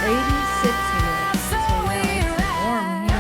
86 here. So yeah, it's warm here.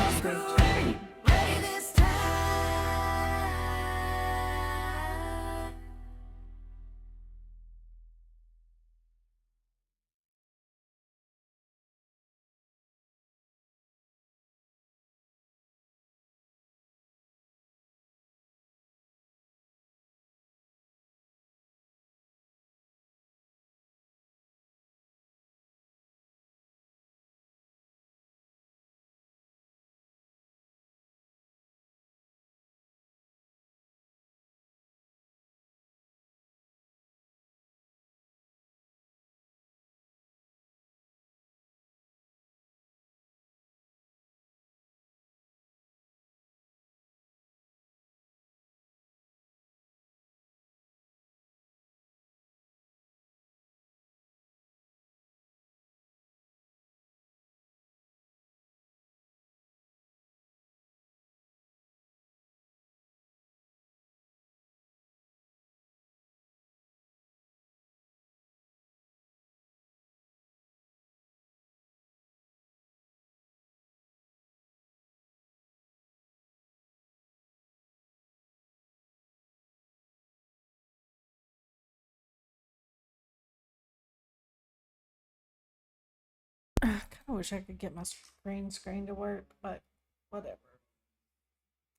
I kind of wish I could get my screen to work, but whatever.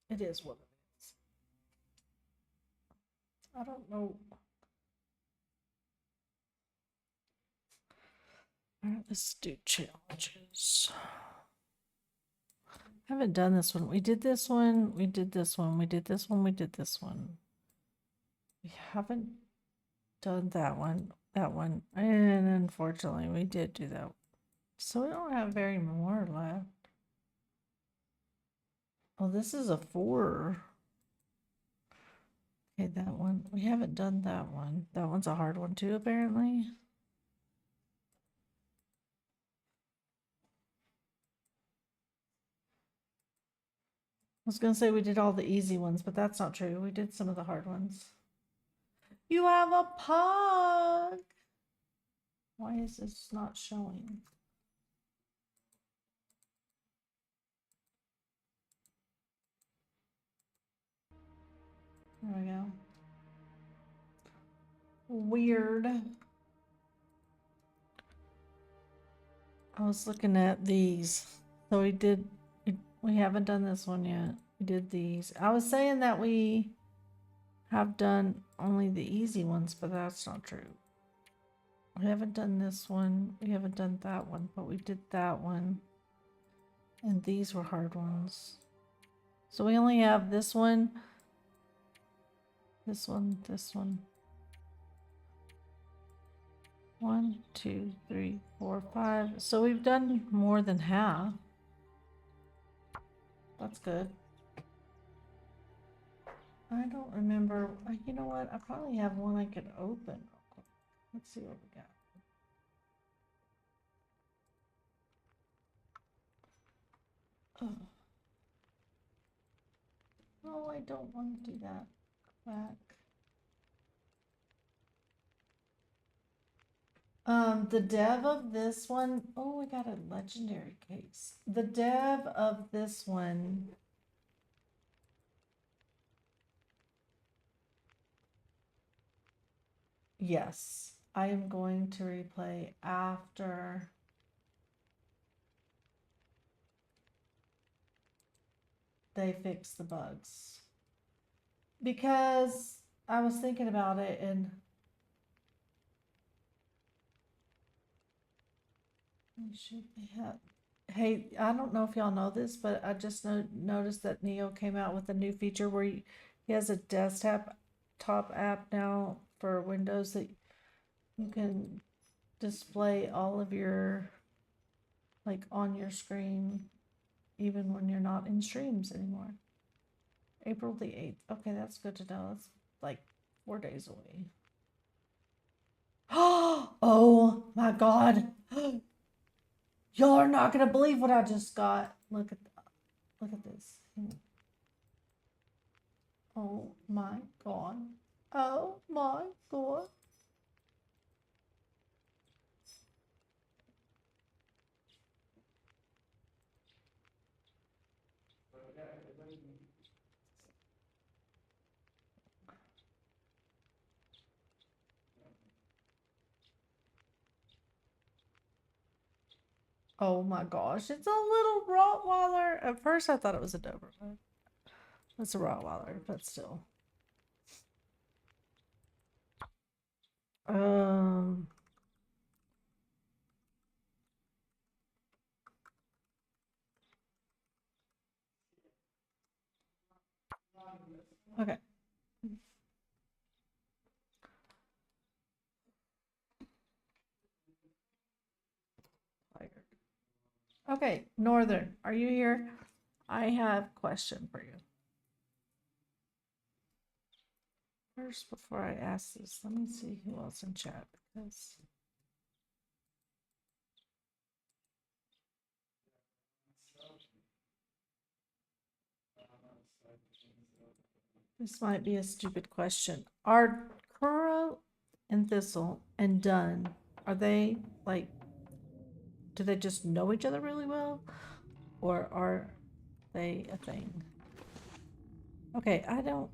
It is what it is. I don't know. Alright, let's do challenges. I haven't done this one. We did this one. We did this one. We did this one. We did this one. We haven't done that one. That one. And unfortunately, we did do that. So we don't have very more left. Oh, this is a 4. Okay, that one. We haven't done that one. That one's a hard one too, apparently. I was going to say we did all the easy ones, but that's not true. We did some of the hard ones. You have a pug! Why is this not showing? There we go. Weird. I was looking at these. So we haven't done this one yet. We did these. I was saying that we have done only the easy ones, but that's not true. We haven't done this one. We haven't done that one, but we did that one. And these were hard ones. So we only have this one, this one, this one. 1, 2, 3, 4, 5. So we've done more than half. That's good. I don't remember. You know what? I probably have one I could open. Let's see what we got. Oh. No, I don't want to do that. Back. The dev of this one, oh, I got a legendary case. The dev of this one, yes, I am going to replay after they fix the bugs. Because I was thinking about it and hey, I don't know if y'all know this, but I just noticed that Neo came out with a new feature where he has a desktop app now for Windows that you can display all of your, like, on your screen, even when you're not in streams anymore. April the 8th. Okay, that's good to know. It's like 4 days away. Oh my God. Y'all are not gonna believe what I just got. Look at this. Oh my God. Oh my God. Oh my gosh, it's a little Rottweiler. At first I thought it was a Doberman. It's a Rottweiler, but still. Um, okay. Okay, Northern, are you here? I have a question for you. First, before I ask this, let me see who else in chat because this might be a stupid question. Are Kuro and Thistle and Dunn, are they like, do they just know each other really well? Or are they a thing? Okay, I don't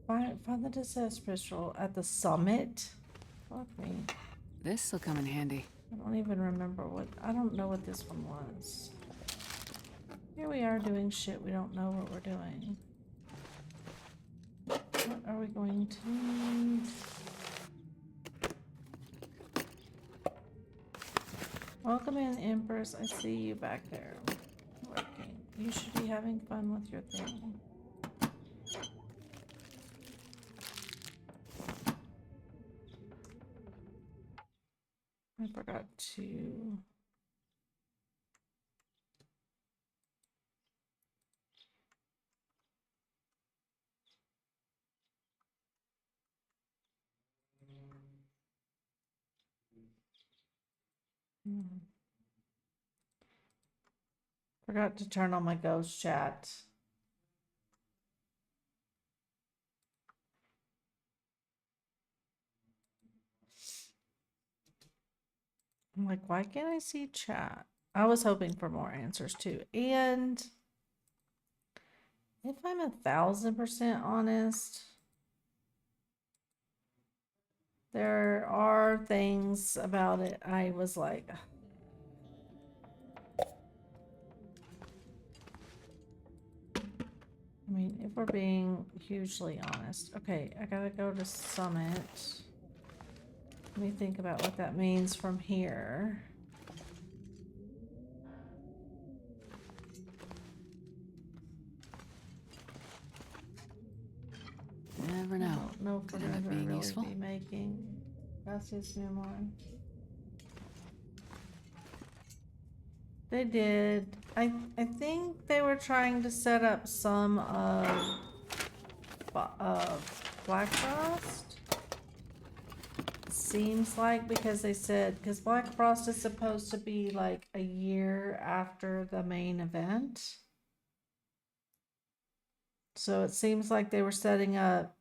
find the distress pistol at the summit. Fuck me. This'll come in handy. I don't even remember I don't know what this one was. Here we are doing shit we don't know what we're doing. What are we going to need? Welcome in, Empress. I see you back there working. You should be having fun with your thing. I forgot to... Forgot to turn on my ghost chat. I'm like, why can't I see chat? I was hoping for more answers too. And if I'm 1000% honest, there are things about it I was like, I mean, if we're being hugely honest. Okay, I gotta go to Summit. Let me think about what that means from here. Never know. I don't know if we're Could end up gonna being really useful. be making Gracias, mi amor. They did. I think they were trying to set up some of Black Frost. Seems like, because they said, because Black Frost is supposed to be like a year after the main event. So it seems like they were setting up,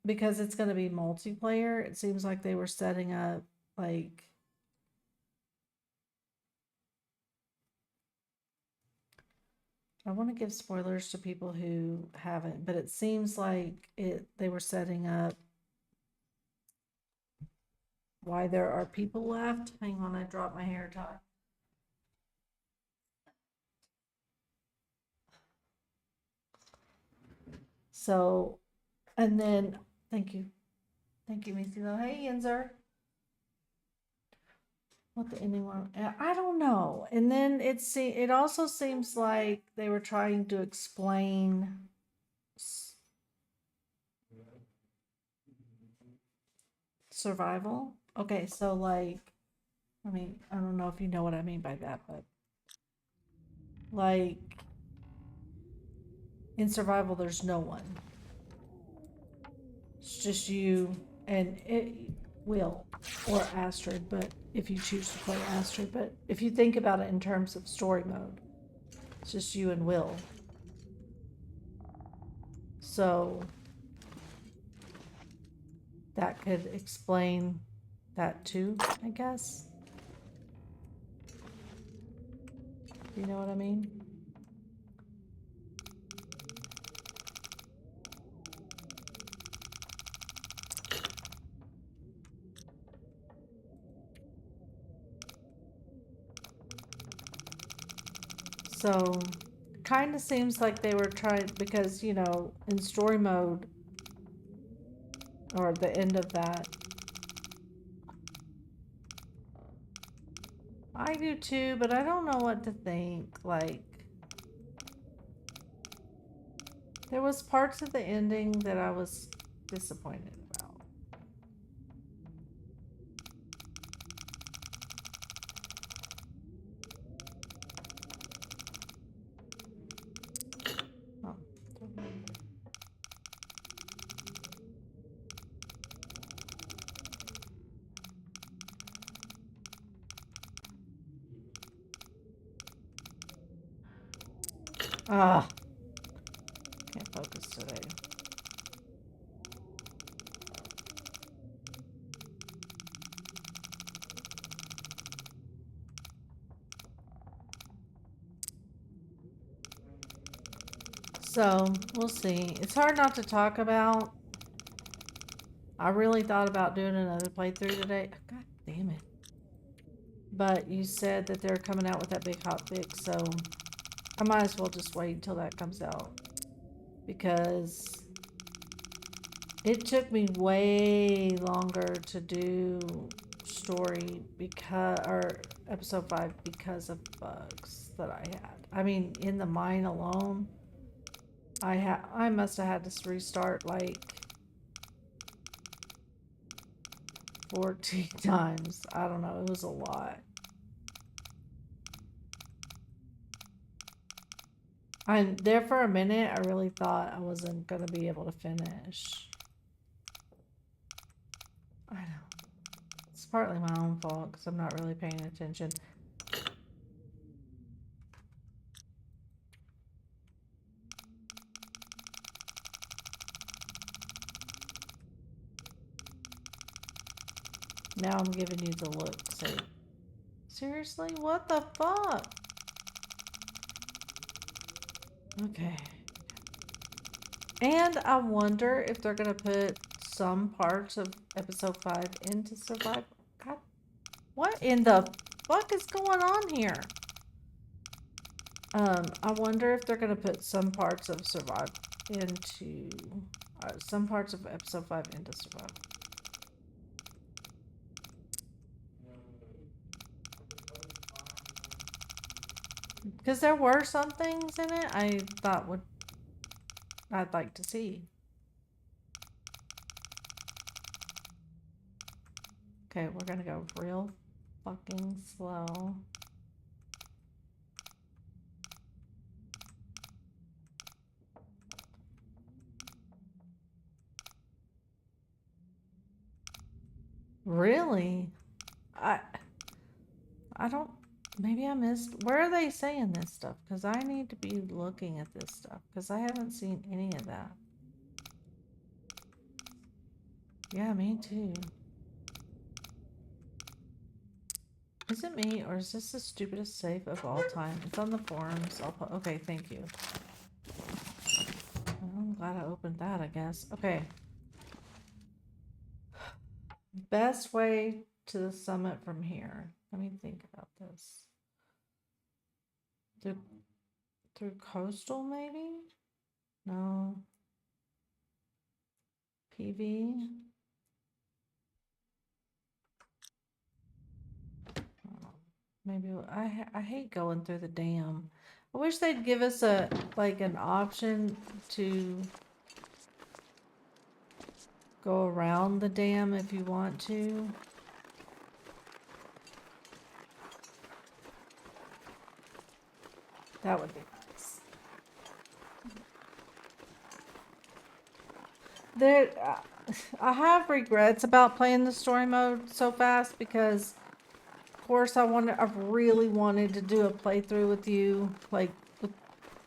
because it's going to be multiplayer, it seems like they were setting up like, I want to give spoilers to people who haven't, but it seems like they were setting up why there are people left. Hang on, I dropped my hair tie. So, and then, thank you, Missy. Hey, Yenzer. What the ending one? I don't know. And then it also seems like they were trying to explain survival. Okay, so like, I mean, I don't know if you know what I mean by that, but like in survival, there's no one. It's just you and Will or Astrid, but if you choose to play Astrid, but if you think about it in terms of story mode, it's just you and Will. So that could explain that too, I guess. You know what I mean? So, kind of seems like they were trying, because, you know, in story mode, or the end of that, I do too, but I don't know what to think. Like, there was parts of the ending that I was disappointed about. Oh. Ah, can't focus today. So, we'll see. It's hard not to talk about. I really thought about doing another playthrough today. God damn it. But you said that they're coming out with that big hot fix, so I might as well just wait until that comes out. Because it took me way longer to do story or episode 5 because of bugs that I had. I mean, in the mine alone, I must have had to restart like 14 times. I don't know, it was a lot. I'm there for a minute. I really thought I wasn't gonna be able to finish. I know. It's partly my own fault because I'm not really paying attention. Now I'm giving you the look. Say, seriously? What the fuck? Okay. And I wonder if they're gonna put some parts of episode 5 into survival. God, what in the fuck is going on here? I wonder if they're gonna put some parts of survival into some parts of episode 5 into survival. Because there were some things in it I thought I'd like to see. Okay, we're gonna go real fucking slow. Really? I don't, maybe I missed, where are they saying this stuff? Because I need to be looking at this stuff, because I haven't seen any of that. Yeah, me too. Is it me, or is this the stupidest save of all time? It's on the forums. Okay, thank you. I'm glad I opened that, I guess. Okay. Best way to the summit from here. Let me think about this. Through coastal, maybe? No. PV? Maybe I hate going through the dam. I wish they'd give us an option to go around the dam if you want to. That would be nice. I have regrets about playing the story mode so fast because, of course, I really wanted to do a playthrough with you, like with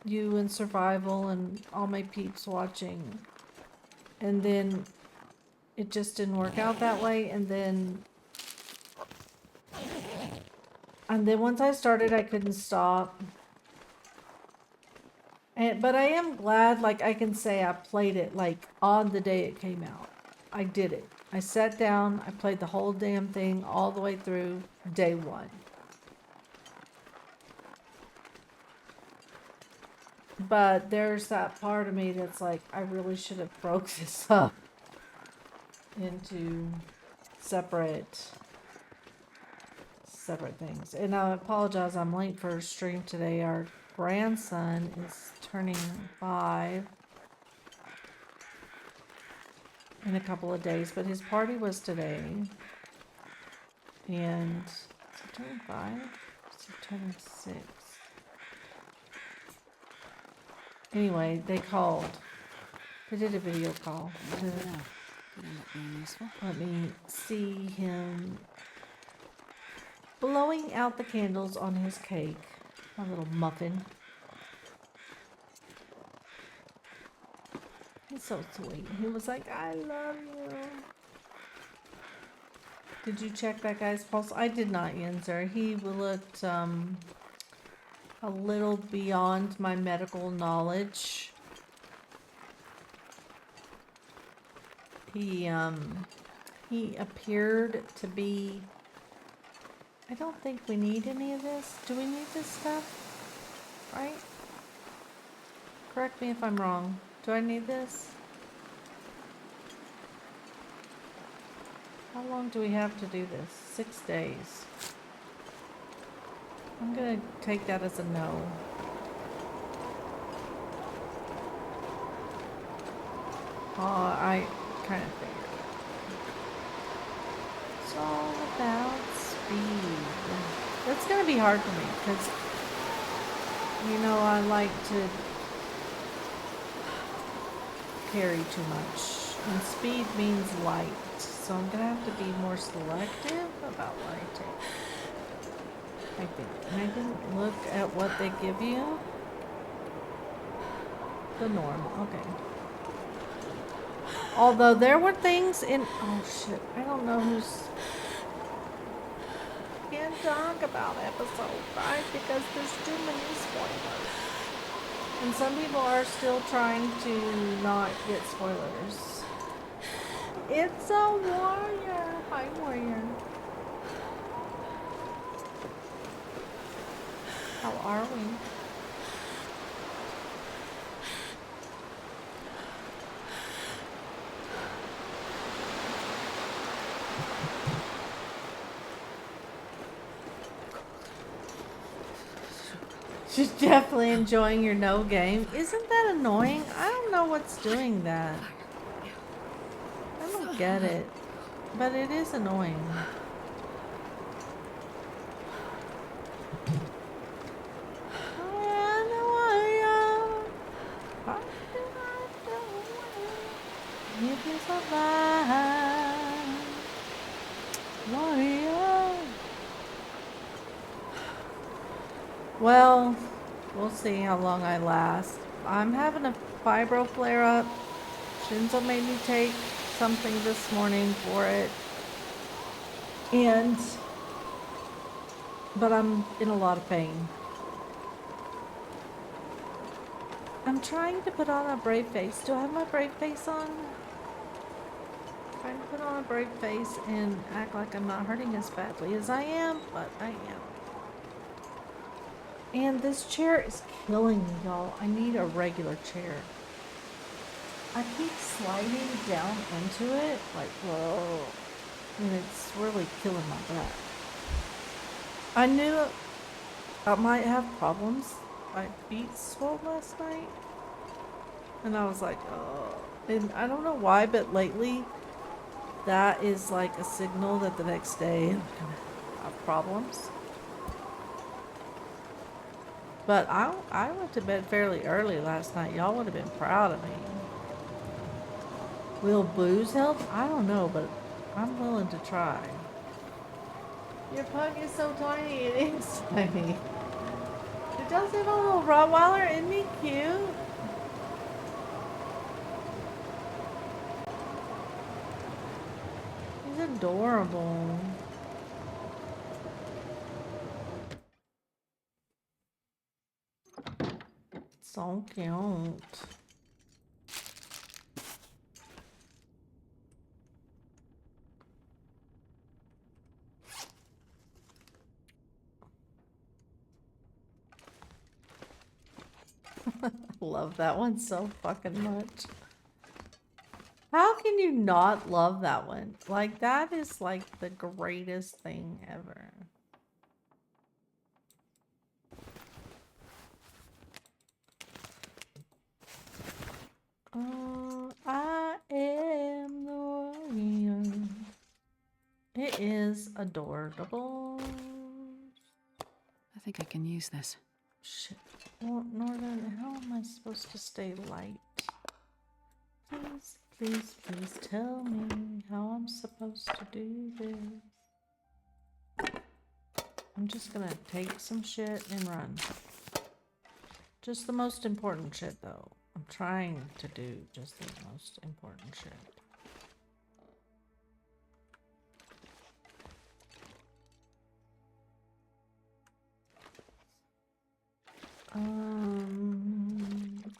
you in survival and all my peeps watching, and then it just didn't work out that way. And then once I started, I couldn't stop. But I am glad, like, I can say I played it, like, on the day it came out. I did it. I sat down, I played the whole damn thing all the way through day one. But there's that part of me that's like, I really should have broke this up into separate things. And I apologize, I'm late for a stream today. Our grandson is turning 5 in a couple of days, but his party was today. And is he turning 5? Is he turning 6? Anyway, they called. They did a video call to Yeah, could end up being useful. let me see him blowing out the candles on his cake. My little muffin. He's so sweet. He was like, I love you. Did you check that guy's pulse? I did not, Yenzer. He looked a little beyond my medical knowledge. He appeared to be... I don't think we need any of this. Do we need this stuff? Right? Correct me if I'm wrong. Do I need this? How long do we have to do this? 6 days. I'm gonna take that as a no. I kind of figured. It's all about speed. That's gonna be hard for me because, you know, I like to carry too much. And speed means light. So I'm gonna have to be more selective about what I take. I think. And I didn't look at what they give you. The norm. Okay. Although there were things in... Oh shit. I don't know who's... Can't talk about episode 5 because there's too many spoilers. And some people are still trying to not get spoilers. It's a warrior. Hi, warrior. How are we? She's definitely enjoying your no game. Isn't that annoying? I don't know what's doing that. I don't get it. But it is annoying. If you survive, warrior. Well, we'll see how long I last. I'm having a fibro flare up. Shinzo made me take something this morning for it. But I'm in a lot of pain. I'm trying to put on a brave face. Do I have my brave face on? Trying to put on a brave face and act like I'm not hurting as badly as I am, but I am. And this chair is killing me, y'all. I need a regular chair. I keep sliding down into it, like, whoa. And it's really killing my back. I knew I might have problems. My feet swelled last night. And I was like, oh. And I don't know why, but lately, that is like a signal that the next day I'm gonna have problems. But I went to bed fairly early last night. Y'all would have been proud of me. Will booze help? I don't know, but I'm willing to try. Your pug is so tiny, it is tiny. It does have a little Rottweiler. Isn't he cute? He's adorable. So cute. love that one so fucking much. How can you not love that one? Like, that is like the greatest thing ever. I am the warrior. It is adorable. I think I can use this. Shit. Well, Northern, how am I supposed to stay light? Please, please, please tell me how I'm supposed to do this. I'm just gonna take some shit and run. Just the most important shit, though. I'm trying to do just the most important shit.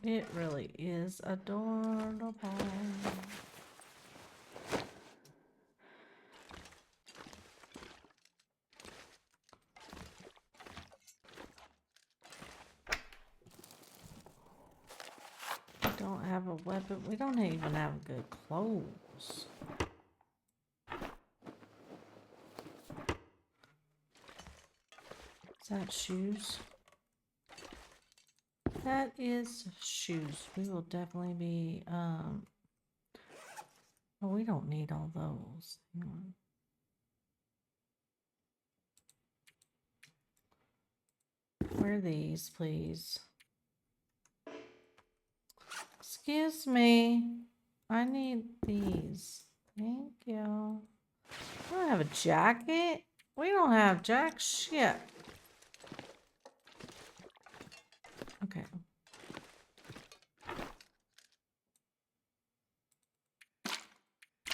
It really is adorable. We don't have a weapon. We don't even have good clothes. Is that shoes? That is shoes. We will definitely be, oh, we don't need all those. Hang on. Wear these, please. Excuse me. I need these. Thank you. I don't have a jacket. We don't have jack shit. Okay.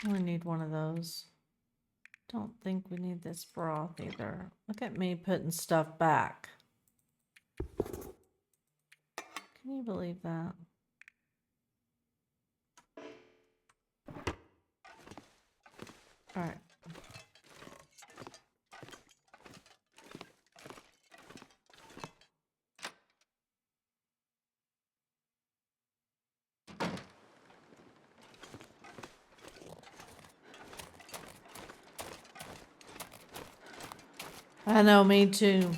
We need one of those. Don't think we need this broth either. Look at me putting stuff back. Can you believe that? All right. I know, me too.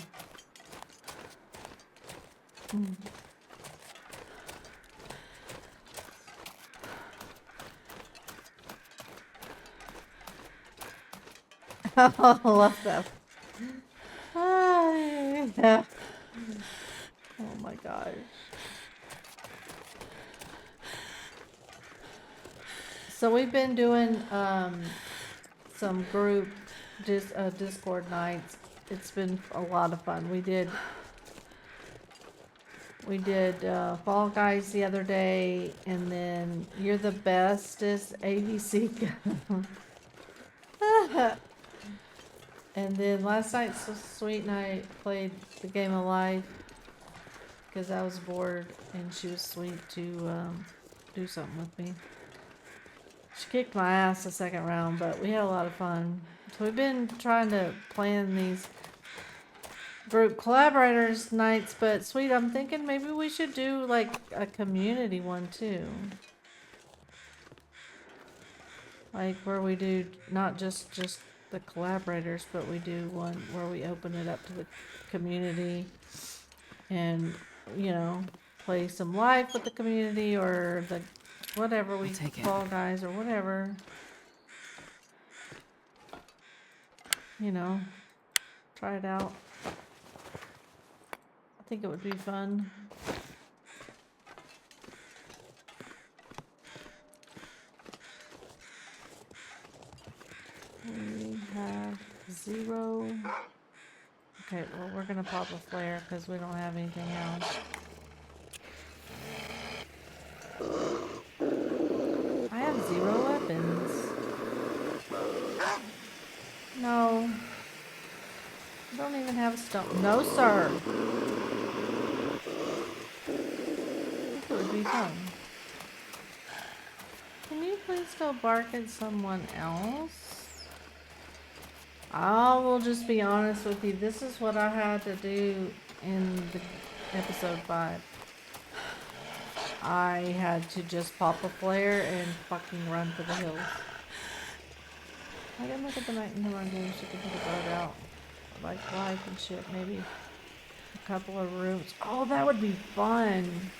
I love that. Yeah. Oh my gosh. So we've been doing some group Discord nights. It's been a lot of fun. We did Fall Guys the other day, and then You're the Best is ABC. And then last night, Sweet and I played the game of life because I was bored, and she was sweet to do something with me. She kicked my ass the second round, but we had a lot of fun. So we've been trying to plan these group collaborators nights, but Sweet, I'm thinking maybe we should do like a community one too. Like where we do not just the collaborators, but we do one where we open it up to the community and, you know, play some live with the community or the whatever we Fall Guys or whatever. You know, try it out. I think it would be fun. We have 0. Okay, well, we're gonna pop a flare because we don't have anything else. I have 0 weapons. No. I don't even have a stone. No, sir. I think it would be fun. Can you please go bark at someone else? I will just be honest with you. This is what I had to do in the episode 5. I had to just pop a flare and fucking run for the hills. I can look at the night in the run games. You can put a guard out, like life and shit. Maybe a couple of rooms. Oh, that would be fun.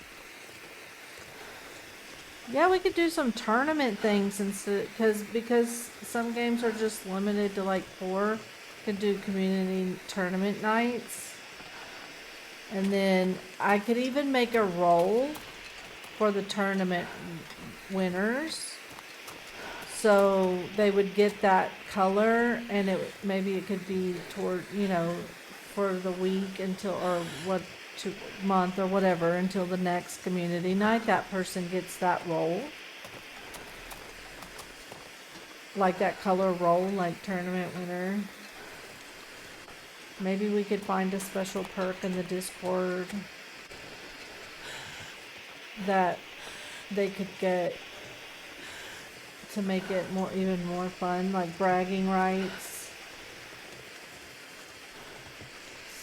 Yeah, we could do some tournament things instead, because some games are just limited to like 4. Could do community tournament nights, and then I could even make a roll for the tournament winners, so they would get that color, and maybe it could be toward, you know, for the week until, or what, month or whatever, until the next community night. That person gets that roll, like that color roll, like tournament winner. Maybe we could find a special perk in the Discord that they could get to make it even more fun, like bragging rights.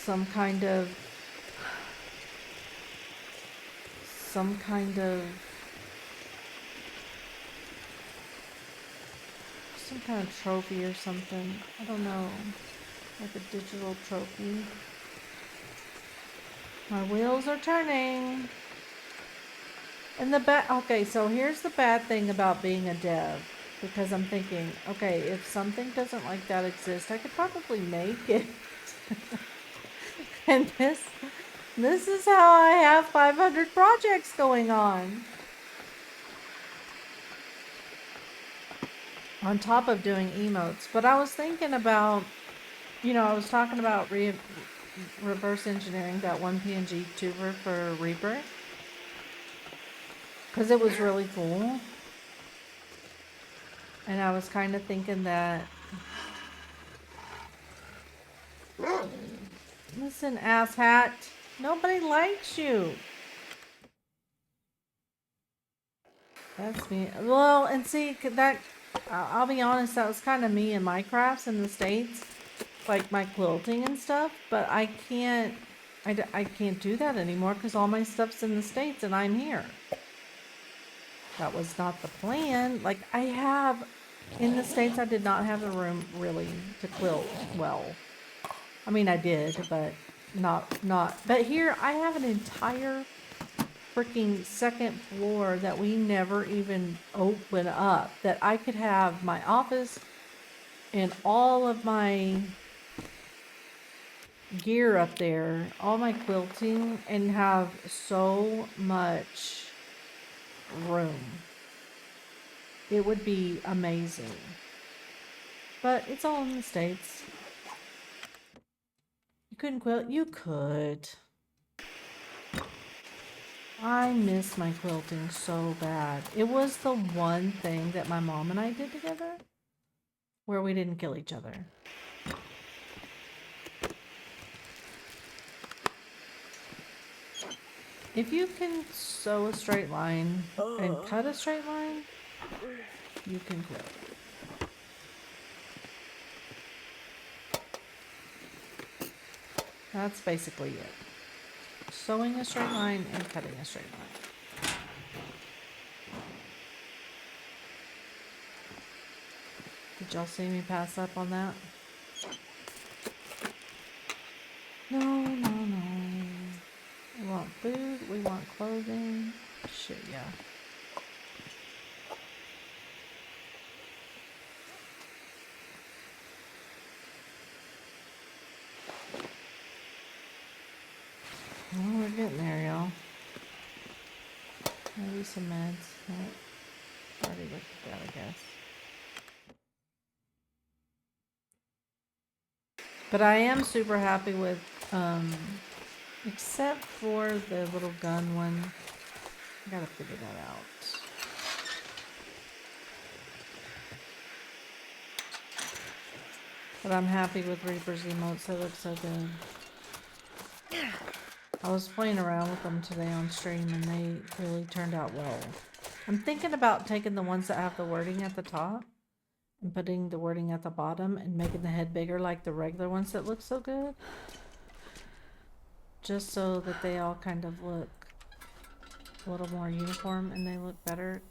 Some kind of trophy or something. I don't know. Like a digital trophy. My wheels are turning. And okay, so here's the bad thing about being a dev. Because I'm thinking, okay, if something doesn't like that exist, I could probably make it. And this is how I have 500 projects going on. On top of doing emotes. But I was thinking about, you know, I was talking about reverse engineering that one PNG tuber for Reaper. Because it was really cool. And I was kind of thinking that... Listen, asshat. Nobody likes you. That's me. Well, and see, that... I'll be honest, that was kind of me in my crafts in the States. Like my quilting and stuff. But I can't do that anymore because all my stuff's in the States and I'm here. That was not the plan. Like, I have... In the States, I did not have the room, really, to quilt well. I mean, I did, but not... But here, I have an entire freaking second floor that we never even open up. That I could have my office and all of my gear up there, all my quilting, and have so much room. It would be amazing. But it's all in the States. You couldn't quilt? You could. I miss my quilting so bad. It was the one thing that my mom and I did together where we didn't kill each other. If you can sew a straight line and cut a straight line, you can quilt. That's basically it. Sewing a straight line and cutting a straight line. Did y'all see me pass up on that? No. We want food, we want clothing. Shit, yeah. Well, we're getting there, y'all. Maybe some meds. Nope. Already looked at that, I guess. But I am super happy with, except for the little gun one. I gotta figure that out. But I'm happy with Reaper's emotes. They look so good. I was playing around with them today on stream and they really turned out well. I'm thinking about taking the ones that have the wording at the top and putting the wording at the bottom and making the head bigger like the regular ones that look so good. Just so that they all kind of look a little more uniform and they look better.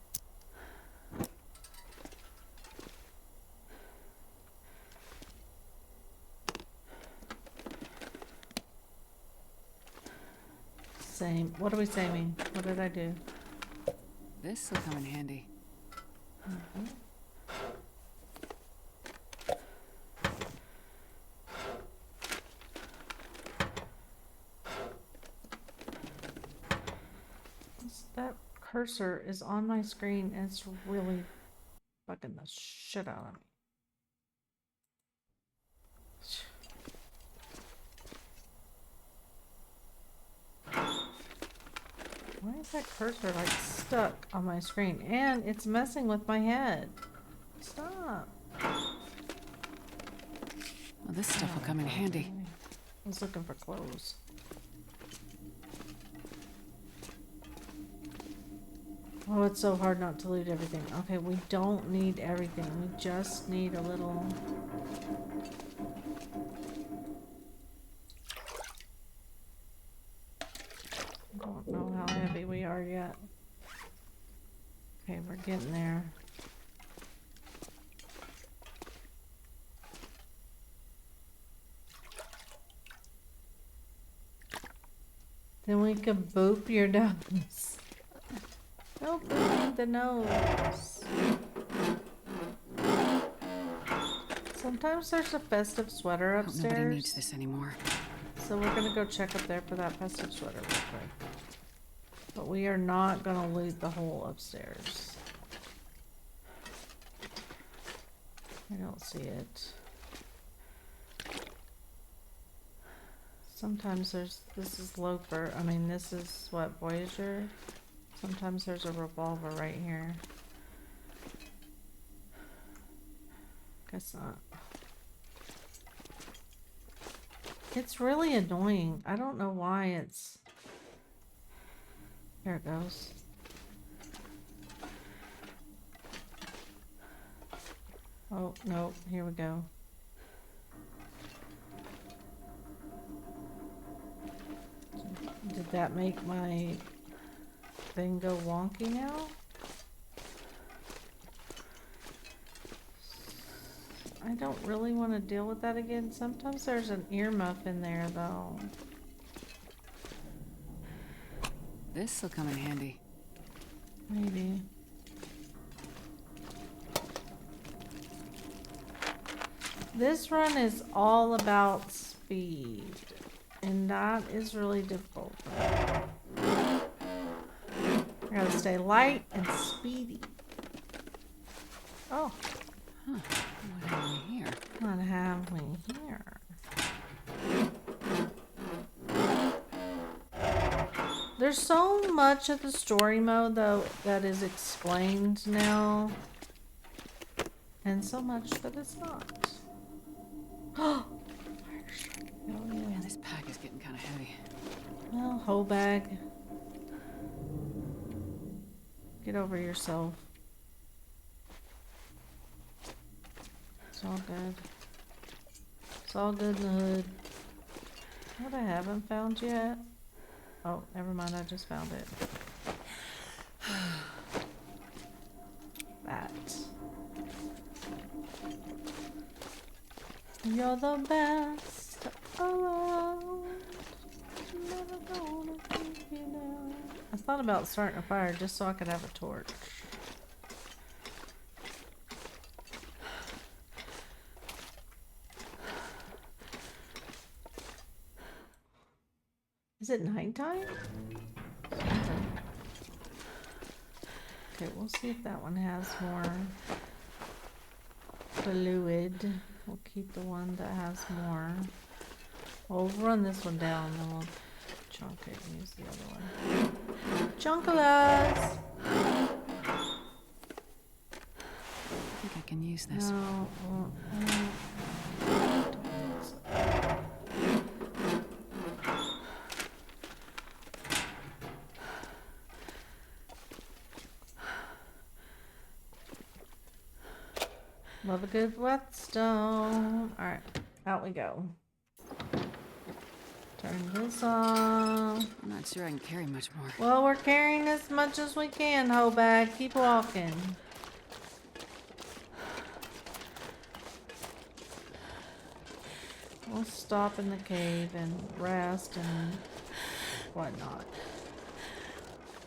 Same. What are we saving? What did I do? This'll come in handy. Mm-hmm. That cursor is on my screen and it's really fucking the shit out of me. Why is that cursor like stuck on my screen? And it's messing with my head. Stop. Well, this stuff will come in handy. I was looking for clothes. Oh, it's so hard not to loot everything. Okay, we don't need everything. We just need a little... I don't know how heavy we are yet. Okay, we're getting there. Then we can boop your nose. No booping the nose. Sometimes there's a festive sweater I hope nobody upstairs. needs this anymore. So we're gonna go check up there for that festive sweater real quick. But we are not gonna loot the whole upstairs. I don't see it. Sometimes there's, this is Loafer, I mean this is what, Voyager? Sometimes there's a revolver right here. Guess not. It's really annoying. I don't know why it's... There it goes. Oh, no, here we go. Did that make my thing go wonky now? I don't really want to deal with that again. Sometimes there's an earmuff in there though. This'll come in handy. Maybe. This run is all about speed, and that is really difficult. I gotta stay light and speedy. Oh, Huh. What have we here? what have we here? There's so much of the story mode though that is explained now, and so much that it's not. Oh, Man, this pack is getting kind of heavy. well, whole bag. Get over yourself. It's all good. It's all good in the hood. What I haven't found yet? Oh, never mind, I just found it. That. You're the best around. Never gonna keep you down. I thought about starting a fire just so I could have a torch. Is it nighttime? Okay, we'll see if that one has more fluid. We'll keep the one that has more. We'll run this one down, then we'll chunk it and use the other one. Chunkalas! I think I can use this. No. Love a good whetstone. Alright, out we go. Turn this off. I'm not sure I can carry much more. Well, we're carrying as much as we can, hoe bag. Keep walking. We'll stop in the cave and rest and whatnot.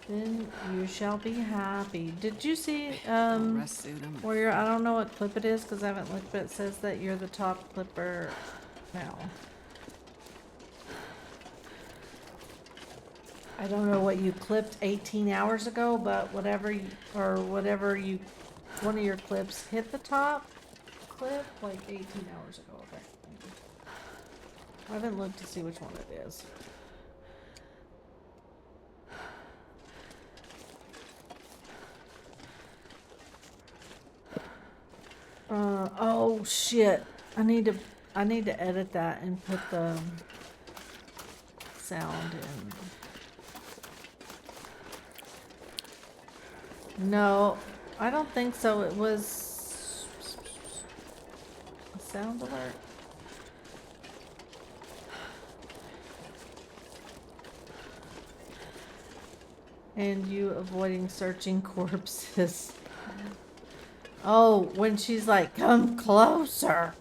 Then you shall be happy. Did you see Rest suit. where you're? I don't know what clip it is because I haven't looked, but it says that you're the top clipper now. I don't know what you clipped 18 hours ago, but whatever you, one of your clips hit the top clip like 18 hours ago. Okay. I haven't looked to see which one it is. Oh shit. I need to edit that and put the sound in. No, I don't think so. It was a sound alert. And you avoiding searching corpses. Oh, when she's like, come closer.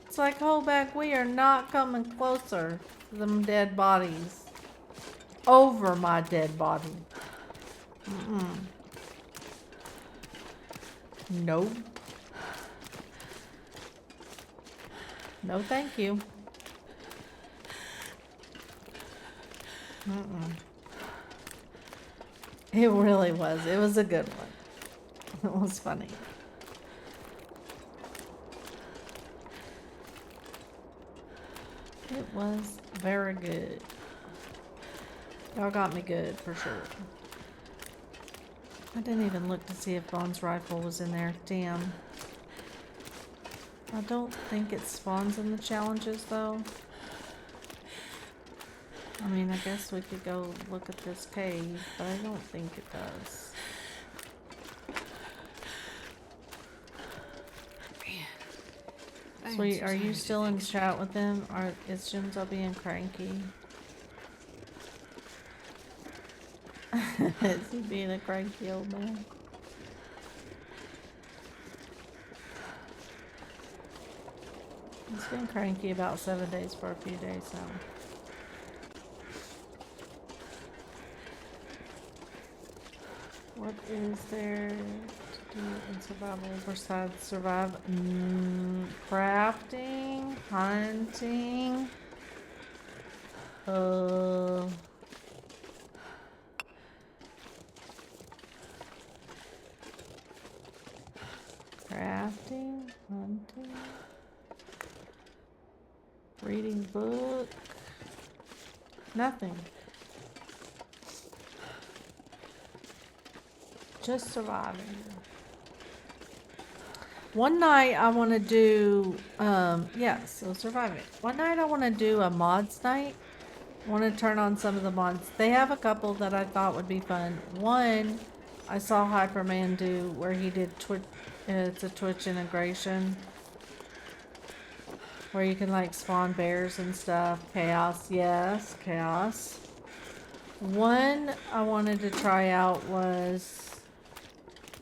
It's like, hold back, we are not coming closer to them dead bodies. Over my dead body. Mm-mm. Nope. No, thank you. Mm-mm. It really was. It was a good one. It was funny. It was very good. Y'all got me good for sure. I didn't even look to see if Bond's rifle was in there. Damn. I don't think it spawns in the challenges though. I mean, I guess we could go look at this cave, but I don't think it does. Sweet, are you still in chat with them? Or is Jinzo being cranky? Is he being a cranky old man? He's been cranky about 7 days for a few days now. What is there to do in survival besides survive? Crafting, hunting, crafting, hunting, reading book, nothing. Just surviving. One night I want to do, so surviving. One night I want to do a mods night. I want to turn on some of the mods. They have a couple that I thought would be fun. One, I saw Hyperman do where he did Twitch. It's a Twitch integration where you can like spawn bears and stuff. Chaos, yes, chaos. One I wanted to try out was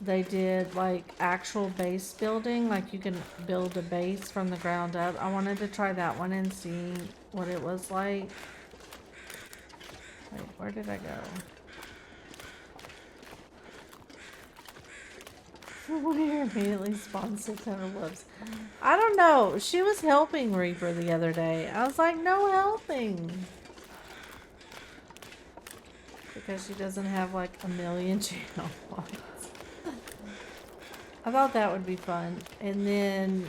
they did like actual base building, like you can build a base from the ground up. I wanted to try that one and see what it was like. Wait, where did I go? We immediately spawned 600 wolves. I don't know. She was helping Reaper the other day. I was like, no helping. Because she doesn't have like a million channel points. I thought that would be fun. And then,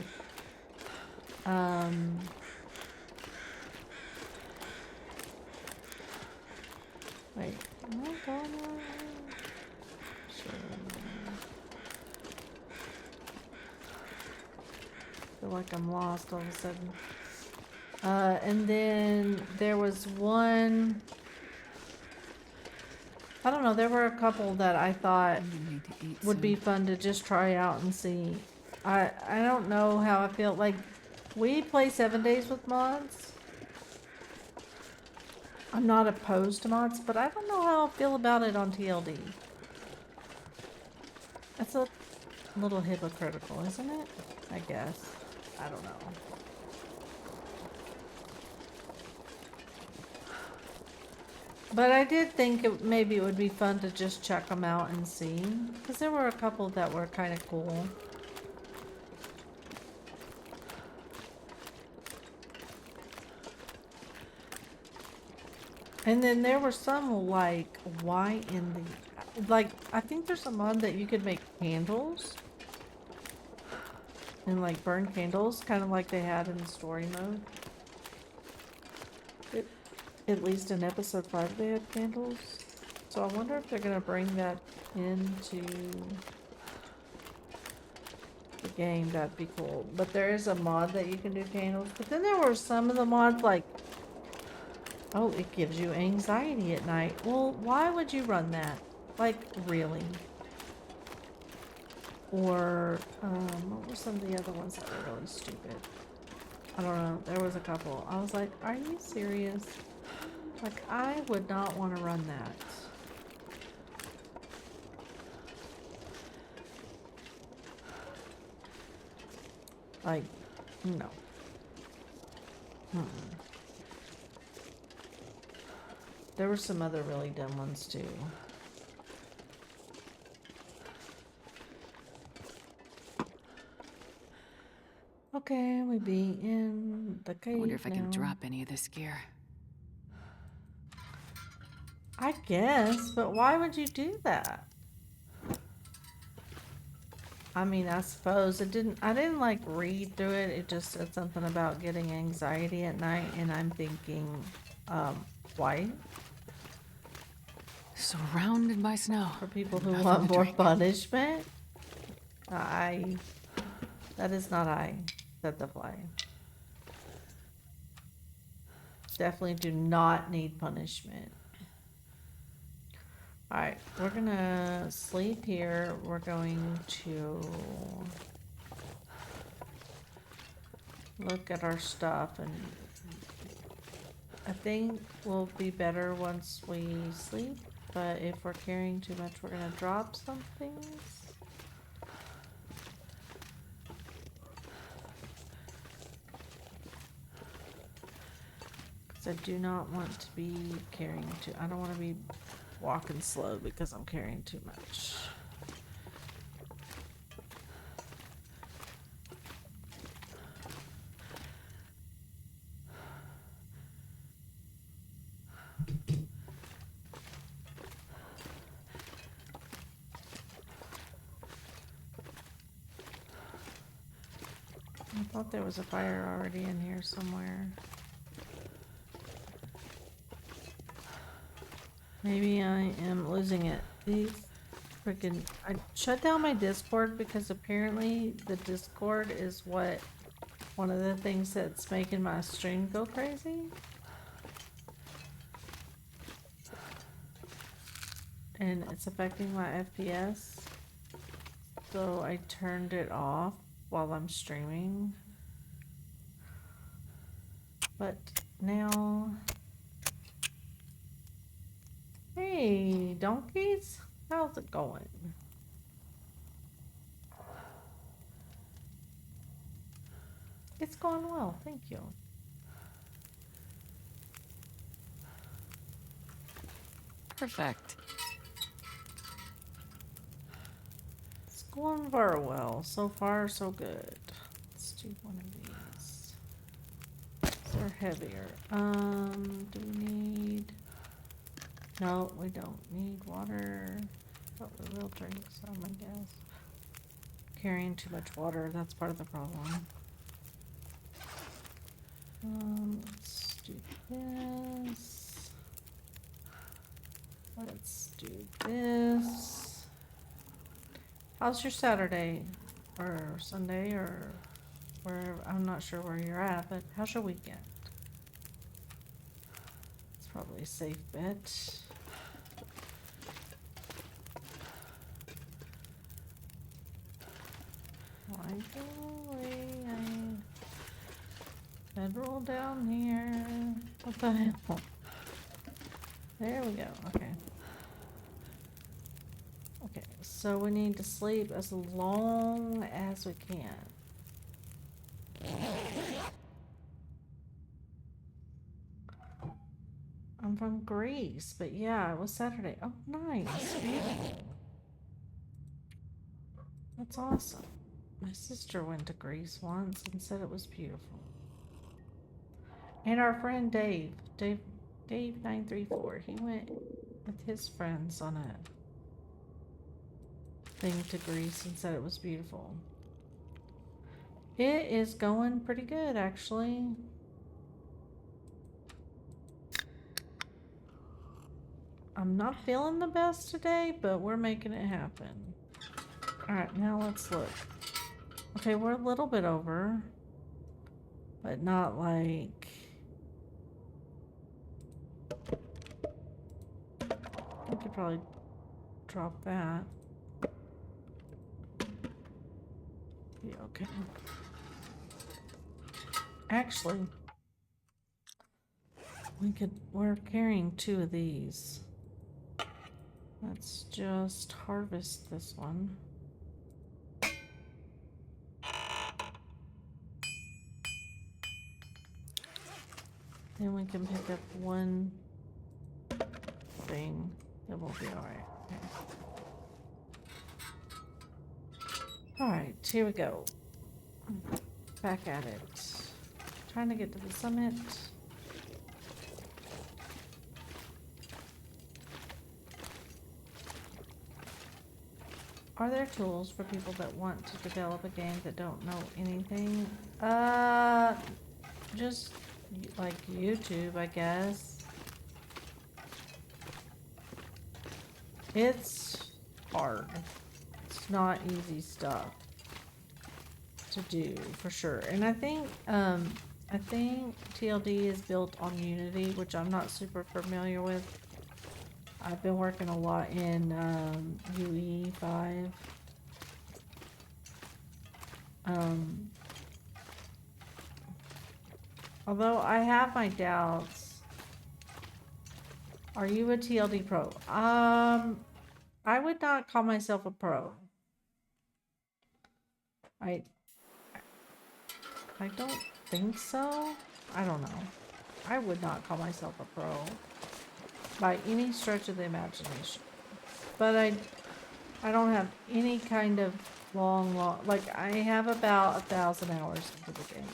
wait, am I going on? Sure. I feel like I'm lost all of a sudden. And then there was one, I don't know, there were a couple that I thought would be fun to just try out and see. I don't know how I feel like We play 7 days with mods. I'm not opposed to mods, but I don't know how I feel about it on TLD. That's a little hypocritical, isn't it? I guess. I don't know. But I did think maybe it would be fun to just check them out and see. Because there were a couple that were kind of cool. And then there were some like, why in the... Like, I think there's a mod that you could make candles. And like burn candles, kind of like they had in the story mode. At least in episode 5 they had candles. So I wonder if they're gonna bring that into the game. That'd be cool. But there is a mod that you can do candles. But then there were some of the mods like, oh, it gives you anxiety at night. Well, why would you run that? Like, really? Or, what were some of the other ones that were really stupid? I don't know. There was a couple. I was like, are you serious? Like, I would not want to run that. Like, no. There were some other really dumb ones too. Okay, we be in the cave I wonder if I can now. drop any of this gear. I guess, but why would you do that? I mean, I suppose I didn't like read through it. It just said something about getting anxiety at night, and I'm thinking, why? Surrounded by snow. For people who Nothing want to more drink. punishment? That is not I, said the fly. Definitely do not need punishment. Alright, we're gonna sleep here. We're going to look at our stuff, and I think we'll be better once we sleep, but if we're carrying too much, we're gonna drop some things. Because I do not want to be carrying I don't want to be walking slow because I'm carrying too much. I thought there was a fire already in here somewhere. Maybe I am losing it. These freaking... I shut down my Discord because apparently the Discord is one of the things that's making my stream go crazy. And it's affecting my FPS. So I turned it off while I'm streaming. But now... Hey, donkeys, how's it going? It's going well, thank you. Perfect. It's going very well. So far, so good. Let's do one of these. They're heavier. Do we need... No, we don't need water. But we will drink some, I guess. Carrying too much water, that's part of the problem. Let's do this. Let's do this. How's your Saturday? Or Sunday, or where? I'm not sure where you're at, but how's your weekend? It's probably a safe bet. Federal down here. What the hell? There we go. Okay. Okay, so we need to sleep as long as we can. I'm from Greece, but yeah, it was Saturday. Oh, nice. Beautiful. That's awesome. My sister went to Greece once and said it was beautiful. And our friend Dave 934, he went with his friends on a thing to Greece and said it was beautiful. It is going pretty good, actually. I'm not feeling the best today, but we're making it happen. Alright, now let's look. Okay, we're a little bit over, but not like... I could probably drop that. Yeah, okay. Actually, we're carrying 2 of these. Let's just harvest this one. Then we can pick up 1 thing. That will be alright. Okay. Alright, here we go. Back at it. Trying to get to the summit. Are there tools for people that want to develop a game that don't know anything? Just like YouTube, I guess. It's hard. It's not easy stuff to do, for sure. And I think TLD is built on Unity, which I'm not super familiar with. I've been working a lot in UE5. Although I have my doubts. Are you a TLD pro? I would not call myself a pro. I don't think so. I don't know. I would not call myself a pro by any stretch of the imagination. But I don't have any kind of long, like I have about 1,000 hours into the game.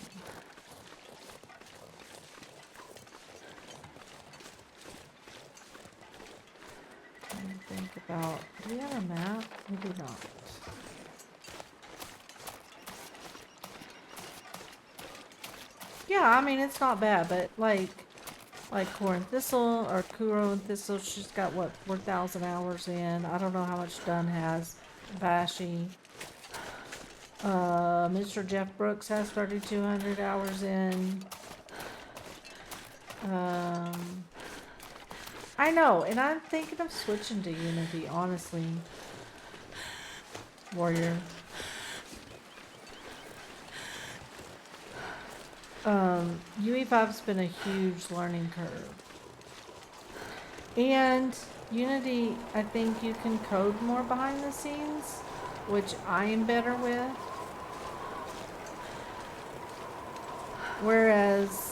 Think about, do we have a map? We do not. Yeah, I mean, it's not bad, but like Corn Thistle or Kuro and Thistle, she's got what, 4,000 hours in. I don't know how much Dunn has. Vashi. Mr. Jeff Brooks has 3,200 hours in. I know, and I'm thinking of switching to Unity, honestly. Warrior. UE5's been a huge learning curve. And Unity, I think you can code more behind the scenes, which I am better with. Whereas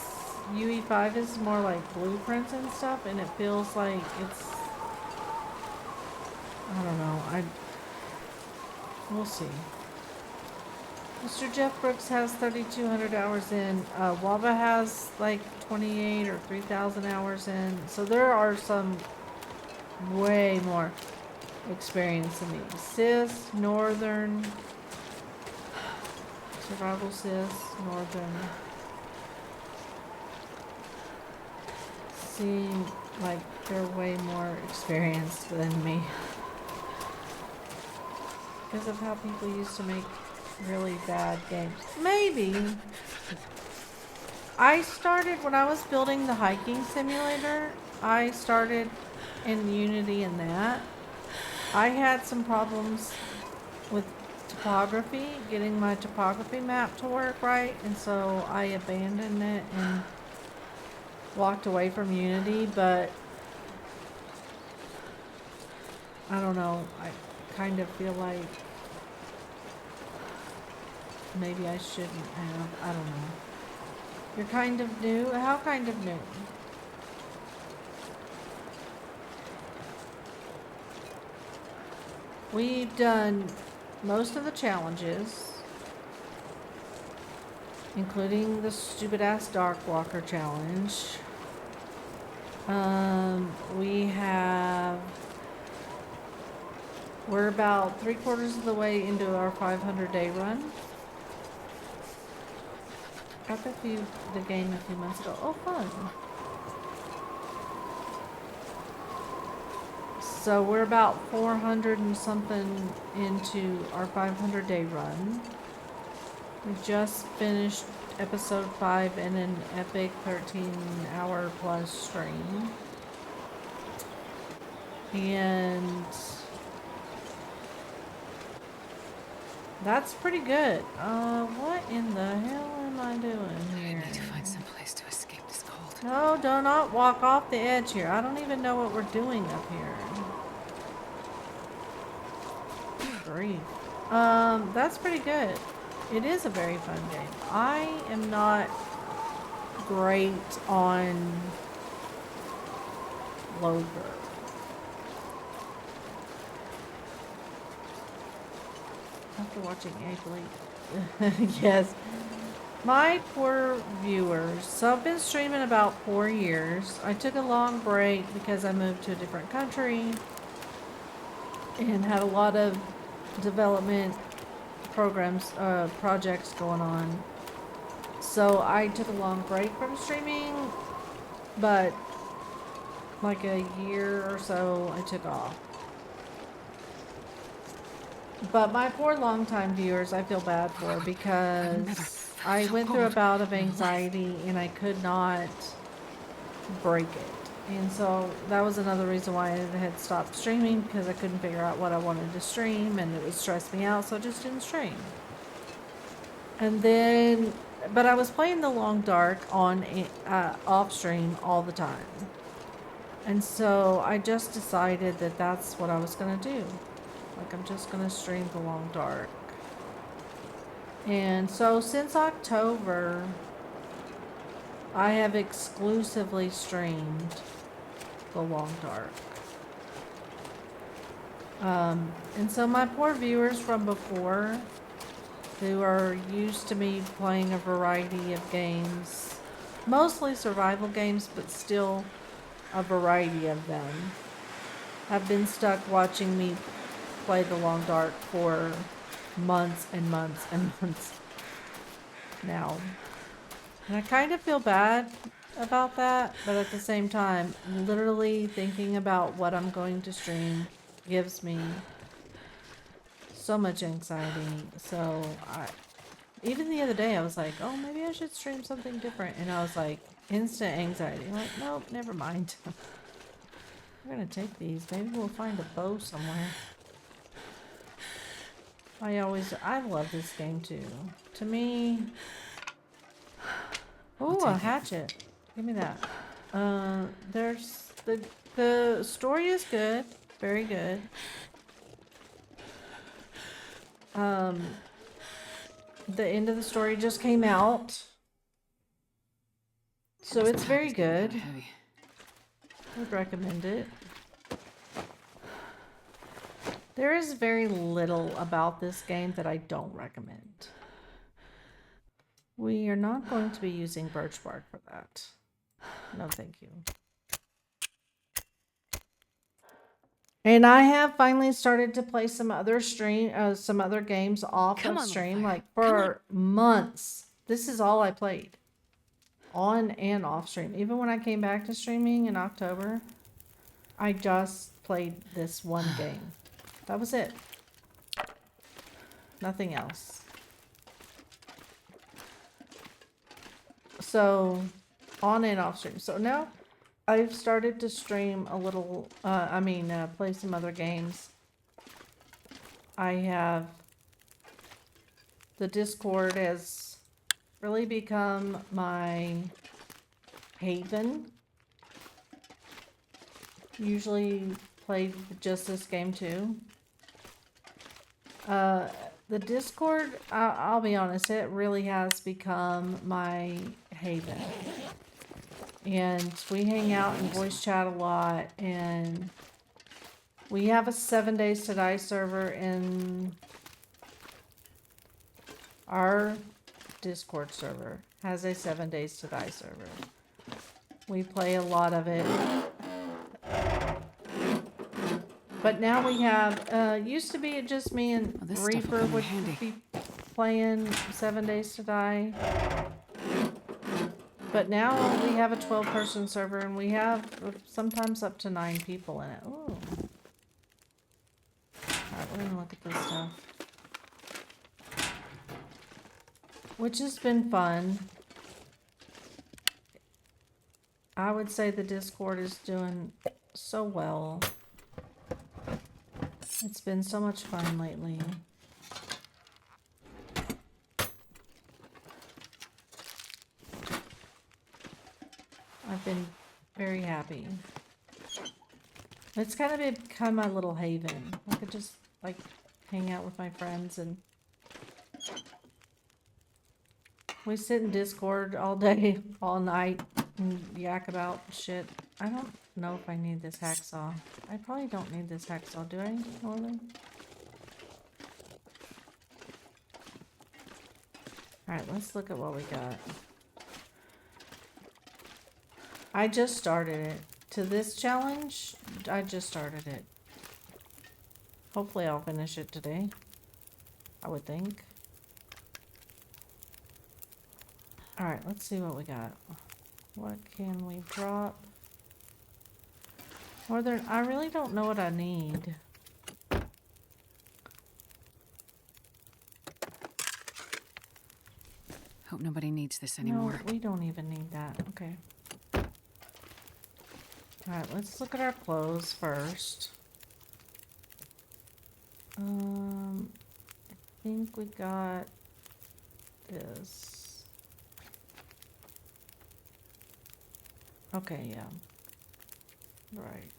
UE5 is more like blueprints and stuff, and it feels like it's, I don't know, we'll see. Mr. Jeff Brooks has 3,200 hours in. Waba has like 28 or 3,000 hours in. So there are some way more experience than me. Sis, Northern, Survival Sis, Northern. Seem like they're way more experienced than me. Because of how people used to make really bad games. Maybe. I started, when I was building the hiking simulator, I started in Unity and that. I had some problems with topography, getting my topography map to work right, and so I abandoned it and walked away from Unity, but I don't know, I kind of feel like maybe I shouldn't have, I don't know. You're kind of new? How kind of new? We've done most of the challenges, including the stupid ass Dark Walker challenge. We're about 3/4 of the way into our 500-day run. Got the game a few months ago. Oh, fun. So we're about 400 and something into our 500-day run. We just finished episode 5 in an epic 13-hour plus stream. And that's pretty good. What in the hell am I doing here? I need to find some place to escape this cold. No, do not walk off the edge here. I don't even know what we're doing up here. Good grief. That's pretty good. It is a very fun game. I am not great on load curve. After watching Egg yes. My poor viewers. So I've been streaming about 4 years. I took a long break because I moved to a different country and had a lot of development projects going on. So I took a long break from streaming, but like a year or so I took off. But my poor longtime viewers, I feel bad for because I went through a bout of anxiety and I could not break it. And so that was another reason why I had stopped streaming, because I couldn't figure out what I wanted to stream and it would stress me out, so I just didn't stream. And then, but I was playing The Long Dark on off stream all the time. And so I just decided that that's what I was going to do. Like, I'm just going to stream The Long Dark. And so since October, I have exclusively streamed The Long Dark. And so my poor viewers from before, who are used to me playing a variety of games, mostly survival games, but still a variety of them, have been stuck watching me play The Long Dark for months and months and months now. And I kind of feel bad about that, but at the same time, literally thinking about what I'm going to stream gives me so much anxiety. So even the other day I was like, oh, maybe I should stream something different, and I was like, instant anxiety. I'm like, nope, never mind. We're gonna take these. Maybe we'll find a bow somewhere. I love this game too. To me, oh, a hatchet. Give me that. There's the story is good, very good. The end of the story just came out, so it's very good. I would recommend it. There is very little about this game that I don't recommend. We are not going to be using birch bark for that. No, thank you. And I have finally started to play some other games off of stream, like for months. This is all I played on and off stream. Even when I came back to streaming in October, I just played this one game. That was it. Nothing else. So, on and off stream. So now I've started to stream a little, play some other games. I have the Discord has really become my haven. Usually play just this game too. The Discord, I'll be honest, it really has become my haven. And we hang out and voice chat a lot, and we have a 7 Days to Die server in our Discord server. Has a 7 Days to Die server. We play a lot of it. But now we have, used to be just me and This stuff will Reaper come in would handy. be playing 7 Days to Die. But now we have a 12-person server, and we have sometimes up to 9 people in it. Ooh. Alright, we're gonna look at this stuff. Which has been fun. I would say the Discord is doing so well. It's been so much fun lately. I've been very happy. It's kind of become my little haven. I could just like hang out with my friends, and we sit in Discord all day, all night, and yak about shit. I don't know if I need this hacksaw. I probably don't need this hacksaw, do I, Norman? Alright, let's look at what we got. I just started it. To this challenge, I just started it. Hopefully I'll finish it today. I would think. Alright, let's see what we got. What can we drop? I really don't know what I need. Hope nobody needs this anymore. No, we don't even need that. Okay. Alright, let's look at our clothes first. I think we got this. Okay, yeah. Right.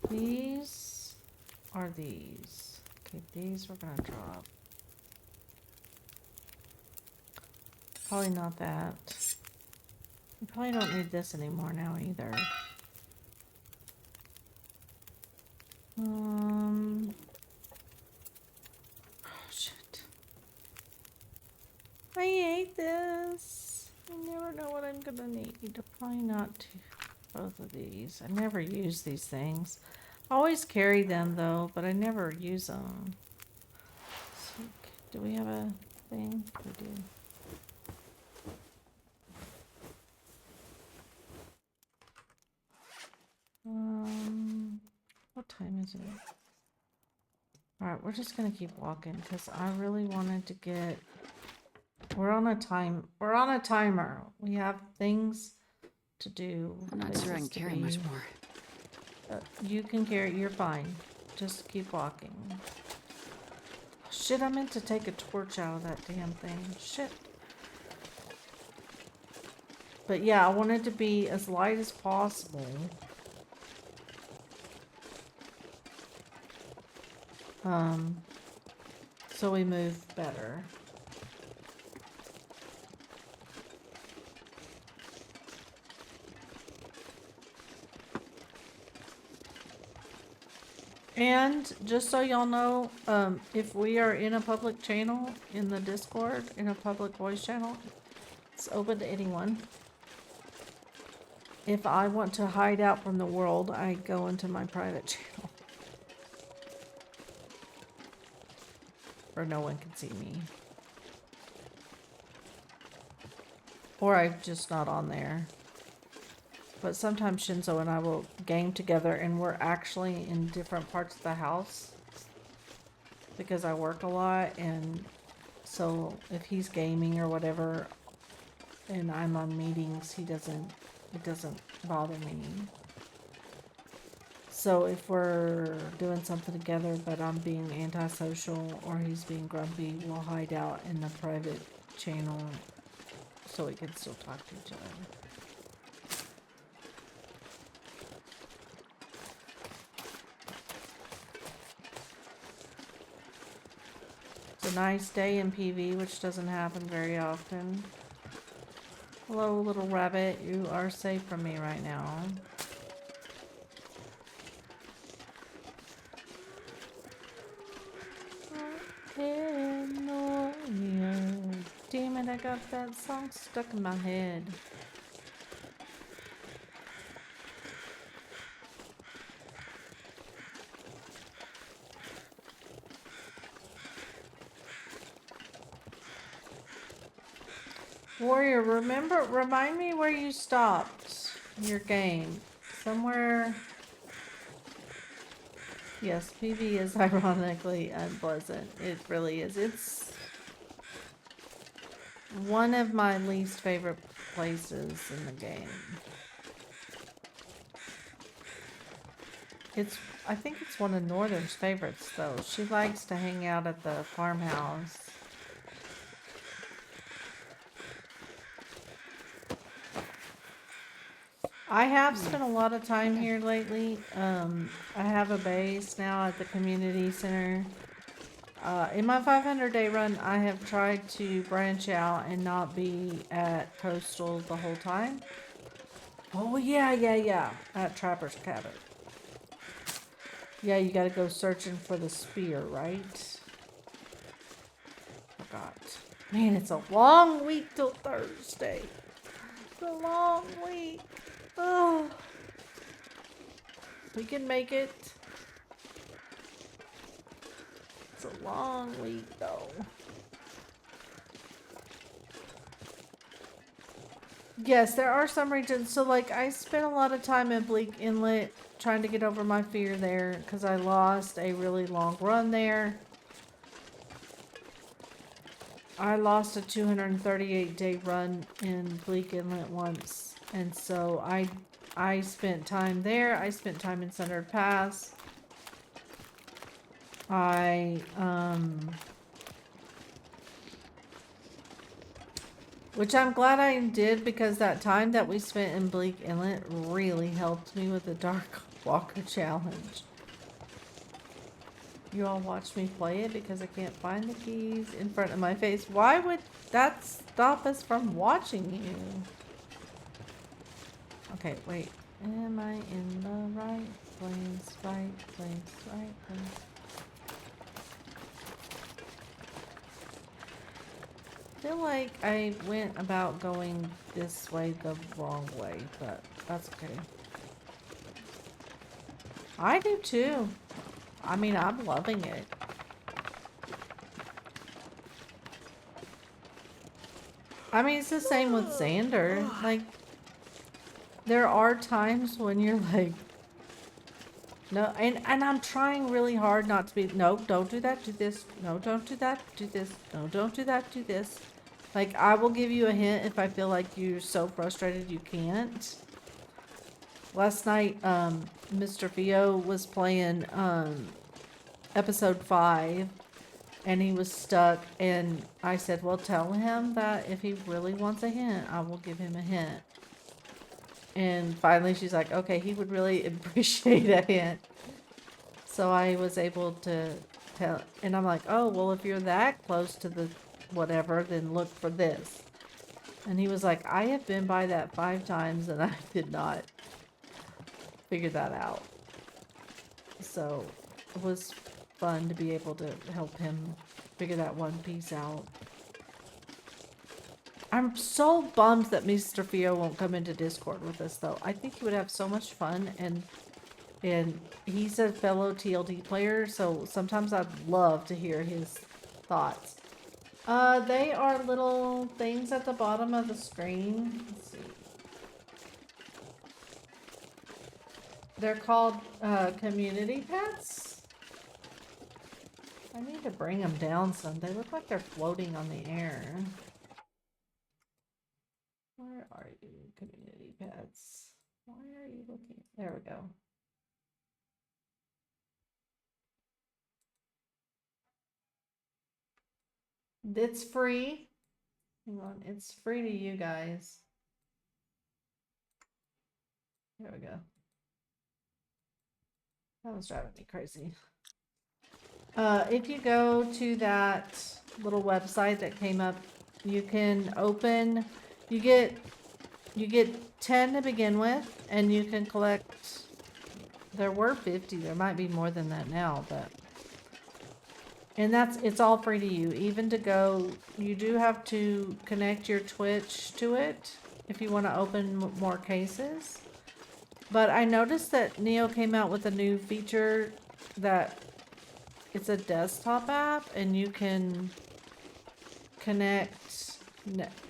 These are these. Okay, these we're gonna drop. Probably not that. We probably don't need this anymore now either. Oh shit. I hate this. I never know what I'm gonna need. Probably not both of these. I never use these things. I always carry them though, but I never use them. So, do we have a thing? We do. What time is it? Alright, we're just gonna keep walking because I really wanted to get... We're on a timer. We have things to do. I'm not sure I can carry much more. You can carry, you're fine. Just keep walking. Shit, I meant to take a torch out of that damn thing. Shit. But yeah, I wanted to be as light as possible. So we move better. And just so y'all know, if we are in a public channel in the Discord, in a public voice channel, it's open to anyone. If I want to hide out from the world, I go into my private channel. Or no one can see me. Or I'm just not on there. But sometimes Shinzo and I will game together and we're actually in different parts of the house. Because I work a lot, and so if he's gaming or whatever and I'm on meetings, it doesn't bother me. So if we're doing something together, but I'm being antisocial or he's being grumpy, we'll hide out in the private channel so we can still talk to each other. It's a nice day in PV, which doesn't happen very often. Hello, little rabbit. You are safe from me right now. Damn it, I got that song stuck in my head. Warrior, remind me where you stopped your game. Somewhere. Yes, PV is ironically unpleasant. It really is. It's one of my least favorite places in the game. I think it's one of Northern's favorites though. She likes to hang out at the farmhouse. I have spent a lot of time here lately. I have a base now at the community center. In my 500-day run, I have tried to branch out and not be at Coastal the whole time. Oh, yeah. At Trapper's Cabin. Yeah, you gotta go searching for the spear, right? Forgot. Man, it's a long week till Thursday. It's a long week. Oh. We can make it. It's a long week, though. Yes, there are some regions. So, like, I spent a lot of time in Bleak Inlet trying to get over my fear there because I lost a really long run there. I lost a 238-day run in Bleak Inlet once, and so I spent time there. I spent time in Sundered Pass. Which I'm glad I did because that time that we spent in Bleak Inlet really helped me with the Dark Walker Challenge. You all watch me play it because I can't find the keys in front of my face. Why would that stop us from watching you? Okay, wait. Am I in the right place? Right place, right place. I feel like I went about going this way the wrong way, but that's okay. I do too. I mean, I'm loving it. I mean, it's the same with Xander. Like, there are times when you're like, no, and I'm trying really hard not to be, no, don't do that, do this. No, don't do that, do this. No, don't do that, do this. Like, I will give you a hint if I feel like you're so frustrated you can't. Last night, Mr. Theo was playing, episode 5, and he was stuck, and I said, well, tell him that if he really wants a hint, I will give him a hint. And finally she's like, okay, he would really appreciate a hint. So I was able to tell, and I'm like, oh, well, if you're that close to the whatever, then look for this. And he was like, I have been by that 5 times and I did not figure that out. So it was fun to be able to help him figure that one piece out. I'm so bummed that Mr. Theo won't come into Discord with us, though. I think he would have so much fun, and he's a fellow TLD player, so sometimes I'd love to hear his thoughts. They are little things at the bottom of the screen. Let's see. They're called community pets. I need to bring them down some. They look like they're floating on the air. Where are you, community pets? Why are you looking? There we go. It's free. Hang on, it's free to you guys. There we go. That was driving me crazy. If you go to that little website that came up, you can open, you get 10 to begin with, and you can collect, there were 50, there might be more than that now, but, and it's all free to you, even to go, you do have to connect your Twitch to it if you want to open more cases. But I noticed that Neo came out with a new feature that it's a desktop app, and you can connect,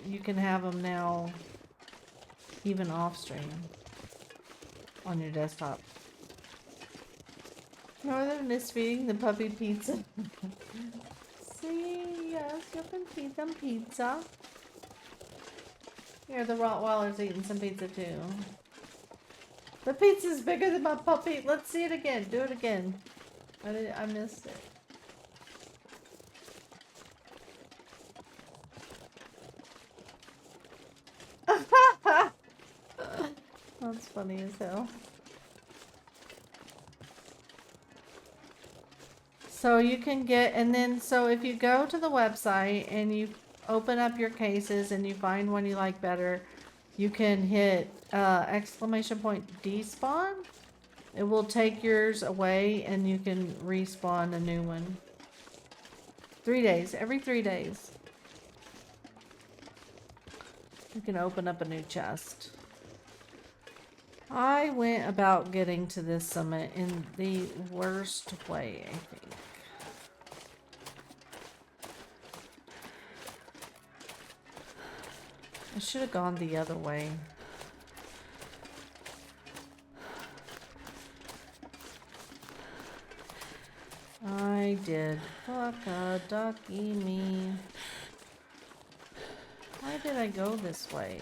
you can have them now even off stream on your desktop. Northern misfeeding the puppy pizza. See, yes, you can feed them pizza. Here, the Rottweiler's eating some pizza too. The pizza's bigger than my puppy. Let's see it again. Do it again. I missed it. That's funny as hell. So you can get, and then, so if you go to the website and you open up your cases and you find one you like better, you can hit exclamation point despawn. It will take yours away and you can respawn a new one. 3 days, every 3 days. You can open up a new chest. I went about getting to this summit in the worst way, I think. I should have gone the other way. I did. Fuck a ducky me. Why did I go this way?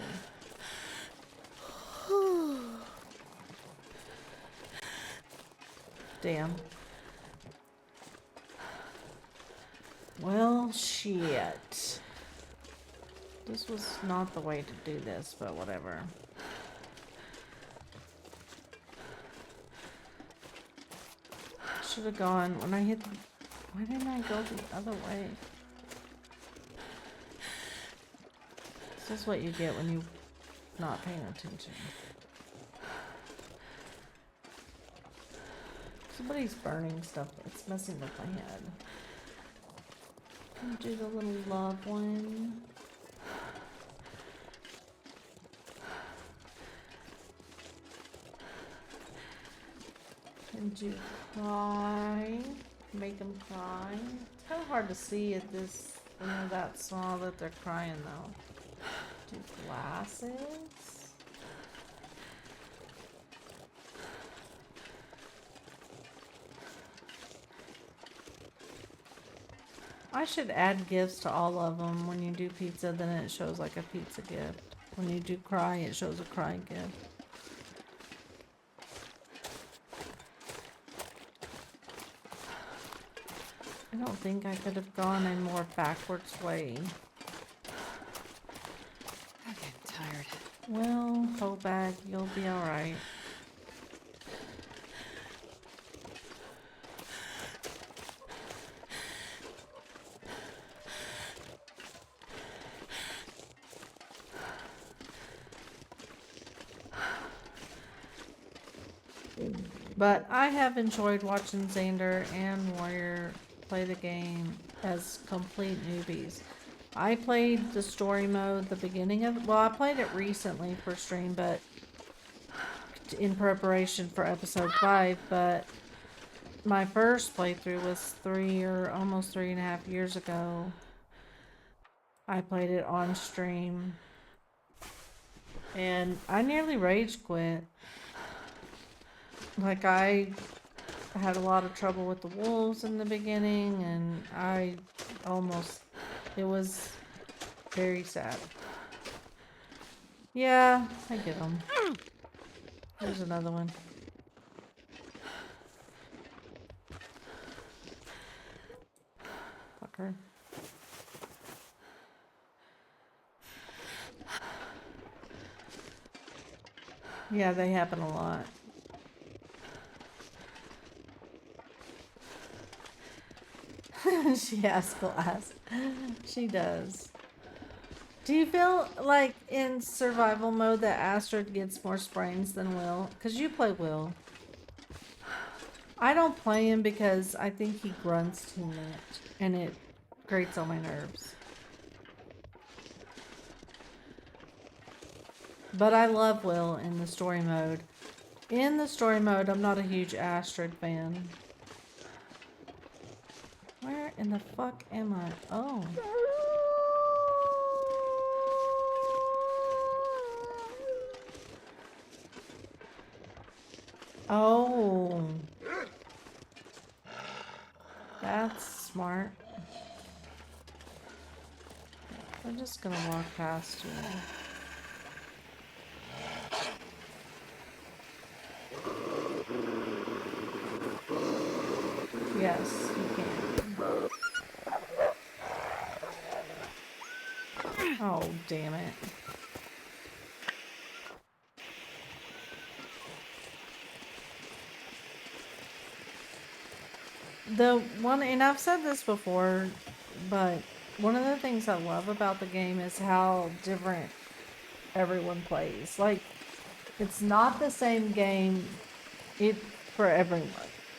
Damn. Well, shit. This was not the way to do this, but whatever. Should have gone when I hit. Why didn't I go the other way? This is what you get when you're not paying attention. Somebody's burning stuff. It's messing with my head. Do the little love one. And do cry. Make them cry. It's kind of hard to see at this, when they're that small that they're crying though. Do glasses. I should add gifts to all of them. When you do pizza, then it shows like a pizza gift. When you do cry, it shows a cry gift. I don't think I could have gone a more backwards way. I'm getting tired. Well, Hobag, you'll be alright. But I have enjoyed watching Xander and Warrior play the game as complete newbies. I played the story mode the beginning of, well, I played it recently for stream, but in preparation for episode 5, but my first playthrough was 3 or almost 3.5 years ago. I played it on stream and I nearly rage quit. Like, I had a lot of trouble with the wolves in the beginning, and I almost, it was very sad. Yeah, I get them. There's another one. Fucker. Yeah, they happen a lot. She has glass. She does. Do you feel like in survival mode that Astrid gets more sprains than Will? Because you play Will. I don't play him because I think he grunts too much and it grates on my nerves. But I love Will in the story mode. In the story mode, I'm not a huge Astrid fan. Where in the fuck am I? Oh. Oh. That's smart. I'm just gonna walk past you. Yes, you can. Oh, damn it. The one, and I've said this before, but one of the things I love about the game is how different everyone plays. Like, it's not the same game for everyone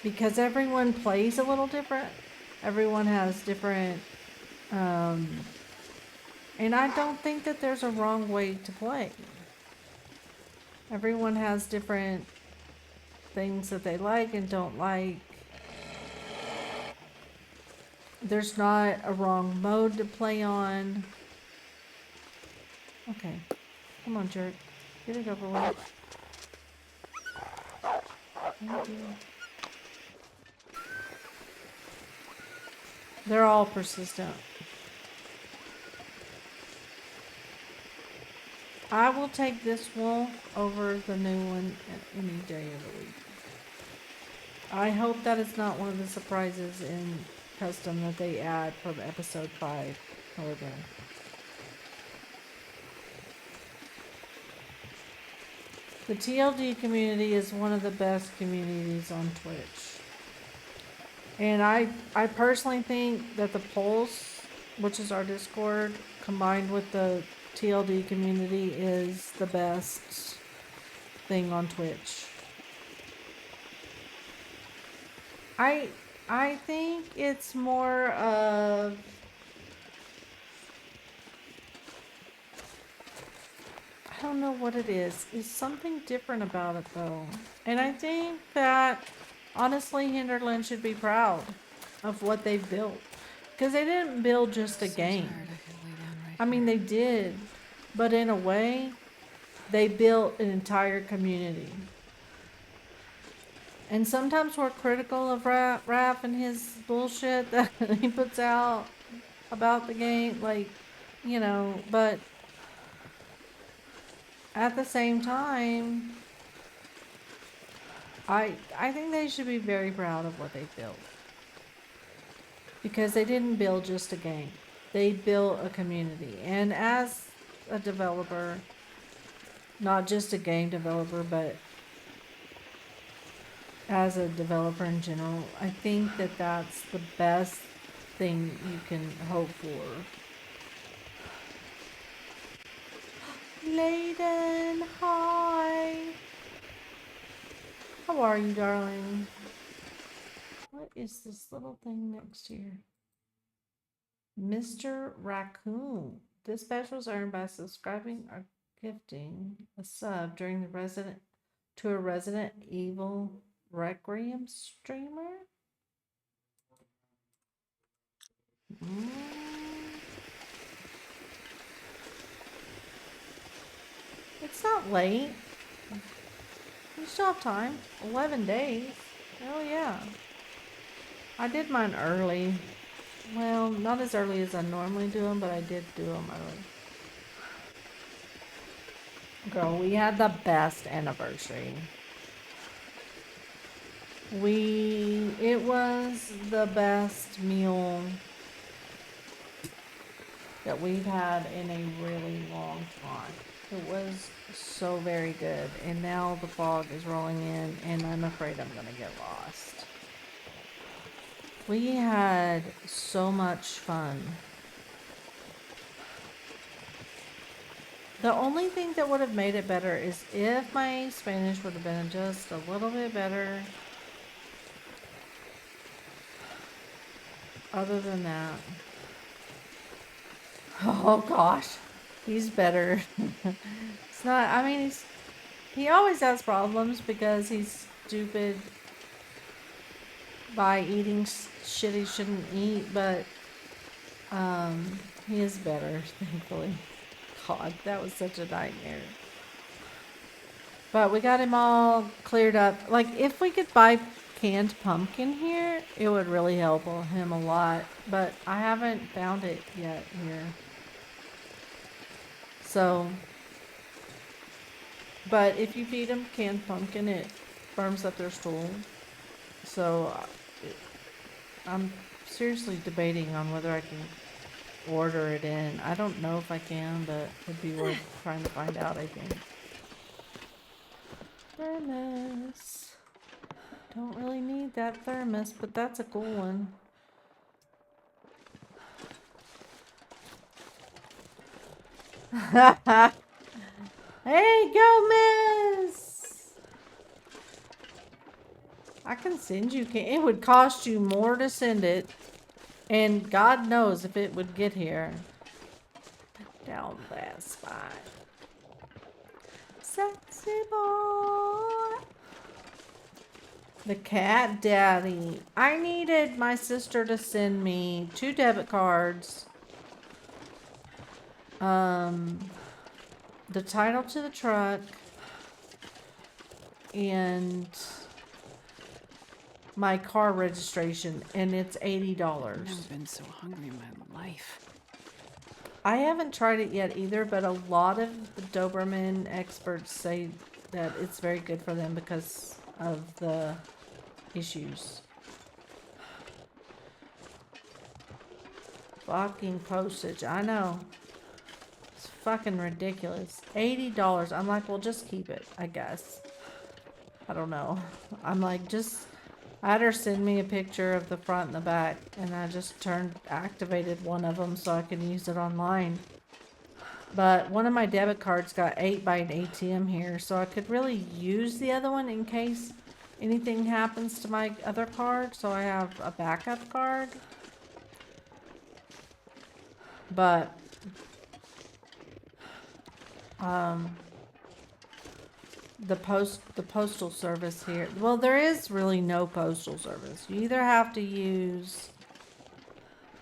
because everyone plays a little different. Everyone has different, and I don't think that there's a wrong way to play. Everyone has different things that they like and don't like. There's not a wrong mode to play on. Okay. Come on, jerk. Get it over with. Thank you. They're all persistent. I will take this wool over the new one any day of the week. I hope that it's not one of the surprises in custom that they add from episode 5. However, the TLD community is one of the best communities on Twitch. And I personally think that the Pulse, which is our Discord, combined with the TLD community is the best thing on Twitch. I think it's more of I don't know what it is. It's something different about it though. And I think that honestly Hinterland should be proud of what they've built. Because they didn't build just a game. I mean they did. But in a way, they built an entire community. And sometimes we're critical of Raph and his bullshit that he puts out about the game, like, you know, but at the same time, I think they should be very proud of what they built. Because they didn't build just a game. They built a community. And as a developer, not just a game developer, but as a developer in general, I think that that's the best thing you can hope for. Layden, hi. How are you, darling? What is this little thing next to you? Mr. Raccoon. This special is earned by subscribing or gifting a sub during the a Resident Evil Requiem streamer. It's not late. You still have time. 11 days. Hell yeah. I did mine early. Well, not as early as I normally do them, but I did do them early. Girl, we had the best anniversary. It was the best meal that we've had in a really long time. It was so very good, and now the fog is rolling in, and I'm afraid I'm gonna get lost. We had so much fun. The only thing that would have made it better is if my Spanish would have been just a little bit better. Other than that, oh gosh, he's better. It's not, I mean, he always has problems because he's stupid by eating shit he shouldn't eat, but he is better, thankfully. God, that was such a nightmare. But we got him all cleared up. Like, if we could buy canned pumpkin here, it would really help him a lot. But I haven't found it yet here. So, but if you feed them canned pumpkin, it firms up their stool. So, I'm seriously debating on whether I can order it in. I don't know if I can, but it'd be worth trying to find out, I think. Thermos. Don't really need that thermos, but that's a cool one. Hey, go, miss! I can send you. It would cost you more to send it. And God knows if it would get here. Down that spine. Sexy boy. The cat daddy. I needed my sister to send me 2 debit cards. The title to the truck. And my car registration. And it's $80. I've never been so hungry in my life. I haven't tried it yet either, but a lot of the Doberman experts say that it's very good for them because of the issues. Fucking postage. I know. It's fucking ridiculous. $80. I'm like, well, just keep it, I guess. I don't know. I'm like, just... I had her send me a picture of the front and the back, and I just activated one of them so I could use it online. But one of my debit cards got ate by an ATM here, so I could really use the other one in case anything happens to my other card, so I have a backup card. But the postal service here, well, there is really no postal service. You either have to use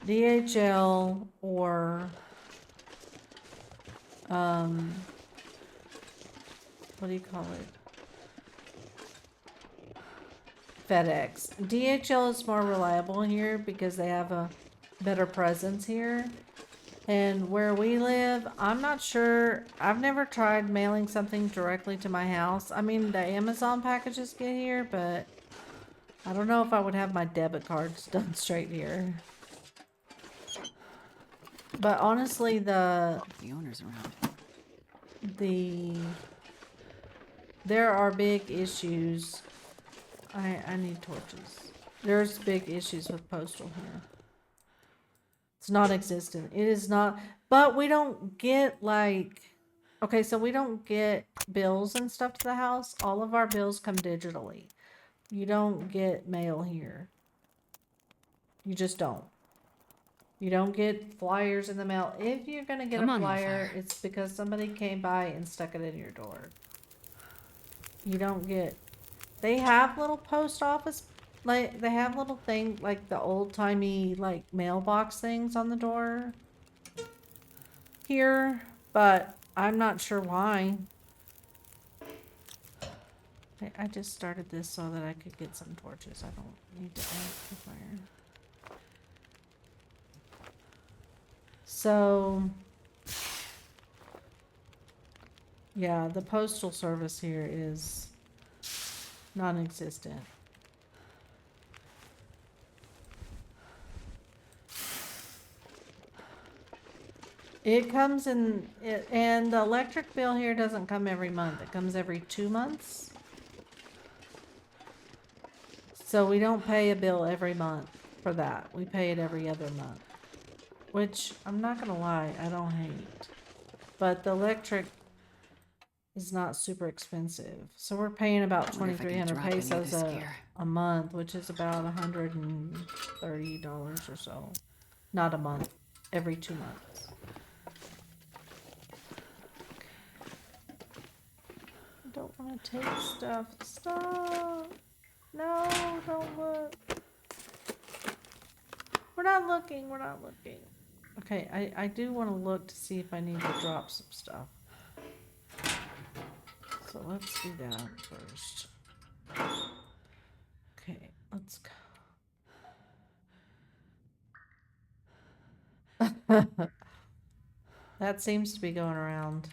DHL or what do you call it? FedEx. DHL is more reliable here because they have a better presence here. And where we live, I'm not sure. I've never tried mailing something directly to my house. I mean, the Amazon packages get here, but I don't know if I would have my debit cards done straight here. But honestly, The owner's around. there are big issues. I need torches. There's big issues with postal here. It's non-existent. It is not, but we don't get like, okay, so we don't get bills and stuff to the house. All of our bills come digitally. You don't get mail here. You just don't. You don't get flyers in the mail. If you're gonna get Come a on, flyer, Hellfire. it's because somebody came by and stuck it in your door. You don't get, they have little post office, like, they have little thing, like the old-timey, like, mailbox things on the door here, but I'm not sure why. I just started this so that I could get some torches. I don't need to add the fire. So, yeah, the postal service here is non-existent. It comes in, and the electric bill here doesn't come every month. It comes every 2 months. So we don't pay a bill every month for that. We pay it every other month. Which, I'm not gonna lie, I don't hate. But the electric is not super expensive. So we're paying about Wonder if I can 2,300 drop any of pesos this gear. a month, which is about $130 or so. Not a month, every 2 months. I don't want to take stuff. Stop. No, don't look. We're not looking. We're not looking. Okay, I do want to look to see if I need to drop some stuff. So let's do that first. Okay, let's go. That seems to be going around.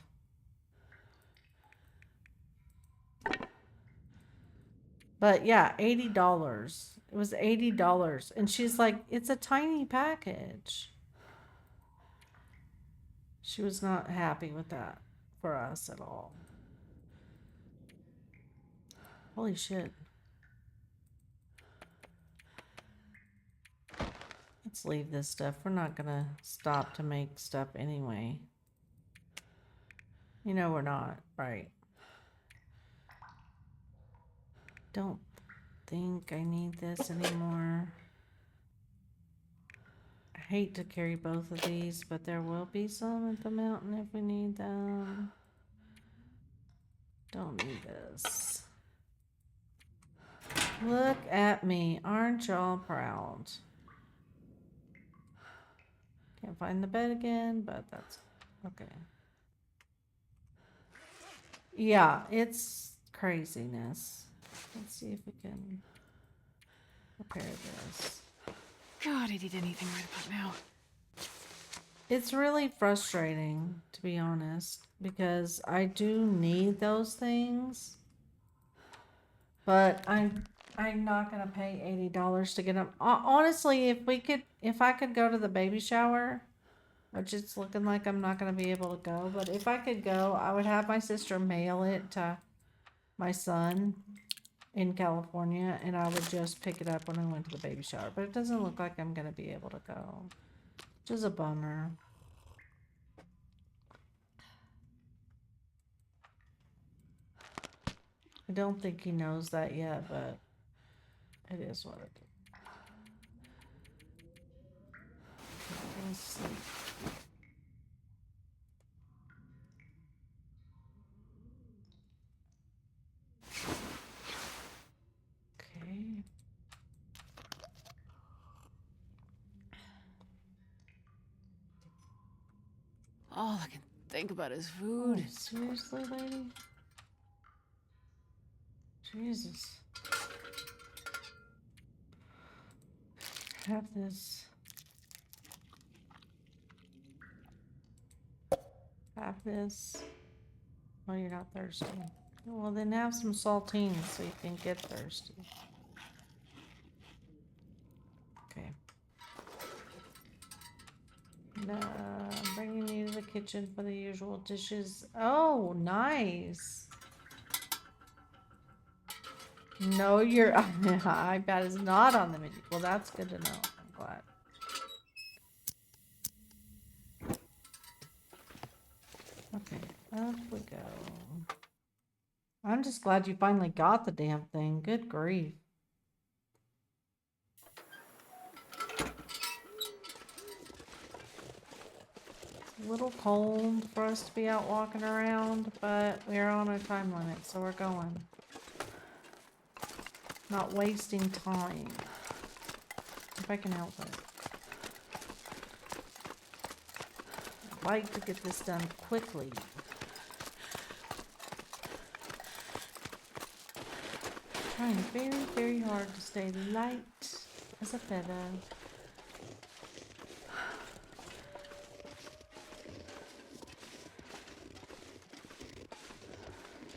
But yeah, $80. It was $80. And she's like, it's a tiny package. She was not happy with that for us at all. Holy shit. Let's leave this stuff. We're not gonna stop to make stuff anyway. You know we're not, right? Don't think I need this anymore. I hate to carry both of these, but there will be some at the mountain if we need them. Don't need this. Look at me. Aren't y'all proud? Can't find the bed again, but that's okay. Yeah, it's craziness. Let's see if we can repair this. God, I need anything right about now. It's really frustrating, to be honest, because I do need those things, but I'm not gonna pay $80 to get them. Honestly, if I could go to the baby shower, which it's looking like I'm not gonna be able to go, but if I could go, I would have my sister mail it to my son in California, and I would just pick it up when I went to the baby shower. But it doesn't look like I'm gonna be able to go, which is a bummer. I don't think he knows that yet, but it is what it is. Let's see. Okay. All I can think about is Oh, food. seriously, lady? Jesus. Have this. Have this. Oh, you're not thirsty. Well, then have some saltines so you can get thirsty. Okay. I'm bringing you to the kitchen for the usual dishes. Oh, nice. No, your iPad is not on the menu. Well, that's good to know. I'm glad. Okay, up we go. I'm just glad you finally got the damn thing. Good grief. It's a little cold for us to be out walking around, but we're on a time limit, so we're going. Not wasting time. If I can help it. I'd like to get this done quickly. Trying very, very hard to stay light as a feather.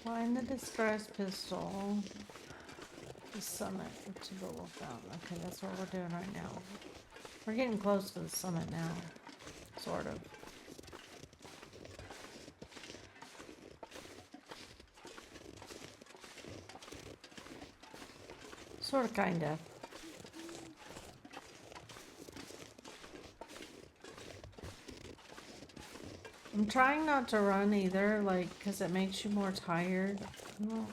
Find the disguised pistol. The summit, which is what we found. Okay, that's what we're doing right now. We're getting close to the summit now. Sort of. Sort of, kind of. I'm trying not to run either, like, because it makes you more tired. Well,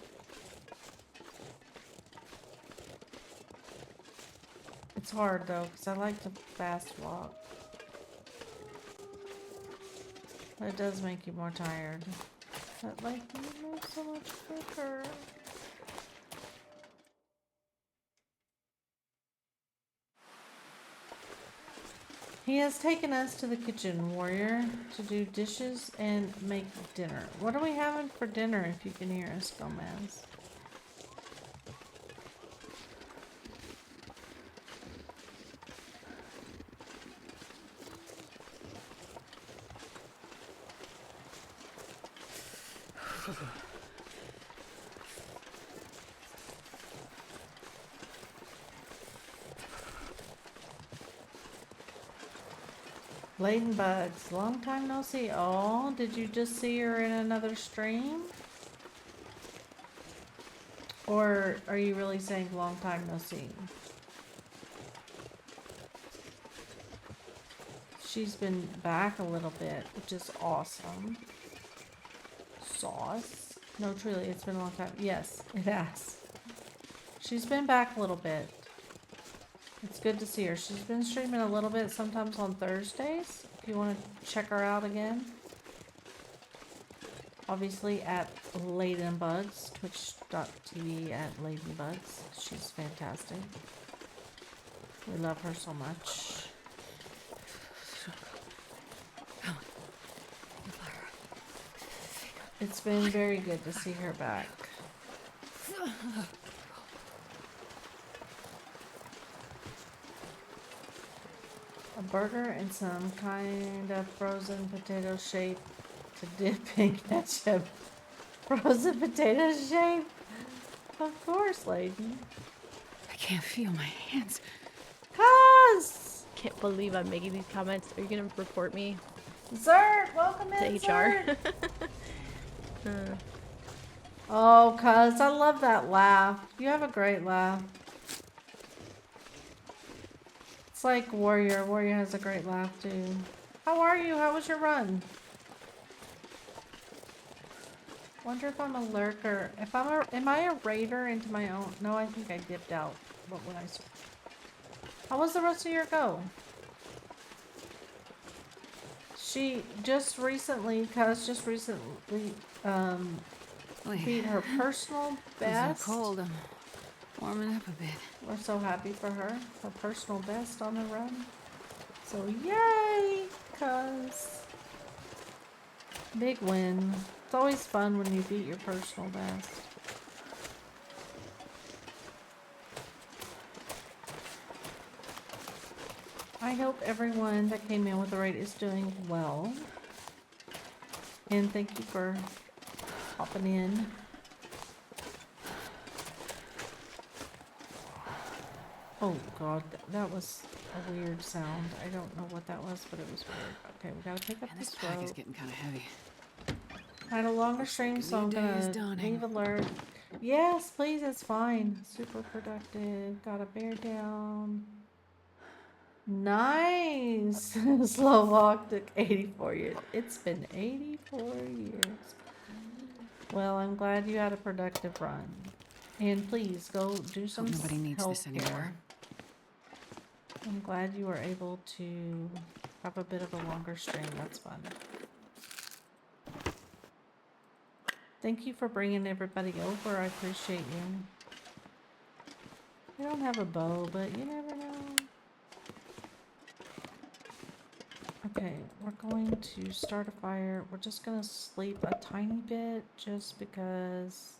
it's hard though, because I like to fast walk. But it does make you more tired. But like, you move so much quicker. He has taken us to the kitchen, warrior, to do dishes and make dinner. What are we having for dinner, if you can hear us, Gomez? Laden Bugs, long time no see. Oh, did you just see her in another stream? Or are you really saying long time no see? She's been back a little bit, which is awesome. Sauce. No, truly, it's been a long time. Yes, it has. She's been back a little bit. It's good to see her. She's been streaming a little bit, sometimes on Thursdays. If you want to check her out again. Obviously at Ladenbugs, twitch.tv at Ladenbugs. She's fantastic. We love her so much. It's been very good to see her back. A burger and some kind of frozen potato shape to dip in ketchup. Frozen potato shape? Of course, Layden. I can't feel my hands. Cuz! Can't believe I'm making these comments. Are you gonna report me Zerd, welcome in, to HR? Zerd. Oh, cuz, I love that laugh. You have a great laugh. It's like Warrior. Warrior has a great laugh, too. How are you? How was your run? Wonder if I'm a lurker. If I'm a... Am I a raider into my own... No, I think I dipped out. What would I say? How was the rest of your go? She just recently, cuz just recently, beat her personal best. It's cold. I'm warming up a bit. We're so happy for her. Her personal best on the run. So yay, cuz. Big win. It's always fun when you beat your personal best. I hope everyone that came in with the raid is doing well. And thank you for hopping in. Oh god, that was a weird sound. I don't know what that was, but it was weird. Okay, we gotta pick up And this this pack is rope. getting kind of heavy. I had a longer stream, so I'm New day is gonna dawning. leave alert. Yes, please, it's fine. Super productive. Got a bear down. Nice! Slow walk took 84 years. It's been 84 years. Well, I'm glad you had a productive run. And please, go do some Hope nobody needs this healthcare. anymore. I'm glad you were able to have a bit of a longer stream. That's fun. Thank you for bringing everybody over. I appreciate you. You don't have a bow, but you never know. Okay, we're going to start a fire. We're just gonna sleep a tiny bit just because.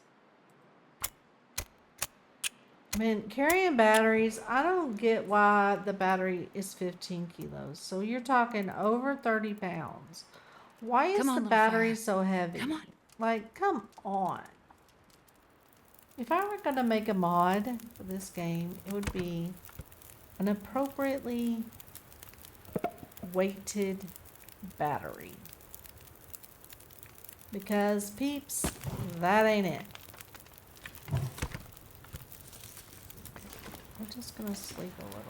Man, carrying batteries, I don't get why the battery is 15 kilos. So you're talking over 30 pounds. Why is Come on, the little battery fire. so heavy? Come on. Like, come on. If I were gonna make a mod for this game, it would be an appropriately weighted battery. Because, peeps, that ain't it. just gonna sleep a little.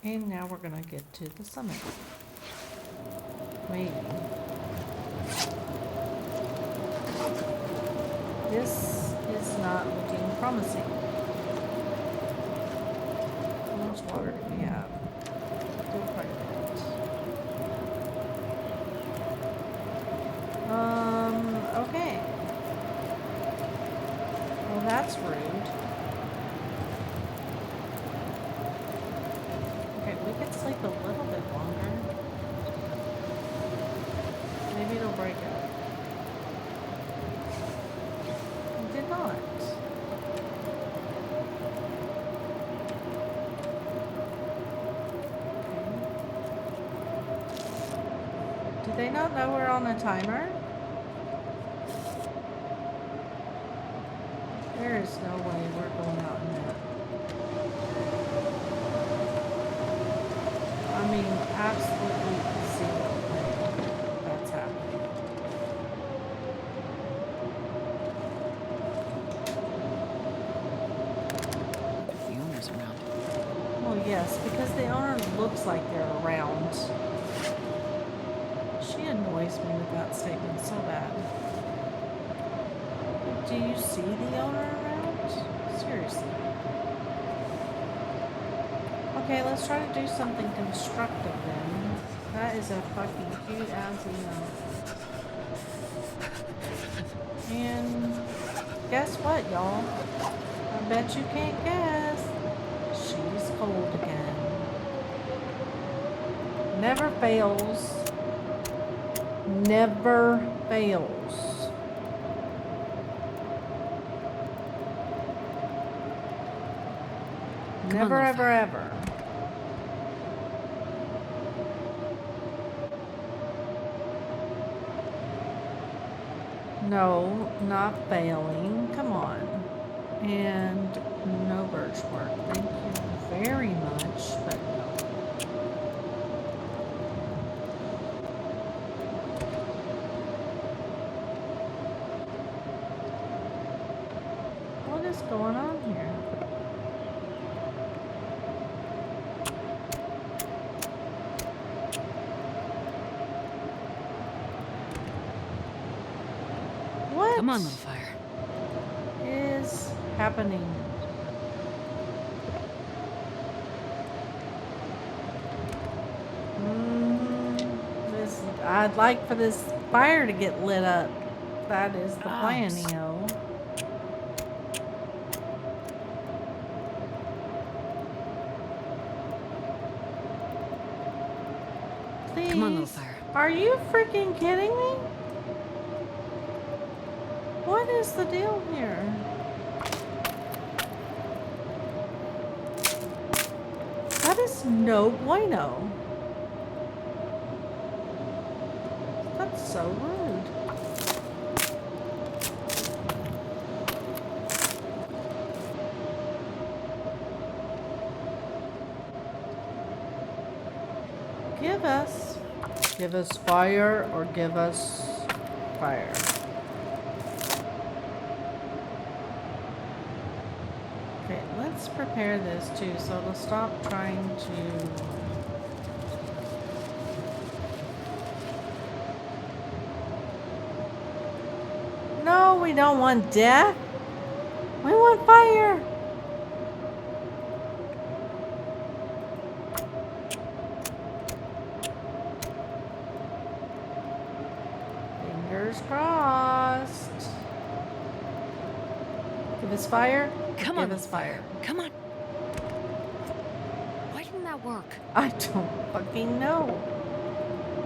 And now we're gonna get to the summit. Wait. This is not looking promising. How much water do we have? Still quite a bit. Okay. Well, that's rude. Okay, we could sleep a little bit longer. Maybe it'll break up. It did not. Okay. Do they not know we're on a timer? There is no way we're going out in that. I mean, absolutely zero way that's happening. The owner's around. Well, yes, because the owner looks like they're around. She annoys me with that statement so bad. Do you see the owner around? Seriously. Okay, let's try to do something constructive then. That is a fucking cute ass email. And guess what, y'all? I bet you can't guess. She's cold again. Never fails. Never fails. Never, ever, ever. No, not failing. Come on. And no birch work. Thank you very much, but no. What is going on here? What? Come on, little fire. Is happening? I'd like for this fire to get lit up. That is the plan, Neo. Please. Come on, little fire. Are you freaking kidding me? What is the deal here? That is no bueno. That's so rude. Give us fire or give us fire. Okay, let's prepare this too, so it'll stop trying to... No, we don't want death. We want fire. Fingers crossed. Give us fire. Come on, Give us fire. Come on. Why didn't that work? I don't fucking know.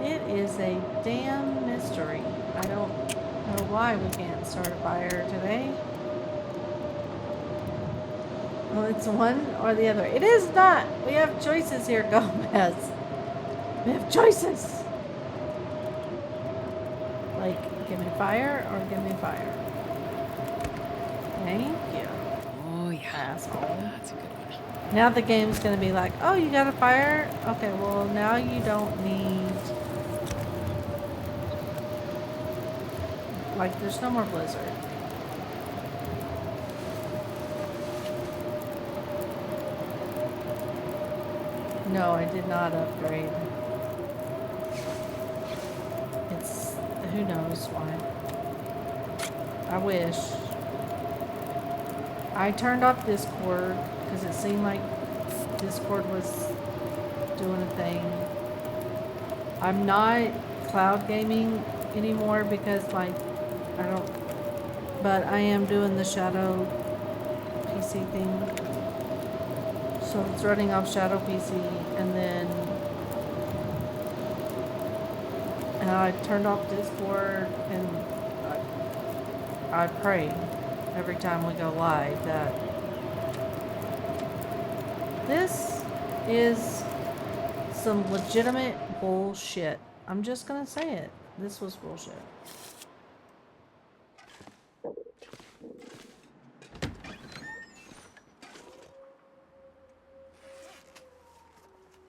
It is a damn mystery. I don't know why we can't start a fire today. Well, it's one or the other. It is not. We have choices here, Gomez. We have choices. Like, give me fire or give me fire. Thank you. Oh, yeah. Asshole. That's a good one. Now the game's gonna be like, oh, you got a fire? Okay, well, now you don't need... Like, there's no more blizzard. No, I did not upgrade. It's, who knows why. I wish. I turned off Discord because it seemed like Discord was doing a thing. I'm not cloud gaming anymore because like, I don't, but I am doing the Shadow PC thing. So it's running off Shadow PC, and then I turned off Discord, and I pray every time we go live that this is some legitimate bullshit. I'm just gonna say it. This was bullshit.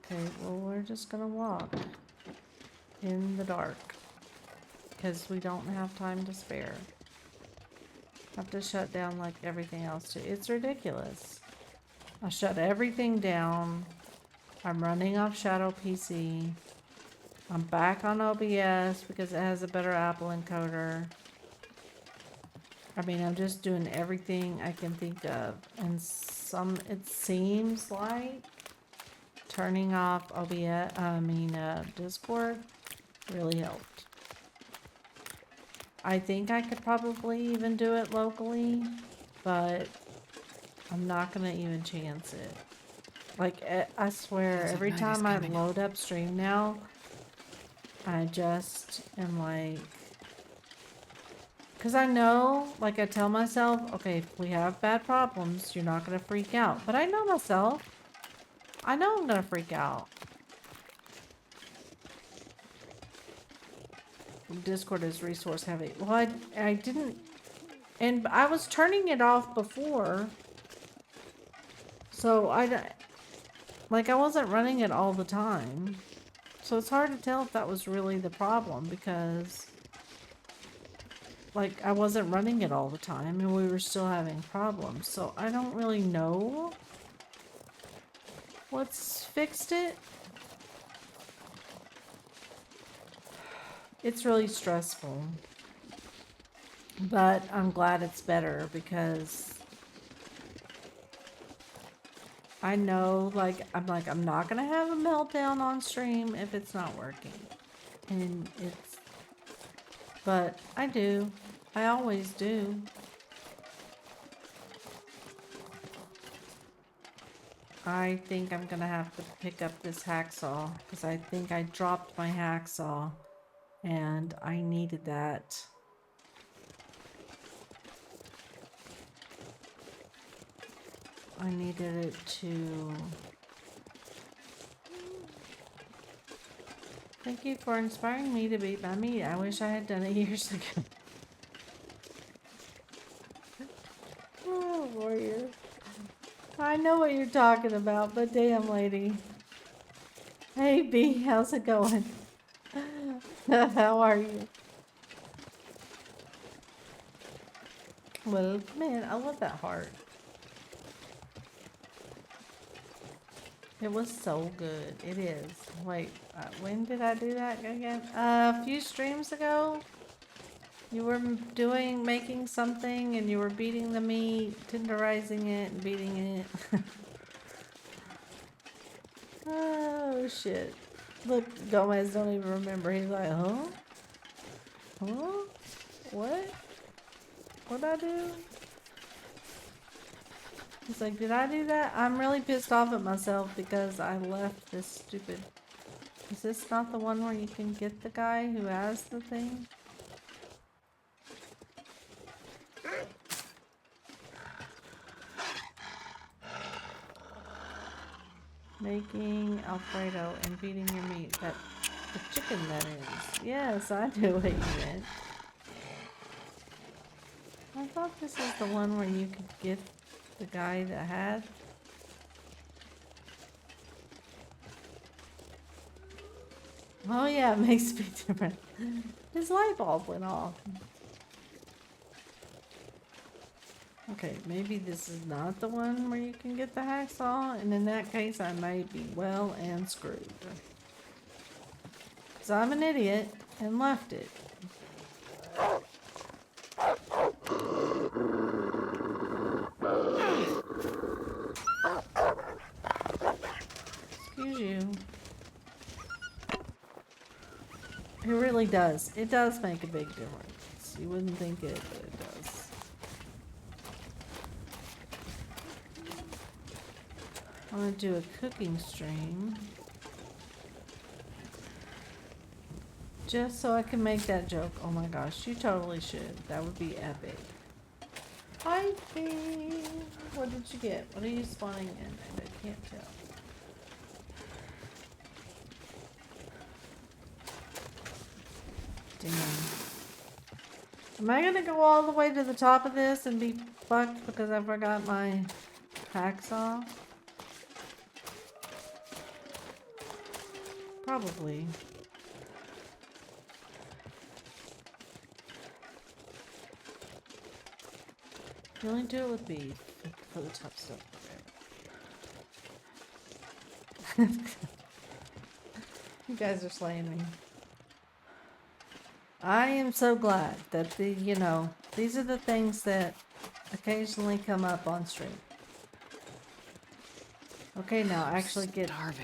Okay, well, we're just gonna walk in the dark because we don't have time to spare. Have to shut down like everything else too. It's ridiculous. I shut everything down. I'm running off Shadow PC. I'm back on OBS because it has a better Apple encoder. I mean, I'm just doing everything I can think of. And it seems like turning off Discord really helped. I think I could probably even do it locally, but I'm not gonna even chance it. Like, I swear, Feels like every night is time I coming. load up stream now, I just am like, because I know, like, I tell myself, okay, if we have bad problems, you're not gonna freak out. But I know myself. I know I'm gonna freak out. Discord is resource heavy. Well, I didn't, and I was turning it off before, so I wasn't running it all the time. So it's hard to tell if that was really the problem because, like, I wasn't running it all the time and we were still having problems. So I don't really know what's fixed it. It's really stressful. But I'm glad it's better because I know, I'm not gonna have a meltdown on stream if it's not working. And but I do. I always do. I think I'm gonna have to pick up this hacksaw because I think I dropped my hacksaw and I needed that. I needed it to... Thank you for inspiring me to beat my meat. I wish I had done it years ago. Oh, warrior. I know what you're talking about, but damn, lady. Hey, B, how's it going? How are you? Well, man, I love that heart. It was so good. It is. Wait, when did I do that again? A few streams ago. You were making something and you were beating the meat, tenderizing it and beating it. Oh, shit. Look, Gomez don't even remember. He's like, huh? Huh? What? What'd I do? He's like, did I do that? I'm really pissed off at myself because I left this stupid... Is this not the one where you can get the guy who has the thing? Making Alfredo and beating your meat. The chicken, that is. Yes, I knew what you meant. I thought this was the one where you could get the guy that had. Oh yeah, it makes me different. His light bulb went off. Okay, maybe this is not the one where you can get the hacksaw, and in that case I might be well and screwed. Because I'm an idiot and left it. Excuse you. It really does. It does make a big difference. You wouldn't think it, but it does. I want to do a cooking stream. Just so I can make that joke. Oh my gosh, you totally should. That would be epic. Hi, Fee. What did you get? What are you spawning in? I can't tell. Damn. Am I gonna go all the way to the top of this and be fucked because I forgot my hacksaw? Probably. You only do it with beef for the tough stuff. You guys are slaying me. I am so glad that these are the things that occasionally come up on stream. Okay, now actually get up.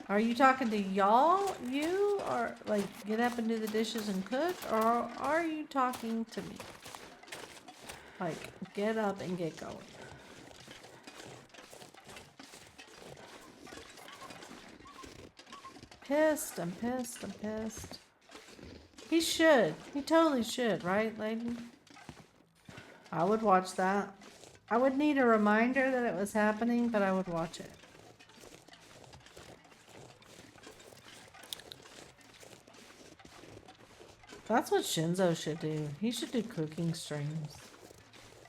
Are you talking to y'all? You or like get up and do the dishes and cook, or are you talking to me? Like get up and get going. I'm pissed. He should. He totally should, right, lady? I would watch that. I would need a reminder that it was happening, but I would watch it. That's what Shinzo should do. He should do cooking streams.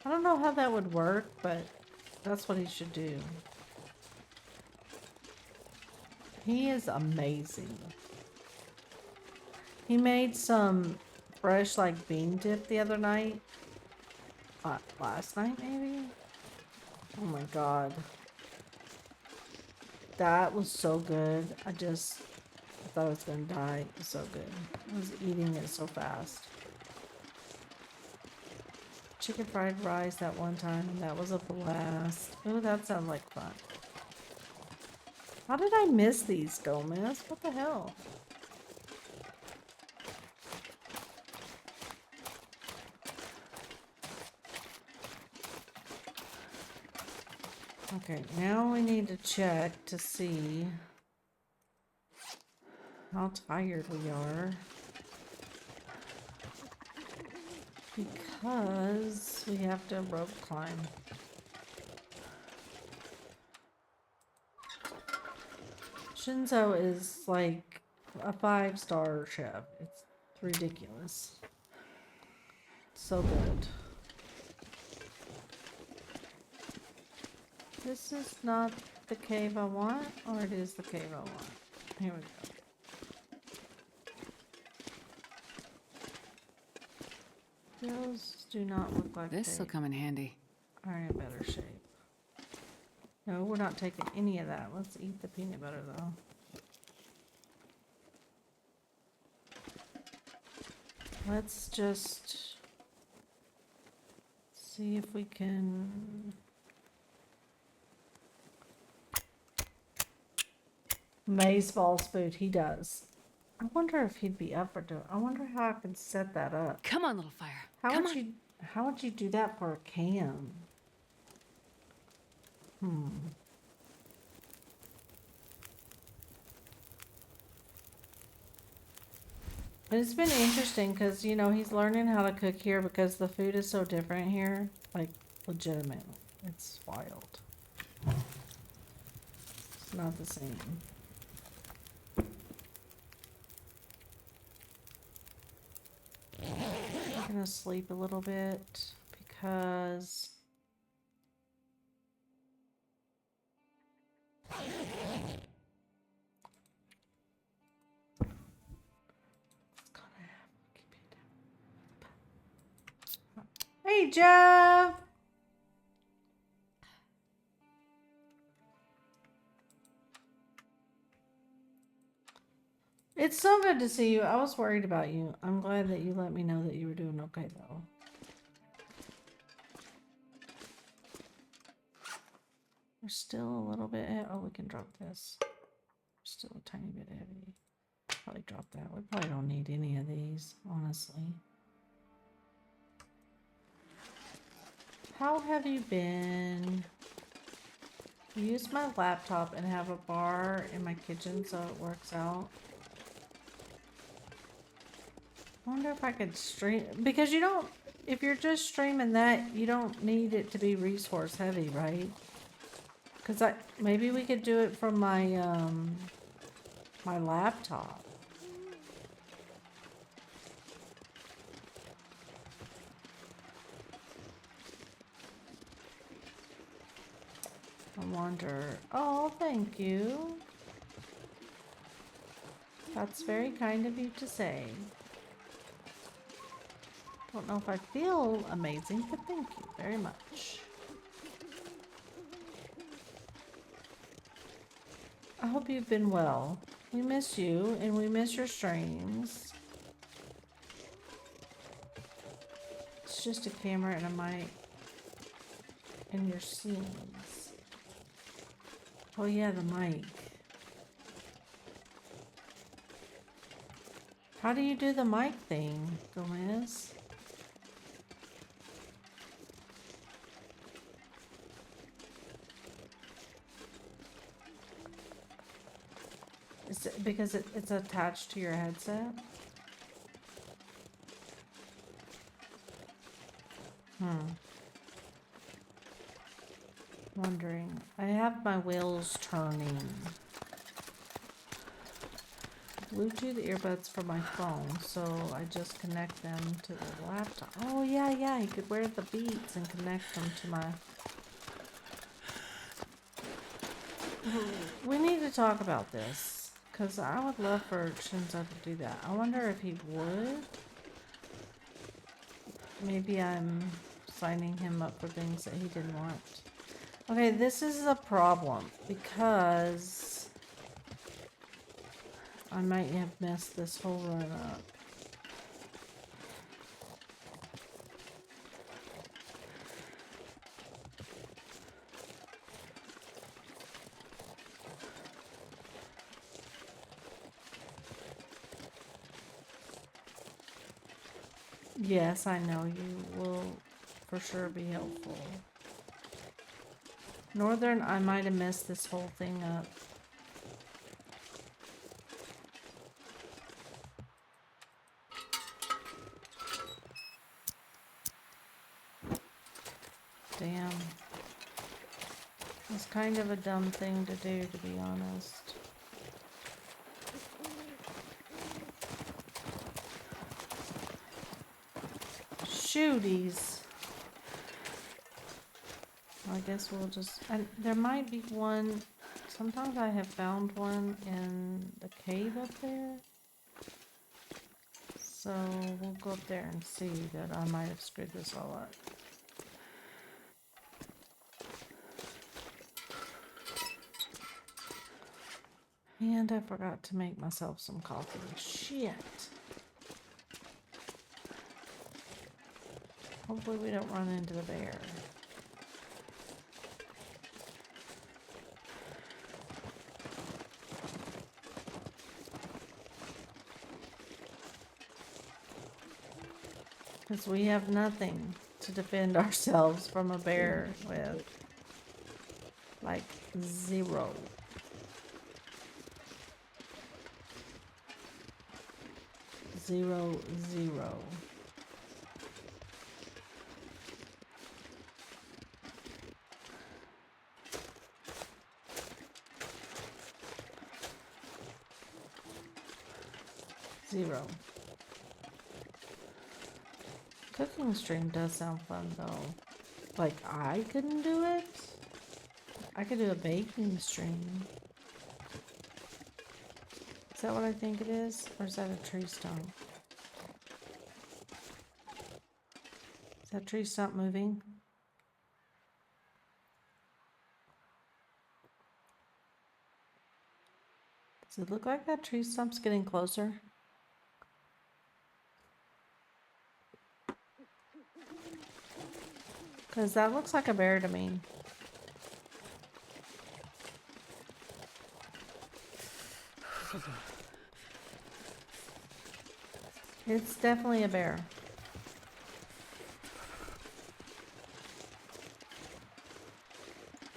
I don't know how that would work, but that's what he should do. He is amazing. He made some fresh like bean dip the other night. Last night maybe? Oh my god. That was so good. I thought I was gonna die. It was so good. I was eating it so fast. Chicken fried rice that one time, and that was a blast. Oh, that sounds like fun. How did I miss these, Gomez? What the hell? Okay, now we need to check to see how tired we are. Because we have to rope climb. Shinzo is like a 5-star chef. It's ridiculous. So good. This is not the cave I want, or it is the cave I want. Here we go. Those do not look like This'll come in handy. are in better shape. No, we're not taking any of that. Let's eat the peanut butter though. Let's just see if we can Maze Balls food. He does. I wonder if he'd be up for doing. I wonder how I can set that up. Come on, little fire. How would you do that for a cam? But it's been interesting because, he's learning how to cook here because the food is so different here. Like, legitimate. It's wild. It's not the same. I'm gonna sleep a little bit because Jeff! It's so good to see you. I was worried about you. I'm glad that you let me know that you were doing okay, though. We're still a little bit... Oh, we can drop this. We're still a tiny bit heavy. Probably drop that. We probably don't need any of these, honestly. How have you been? Use my laptop and have a bar in my kitchen so it works out. I wonder if I could stream, because you don't, if you're just streaming that, you don't need it to be resource heavy, right? Because maybe we could do it from my my laptop. I wonder. Oh, thank you. That's very kind of you to say. Don't know if I feel amazing, but thank you very much. I hope you've been well. We miss you, and we miss your streams. It's just a camera and a mic and your scenes. Oh yeah, the mic. How do you do the mic thing, Gomez? Is it because it's attached to your headset? Wondering. I have my wheels turning. Bluetooth earbuds for my phone, so I just connect them to the laptop. Oh yeah, you could wear the Beats and connect them to my... We need to talk about this, because I would love for Shinzo to do that. I wonder if he would. Maybe I'm signing him up for things that he didn't want. Okay, this is a problem, because I might have messed this whole run up. Yes, I know you will for sure be helpful. Northern, I might have messed this whole thing up. Damn. It's kind of a dumb thing to do, to be honest. Shooties. I guess we'll just... And there might be one... Sometimes I have found one in the cave up there. So we'll go up there and see that I might have screwed this all up. And I forgot to make myself some coffee. Shit. Hopefully we don't run into the bear. Because we have nothing to defend ourselves from a bear with. Like, zero. Zero. Cooking stream does sound fun though. Like I couldn't do it? I could do a baking stream. Is that what I think it is? Or is that a tree stump? that tree stump moving? Does it look like that tree stump's getting closer? Because that looks like a bear to me. It's definitely a bear.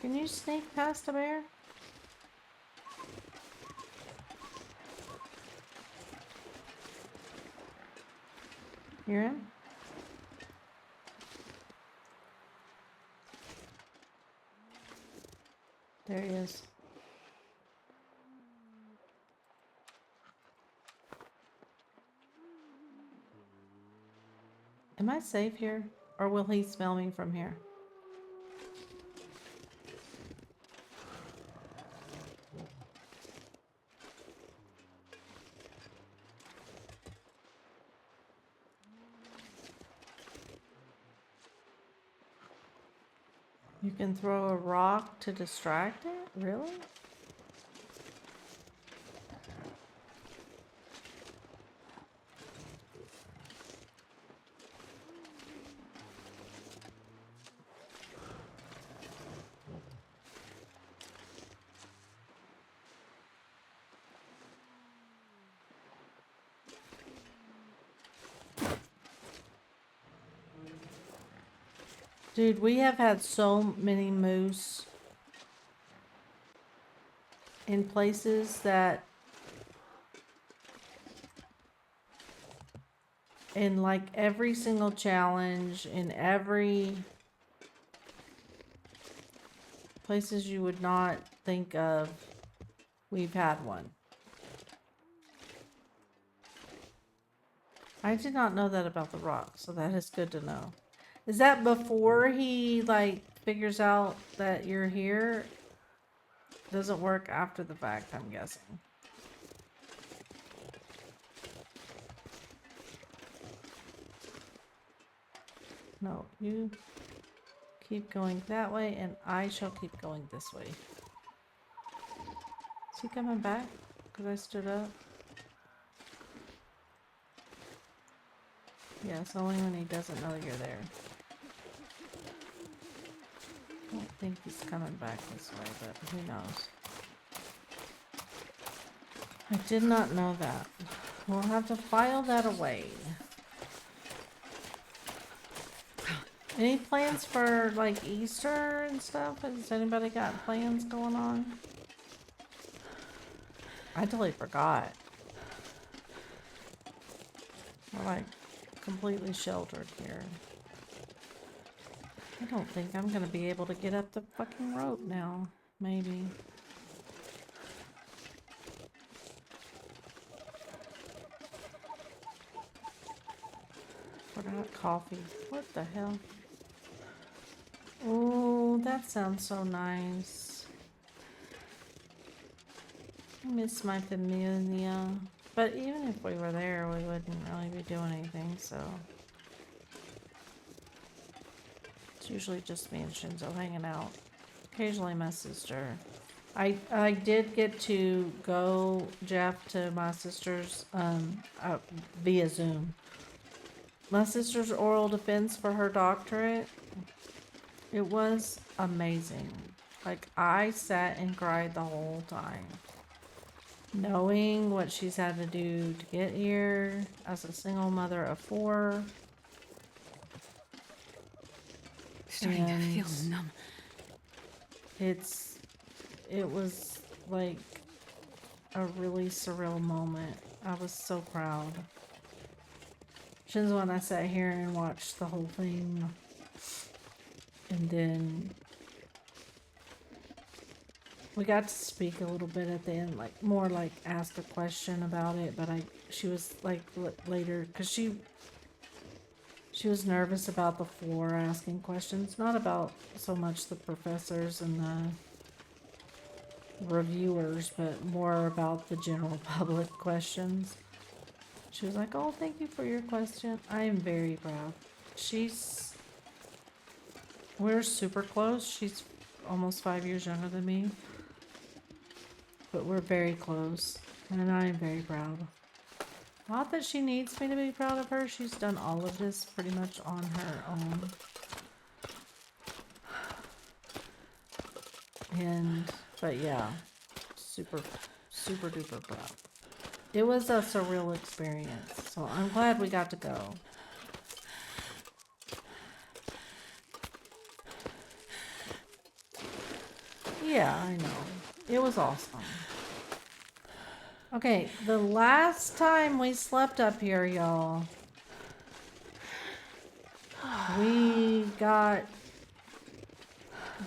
Can you sneak past a bear? Hear him? There he is. Am I safe here? Or will he smell me from here? You can throw a rock to distract it? Really? Dude, we have had so many moose in places that in like every single challenge, in every places you would not think of, we've had one. I did not know that about the rock, so that is good to know. Is that before he like figures out that you're here? Doesn't work after the fact, I'm guessing. No, you keep going that way and I shall keep going this way. Is he coming back? Because I stood up. Yes, only when he doesn't know you're there. I don't think he's coming back this way, but who knows. I did not know that. We'll have to file that away. Any plans for like Easter and stuff? Has anybody got plans going on? I totally forgot. We're like completely sheltered here. I don't think I'm gonna be able to get up the fucking rope now. Maybe. Forgot coffee. What the hell? Oh, that sounds so nice. I miss my familia. But even if we were there, we wouldn't really be doing anything, so. It's usually just me and Shinzo hanging out. Occasionally my sister. I did get to go, Jeff, to my sister's via Zoom. My sister's oral defense for her doctorate. It was amazing. Like, I sat and cried the whole time. Knowing what she's had to do to get here as a single mother of 4. Starting to feel numb. It was like a really surreal moment. I was so proud. Shinzo and I sat here and watched the whole thing. And then we got to speak a little bit at the end, like more like ask a question about it, but she was like later, because she was nervous about the floor asking questions, not about so much the professors and the reviewers, but more about the general public questions. She was like, oh, thank you for your question. I am very proud. She's We're super close. She's almost 5 years younger than me. But we're very close. And I am very proud. Not that she needs me to be proud of her. She's done all of this pretty much on her own. But yeah, super duper proud. It was a surreal experience, so I'm glad we got to go. Yeah, I know. It was awesome. Okay, the last time we slept up here, y'all, we got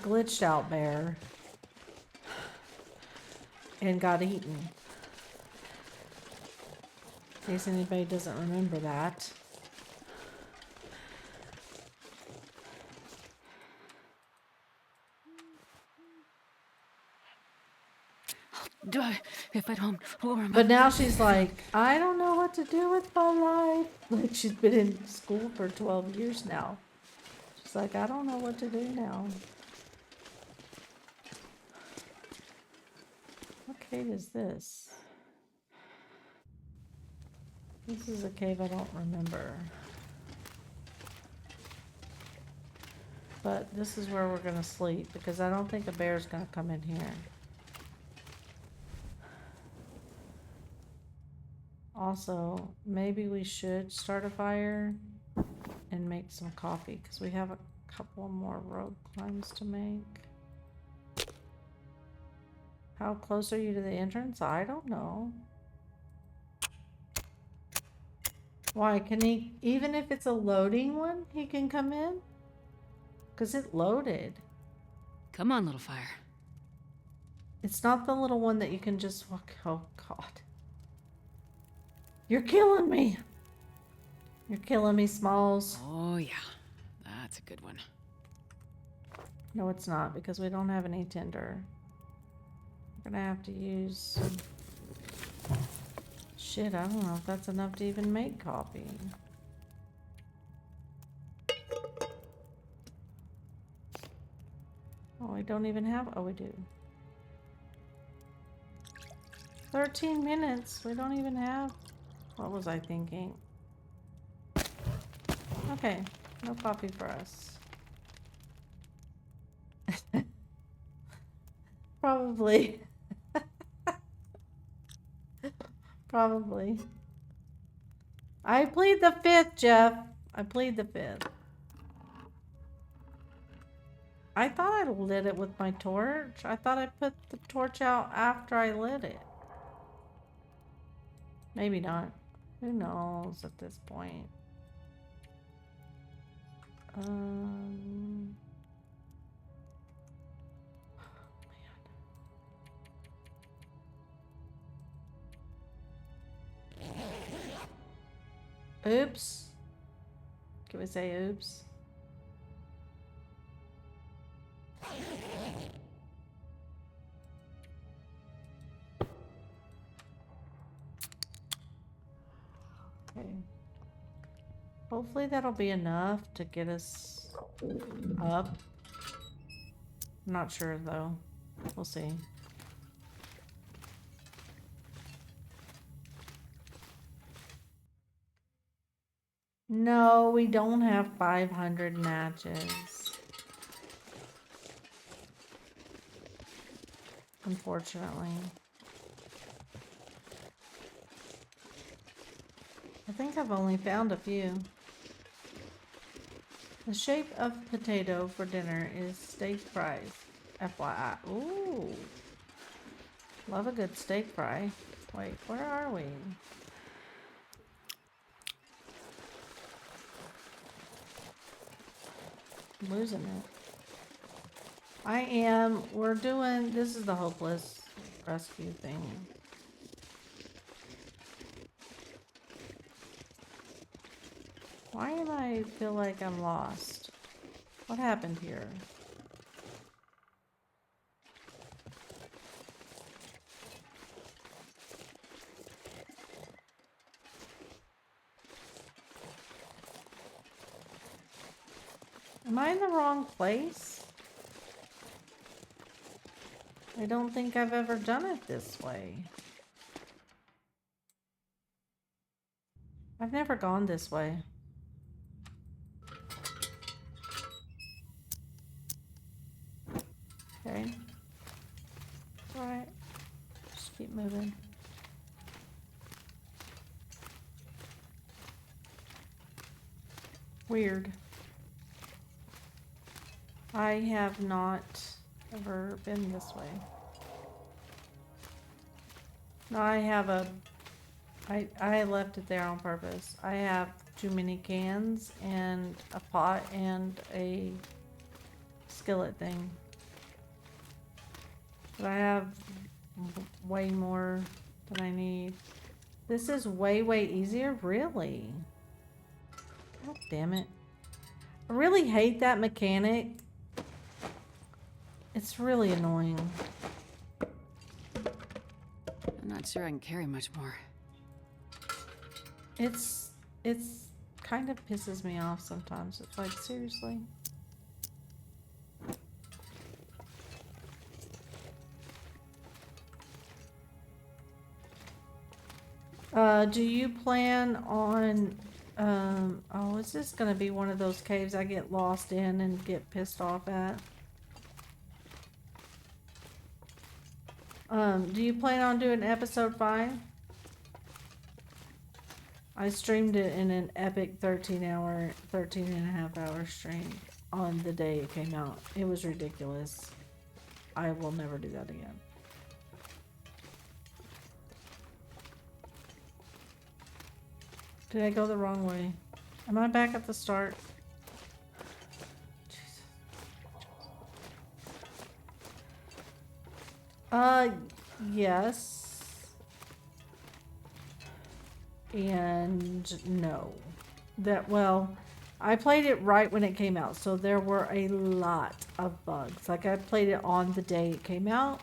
glitched out there and got eaten. In case anybody doesn't remember that. If I don't remember. But now she's like, I don't know what to do with my life. Like, she's been in school for 12 years now. She's like, I don't know what to do now. What cave is this? This is a cave I don't remember. But this is where we're gonna sleep because I don't think a bear's gonna come in here. Also, maybe we should start a fire and make some coffee because we have a couple more rope climbs to make. How close are you to the entrance? I don't know. Why, can he, even if it's a loading one, he can come in? Because it loaded. Come on, little fire. It's not the little one that you can just walk. Oh, God. You're killing me. You're killing me, Smalls. Oh, yeah. That's a good one. No, it's not, because we don't have any tinder. We're gonna have to use some... Shit, I don't know if that's enough to even make coffee. Oh, we don't even have... Oh, we do. 13 minutes. We don't even have... What was I thinking? Okay, no coffee for us. Probably. Probably. I plead the fifth, Jeff. I plead the fifth. I thought I lit it with my torch. I thought I put the torch out after I lit it. Maybe not. Who knows at this point? Oops. Can we say oops? Okay. Hopefully that'll be enough to get us up. I'm not sure though. We'll see. No, we don't have 500 matches. Unfortunately. I think I've only found a few. The shape of potato for dinner is steak fries. FYI. Ooh. Love a good steak fry. Wait, where are we? I'm losing it. I am. We're doing. This is the hopeless rescue thing. Why am I feel like I'm lost? What happened here? Am I in the wrong place? I don't think I've ever done it this way. I've never gone this way. Okay. Alright. Just keep moving. Weird. I have not ever been this way. No, I have a... I left it there on purpose. I have too many cans and a pot and a skillet thing. But I have way more than I need. This is way, way easier? Really? God damn it. I really hate that mechanic. It's really annoying. I'm not sure I can carry much more. It's kind of pisses me off sometimes. It's like, seriously? Do you plan on, oh, is this gonna be one of those caves I get lost in and get pissed off at? Do you plan on doing episode 5? I streamed it in an epic 13 and a half hour stream on the day it came out. It was ridiculous. I will never do that again. Did I go the wrong way? Am I back at the start? Yes. And no. Well, I played it right when it came out, so there were a lot of bugs. Like, I played it on the day it came out,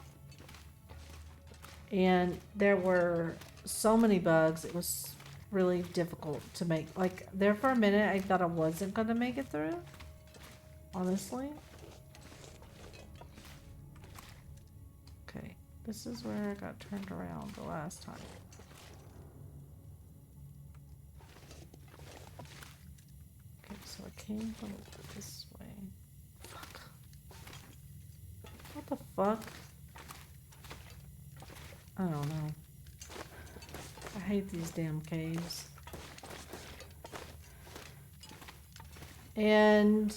and there were so many bugs. It was really difficult to make. Like, there for a minute, I thought I wasn't gonna make it through. Honestly. Okay, this is where I got turned around the last time. So I came from this way. Fuck. What the fuck? I don't know. I hate these damn caves. And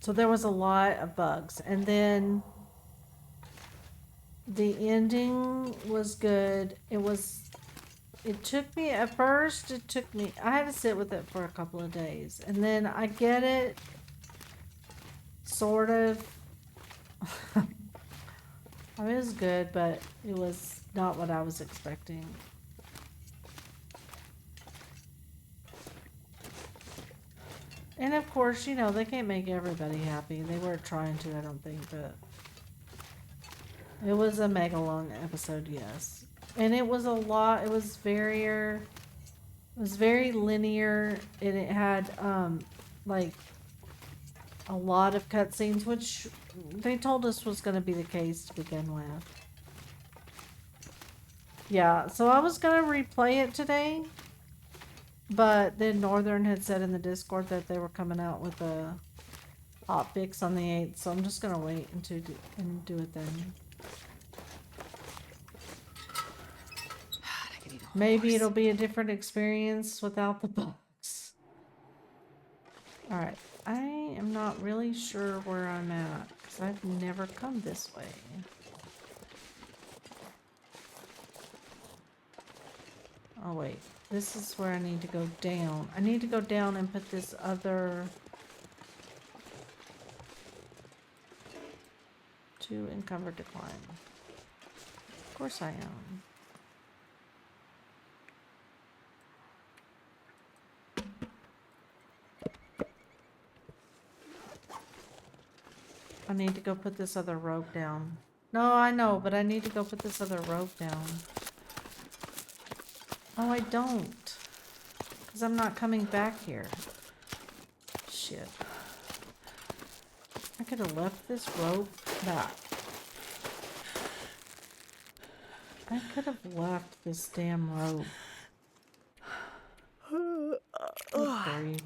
so there was a lot of bugs, and then the ending was good. It took me, at first, I had to sit with it for a couple of days. And then I get it, sort of. I mean, it was good, but it was not what I was expecting. And of course, you know, they can't make everybody happy. They weren't trying to, I don't think, but it was a mega long episode, yes. And it was a lot, it was very linear, and it had, like, a lot of cutscenes, which they told us was going to be the case to begin with. Yeah, so I was going to replay it today, but then Northern had said in the Discord that they were coming out with a hot fix on the 8th, so I'm just going to wait and do it then. Maybe it'll be a different experience without the bugs. Alright, I am not really sure where I'm at, because I've never come this way. Oh wait, this is where I need to go down. I need to go down and put this other... to encumbered to climb. Of course I am. I need to go put this other rope down. No, I know, but I need to go put this other rope down. Oh, I don't. Because I'm not coming back here. Shit. I could have left this rope back. I could have left this damn rope. Good grief.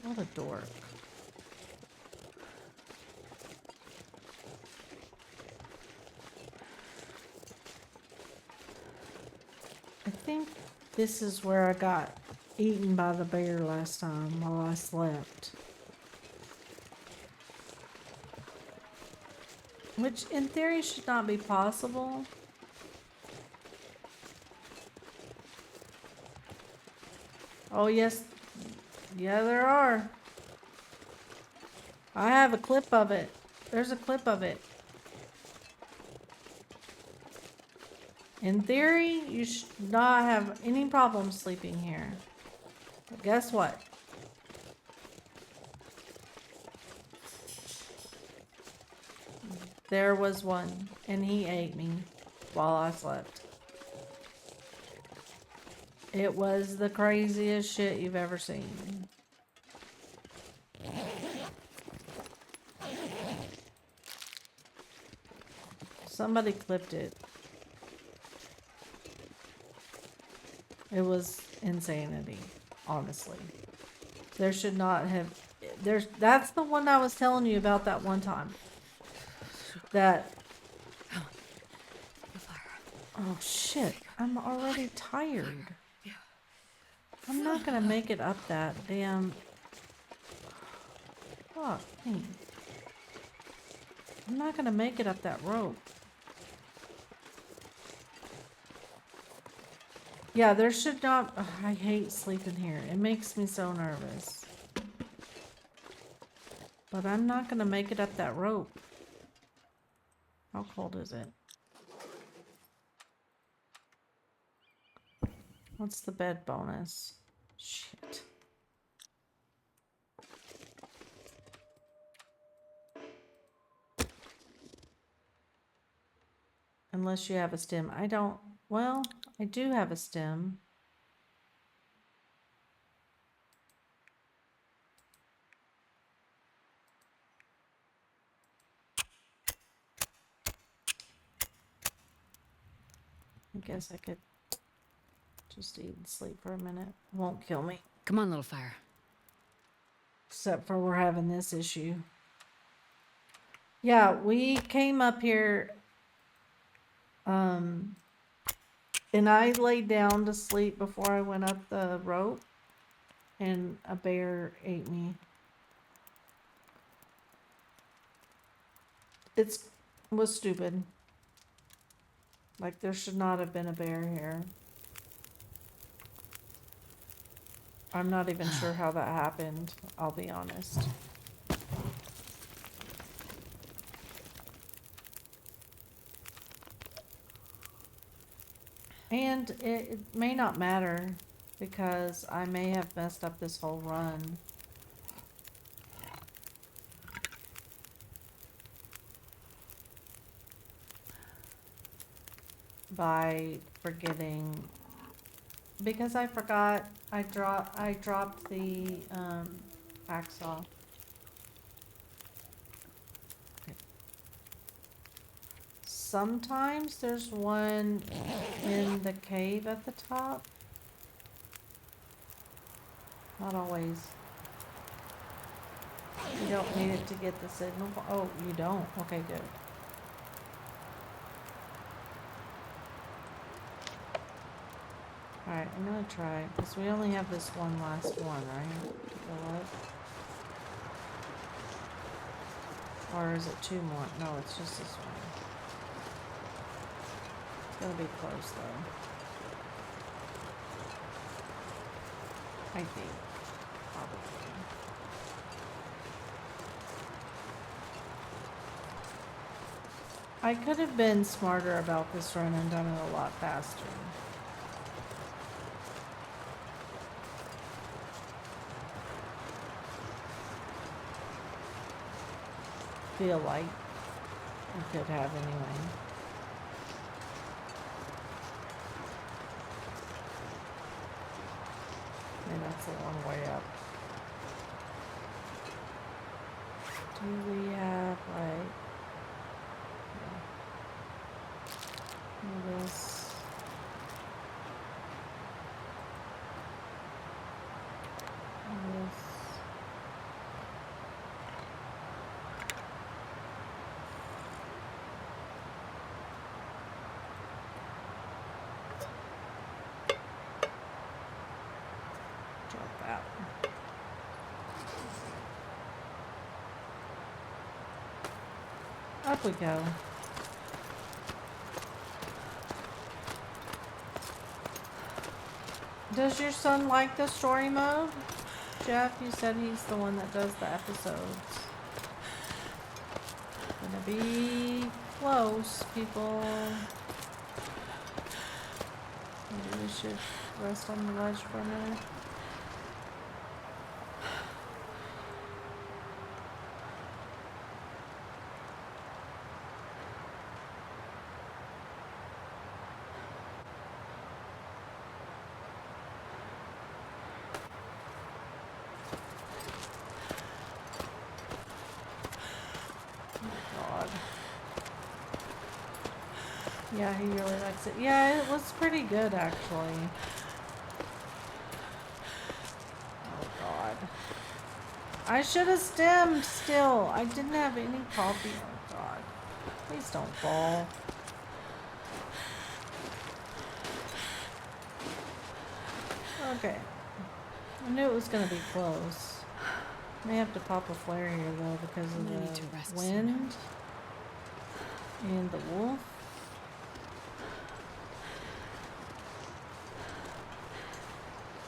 What a dork. I think this is where I got eaten by the bear last time while I slept. Which in theory should not be possible. Oh yes, yeah there are. I have a clip of it. There's a clip of it. In theory, you should not have any problem sleeping here. But guess what? There was one, and he ate me while I slept. It was the craziest shit you've ever seen. Somebody clipped it. It was insanity, honestly. There should not have... That's the one I was telling you about that one time. That... Oh shit, I'm already tired. I'm not gonna make it up that damn... Fuck me. I'm not gonna make it up that rope. Yeah, there should not... Ugh, I hate sleeping here. It makes me so nervous. But I'm not gonna make it up that rope. How cold is it? What's the bed bonus? Shit. Unless you have a stem. I don't... Well, I do have a stem. I guess I could just eat and sleep for a minute. Won't kill me. Come on, little fire. Except for we're having this issue. Yeah, we came up here... and I laid down to sleep before I went up the rope, and a bear ate me. It was stupid. Like, there should not have been a bear here. I'm not even sure how that happened, I'll be honest. And it may not matter, because I may have messed up this whole run. By forgetting, because I forgot I dropped the hacksaw. Sometimes there's one in the cave at the top. Not always. You don't need it to get the signal. Oh, you don't? Okay, good. Alright, I'm gonna try, because we only have this one last one, right? Or is it two more? No, it's just this one. It's gonna be close, though. I think. Probably. I could have been smarter about this run and done it a lot faster. Feel like I could have anyway. that's the long way up. Do we have like this? This. Drop that. Up we go. Does your son like the story mode? Jeff, you said he's the one that does the episodes. Gonna be close, people. Maybe we should rest on the ledge for a minute. Yeah, he really likes it. Yeah, it was pretty good, actually. Oh, God. I should have stemmed still. I didn't have any coffee. Oh, God. Please don't fall. Okay. I knew it was going to be close. May have to pop a flare here, though, because of the wind and the wolf.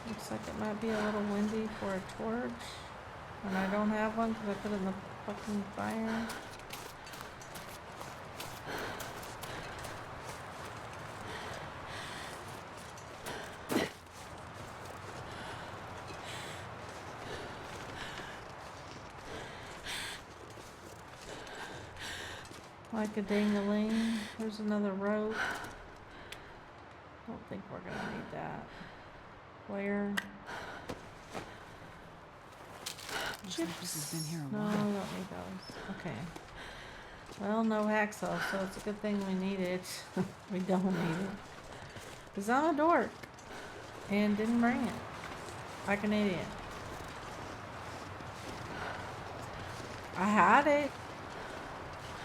Looks like it might be a little windy for a torch. And I don't have one because I put it in the fucking fire. Like a ding-a-ling. There's another rope. Don't think we're gonna need that. Where? Looks like this has been here a No, while. I don't need those. Okay. Well, no hacksaw, so it's a good thing we need it. We don't need it. Because I'm a dork. And didn't bring it. Like an idiot. I had it.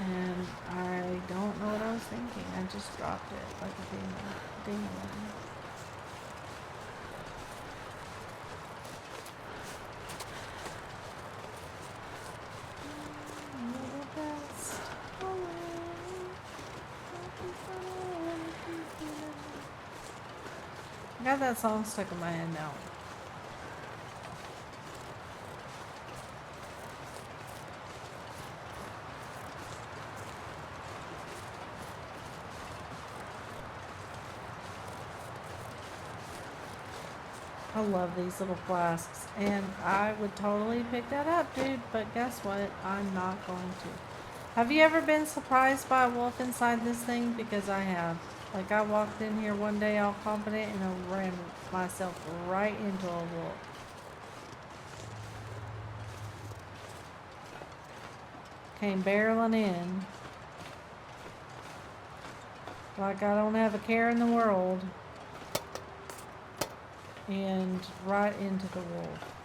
And I don't know what I was thinking. I just dropped it like a ding-a-ling. I got that song stuck in my head now. I love these little flasks, and I would totally pick that up, dude, but guess what? I'm not going to. Have you ever been surprised by a wolf inside this thing? Because I have. Like, I walked in here one day all confident, and I ran myself right into a wolf. Came barreling in. Like I don't have a care in the world. And right into the wolf.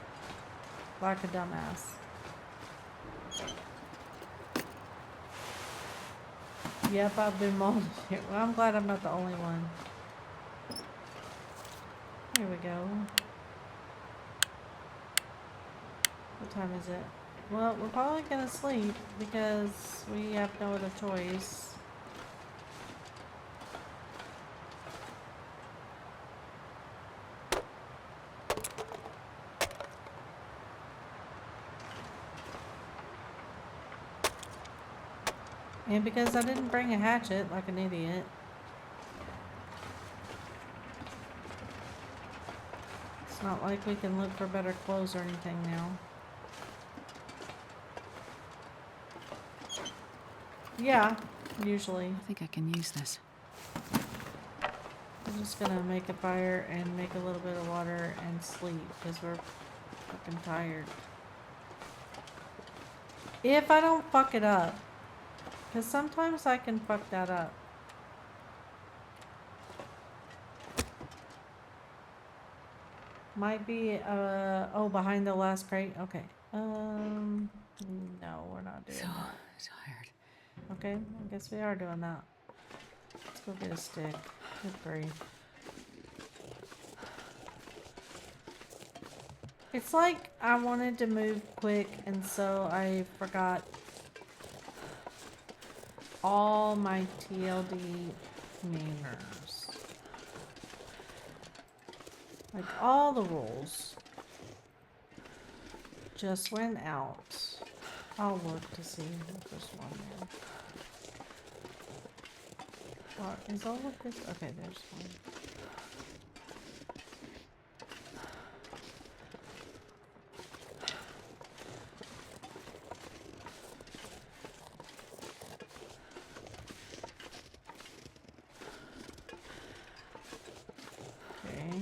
Like a dumbass. Yep, I've been mauled here. Well, I'm glad I'm not the only one. Here we go. What time is it? Well, we're probably gonna sleep because we have no other choice. And because I didn't bring a hatchet like an idiot. It's not like we can look for better clothes or anything now. Yeah, usually. I think I can use this. We're just gonna make a fire and make a little bit of water and sleep because we're fucking tired. If I don't fuck it up. Because sometimes I can fuck that up. Might be, oh, behind the last crate? Okay. No, we're not doing So that. tired. Okay, I guess we are doing that. Let's go get a stick. Good grief. It's like I wanted to move quick and so I forgot all my TLD manners. Like all the rules just went out. I'll look to see if there's one there. Is all of this? Okay, there's one. Okay.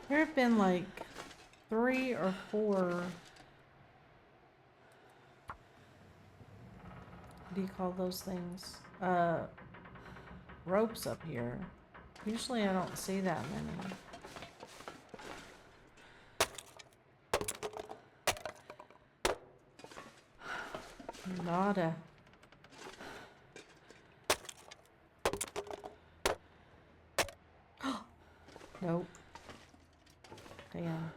There have been like 3 or 4, what do you call those things? Ropes up here. Usually I don't see that many. Nada. Nope. Damn.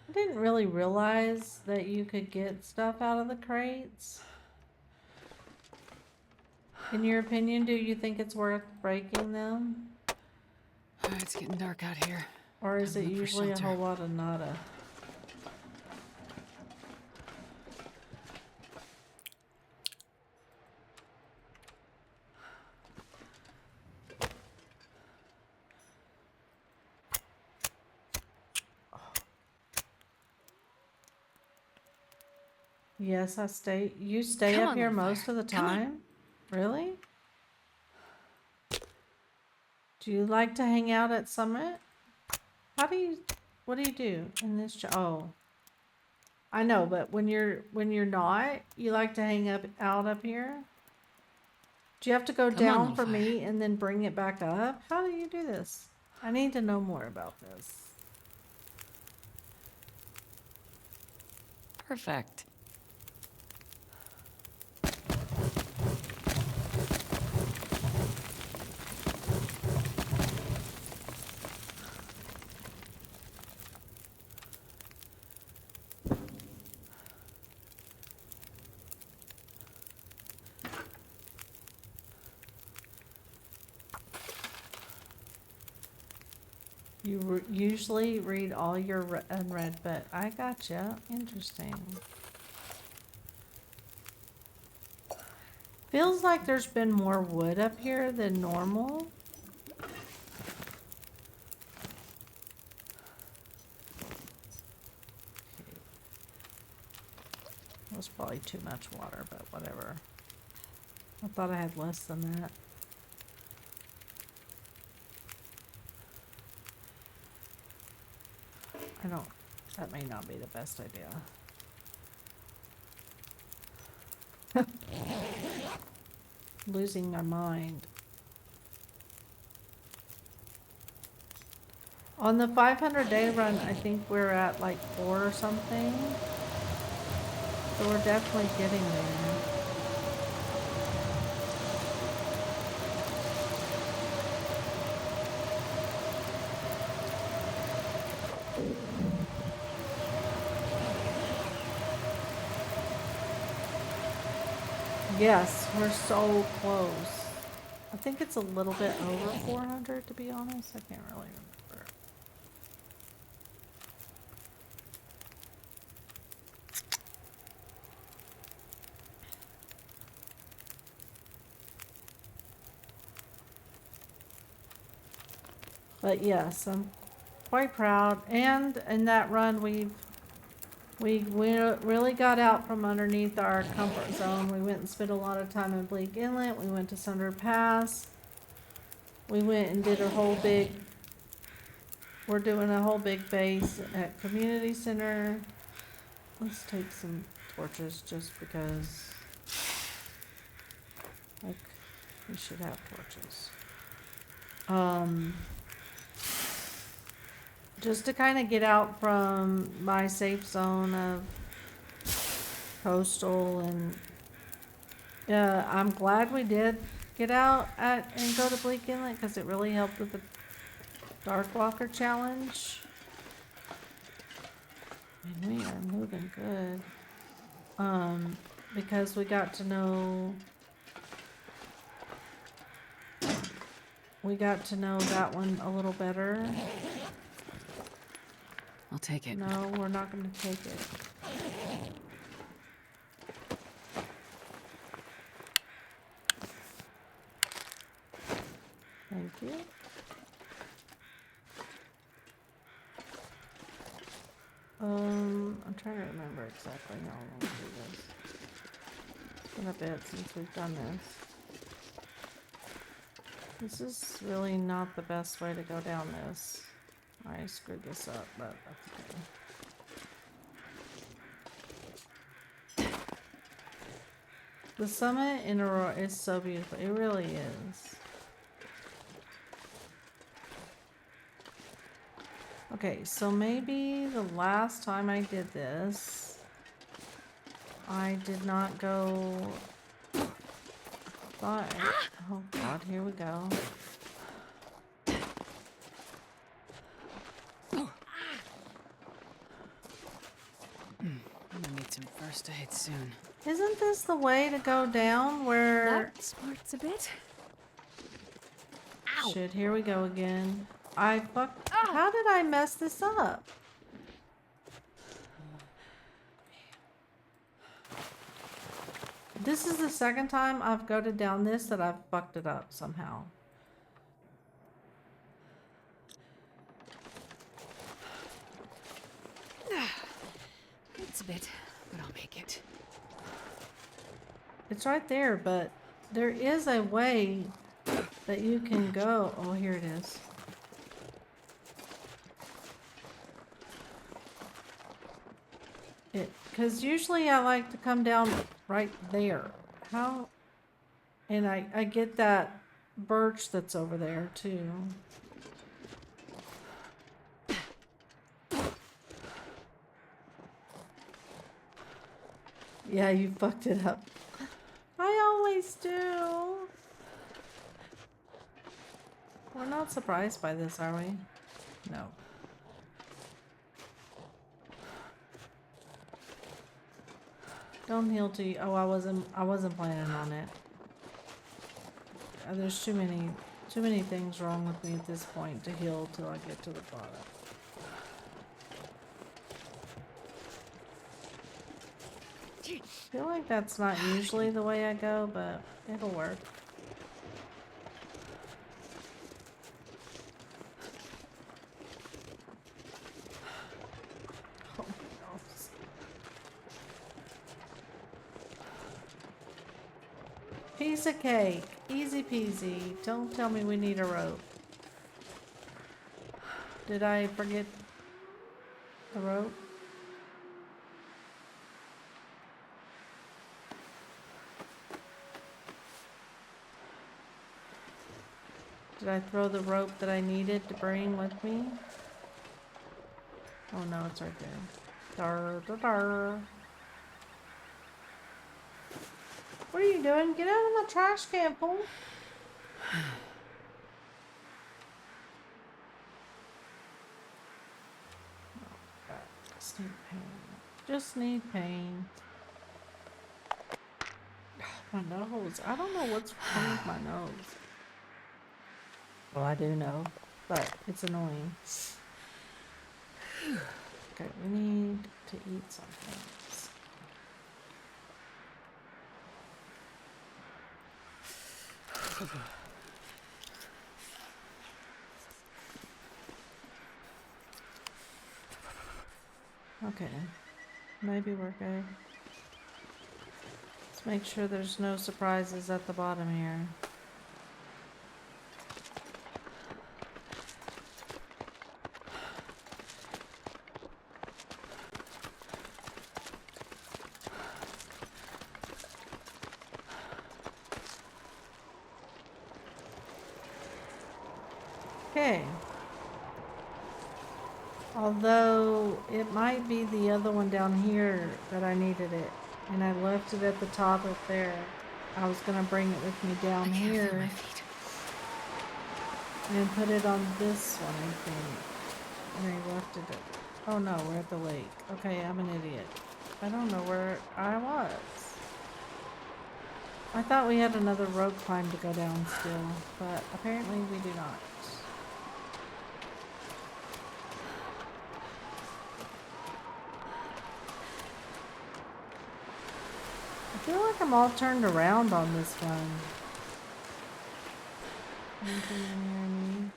I didn't really realize that you could get stuff out of the crates. In your opinion, do you think it's worth breaking them? It's getting dark out here. Or is Time it to look for usually a shelter. whole lot of nada? Yes, I stay. You stay Come up on, here little most fire. of the Come on. time? Really? Do you like to hang out at Summit? How do you, what do you do in this job? Oh, I know, but when you're not, you like to hang out up here? Do you have to go Come on, down little for fire. me and then bring it back up? How do you do this? I need to know more about this. Perfect. You usually read all your unread, but I gotcha. Interesting. Feels like there's been more wood up here than normal. That was probably too much water, but whatever. I thought I had less than that. I don't, that may not be the best idea. Losing my mind. On the 500-day run, I think we're at like 4 or something. So we're definitely getting there. Yes, we're so close. I think it's a little bit over 400 to be honest. I can't really remember. But yes, I'm quite proud. And in that run, we really got out from underneath our comfort zone. We went and spent a lot of time in Bleak Inlet. We went to Sunder Pass. We went and did we're doing a whole big base at Community Center. Let's take some torches just because, like, we should have torches. Just to kind of get out from my safe zone of coastal, and I'm glad we did get out and go to Bleak Inlet because it really helped with the Dark Walker challenge. And we are moving good. Because we got to know that one a little better. I'll take it. No, we're not going to take it. Thank you. I'm trying to remember exactly how long we do this. It's been a bit since we've done this. This is really not the best way to go down this. I screwed this up, but that's okay. The summit in Aurora is so beautiful. It really is. Okay, so maybe the last time I did this, I did not go. Oh God, here we go. I'm gonna need some first aid soon. Isn't this the way to go down where... That smarts a bit. Ow. Shit, here we go again. How did I mess this up? This is the second time I've goaded down this that I've fucked it up somehow. It's a bit, but I'll make it. It's right there, but there is a way that you can go. Oh, here it is. Because usually I like to come down right there. How? And I get that birch that's over there too. Yeah, you fucked it up. I always do. We're not surprised by this, are we? No. Don't heal to you. Oh, I wasn't planning on it. There's too many things wrong with me at this point to heal till I get to the bottom. I feel like that's not usually the way I go, but it'll work. Oh my gosh. Piece of cake. Easy peasy. Don't tell me we need a rope. Did I forget the rope? Did I throw the rope that I needed to bring with me? Oh no, it's right there. Dar, dar, dar. What are you doing? Get out of my trash can, fool. Just need pain. Just need pain. My nose. I don't know what's wrong with my nose. Well, I do know, but it's annoying. Okay, we need to eat something. Okay. Maybe we're good. Let's make sure there's no surprises at the bottom here. Okay. Although it might be the other one down here that I needed it. And I left it at the top up there. I was gonna bring it with me down I can't feel here my feet. and put it on this one, I think. And I left it at, oh no, we're at the lake. Okay, I'm an idiot. I don't know where I was. I thought we had another rope climb to go down still, but apparently we do not. I feel like I'm all turned around on this one. Anything in here I need?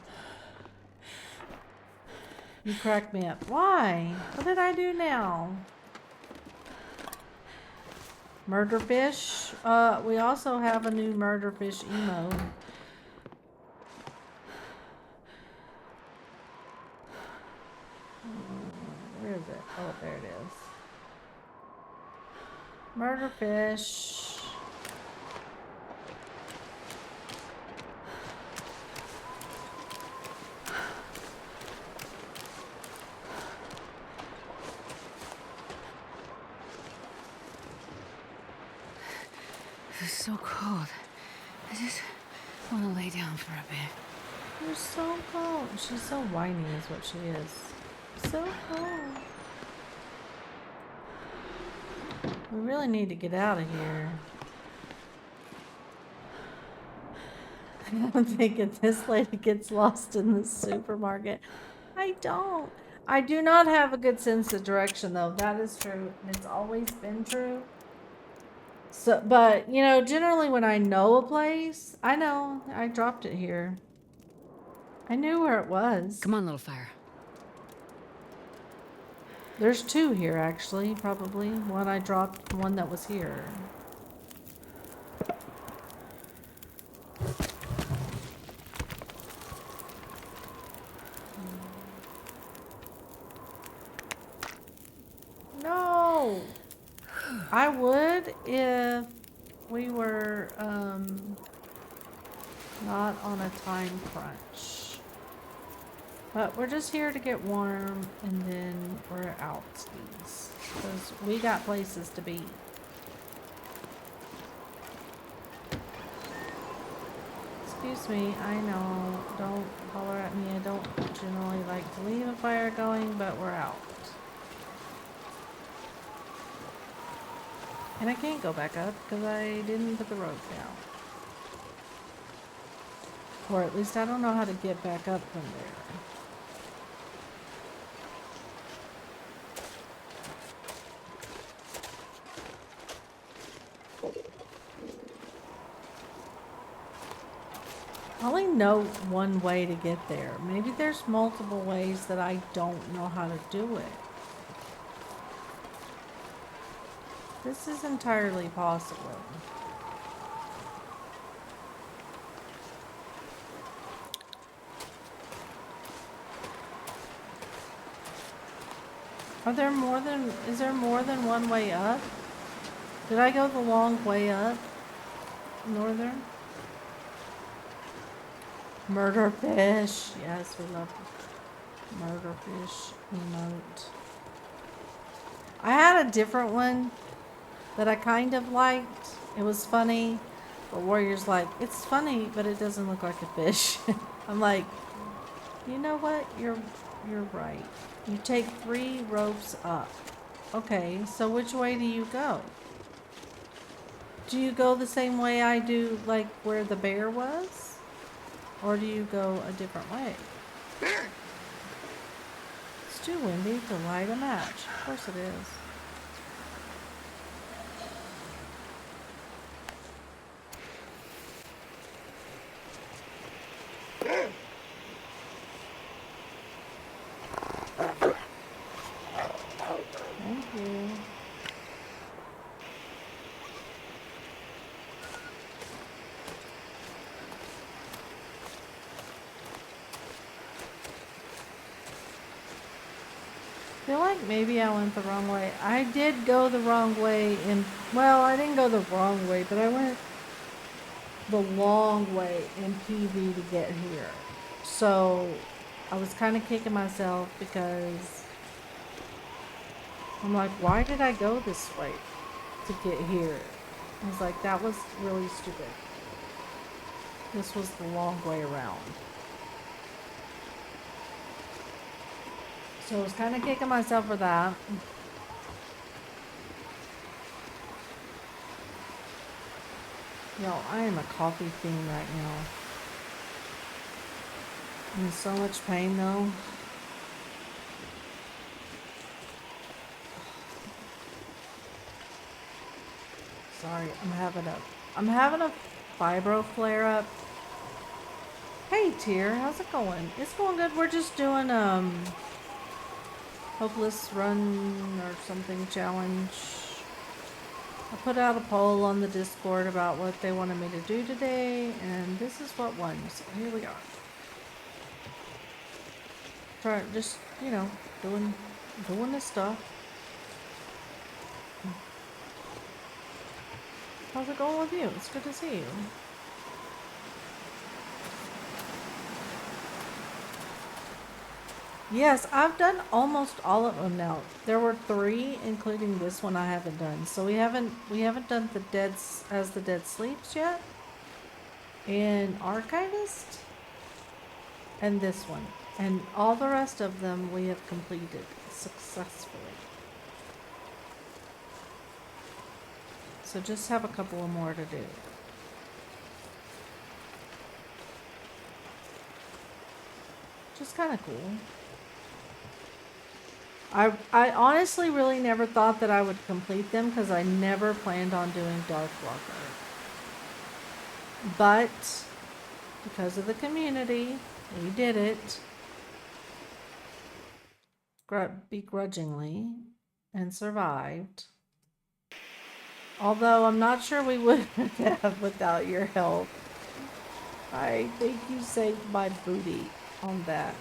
You crack me up. Why? What did I do now? Murder fish? We also have a new murder fish emo. Where is it? Oh, there it is. Murder fish. This is so cold. I just want to lay down for a bit. You're so cold. She's so whiny is what she is. So cold. We really need to get out of here. I don't think if this lady gets lost in the supermarket. I don't. I do not have a good sense of direction though. That is true. And it's always been true. So, but you know, generally when I know a place, I know I dropped it here. I knew where it was. Come on, little fire. There's two here actually, probably. One I dropped, one that was here. No! I would if we were not on a time crunch. But we're just here to get warm and then we're out skis. Because we got places to be. Excuse me, I know. Don't holler at me. I don't generally like to leave a fire going, but we're out. And I can't go back up because I didn't put the rope down. Or at least I don't know how to get back up from there. I only know one way to get there. Maybe there's multiple ways that I don't know how to do it. This is entirely possible. Is there more than one way up? Did I go the long way up? Northern? Murder fish. Yes, we love murder fish emote. I had a different one that I kind of liked. It was funny, but Warrior's like, it's funny, but it doesn't look like a fish. I'm like, you know what? You're right. You take 3 ropes up. Okay, so which way do you go? Do you go the same way I do, like where the bear was? Or do you go a different way? It's too windy to light a match. Of course it is. feel like maybe I went the wrong way. I did go the wrong way well, I didn't go the wrong way, but I went the long way in PV to get here. So I was kind of kicking myself because I'm like, why did I go this way to get here? I was like, that was really stupid. This was the long way around. So I was kind of kicking myself for that. Yo, I am a coffee fiend right now. I'm in so much pain though. Sorry, I'm having a fibro flare up. Hey Tier, how's it going? It's going good. We're just doing hopeless run or something challenge. I put out a poll on the Discord about what they wanted me to do today, and this is what won. So here we are. Try just, you know, doing this stuff. How's it going with you? It's good to see you. Yes, I've done almost all of them now. There were 3, including this one I haven't done. So we haven't done the Dead Sleeps yet, and Archivist, and this one, and all the rest of them we have completed successfully. So just have a couple of more to do. Just kind of cool. I honestly really never thought that I would complete them because I never planned on doing Darkwalker. But because of the community, we did it begrudgingly and survived. Although I'm not sure we would have without your help. I think you saved my booty on that.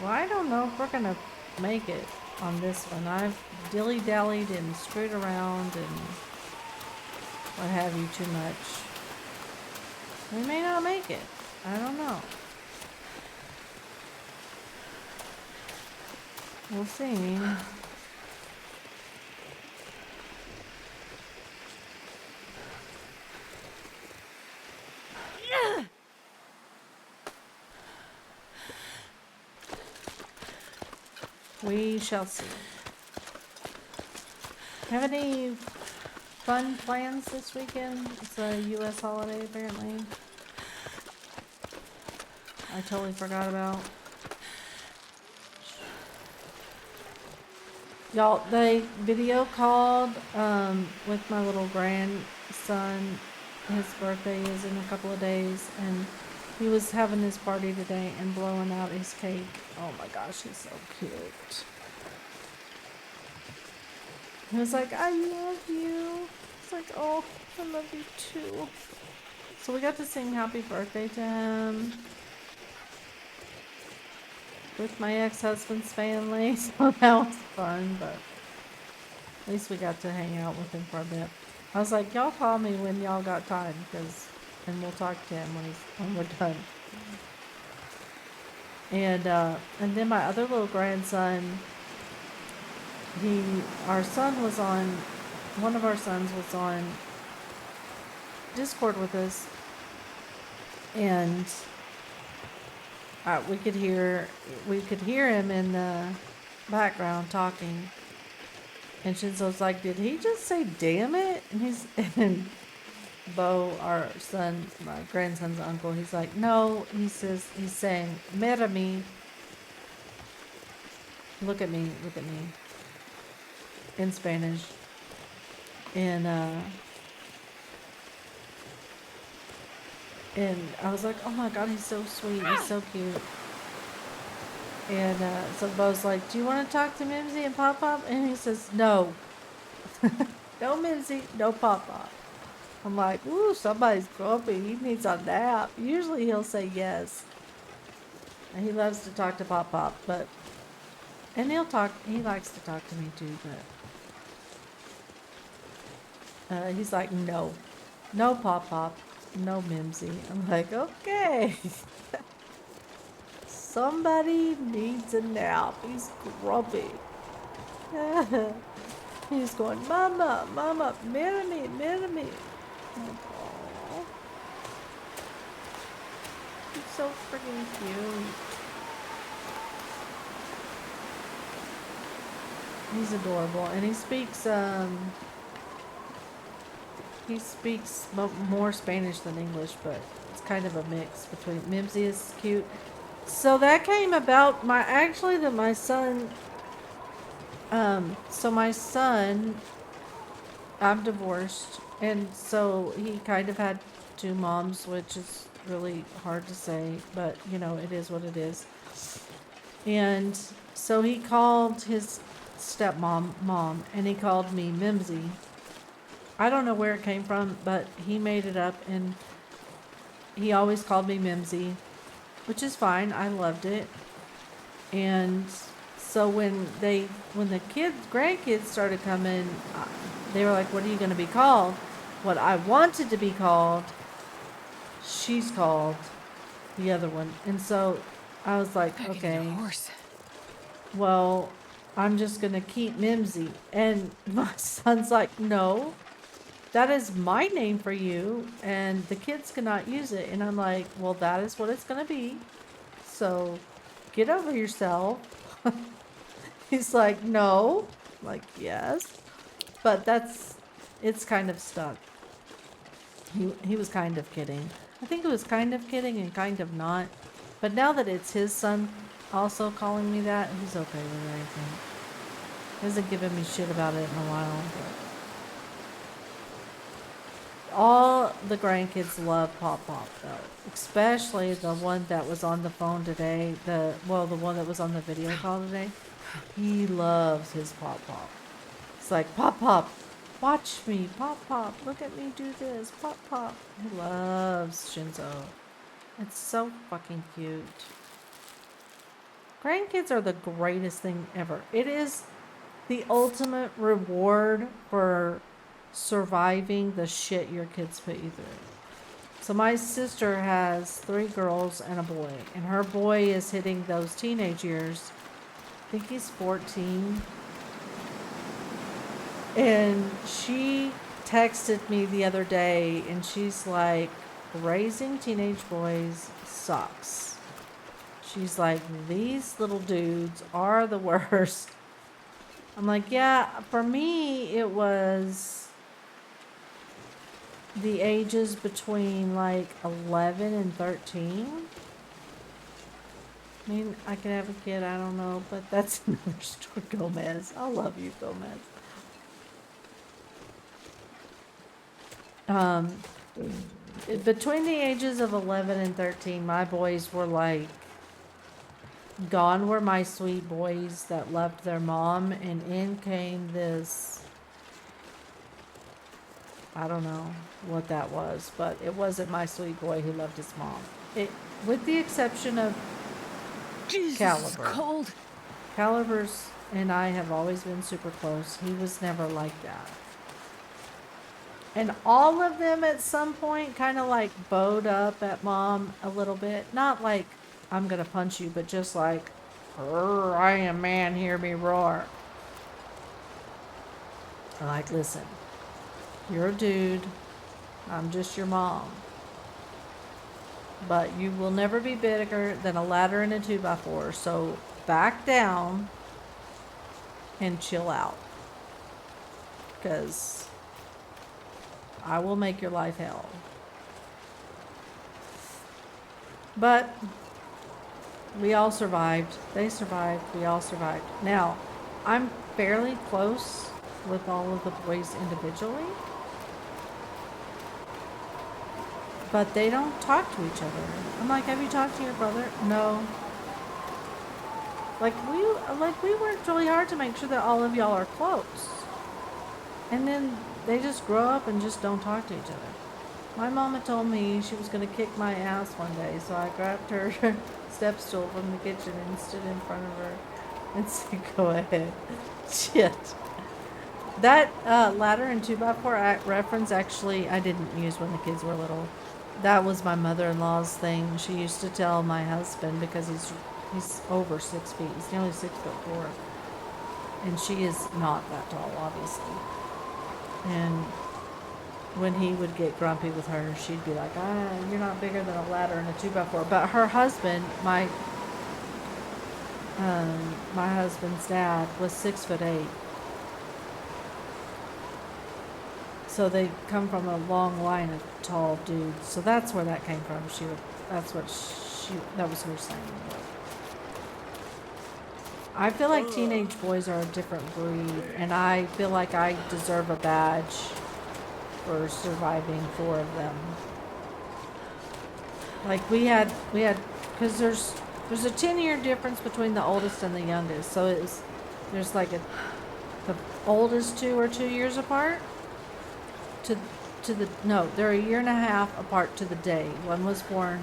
Well, I don't know if we're gonna make it on this one. I've dilly-dallied and screwed around and what have you too much. We may not make it. I don't know. We'll see. We shall see. Have any fun plans this weekend? It's a U.S. holiday, apparently. I totally forgot about. Y'all, they video called with my little grandson. His birthday is in a couple of days, and he was having his party today and blowing out his cake. Oh my gosh, he's so cute. He was like, I love you. It's like, oh, I love you too. So we got to sing happy birthday to him with my ex-husband's family. So that was fun, but at least we got to hang out with him for a bit. I was like, y'all call me when y'all got time, and we'll talk to him when we're done. And then my other little grandson, one of our sons was on Discord with us, and we could hear him in the background talking. And Shinzo's like, did he just say damn it? And Bo, our son, my grandson's uncle, he's like, no, he's saying, mira me. Look at me, in Spanish. And I was like, oh my God, he's so sweet, he's so cute. And so Bo's like, do you want to talk to Mimsy and Pop Pop? And he says, no. No Mimsy, no Pop Pop. I'm like, ooh, somebody's grumpy. He needs a nap. Usually he'll say yes. He loves to talk to Pop Pop, but and he likes to talk to me too, but he's like, no, no Pop Pop, no Mimsy. I'm like, okay. Somebody needs a nap. He's grumpy. He's going, Mama, Mama, Minnie, Minnie. Aw. He's so freaking cute. He's adorable, and he speaks more Spanish than English, but it's kind of a mix between. Mimsy is cute. So that came about my son. So my son, I'm divorced, and so he kind of had two moms, which is really hard to say, but you know, it is what it is. And so he called his stepmom mom, and he called me Mimsy. I don't know where it came from, but he made it up, and he always called me Mimsy, which is fine. I loved it. And so when the grandkids started coming, they were like, what are you going to be called? What I wanted to be called, she's called the other one. And so I was like, okay, well, I'm just going to keep Mimsy. And my son's like, no, that is my name for you, and the kids cannot use it. And I'm like, well, that is what it's going to be. So get over yourself. He's like, no. I'm like, yes. But it's kind of stuck. He was kind of kidding. I think it was kind of kidding and kind of not. But now that it's his son also calling me that, he's okay with it, I think. He hasn't given me shit about it in a while. But all the grandkids love Pop Pop, though. Especially the one that was on the phone today. The one that was on the video call today. He loves his Pop Pop. It's like, Pop Pop, watch me. Pop Pop, look at me do this. Pop Pop. He loves Shinzo. It's so fucking cute. Grandkids are the greatest thing ever. It is the ultimate reward for surviving the shit your kids put you through. So my sister has 3 girls and a boy, and her boy is hitting those teenage years. I think he's 14. And she texted me the other day, and she's like, raising teenage boys sucks. She's like, these little dudes are the worst. I'm like, yeah, for me, it was the ages between like 11 and 13. I mean, I could have a kid, I don't know, but that's another story. Gomez, I love you, Gomez. Between the ages of 11 and 13, my boys were like, gone were my sweet boys that loved their mom, and in came this, I don't know what that was, but it wasn't my sweet boy who loved his mom. With the exception of Jesus, Caliber. it's cold. Caliber's and I have always been super close. He was never like that. And all of them at some point kind of like bowed up at mom a little bit. Not like, I'm going to punch you, but just like, I am man, hear me roar. I'm like, listen, you're a dude. I'm just your mom. But you will never be bigger than a ladder and a 2x4. So back down and chill out. Because I will make your life hell. But we all survived. They survived. We all survived. Now, I'm fairly close with all of the boys individually. But they don't talk to each other. I'm like, have you talked to your brother? No. Like we worked really hard to make sure that all of y'all are close. And then they just grow up and just don't talk to each other. My mama told me she was gonna kick my ass one day, so I grabbed her step stool from the kitchen and stood in front of her and said, "Go ahead." Shit. That ladder and 2x4 reference actually I didn't use when the kids were little. That was my mother-in-law's thing. She used to tell my husband because he's over 6 feet. He's nearly 6'4", and she is not that tall, obviously. And when he would get grumpy with her, she'd be like, you're not bigger than a ladder and a 2x4. But her husband, my husband's dad, was 6'8". So they come from a long line of tall dudes. So that's where that came from. That was her saying. I feel like teenage boys are a different breed, and I feel like I deserve a badge for surviving 4 of them. Like we had, because there's a 10-year difference between the oldest and the youngest. So there's like the oldest 2 are 2 years apart. They're a year and a half apart to the day. One was born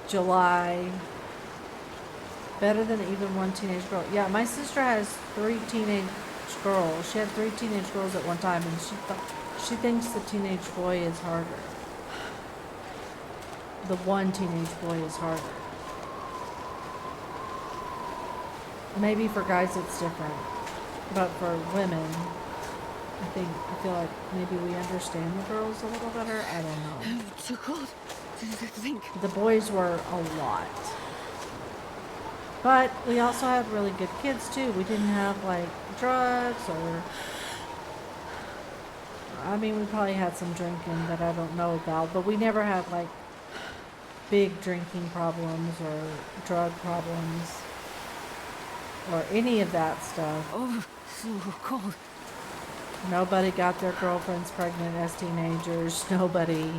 July. Better than even one teenage girl. Yeah, my sister has 3 teenage girls. She had 3 teenage girls at one time, and she thinks the teenage boy is harder. The one teenage boy is harder. Maybe for guys it's different, but for women, I feel like maybe we understand the girls a little better. I don't know. Too cold to think. The boys were a lot. But we also had really good kids too. We didn't have like drugs or, I mean, we probably had some drinking that I don't know about, but we never had like big drinking problems or drug problems or any of that stuff. Oh, so cold. Nobody got their girlfriends pregnant as teenagers. Nobody,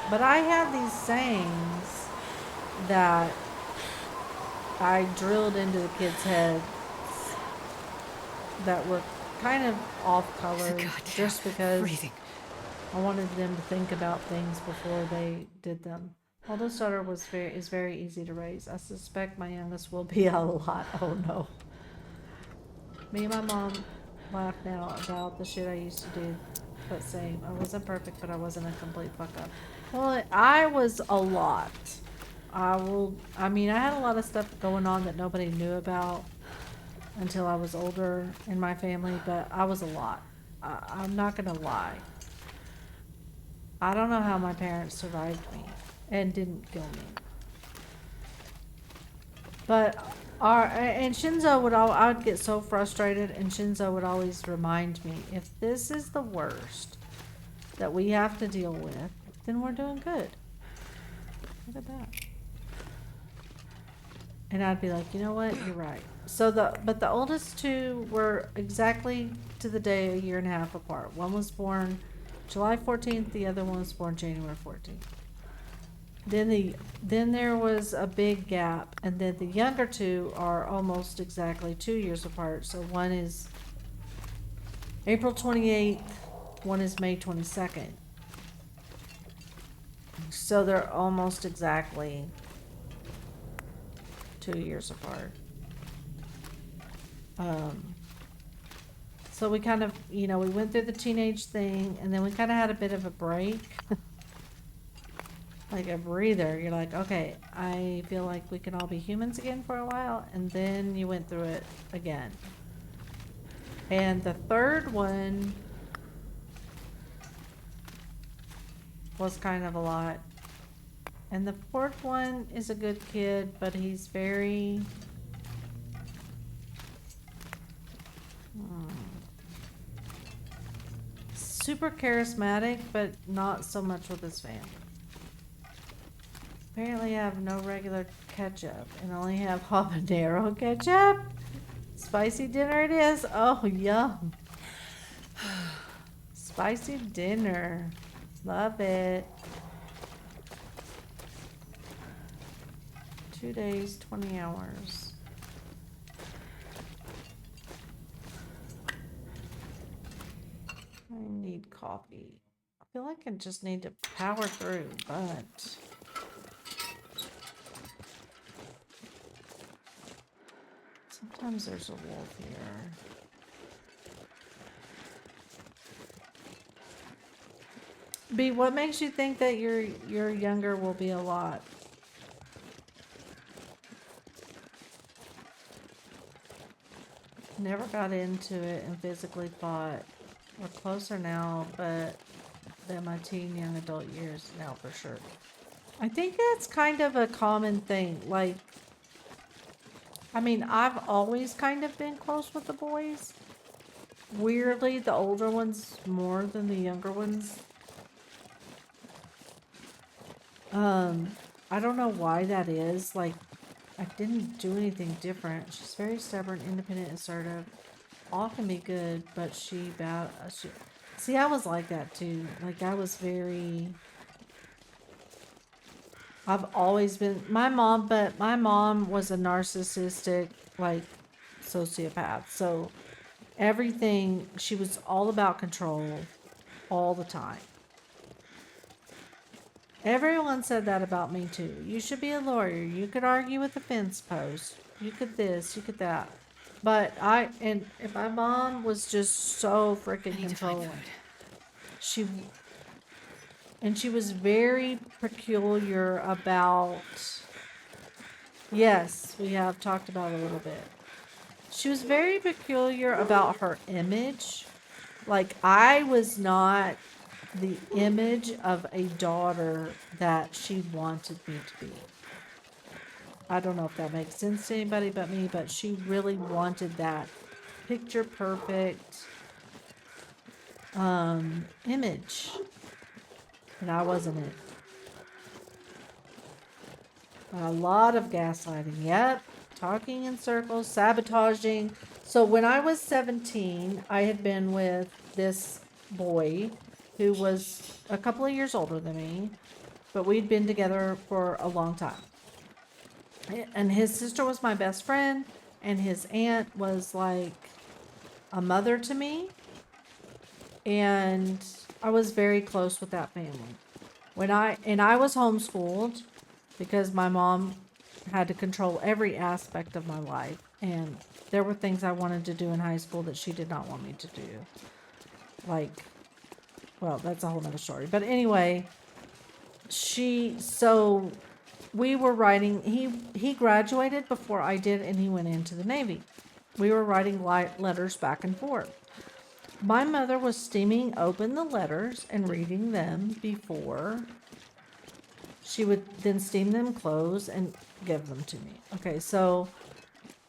but I have these sayings that I drilled into the kids' heads that were kind of off color just because I wanted them to think about things before they did them. Oldest daughter is very easy to raise. I suspect my youngest will be a lot. Oh no. Me and my mom laugh now about the shit I used to do, but same. I wasn't perfect, but I wasn't a complete fuck up. Well, I was a lot. I had a lot of stuff going on that nobody knew about until I was older in my family, but I was a lot. I'm not gonna lie. I don't know how my parents survived me and didn't kill me. But and Shinzo I would get so frustrated, and Shinzo would always remind me, if this is the worst that we have to deal with, then we're doing good. Look at that. And I'd be like, you know what? You're right. But the oldest 2 were exactly to the day a year and a half apart. One was born July 14th. The other one was born January 14th. Then there was a big gap, and then the younger 2 are almost exactly 2 years apart. So one is April 28th. One is May 22nd. So they're almost exactly 2 years apart. So we kind of, we went through the teenage thing, and then we kind of had a bit of a break. Like a breather. You're like, okay, I feel like we can all be humans again for a while, and then you went through it again. And the third one was kind of a lot. And the 4th one is a good kid, but he's very super charismatic, but not so much with his family. Apparently I have no regular ketchup and only have habanero ketchup. Spicy dinner it is. Oh, yum. Spicy dinner. Love it. 2 days, 20 hours. need coffee. I feel like I just need to power through, but sometimes there's a wolf here. B, what makes you think that your younger will be a lot? Never got into it and physically thought we're closer now, but than my teen young adult years now for sure. I think that's kind of a common thing. Like, I mean, I've always kind of been close with the boys. Weirdly, the older ones more than the younger ones. I don't know why that is. Like, I didn't do anything different. She's very stubborn, independent, assertive. All can be good, but she bad. See, I was like that too. Like, I was very. I've always been but my mom was a narcissistic, like, sociopath. So everything, she was all about control all the time. Everyone said that about me too. You should be a lawyer. You could argue with a fence post. You could this, you could that. But and my mom was just so freaking controlling. She was very peculiar about, yes, we have talked about it a little bit. She was very peculiar about her image. Like, I was not the image of a daughter that she wanted me to be. I don't know if that makes sense to anybody but me, but she really wanted that picture perfect image. And I wasn't it. A lot of gaslighting. Yep. Talking in circles, sabotaging. So when I was 17, I had been with this boy who was a couple of years older than me, but we'd been together for a long time. And his sister was my best friend, and his aunt was like a mother to me. And I was very close with that family. I was homeschooled because my mom had to control every aspect of my life, and there were things I wanted to do in high school that she did not want me to do. Like, well, that's a whole nother story. But anyway, we were writing, he graduated before I did, and he went into the Navy. We were writing letters back and forth. My mother was steaming open the letters and reading them before she would then steam them close and give them to me. Okay, so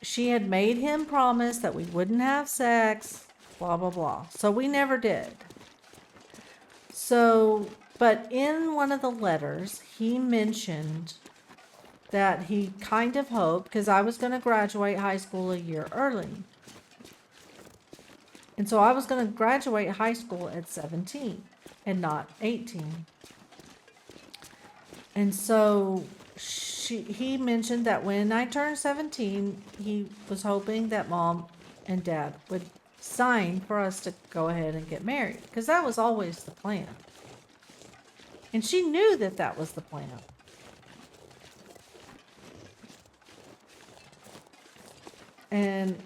she had made him promise that we wouldn't have sex, blah, blah, blah. So we never did. So, but in one of the letters, he mentioned that he kind of hoped, because I was going to graduate high school a year early. And so I was going to graduate high school at 17 and not 18. And so he mentioned that when I turned 17, he was hoping that mom and dad would sign for us to go ahead and get married, because that was always the plan. And she knew that that was the plan. And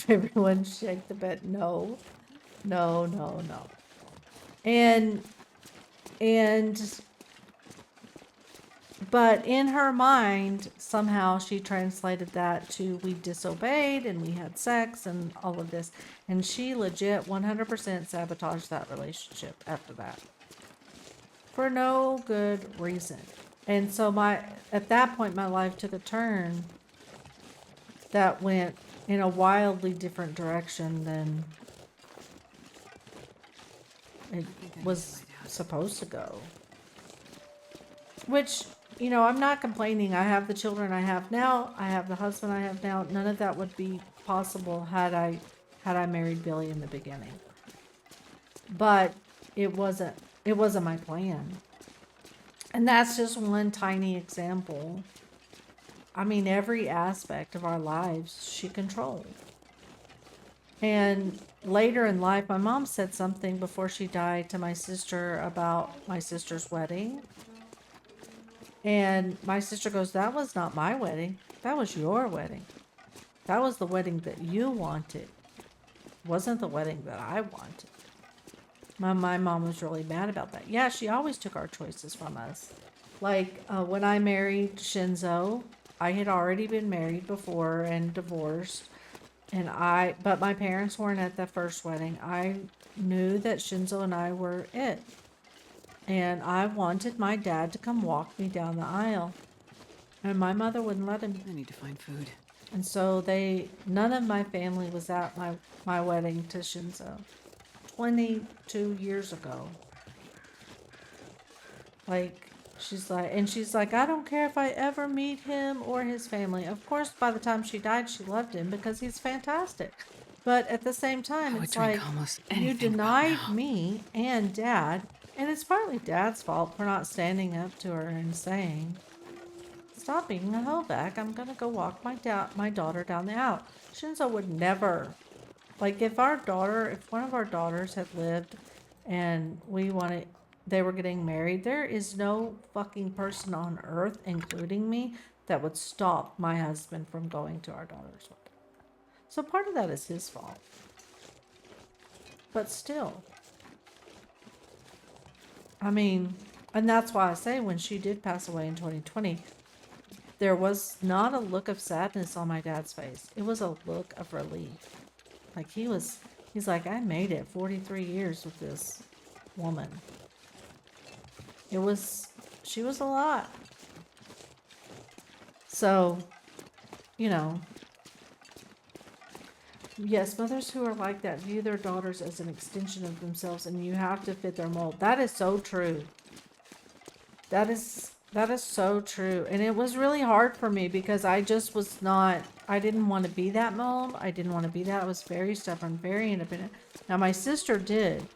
everyone shake the bed. No, no, no, no. But in her mind, somehow she translated that to we disobeyed and we had sex and all of this. And she legit 100% sabotaged that relationship after that. For no good reason. And so at that point, my life took a turn that went in a wildly different direction than it was supposed to go. Which, I'm not complaining. I have the children I have now. I have the husband I have now. None of that would be possible had I married Billy in the beginning. But it wasn't my plan. And that's just one tiny example. I mean, every aspect of our lives she controlled. And later in life, my mom said something before she died to my sister about my sister's wedding. And my sister goes, "That was not my wedding. That was your wedding. That was the wedding that you wanted. It wasn't the wedding that I wanted." My mom was really mad about that. Yeah, she always took our choices from us. Like when I married Shinzo, I had already been married before and divorced. But my parents weren't at the first wedding. I knew that Shinzo and I were it. And I wanted my dad to come walk me down the aisle. And my mother wouldn't let him. I need to find food. And so none of my family was at my wedding to Shinzo 22 years ago. Like, she's like, "I don't care if I ever meet him or his family." Of course, by the time she died, she loved him because he's fantastic. But at the same time, I would it's drink like, almost you anything about denied now. me and dad, and it's partly dad's fault for not standing up to her and saying, "Stop being a holdback. I'm gonna go walk my daughter down the aisle." Shinzo would never, like, if one of our daughters had lived and they were getting married, there is no fucking person on earth, including me, that would stop my husband from going to our daughter's wedding. So part of that is his fault. But still, I mean, and that's why I say when she did pass away in 2020, there was not a look of sadness on my dad's face. It was a look of relief. Like he's like, "I made it 43 years with this woman." She was a lot. So, you know, yes, mothers who are like that view their daughters as an extension of themselves, and you have to fit their mold. That is so true. That is so true. And it was really hard for me because I just was not, I didn't want to be that mold. I didn't want to be that. I was very stubborn, very independent. Now my sister did.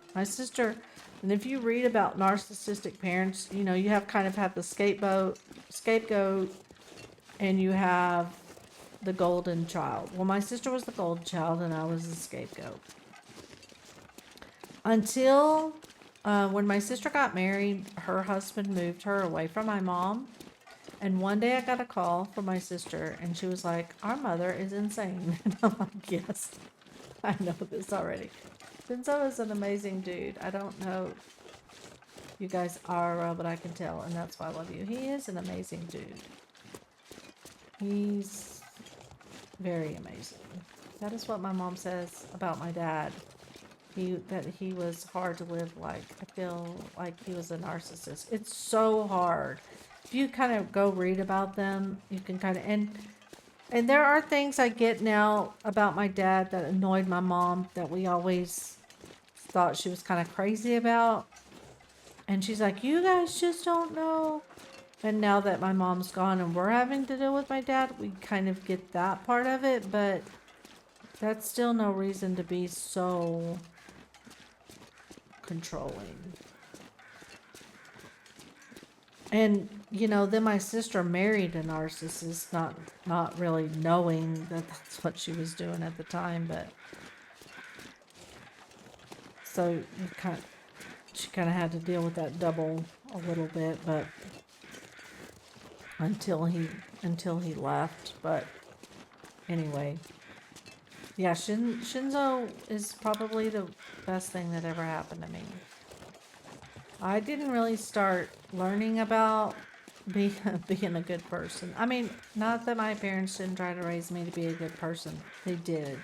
And if you read about narcissistic parents, you know, you have kind of have the scapegoat, and you have the golden child. Well, my sister was the golden child and I was the scapegoat. Until when my sister got married, her husband moved her away from my mom. And one day I got a call from my sister and she was like, "Our mother is insane." And I'm like, "Yes, I know this already." Shinzo is an amazing dude. I don't know you guys are, but I can tell, and that's why I love you. He is an amazing dude. He's very amazing. That is what my mom says about my dad. That he was hard to live like. I feel like he was a narcissist. It's so hard. If you kind of go read about them, you can kind of and there are things I get now about my dad that annoyed my mom that we always thought she was kind of crazy about. And she's like, "You guys just don't know." And now that my mom's gone and we're having to deal with my dad, we kind of get that part of it, but that's still no reason to be so controlling. And you know, then my sister married a narcissist, not really knowing that that's what she was doing at the time, but so she kind of had to deal with that double a little bit, but until he left. But anyway, yeah, Shinzo is probably the best thing that ever happened to me. I didn't really start learning about being a good person. I mean, not that my parents didn't try to raise me to be a good person. They did.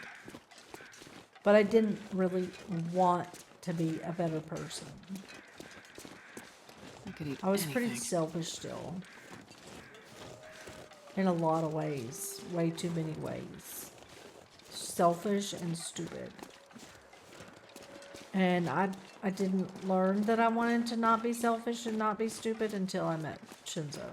But I didn't really want to be a better person. I could eat I was anything. pretty selfish still. In a lot of ways. Way too many ways. Selfish and stupid. And I didn't learn that I wanted to not be selfish and not be stupid until I met Shinzo.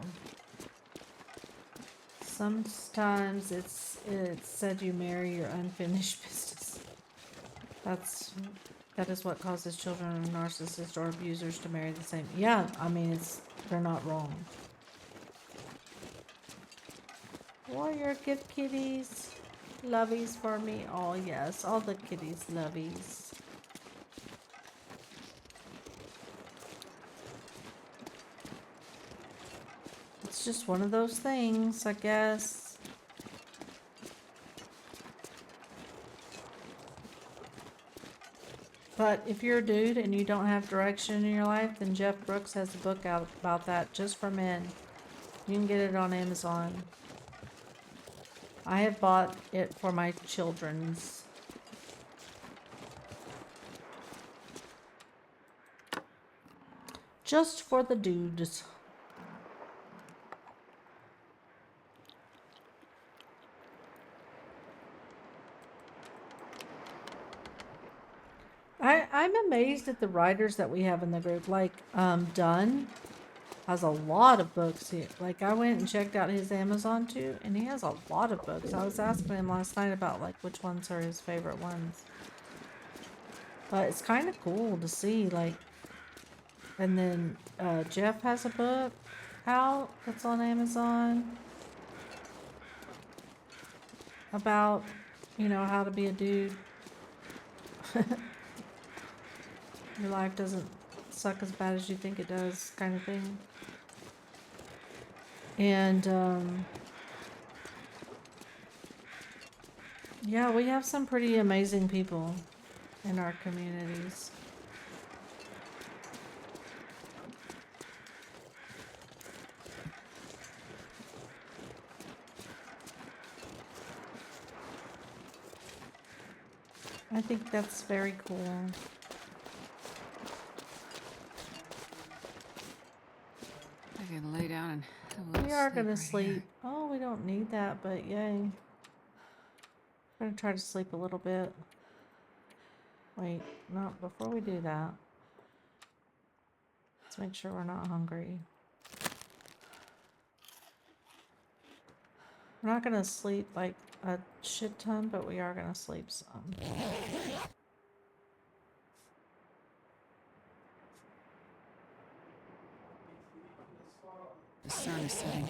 Sometimes it's said you marry your unfinished business. That is what causes children of narcissists or abusers to marry the same. Yeah, I mean, they're not wrong. Warrior, give kitties. Lovies for me. Oh, yes. All the kitties lovies. It's just one of those things, I guess. But if you're a dude and you don't have direction in your life, then Jeff Brooks has a book out about that just for men. You can get it on Amazon. I have bought it for my children's. Just for the dudes. I'm amazed at the writers that we have in the group. Like, Dunn has a lot of books here. Like, I went and checked out his Amazon too, and he has a lot of books. I was asking him last night about, like, which ones are his favorite ones. But it's kind of cool to see, like, and then, Jeff has a book out that's on Amazon about, you know, how to be a dude. Your life doesn't suck as bad as you think it does, kind of thing. And, yeah, we have some pretty amazing people in our communities. I think that's very cool. I can lay down and have a little We are sleep gonna right sleep. here. Oh, we don't need that, but yay. Gonna try to sleep a little bit. Wait, no, before we do that, let's make sure we're not hungry. We're not gonna sleep like a shit ton, but we are gonna sleep some. The sun is setting.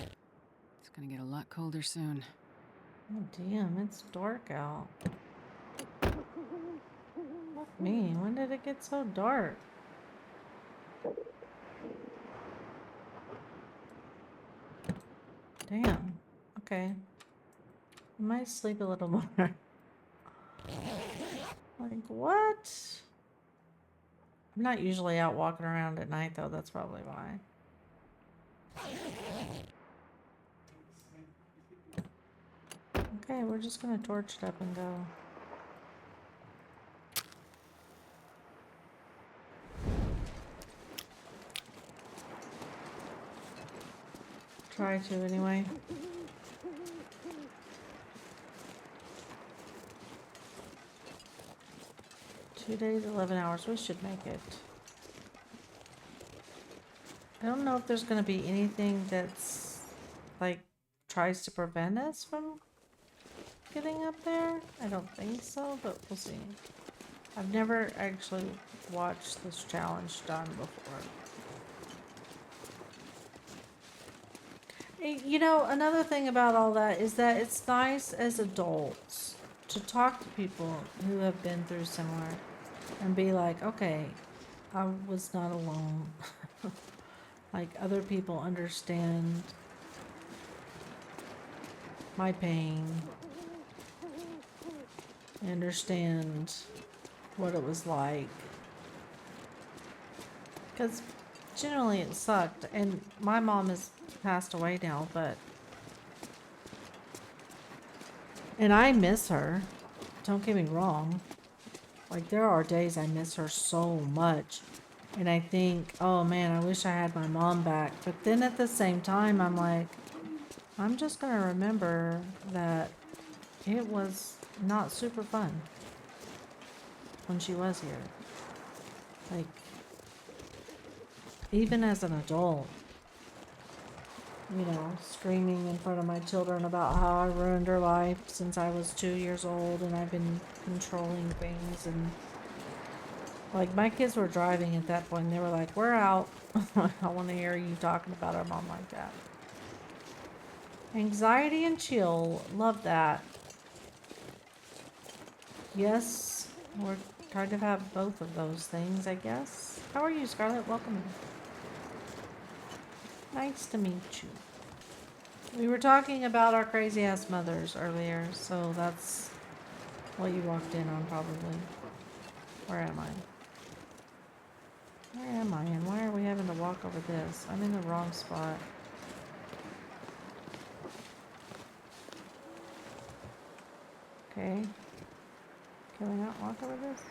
It's gonna get a lot colder soon. Oh damn, it's dark out. Fuck me, when did it get so dark? Damn. Okay. I might sleep a little more. Like, what? I'm not usually out walking around at night, though. That's probably why. Okay, we're just gonna torch it up and go. Try to, anyway. Two days, 11 hours. We should make it. I don't know if there's gonna be anything that's, like, tries to prevent us from getting up there. I don't think so, but we'll see. I've never actually watched this challenge done before. You know, another thing about all that is that it's nice as adults to talk to people who have been through similar and be like, okay, I was not alone. Like, other people understand my pain. They understand what it was like. Because generally it sucked. And my mom has passed away now, but... And I miss her. Don't get me wrong. Like, there are days I miss her so much. And I think, oh man, I wish I had my mom back. But then at the same time, I'm like, I'm just going to remember that it was not super fun when she was here. Like, even as an adult, you know, screaming in front of my children about how I ruined her life since I was 2 years old and I've been controlling things. And like, my kids were driving at that point and they were like, we're out. I want to hear you talking about our mom like that. Anxiety and chill. Love that. yes, we're trying to have both of those things, I guess. How are you, Scarlett? Welcome. Nice to meet you. We were talking about our crazy ass mothers earlier, so that's what you walked in on probably. Where am I? Where am I? And why are we having to walk over this? I'm in the wrong spot. Okay. Can we not walk over this?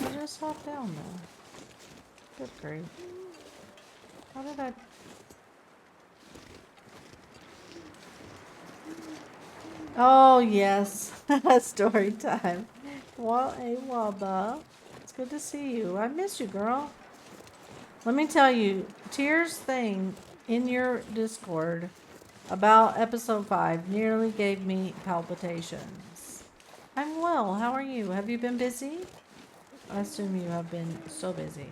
I just hop down though. Good grief. How did I... Oh, yes. Story time. Well, hey, Waba. It's good to see you. I miss you, girl. Let me tell you, Tears thing in your Discord about episode 5 nearly gave me palpitations. I'm well. How are you? Have you been busy? I assume you have been so busy.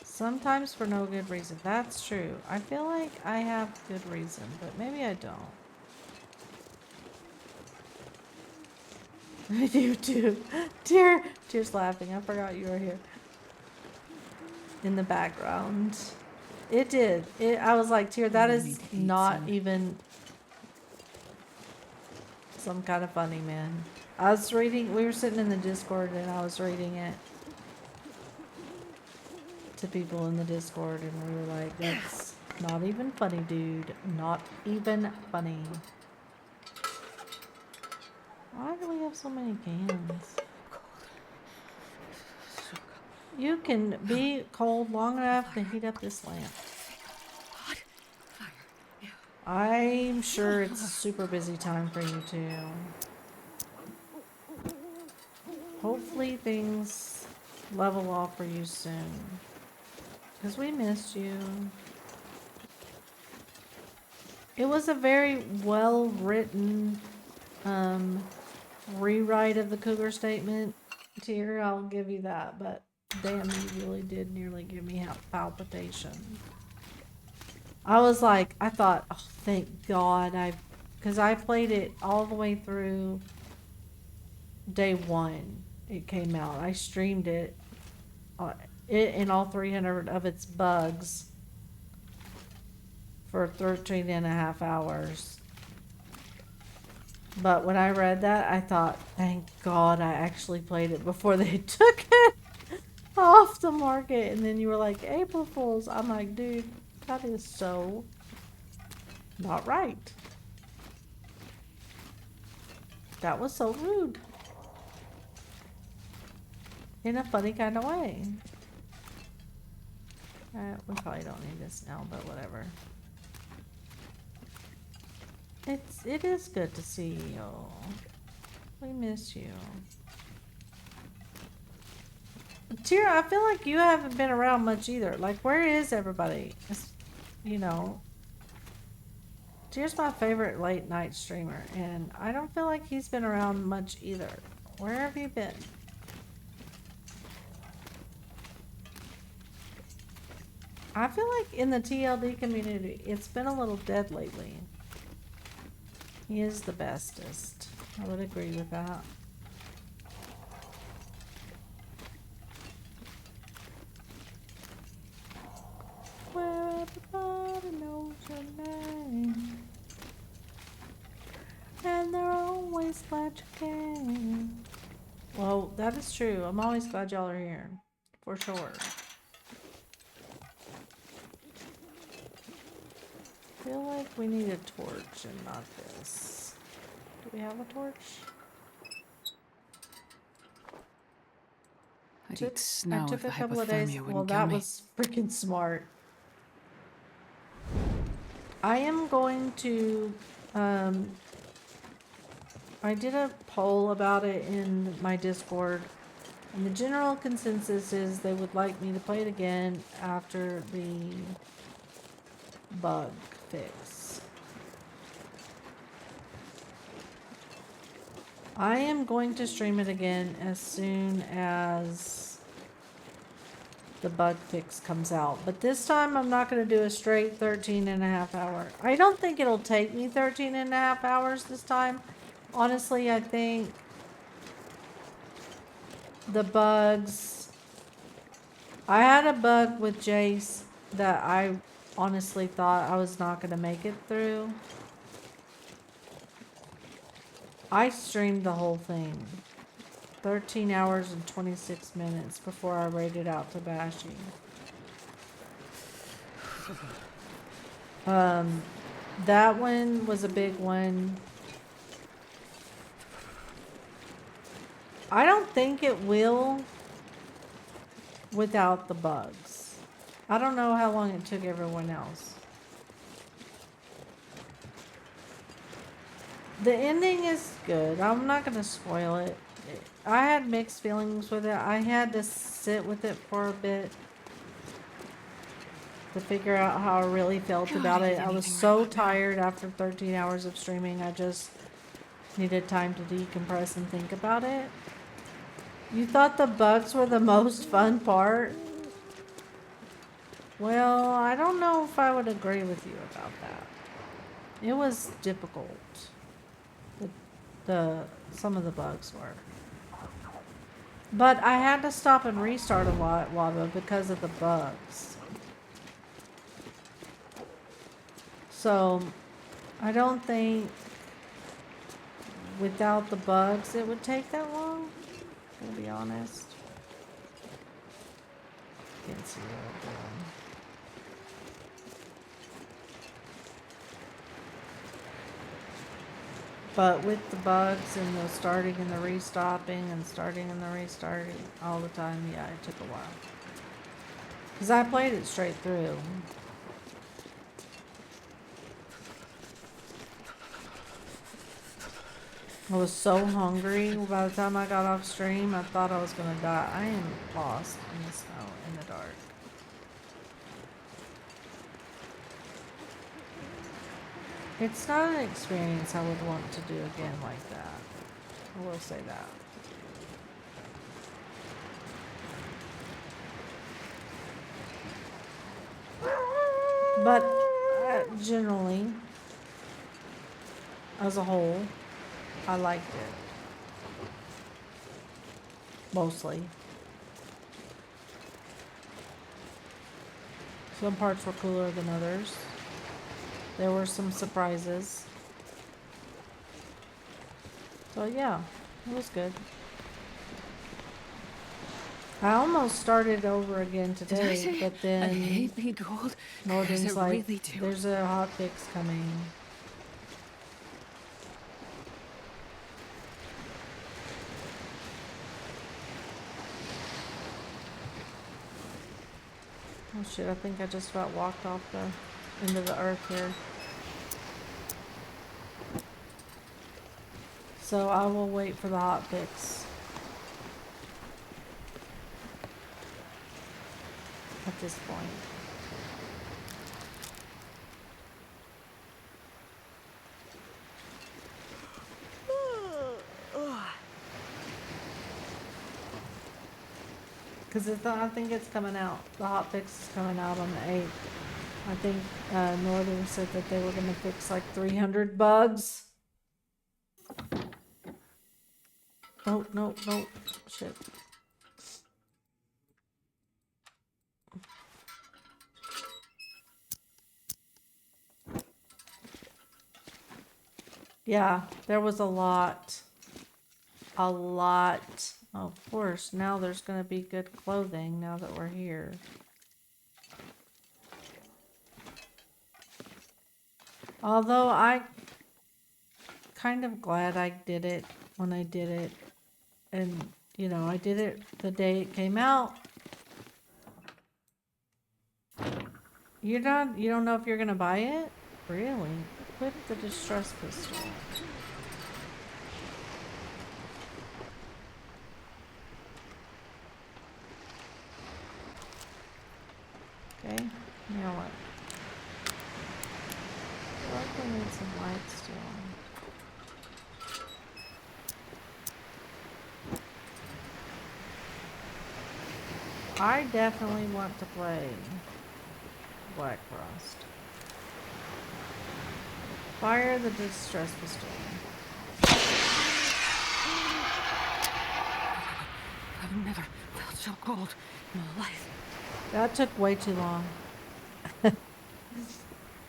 Sometimes for no good reason. That's true. I feel like I have good reason, but maybe I don't. I do too. Tears laughing. I forgot you were here. In the background. It did. I was like, Tear, that is not even some kind of funny, man. I was reading, we were sitting in the Discord and I was reading it to people in the Discord and we were like, that's not even funny, dude. Not even funny. Why do we have so many cans? You can be cold long enough to heat up this lamp. I'm sure it's a super busy time for you too. Hopefully things level off for you soon. Because we missed you. It was a very well written rewrite of the Cougar statement. Tear, I'll give you that, but damn, you really did nearly give me palpitation. I was like, I thought, oh, thank God because I played it all the way through day 1. It came out. I streamed it in all 300 of its bugs for 13 and a half hours. But when I read that, I thought, thank God I actually played it before they took it off the market. And then you were like, April Fools. I'm like, dude, that is so not right. That was so rude. In a funny kind of way. We probably don't need this now, but whatever. It is good to see you. We miss you. Tira, I feel like you haven't been around much either. Like, where is everybody? You know. Tira's my favorite late night streamer, and I don't feel like he's been around much either. Where have you been? I feel like in the TLD community, it's been a little dead lately. He is the bestest. I would agree with that. Where everybody knows your name, and they're always glad you came. Well, that is true. I'm always glad y'all are here. For sure. I feel like we need a torch and not this. Do we have a torch? I need snow I took if a the couple of days. hypothermia Well, wouldn't kill that me. was freaking smart. I am going to, I did a poll about it in my Discord, and the general consensus is they would like me to play it again after the bug fix. I am going to stream it again as soon as the bug fix comes out. But this time I'm not going to do a straight 13 and a half hour. I don't think it'll take me 13 and a half hours this time. Honestly, I think the bugs... I had a bug with Jace that I honestly thought I was not going to make it through. I streamed the whole thing. 13 hours and 26 minutes before I raided out to Bashy. That one was a big one. I don't think it will without the bugs. I don't know how long it took everyone else. The ending is good. I'm not going to spoil it. I had mixed feelings with it. I had to sit with it for a bit to figure out how I really felt about it. I was so tired after 13 hours of streaming. I just needed time to decompress and think about it. You thought the bugs were the most fun part? Well, I don't know if I would agree with you about that. It was difficult. Some of the bugs were. But I had to stop and restart a lot, Waba, because of the bugs. So, I don't think without the bugs it would take that long, to be honest. Can't see what I'm doing. But with the bugs and the starting and the restopping and starting and the restarting all the time, yeah, it took a while. Because I played it straight through. I was so hungry by the time I got off stream, I thought I was going to die. I am lost in the snow, in the dark. It's not an experience I would want to do again like that. I will say that. But generally, as a whole, I liked it. Mostly. Some parts were cooler than others. There were some surprises. So yeah, it was good. I almost started over again today, but then I hate being cold. Northern's I like, really do. there's a hot fix coming. Oh shit, I think I just about walked off the end of the earth here. So I will wait for the hot fix. At this point. Because I think it's coming out. The hot fix is coming out on the 8th. I think Northern said that they were going to fix like 300 bugs. Oh, no, no. Shit. Yeah, there was a lot. A lot. Of course, now there's going to be good clothing now that we're here. Although I kind of glad I did it when I did it. And, you know, I did it the day it came out. You don't know if you're going to buy it? Really? Equip the distress pistol. Okay, now what? I like we need some light still. I definitely want to play Black Frost. Fire the distress pistol. I've never felt so cold in my life. That took way too long.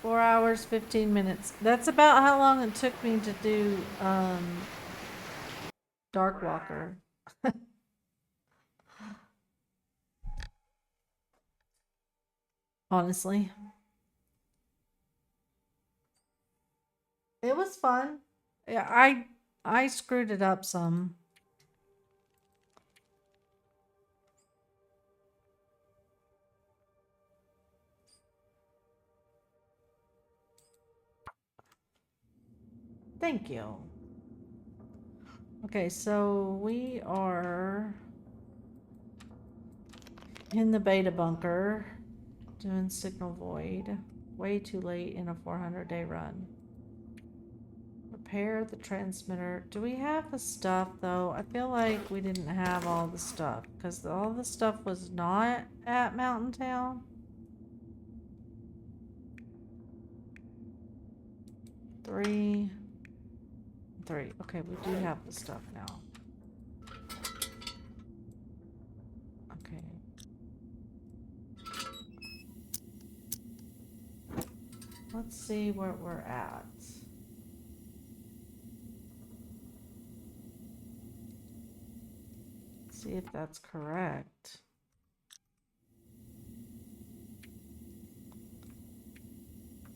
4 hours, 15 minutes. That's about how long it took me to do Dark Walker. Honestly. It was fun. Yeah, I screwed it up some. Thank you. Okay, so we are in the beta bunker doing signal void. Way too late in a 400-day run. Repair the transmitter. Do we have the stuff though? I feel like we didn't have all the stuff because all the stuff was not at Mountain Town. 3. Okay, we do have the stuff now. Okay. Let's see where we're at. See if that's correct.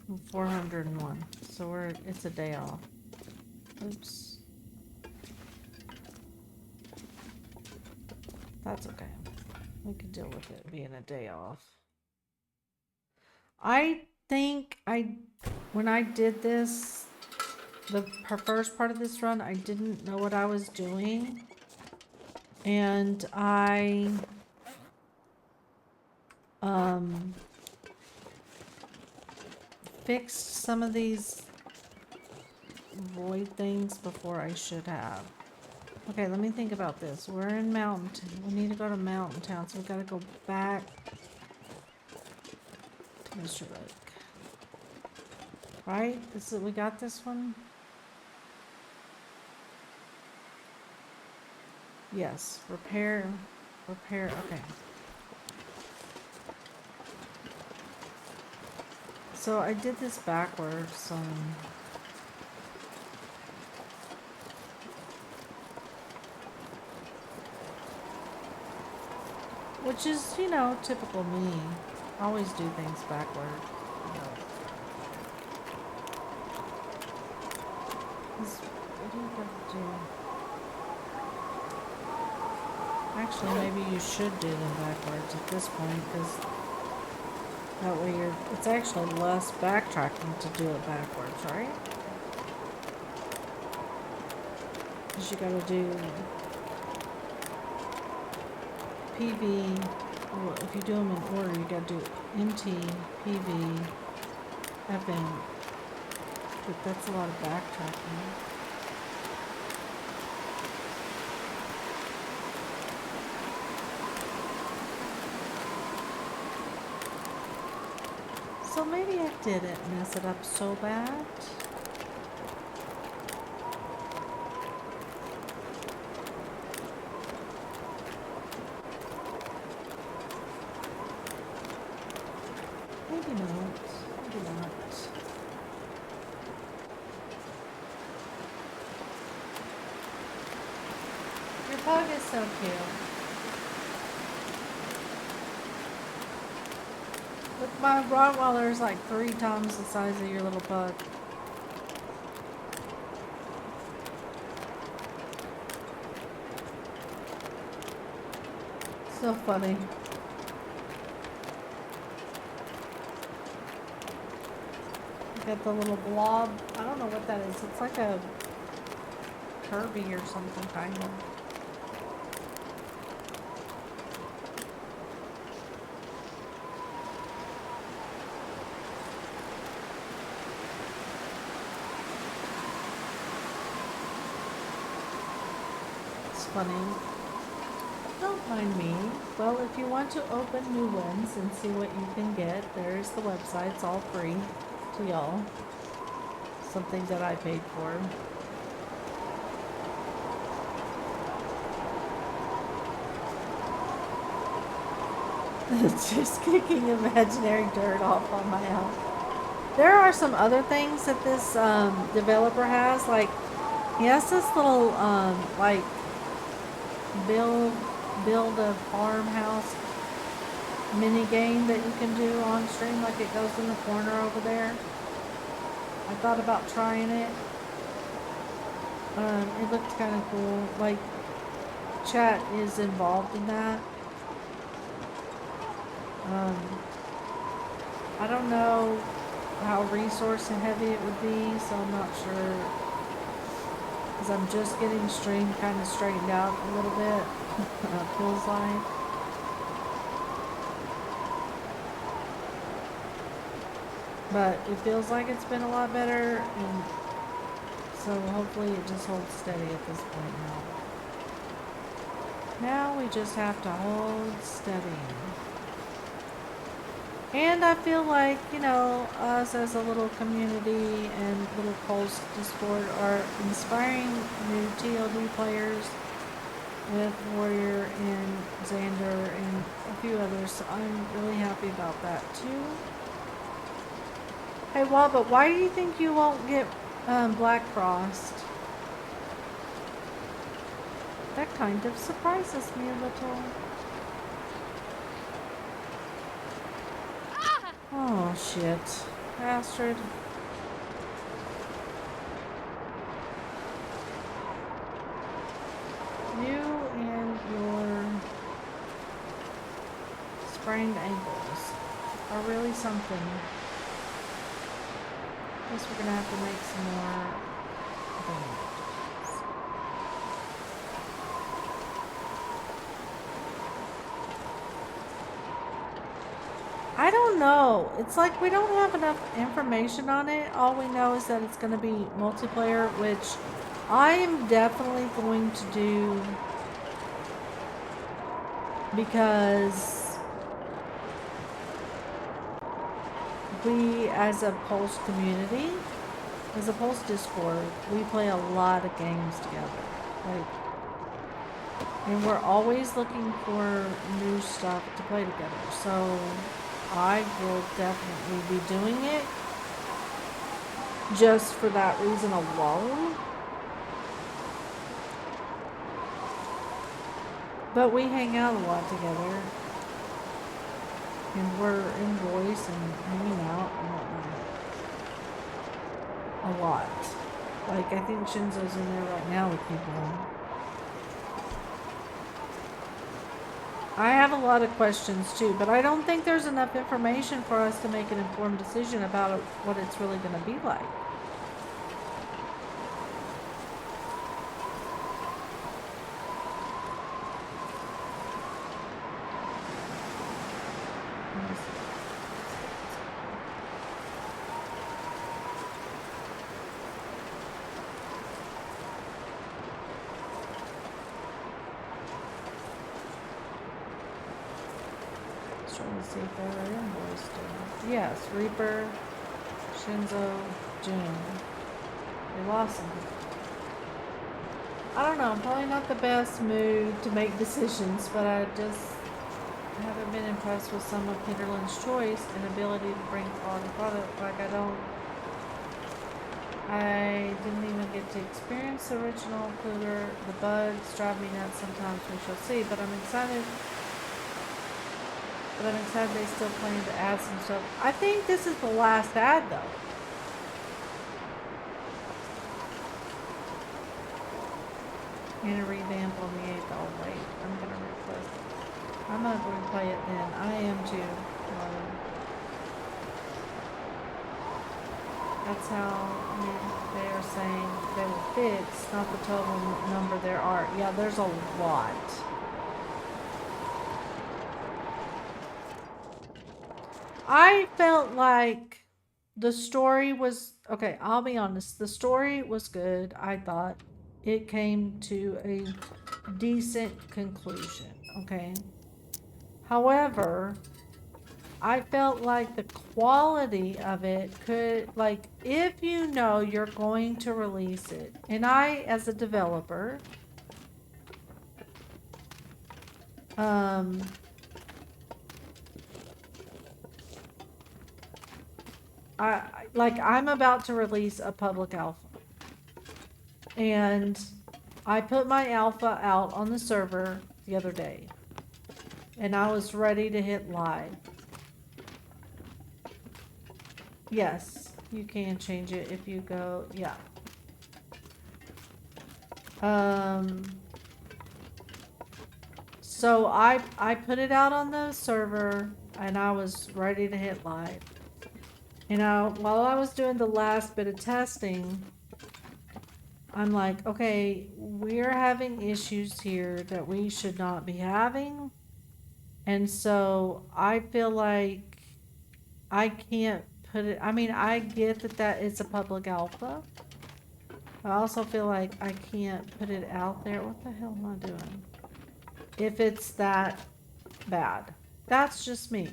I'm 401. So it's a day off. Oops. That's okay. We can deal with it being a day off. I think when I did this, the first part of this run, I didn't know what I was doing. And I fixed some of these void things before I should have. Okay, let me think about this. We're in Mountain. We need to go to Mountain Town, so we gotta go back to Mr. Lake. Right? We got this one? Yes. Repair. Okay. So I did this backwards. Which is, you know, typical me. Always do things backward. What do you got to do? Actually, maybe you should do them backwards at this point, because that way it's actually less backtracking to do it backwards, right? Because you gotta do PV, well, if you do them in order, you gotta do MT, PV, FN. But that's a lot of backtracking. So maybe I didn't mess it up so bad. Maybe not. Maybe not. Your pug is so cute. Look, my Rottweiler is like 3 times the size of your little pug. So funny. Got the little blob. I don't know what that is. It's like a Kirby or something kind of. It's funny. Don't mind me. Well, if you want to open new ones and see what you can get, there's the website. It's all free to y'all. Something that I paid for. It's just kicking imaginary dirt off on my house. There are some other things that this developer has. Like, he has this little, like, build a farmhouse mini game that you can do on stream. Like, it goes in the corner over there. I thought about trying it. It looked kind of cool. Like, chat is involved in that. I don't know how resource heavy it would be, so I'm not sure. Because I'm just getting stream kind of straightened out a little bit. Feels like. But it feels like it's been a lot better, and so hopefully it just holds steady at this point now. Now we just have to hold steady. And I feel like, you know, us as a little community and little Pulse Discord are inspiring new TLD players with Warrior and Xander and a few others. So I'm really happy about that too. Hey, Wobba, why do you think you won't get Black Frost? That kind of surprises me a little. Oh, shit. Bastard. You and your sprained ankles are really something. Guess we're gonna have to make some more bandages. I don't know. It's like we don't have enough information on it. All we know is that it's going to be multiplayer, which I am definitely going to do because we, as a Pulse community, as a Pulse Discord, we play a lot of games together. Like, and we're always looking for new stuff to play together. So I will definitely be doing it just for that reason alone. But we hang out a lot together. And we're in voice and hanging out and whatnot. A lot. Like, I think Shinzo's in there right now with people. I have a lot of questions too, but I don't think there's enough information for us to make an informed decision about what it's really going to be like. Trying to see if they were invoiced. Yes, Reaper, Shinzo, June. They lost them. I don't know, I'm probably not the best mood to make decisions, but I just haven't been impressed with some of Peterlin's choice and ability to bring quality product. Like, I didn't even get to experience the original Kluger. The bugs drive me nuts sometimes, we shall see, but I'm excited. But I'm excited they still plan to add some stuff. I think this is the last ad, though. And a revamp on the 8th. Oh, wait. I'm going to replay. I'm going to replay it then. I am too. That's how they are saying they will fix, not the total number there are. Yeah, there's a lot. I felt like the story was okay. I'll be honest. The story was good. I thought it came to a decent conclusion. Okay. However, I felt like the quality of it could, like, if you know you're going to release it, and I, as a developer, um, like, I'm about to release a public alpha, and I put my alpha out on the server the other day, and I was ready to hit live. Yes, you can change it if you go, yeah. So I put it out on the server and I was ready to hit live. You know, while I was doing the last bit of testing, I'm like, okay, we're having issues here that we should not be having. And so I feel like I can't put it, I mean, I get that it's a public alpha. I also feel like I can't put it out there. What the hell am I doing? If it's that bad. That's just me.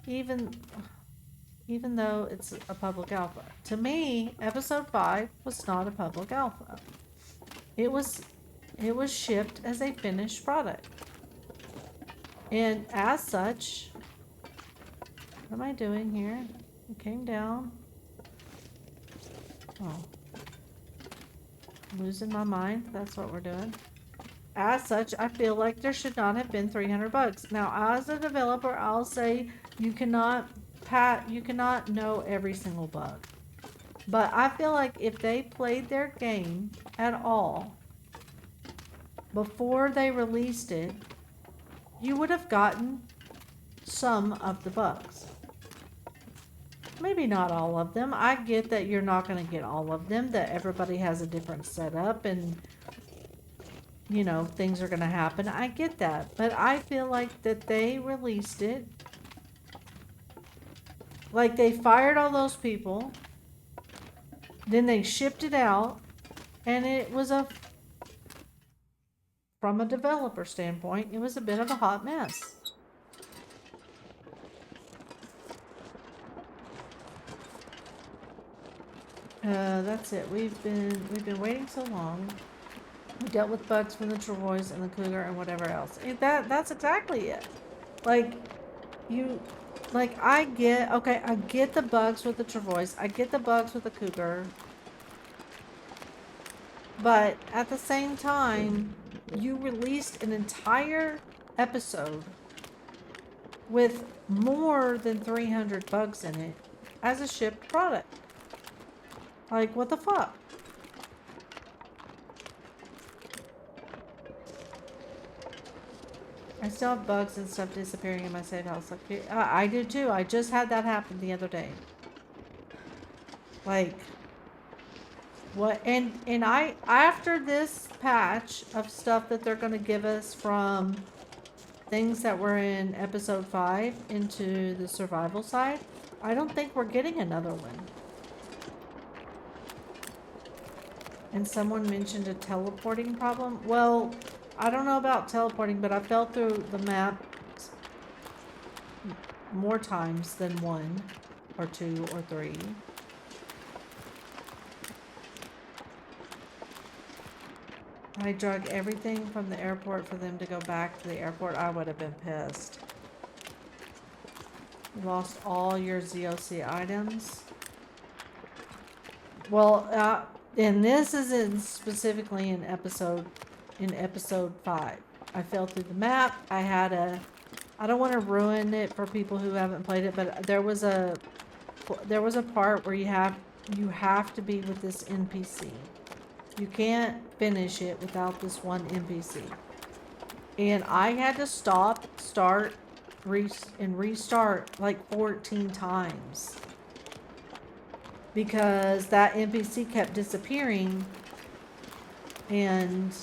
Even though it's a public alpha. To me, episode 5 was not a public alpha. It was shipped as a finished product. And as such, what am I doing here? It came down. Oh. Losing my mind. That's what we're doing. As such, I feel like there should not have been 300 bugs. Now, as a developer, I'll say you cannot know every single bug. But I feel like if they played their game at all before they released it, you would have gotten some of the bugs. Maybe not all of them. I get that you're not going to get all of them, that everybody has a different setup and, you know, things are going to happen. I get that. But I feel like that they released it. Like they fired all those people. Then they shipped it out. And it was from a developer standpoint, it was a bit of a hot mess. That's it. We've been waiting so long. We dealt with bugs from the Travois and the Cougar and whatever else. That's exactly it. Like, I get the bugs with the Travois. I get the bugs with the Cougar. But at the same time, you released an entire episode with more than 300 bugs in it as a shipped product. Like, what the fuck? I still have bugs and stuff disappearing in my save house. Like, I do too. I just had that happen the other day. Like, what? And I, after this patch of stuff that they're going to give us from things that were in episode 5 into the survival side, I don't think we're getting another one. And someone mentioned a teleporting problem. Well, I don't know about teleporting, but I fell through the map more times than 1 or 2 or 3. I drug everything from the airport for them to go back to the airport. I would have been pissed. You lost all your ZOC items. Well, and this isn't specifically in episode 5. I fell through the map. I don't want to ruin it for people who haven't played it, but there was a part where you have to be with this NPC. You can't finish it without this one NPC. And I had to stop, start, and restart like 14 times. Because that NPC kept disappearing. And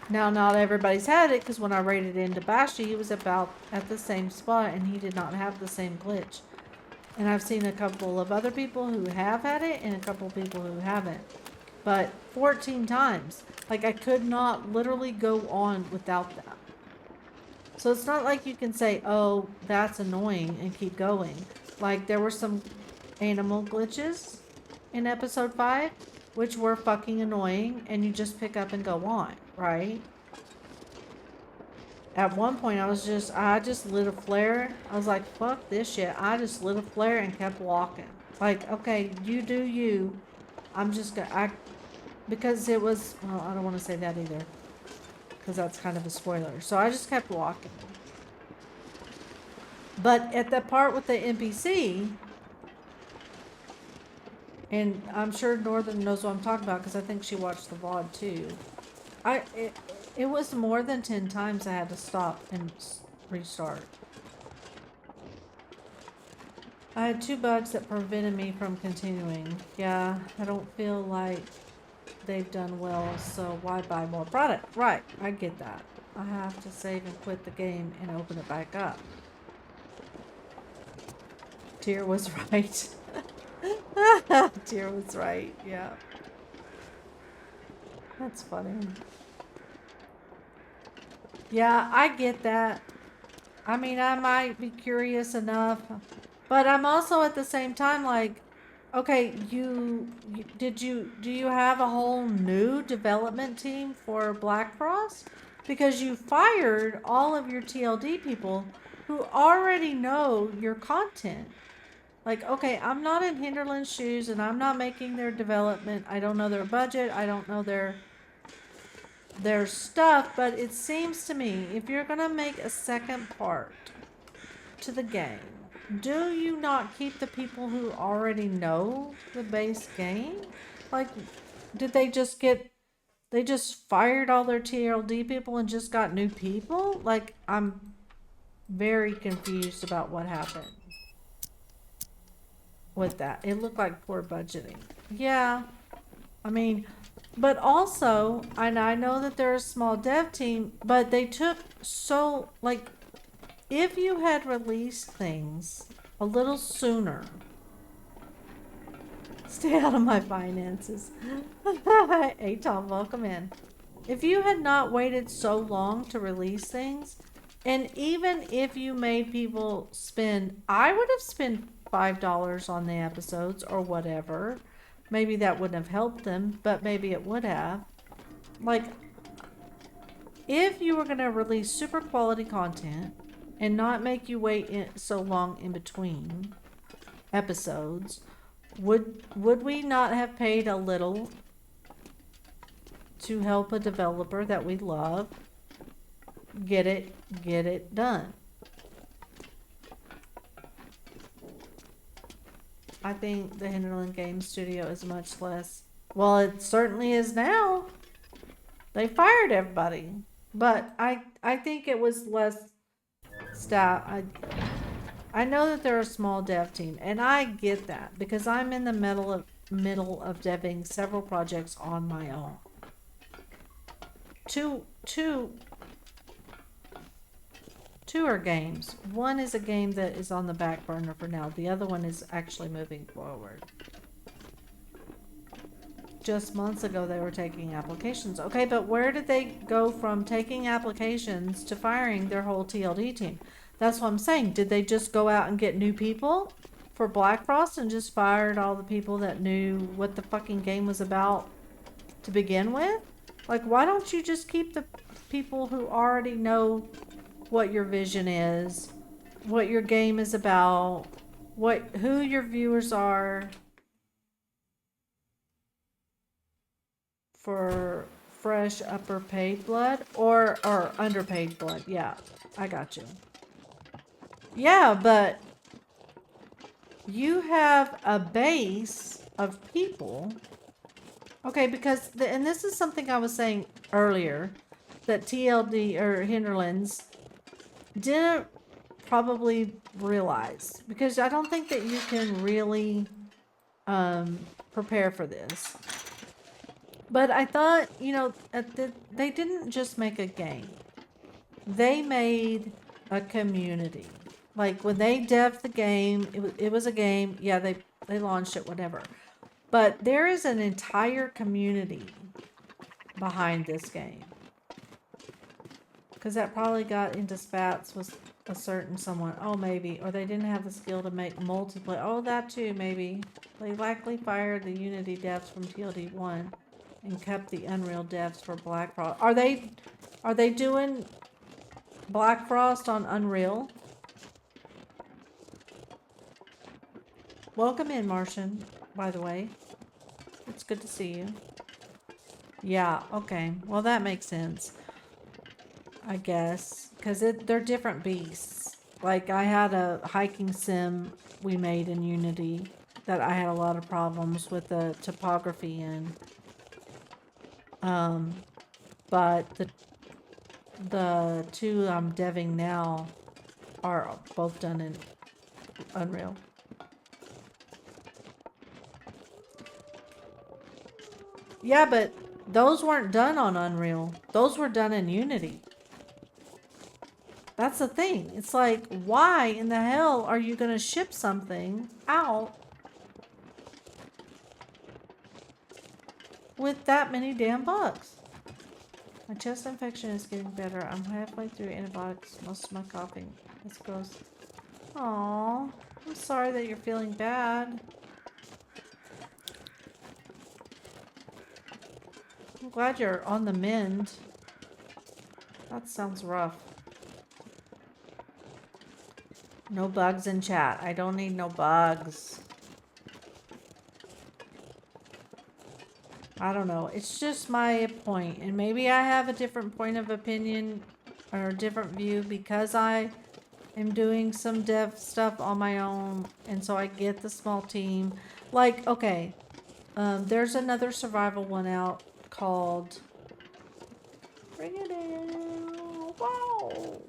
now not everybody's had it, because when I raided into Bashi, he was about at the same spot and he did not have the same glitch. And I've seen a couple of other people who have had it and a couple of people who haven't. But 14 times. Like, I could not literally go on without that. So it's not like you can say, oh, that's annoying and keep going. Like, there were some animal glitches in episode 5, which were fucking annoying, and you just pick up and go on, right? At one point, I just lit a flare. I was like, fuck this shit. I just lit a flare and kept walking. Like, okay, you do you. I'm just gonna, because it was, well, I don't want to say that either, because that's kind of a spoiler. So I just kept walking. But at the part with the NPC, and I'm sure Northern knows what I'm talking about because I think she watched the VOD too. It was more than 10 times I had to stop and restart. I had 2 bugs that prevented me from continuing. Yeah, I don't feel like they've done well, so why buy more product? Right, I get that. I have to save and quit the game and open it back up. Tyr was right. Tyr was right, yeah. That's funny. Yeah, I get that. I mean, I might be curious enough, but I'm also at the same time like, okay, do you have a whole new development team for Black Frost? Because you fired all of your TLD people who already know your content. Like, okay, I'm not in Hinterland's shoes and I'm not making their development. I don't know their budget. I don't know their stuff, but it seems to me if you're going to make a second part to the game, do you not keep the people who already know the base game? Like, did they just fired all their TLD people and just got new people? Like, I'm very confused about what happened with that. It looked like poor budgeting. Yeah, I mean, but also, and I know that they're a small dev team, but they took so, like, if you had released things a little sooner, stay out of my finances. Hey Tom, welcome in. If you had not waited so long to release things, and even if you made people spend, I would have spent $5 on the episodes or whatever. Maybe that wouldn't have helped them, but maybe it would have. Like, if you were going to release super quality content and not make you wait so long in between episodes, would we not have paid a little to help a developer that we love get it done? I think the Hinterland Game Studio is much less, well, it certainly is now. They fired everybody, but I think it was less staff. I know that they're a small dev team, and I get that because I'm in the middle of deving several projects on my own. Two are games. One is a game that is on the back burner for now. The other one is actually moving forward. Just months ago they were taking applications. Okay, but where did they go from taking applications to firing their whole TLD team? That's what I'm saying. Did they just go out and get new people for Black Frost and just fired all the people that knew what the fucking game was about to begin with? Like, why don't you just keep the people who already know what your vision is, what your game is about, who your viewers are, for fresh upper paid blood or underpaid blood? Yeah, I got you. Yeah, but you have a base of people. Okay, because and this is something I was saying earlier, that TLD or Hinterlands didn't probably realize, because I don't think that you can really prepare for this. But I thought, you know, they didn't just make a game. They made a community. Like, when they dev'd the game, it was a game. Yeah, they launched it, whatever. But there is an entire community behind this game. Because that probably got into spats with a certain someone. Oh, maybe. Or they didn't have the skill to make multiplayer. Oh, that too, maybe. They likely fired the Unity devs from TLD1 and kept the Unreal devs for Black Frost. Are they doing Black Frost on Unreal? Welcome in, Martian, by the way. It's good to see you. Yeah, okay. Well, that makes sense. I guess. Because they're different beasts. Like, I had a hiking sim we made in Unity that I had a lot of problems with the topography in. But the two I'm deving now are both done in Unreal. Yeah, but those weren't done on Unreal. Those were done in Unity. That's the thing. It's like, why in the hell are you going to ship something out with that many damn bugs? My chest infection is getting better. I'm halfway through antibiotics. Most of my coughing is gross. Aww. I'm sorry that you're feeling bad. I'm glad you're on the mend. That sounds rough. No bugs in chat. I don't need no bugs. I don't know. It's just my point. And maybe I have a different point of opinion or a different view because I am doing some dev stuff on my own. And so I get the small team. Like, okay. There's another survival one out called... Bring it in. Wow.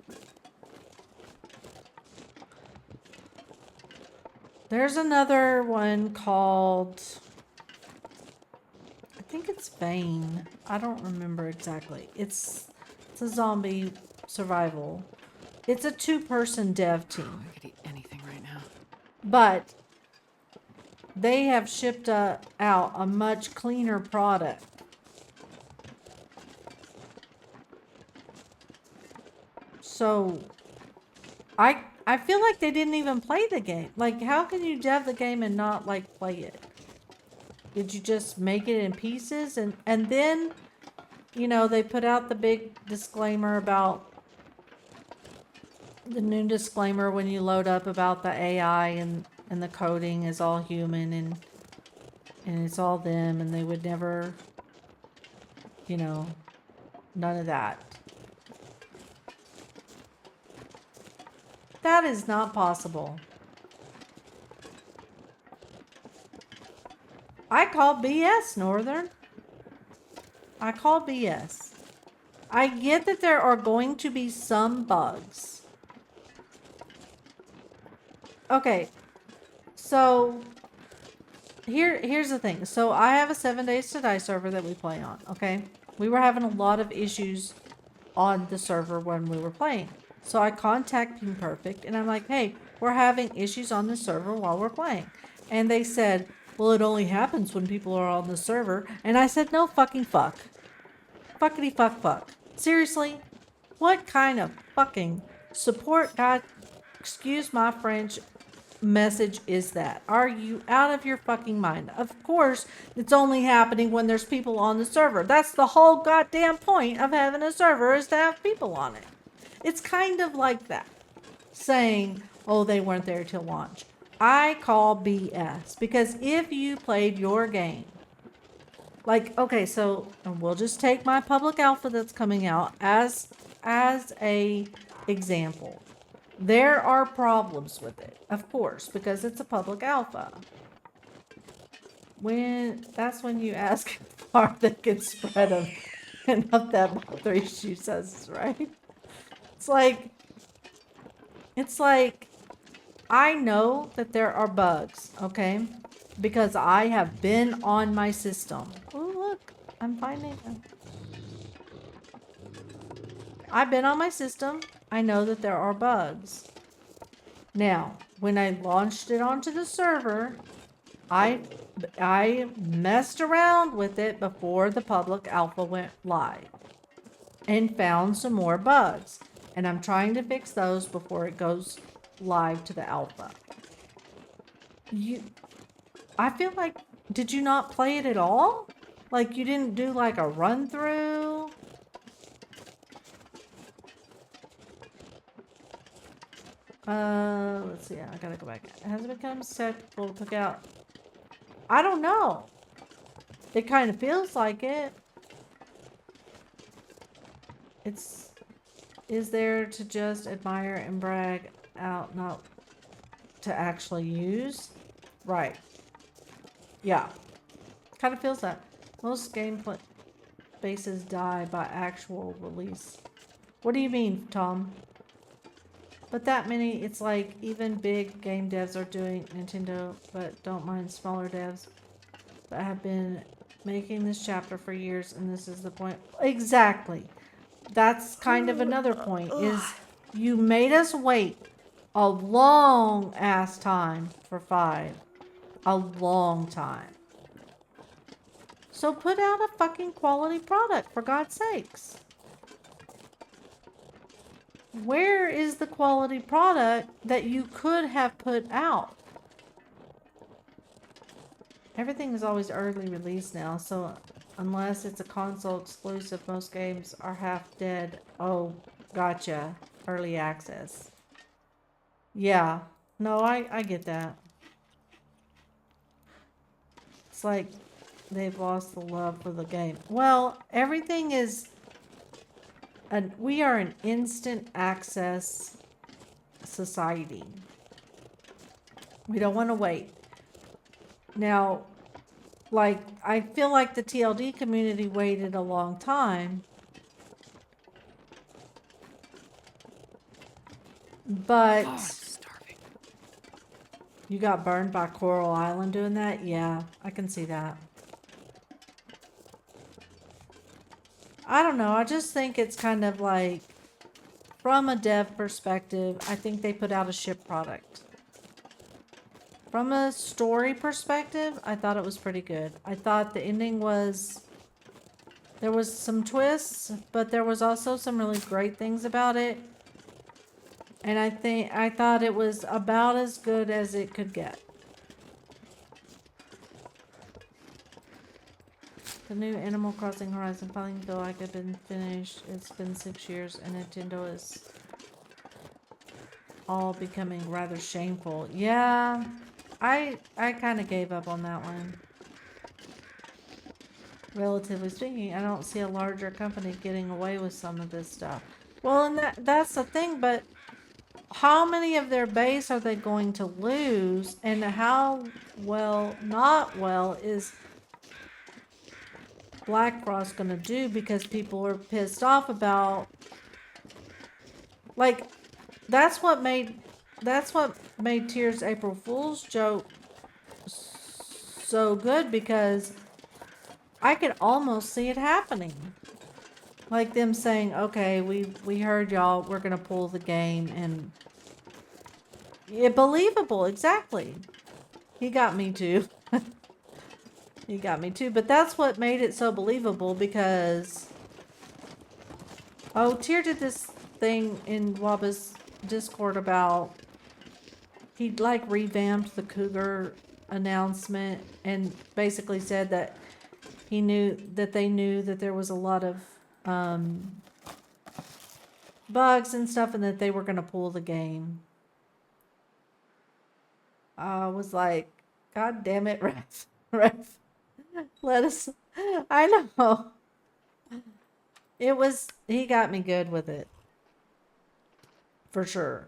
There's another one called... I think it's Vane. I don't remember exactly. It's a zombie survival. It's a 2-person dev team. I could eat anything right now. But they have shipped out a much cleaner product. So I feel like they didn't even play the game. Like, how can you dev the game and not, like, play it? Did you just make it in pieces? And then, you know, they put out the big disclaimer about... The new disclaimer when you load up about the AI and the coding is all human and it's all them and they would never, you know, none of that. That is not possible. I call BS, Northern. I call BS. I get that there are going to be some bugs. Okay, so here's the thing. So I have a 7 Days to Die server that we play on, okay? We were having a lot of issues on the server when we were playing. So I contact Ping Perfect and I'm like, hey, we're having issues on the server while we're playing. And they said, well, it only happens when people are on the server. And I said, no fucking fuck. Fuckity fuck fuck. Seriously? What kind of fucking support, God, excuse my French, message is that? Are you out of your fucking mind? Of course, it's only happening when there's people on the server. That's the whole goddamn point of having a server, is to have people on it. It's kind of like that. Saying, oh, they weren't there till launch. I call BS. Because if you played your game, like, okay, so we'll just take my public alpha that's coming out as a example. There are problems with it, of course, because it's a public alpha. That's when you ask how far they can spread them and up that 3 she says, right? It's like, I know that there are bugs, okay? Because I have been on my system. Oh, look, I'm finding them. I've been on my system. I know that there are bugs. Now, when I launched it onto the server, I messed around with it before the public alpha went live. and found some more bugs. And I'm trying to fix those before it goes live to the alpha. I feel like, did you not play it at all? Like you didn't do like a run through? Let's see. I gotta go back. Has it become acceptable to pick out? I don't know. It kind of feels like it. Is there to just admire and brag out, not to actually use? Right. Yeah. Kind of feels that. Most gameplay bases die by actual release. What do you mean, Tom? But that many, it's like even big game devs are doing Nintendo, but don't mind smaller devs. But have been making this chapter for years, and this is the point. Exactly. That's kind of another point, is you made us wait a long ass time for 5. A long time. So put out a fucking quality product, for God's sakes. Where is the quality product that you could have put out? Everything is always early release now, so unless it's a console exclusive, most games are half dead. Oh, gotcha. Early access. Yeah. No, I get that. It's like they've lost the love for the game. Well, everything is... we are an instant access society. We don't want to wait. Now, like, I feel like the TLD community waited a long time. But... Oh, I'm starving. You got burned by Coral Island doing that? Yeah, I can see that. I don't know. I just think it's kind of like, from a dev perspective, I think they put out a ship product. From a story perspective, I thought it was pretty good. I thought the ending was... There was some twists, but there was also some really great things about it. And I thought it was about as good as it could get. The new Animal Crossing Horizon finally feel like it's been finished. It's been 6 years and Nintendo is all becoming rather shameful. Yeah, I kind of gave up on that one. Relatively speaking, I don't see a larger company getting away with some of this stuff. Well, and that's the thing, but how many of their base are they going to lose, and how well, not well, is Black Frost gonna do, because people are pissed off about, like, that's what made Tears April Fool's joke so good, because I could almost see it happening. Like them saying, okay, we heard y'all, we're gonna pull the game, and yeah, believable, exactly. He got me too. He got me too, but that's what made it so believable, because Tyr did this thing in Waba's Discord about, he like revamped the Cougar announcement and basically said that they knew that there was a lot of bugs and stuff, and that they were gonna pull the game. I was like, God damn it, Ref. Let us, I know. He got me good with it. For sure.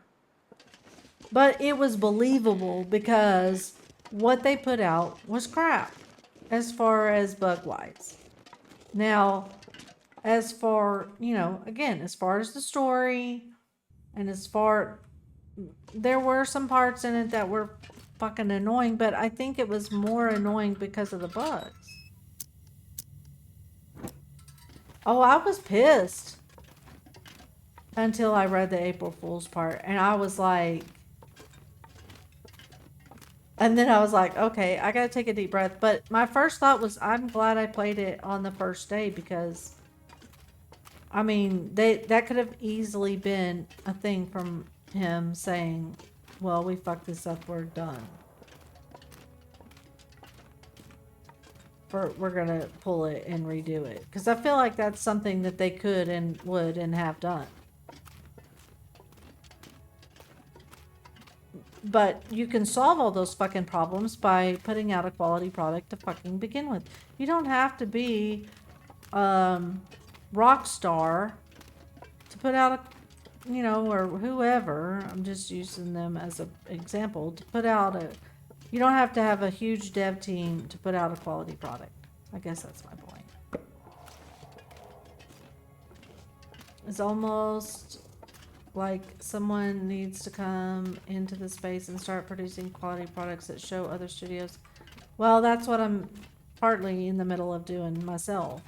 But it was believable, because what they put out was crap. As far as bug-wise. Now, as far, again, as far as the story, and there were some parts in it that were fucking annoying, but I think it was more annoying because of the bugs. Oh, I was pissed until I read the April Fool's part, and I was like, and then I was like, okay, I gotta take a deep breath. But my first thought was, I'm glad I played it on the first day, because I mean, that could have easily been a thing from him saying, well, we fucked this up, we're done. We're gonna pull it and redo it. Because I feel like that's something that they could and would and have done. But you can solve all those fucking problems by putting out a quality product to fucking begin with. You don't have to be Rockstar to put out a, you know, or whoever. I'm just using them as an example to put out a. You don't have to have a huge dev team to put out a quality product. I guess that's my point. It's almost like someone needs to come into the space and start producing quality products that show other studios. Well, that's what I'm partly in the middle of doing myself.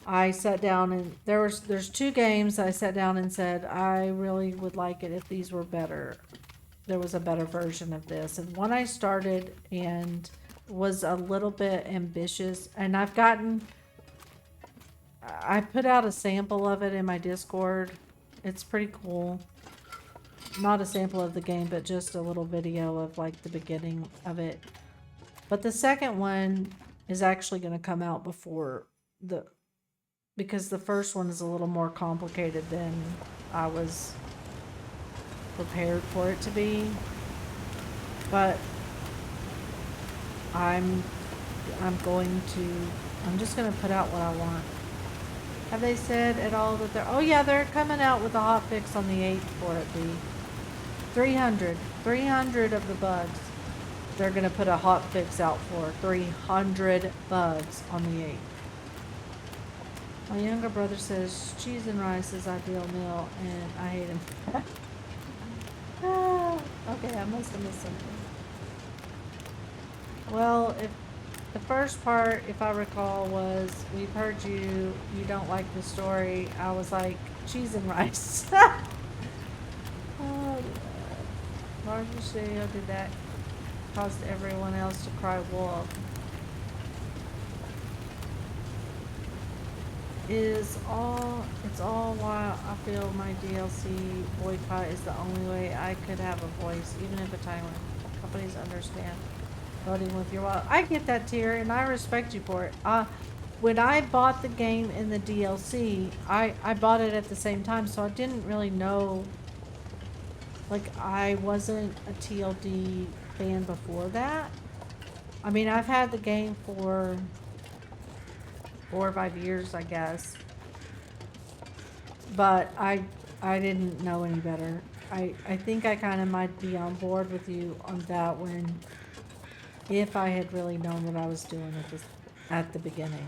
I sat down and there's 2 games I sat down and said I really would like it if these were better. There was a better version of this, and one I started and was a little bit ambitious, and I put out a sample of it in my Discord. It's pretty cool. Not a sample of the game, but just a little video of like the beginning of it. But the second one is actually going to come out before because the first one is a little more complicated than I was prepared for it to be. But I'm just going to put out what I want. Have they said at all that they're... Oh yeah, they're coming out with a hot fix on the 8th for it, B. 300 of the bugs. They're going to put a hot fix out for 300 bugs on the 8th. My younger brother says cheese and rice is ideal meal, and I hate him. Okay, I must have missed something. Well, if the first part, if I recall, was we've heard you don't like the story. I was like, cheese and rice. Oh, Marvel Studio did that. Caused everyone else to cry wolf. It's all why I feel my DLC boycott is the only way I could have a voice, even if a tyrant. Companies understand voting with your wallet. I get that, tier, and I respect you for it. When I bought the game in the DLC, I bought it at the same time, so I didn't really know. Like, I wasn't a TLD fan before that. I mean, I've had the game for 4 or 5 years, I guess. But I didn't know any better. I think I kind of might be on board with you on that one if I had really known what I was doing at the beginning.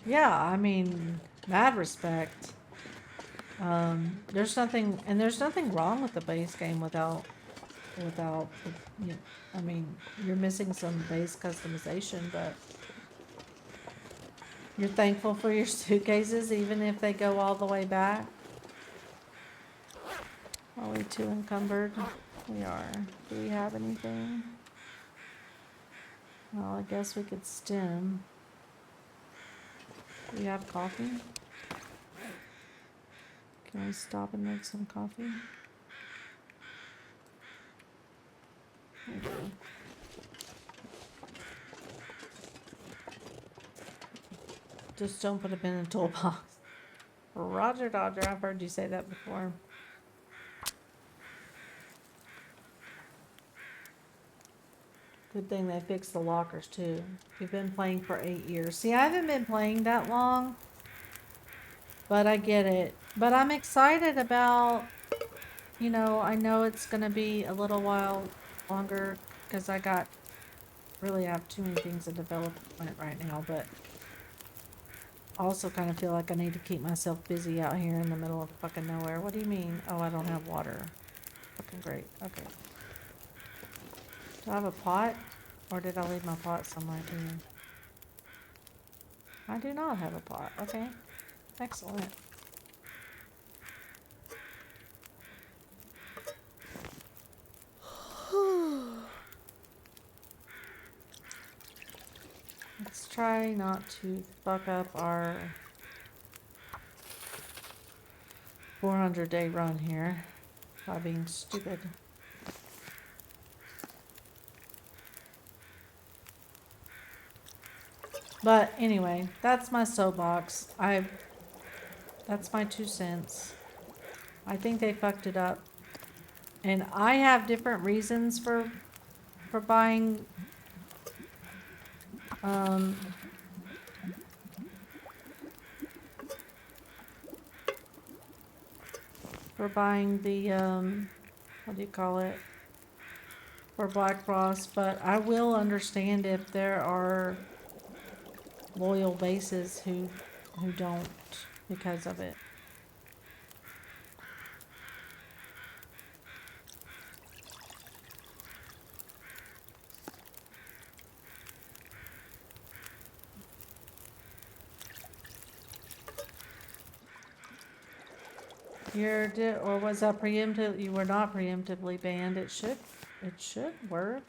Yeah, I mean, mad respect. There's nothing wrong with the base game without, I mean, you're missing some base customization, but you're thankful for your suitcases, even if they go all the way back. Are we too encumbered? We are. Do we have anything? Well, I guess we could stem. Do we have coffee? Can we stop and make some coffee? We do. Just don't put them in a toolbox. Roger Dodger, I've heard you say that before. Good thing they fixed the lockers too. You've been playing for 8 years. See, I haven't been playing that long, but I get it. But I'm excited about, I know it's going to be a little while longer because I really have too many things in development right now, but I also kind of feel like I need to keep myself busy out here in the middle of fucking nowhere. What do you mean? Oh, I don't have water. Fucking great. Okay. Do I have a pot? Or did I leave my pot somewhere here? I do not have a pot. Okay. Excellent. Let's try try not to fuck up our 400-day run here by being stupid. But anyway, that's my soapbox. That's my 2 cents. I think they fucked it up. And I have different reasons for buying um the what do you call it? For Black Frost, but I will understand if there are loyal bases who don't because of it. Or was that preemptive? You were not preemptively banned. It should work.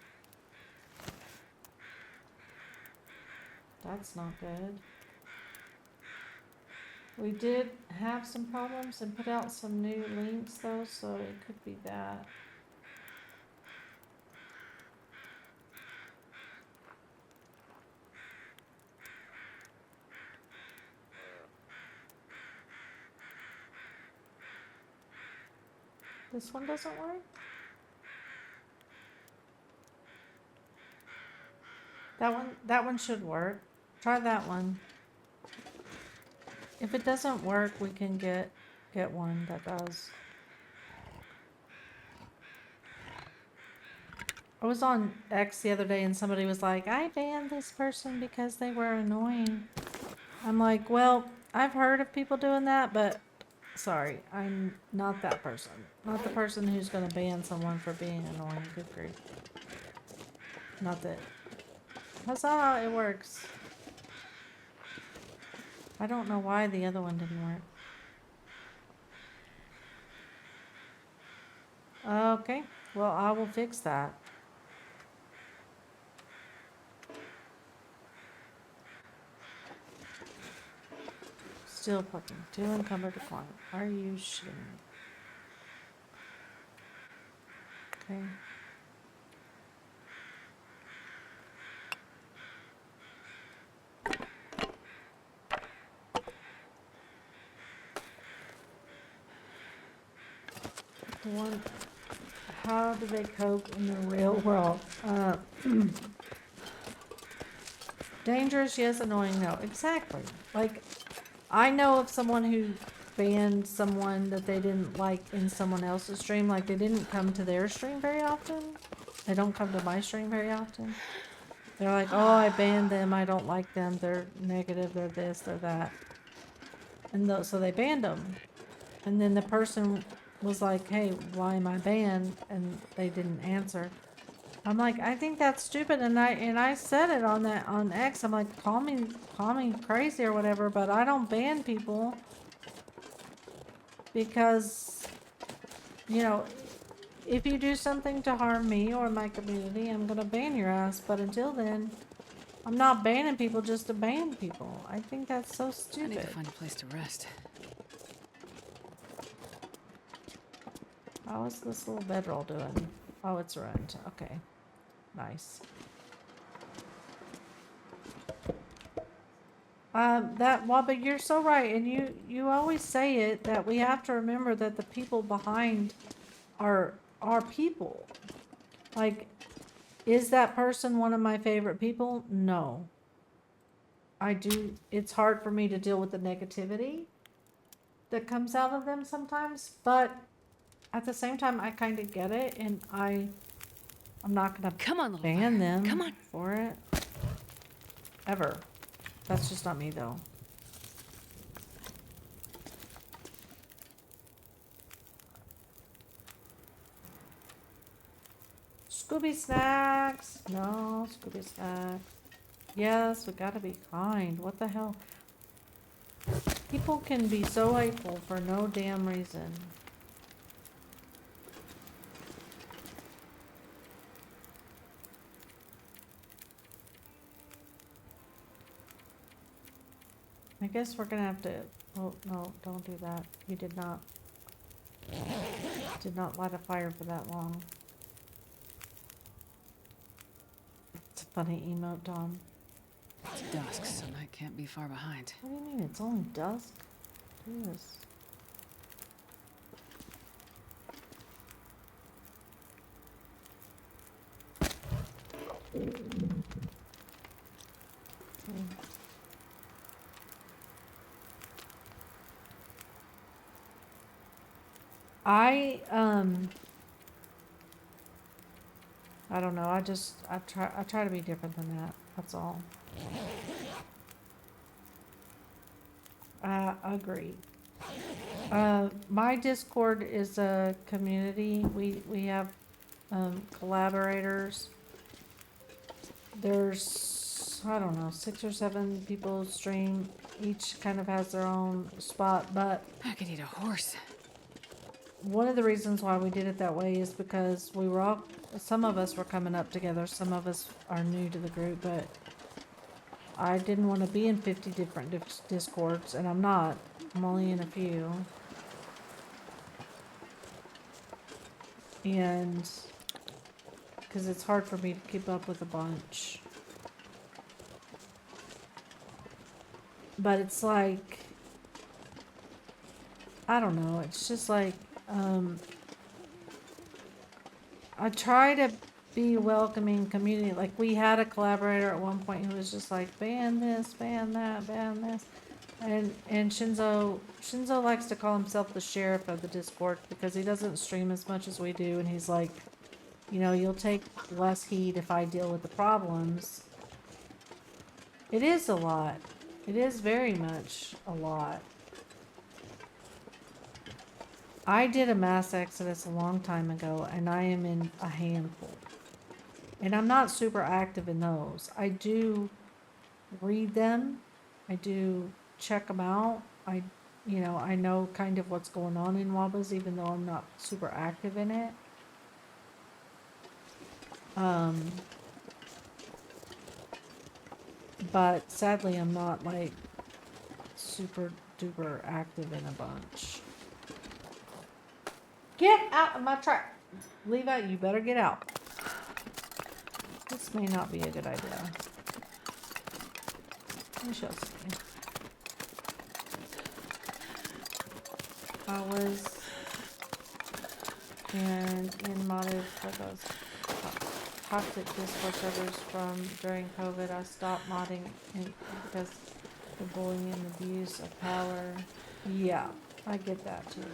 That's not good. We did have some problems and put out some new links though, so it could be that. This one doesn't work? That one should work. Try that one. If it doesn't work, we can get one that does. I was on X the other day and somebody was like, I banned this person because they were annoying. I'm like, well, I've heard of people doing that, but sorry, I'm not that person. Not the person who's going to ban someone for being annoying. Good grief. Not that. Huzzah, it works. I don't know why the other one didn't work. Okay, well, I will fix that. Still fucking too encumbered to climb. Are you shitting me? Okay. One, how do they cope in the real world? Dangerous, yes. Annoying, no. Exactly. Like, I know of someone who banned someone that they didn't like in someone else's stream. Like, they didn't come to their stream very often. They don't come to my stream very often. They're like, oh, I banned them. I don't like them. They're negative. They're this. They're that. And so they banned them. And then the person was like, hey, why am I banned? And they didn't answer. I'm like, I think that's stupid, and I said it on X. I'm like, call me crazy or whatever, but I don't ban people because, you know, if you do something to harm me or my community, I'm gonna ban your ass. But until then, I'm not banning people just to ban people. I think that's so stupid. I need to find a place to rest. How is this little bedroll doing? Oh, it's ruined. Okay. Nice. But you're so right, and you always say it, that we have to remember that the people behind are people. Like, is that person one of my favorite people? No. It's hard for me to deal with the negativity that comes out of them sometimes, but at the same time, I kind of get it, and I'm not gonna ban them for it. Ever. That's just not me, though. Scooby snacks. No, Scooby snacks. Yes, we gotta be kind. What the hell? People can be so hateful for no damn reason. I guess we're gonna have to, oh, no, don't do that. You did not light a fire for that long. It's a funny emote, Dom. It's dusk, so night can't be far behind. What do you mean? It's only dusk? Yes. I don't know. I try to be different than that. That's all. I agree. My Discord is a community. We have collaborators. There's, I don't know, 6 or 7 people stream. Each kind of has their own spot, but I could eat a horse. one of the reasons why we did it that way is because we were all, some of us were coming up together, some of us are new to the group, but I didn't want to be in 50 different Discords, and I'm not. I'm only in a few. And because it's hard for me to keep up with a bunch. But it's like, I don't know, it's just like, I try to be welcoming community. Like, we had a collaborator at one point who was just like, ban this, ban that, ban this. And Shinzo likes to call himself the sheriff of the Discord because he doesn't stream as much as we do, and he's like, you know, you'll take less heat if I deal with the problems. It is a lot. It is very much a lot. I did a mass exodus a long time ago, and I am in a handful. And I'm not super active in those. I do read them. I do check them out. I know kind of what's going on in Wabas, even though I'm not super active in it. But sadly, I'm not like super duper active in a bunch. Get out of my track. Leave out. You better get out. This may not be a good idea. We shall see. I was in modded for those toxic Discord servers from during COVID. I stopped modding because the bullying and abuse of power. Yeah, I get that too.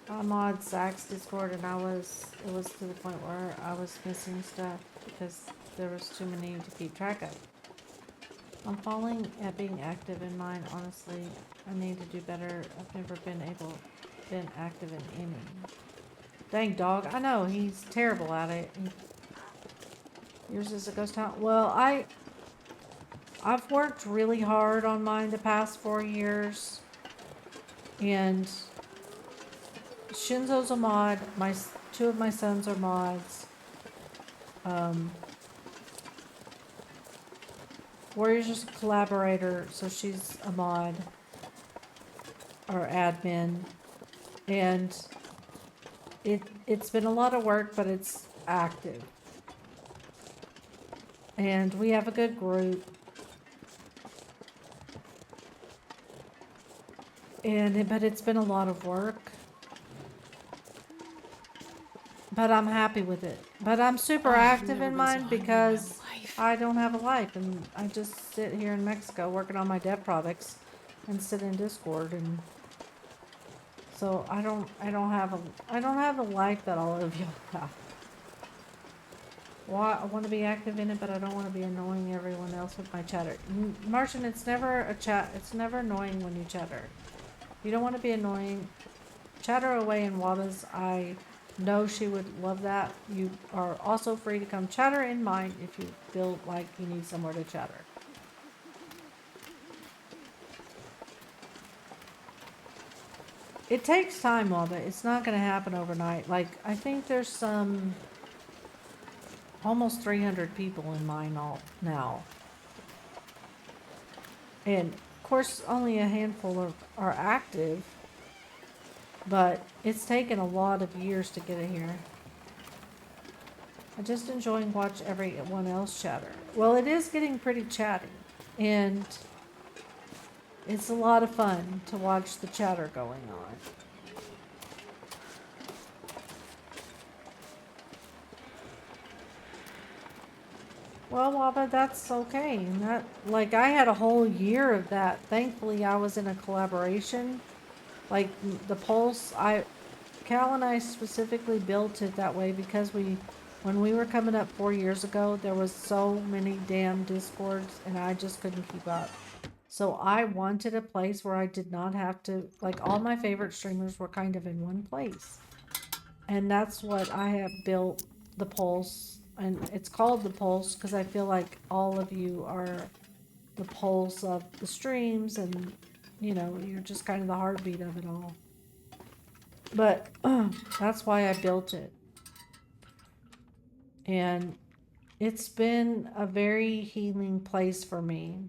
I mod Zach's Discord, and it was to the point where I was missing stuff because there was too many to keep track of. I'm falling at being active in mine, honestly. I need to do better. I've never been active in any. Dang dog, I know, he's terrible at it. Yours is a ghost town. Well, I've worked really hard on mine the past 4 years, and Shinzo's a mod. Two of my sons are mods. Warrior's just a collaborator, so she's a mod or admin, and it's been a lot of work, but it's active, and we have a good group. But it's been a lot of work. But I'm happy with it. But I'm super active in mine because I don't have a life, and I just sit here in Mexico working on my dev products and sit in Discord, and so I don't have a life that all of you have. Well, I want to be active in it, but I don't want to be annoying everyone else with my chatter. Martian, it's never a chat. It's never annoying when you chatter. You don't want to be annoying. Chatter away in Wabas. I know she would love that. You are also free to come chatter in mine if you feel like you need somewhere to chatter. It takes time, Waba. It's not going to happen overnight. Like, I think there's almost 300 people in mine all now. And of course, only a handful are active, but it's taken a lot of years to get it here. I just enjoy and watch everyone else chatter. Well, it is getting pretty chatty, and it's a lot of fun to watch the chatter going on. Well, Waba, that's okay. That, like, I had a whole year of that. Thankfully, I was in a collaboration. Like, the Pulse, Cal and I specifically built it that way because when we were coming up 4 years ago, there was so many damn discords and I just couldn't keep up. So I wanted a place where I did not have to, like, all my favorite streamers were kind of in one place. And that's what I have built the Pulse, and it's called the Pulse because I feel like all of you are the pulse of the streams, and you know, you're just kind of the heartbeat of it all. But that's why I built it. And it's been a very healing place for me.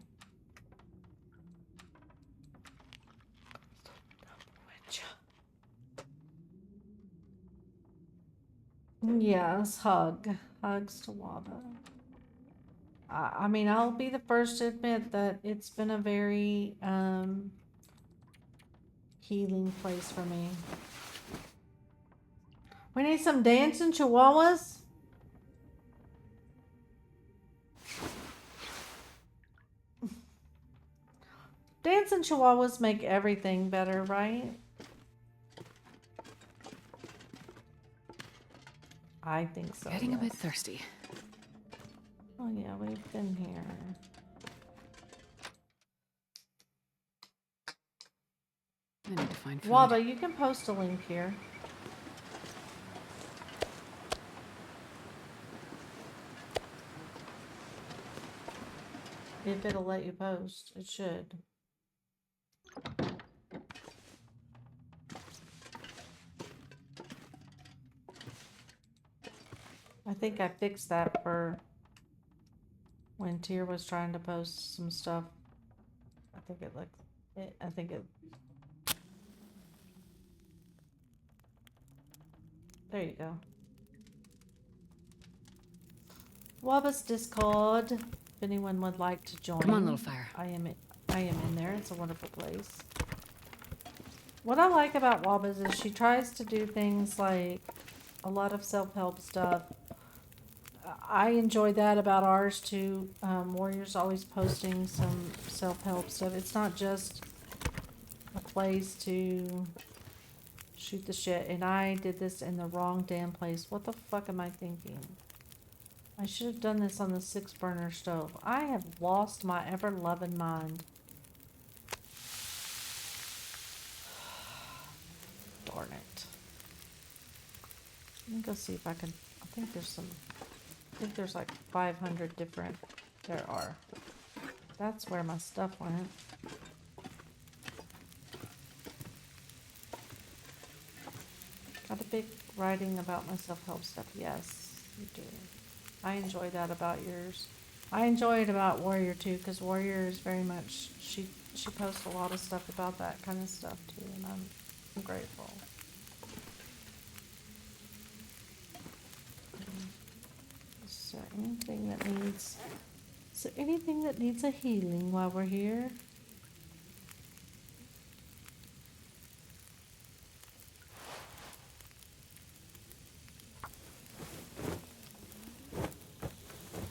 Yes, hugs to Waba. I mean, I'll be the first to admit that it's been a very healing place for me. We need some dancing chihuahuas. Dancing chihuahuas make everything better, right? I think so. Getting yes. a bit thirsty. Oh yeah, we've been here. I need to find food. Waba, you can post a link here. If it'll let you post, it should. I think I fixed that for when Tyr was trying to post some stuff. I think it looked it. I think it. There you go. Waba's Discord. If anyone would like to join, Come on, little fire. I am in there. It's a wonderful place. What I like about Waba's is she tries to do things like a lot of self-help stuff. I enjoy that about ours too. Warrior's always posting some self-help stuff. It's not just a place to shoot the shit. And I did this in the wrong damn place. What the fuck am I thinking? I should have done this on the 6-burner stove. I have lost my ever-loving mind. Darn it. Let me go see if I can. I think there's like 500 different. There are. That's where my stuff went. Got a big writing about my self-help stuff. Yes, you do. I enjoy that about yours. I enjoy it about Warrior too, because Warrior is very much, she posts a lot of stuff about that kind of stuff too, and I'm grateful. Is there anything that needs a healing while we're here?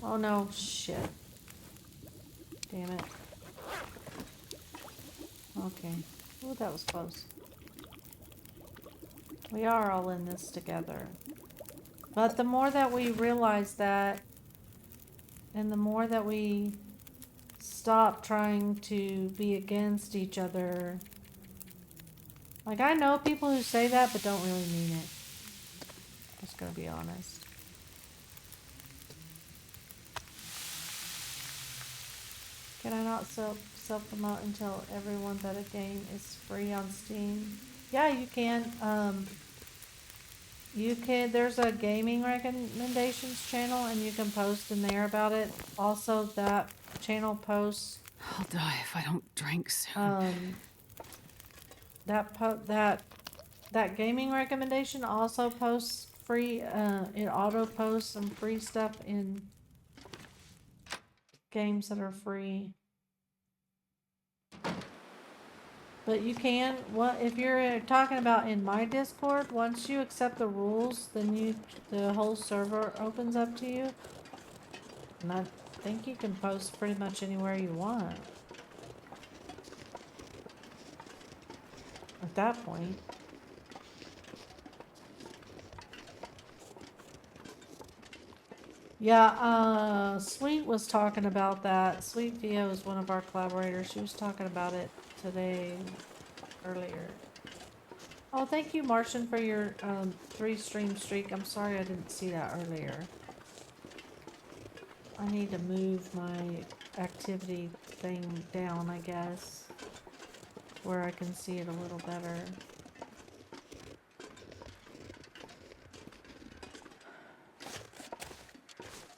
Oh no, shit. Damn it. Okay. Oh, that was close. We are all in this together. But the more that we realize that, and the more that we stop trying to be against each other. Like, I know people who say that, but don't really mean it. Just gonna be honest. Can I not self-promote until everyone but a game is free on Steam? Yeah, you can. There's a gaming recommendations channel and you can post in there about it. Also, that channel posts I'll die if I don't drink soon. That gaming recommendation also posts free. It auto posts some free stuff in games that are free. But you can, what if you're talking about in my Discord, once you accept the rules, then the whole server opens up to you. And I think you can post pretty much anywhere you want. At that point. Yeah, Sweet was talking about that. Sweet Via is one of our collaborators. She was talking about it today, earlier. Oh, thank you, Martian, for your 3-stream streak. I'm sorry I didn't see that earlier. I need to move my activity thing down, I guess, where I can see it a little better.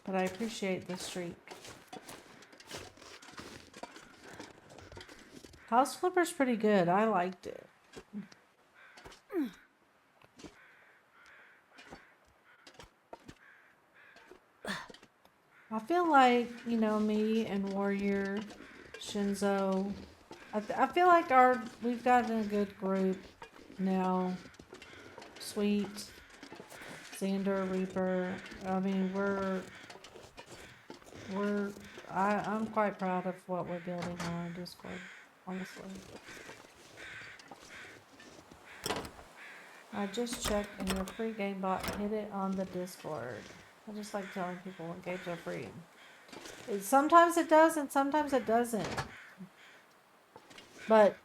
But I appreciate the streak. House Flipper's pretty good. I liked it. I feel like, you know, me and Warrior, Shinzo, I feel like we've gotten a good group now. Sweet, Xander, Reaper. I mean, I'm quite proud of what we're building on our Discord, honestly. I just checked and your free game bot hit it on the Discord. I just like telling people when games are free. Sometimes it does and sometimes it doesn't. But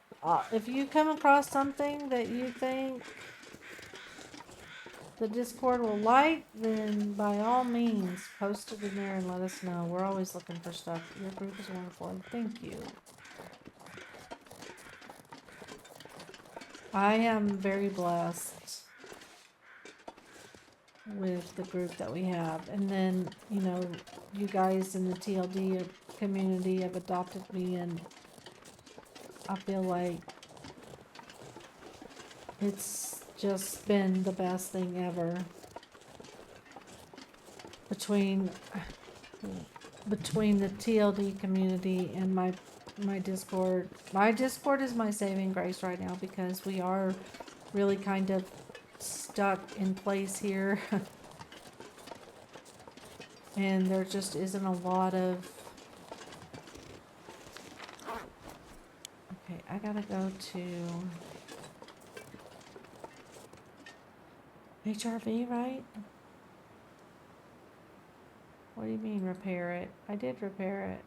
if you come across something that you think the Discord will like, then by all means post it in there and let us know. We're always looking for stuff. Your group is wonderful and thank you. I am very blessed with the group that we have. And then, you know, you guys in the TLD community have adopted me, and I feel like it's just been the best thing ever. Between the TLD community and my Discord. My Discord is my saving grace right now because we are really kind of stuck in place here. And there just isn't a lot of... Okay, I gotta go to HRV, right? What do you mean repair it? I did repair it.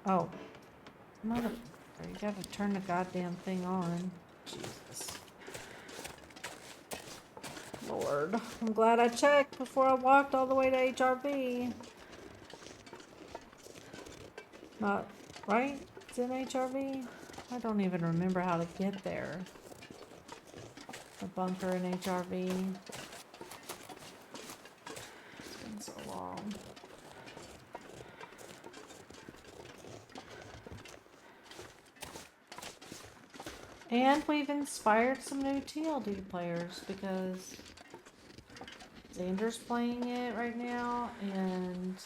Oh. Mother... You gotta turn the goddamn thing on. Jesus. Lord. I'm glad I checked before I walked all the way to HRV. Not... Right? It's in HRV? I don't even remember how to get there. The bunker in HRV. It's been so long. And we've inspired some new TLD players because Xander's playing it right now, and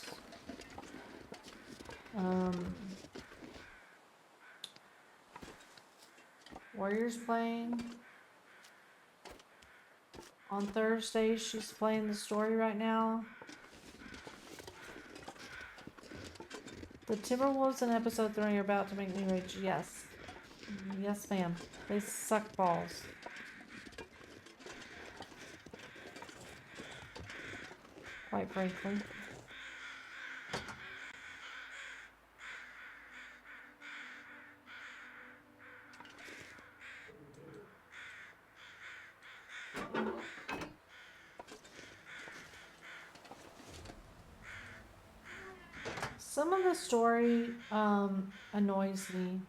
Warrior's playing. On Thursdays, she's playing the story right now. The Timberwolves in episode 3 are about to make me rage. Yes. Yes, ma'am. They suck balls. Quite frankly. Some of the story annoys me.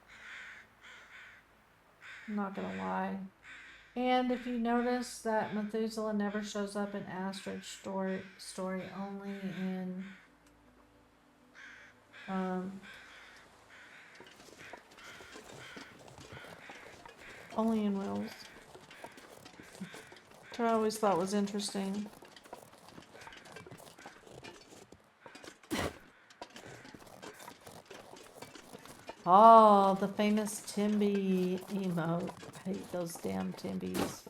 I'm not gonna lie. And if you notice that Methuselah never shows up in Astrid's story only in only in Wales. Which I always thought was interesting. Oh, the famous Timby emote. I hate those damn Timbys.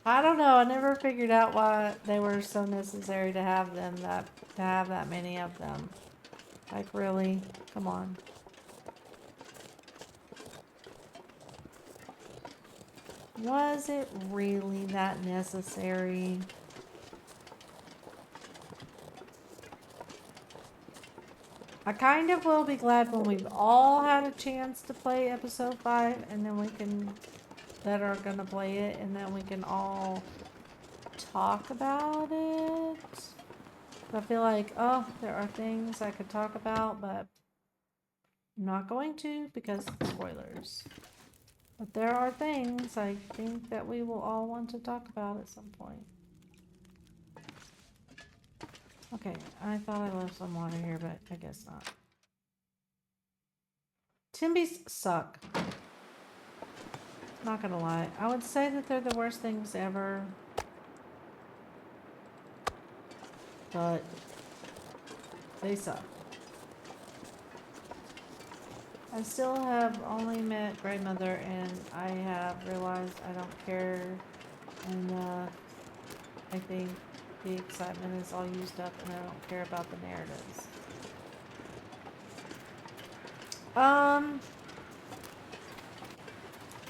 I don't know. I never figured out why they were so necessary to have them, to have that many of them. Like, really? Come on. Was it really that necessary? I kind of will be glad when we've all had a chance to play episode 5, and then we can, that are gonna play it, and then we can all talk about it. I feel like, oh, there are things I could talk about, but I'm not going to because of spoilers. But there are things I think that we will all want to talk about at some point. Okay, I thought I left some water here, but I guess not. Timbys suck. Not gonna lie. I would say that they're the worst things ever. But they suck. I still have only met Grandmother, and I have realized I don't care enough. I think the excitement is all used up, and I don't care about the narratives.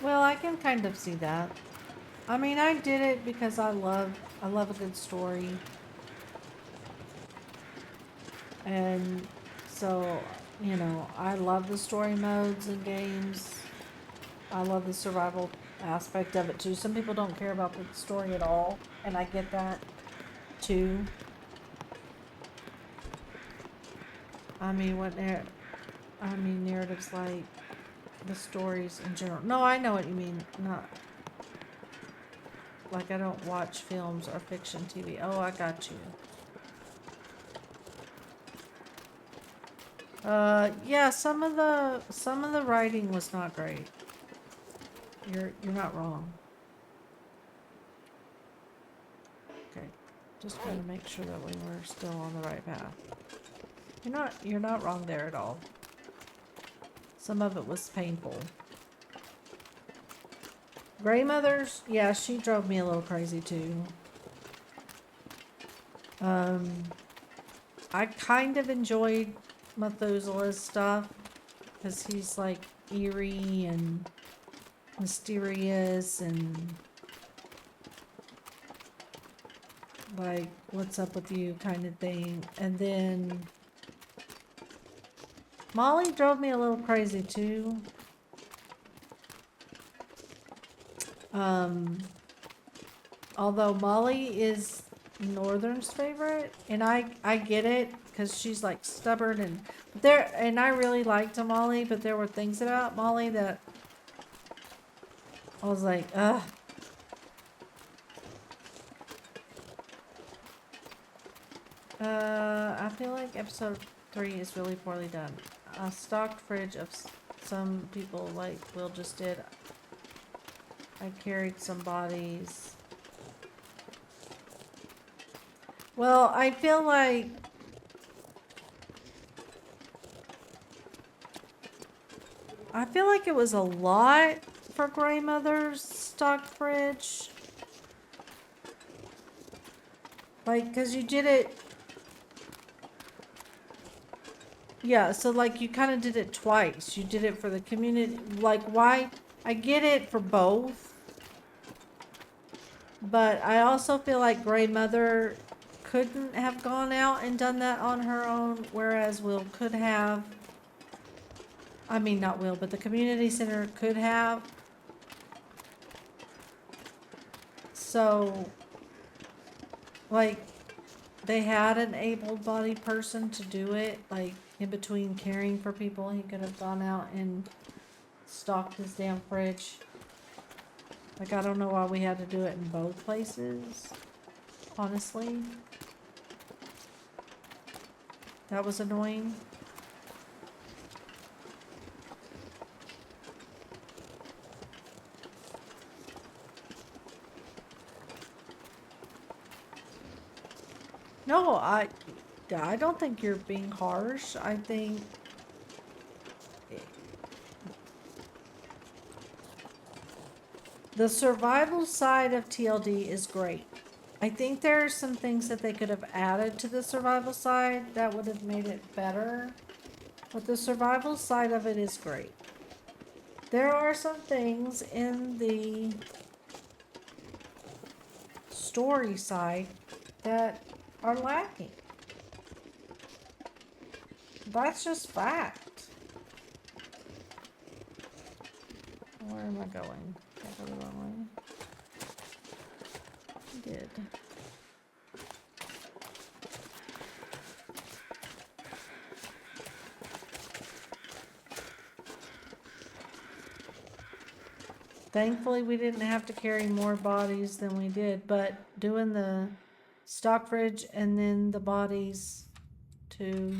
Well, I can kind of see that. I mean, I did it because I love a good story. And so, you know, I love the story modes in games. I love the survival aspect of it too. Some people don't care about the story at all, and I get that too. I mean, narratives like the stories in general. No, I know what you mean. Not like I don't watch films or fiction TV. Oh, I got you. Yeah, some of the writing was not great. You're not wrong. Okay, just gonna make sure that we were still on the right path. You're not wrong there at all. Some of it was painful. Grandmother's, yeah, she drove me a little crazy too. I kind of enjoyed Methuselah's stuff because he's like eerie and mysterious and like, what's up with you kind of thing. And then Molly drove me a little crazy too. Although Molly is Northern's favorite, and I get it because she's like stubborn and I really liked Molly, but there were things about Molly that I was like, ugh. I feel like episode 3 is really poorly done. A stocked fridge of some people like Will just did. I carried some bodies. Well, I feel like it was a lot for Grandmother's stocked fridge. Like, cause you did it. Yeah, so like you kind of did it twice. You did it for the community. Like, why? I get it for both. But I also feel like Grandmother couldn't have gone out and done that on her own, whereas Will could have. I mean, not Will, but the community center could have. So, like, they had an able-bodied person to do it. Like, in between caring for people, he could have gone out and stocked his damn fridge. Like, I don't know why we had to do it in both places, honestly. That was annoying. No, I don't think you're being harsh. I think the survival side of TLD is great. I think there are some things that they could have added to the survival side that would have made it better. But the survival side of it is great. There are some things in the story side that are lacking. That's just fact. Where am I going? Did I go the wrong way? I did. Thankfully, we didn't have to carry more bodies than we did, but doing the stock fridge and then the bodies to,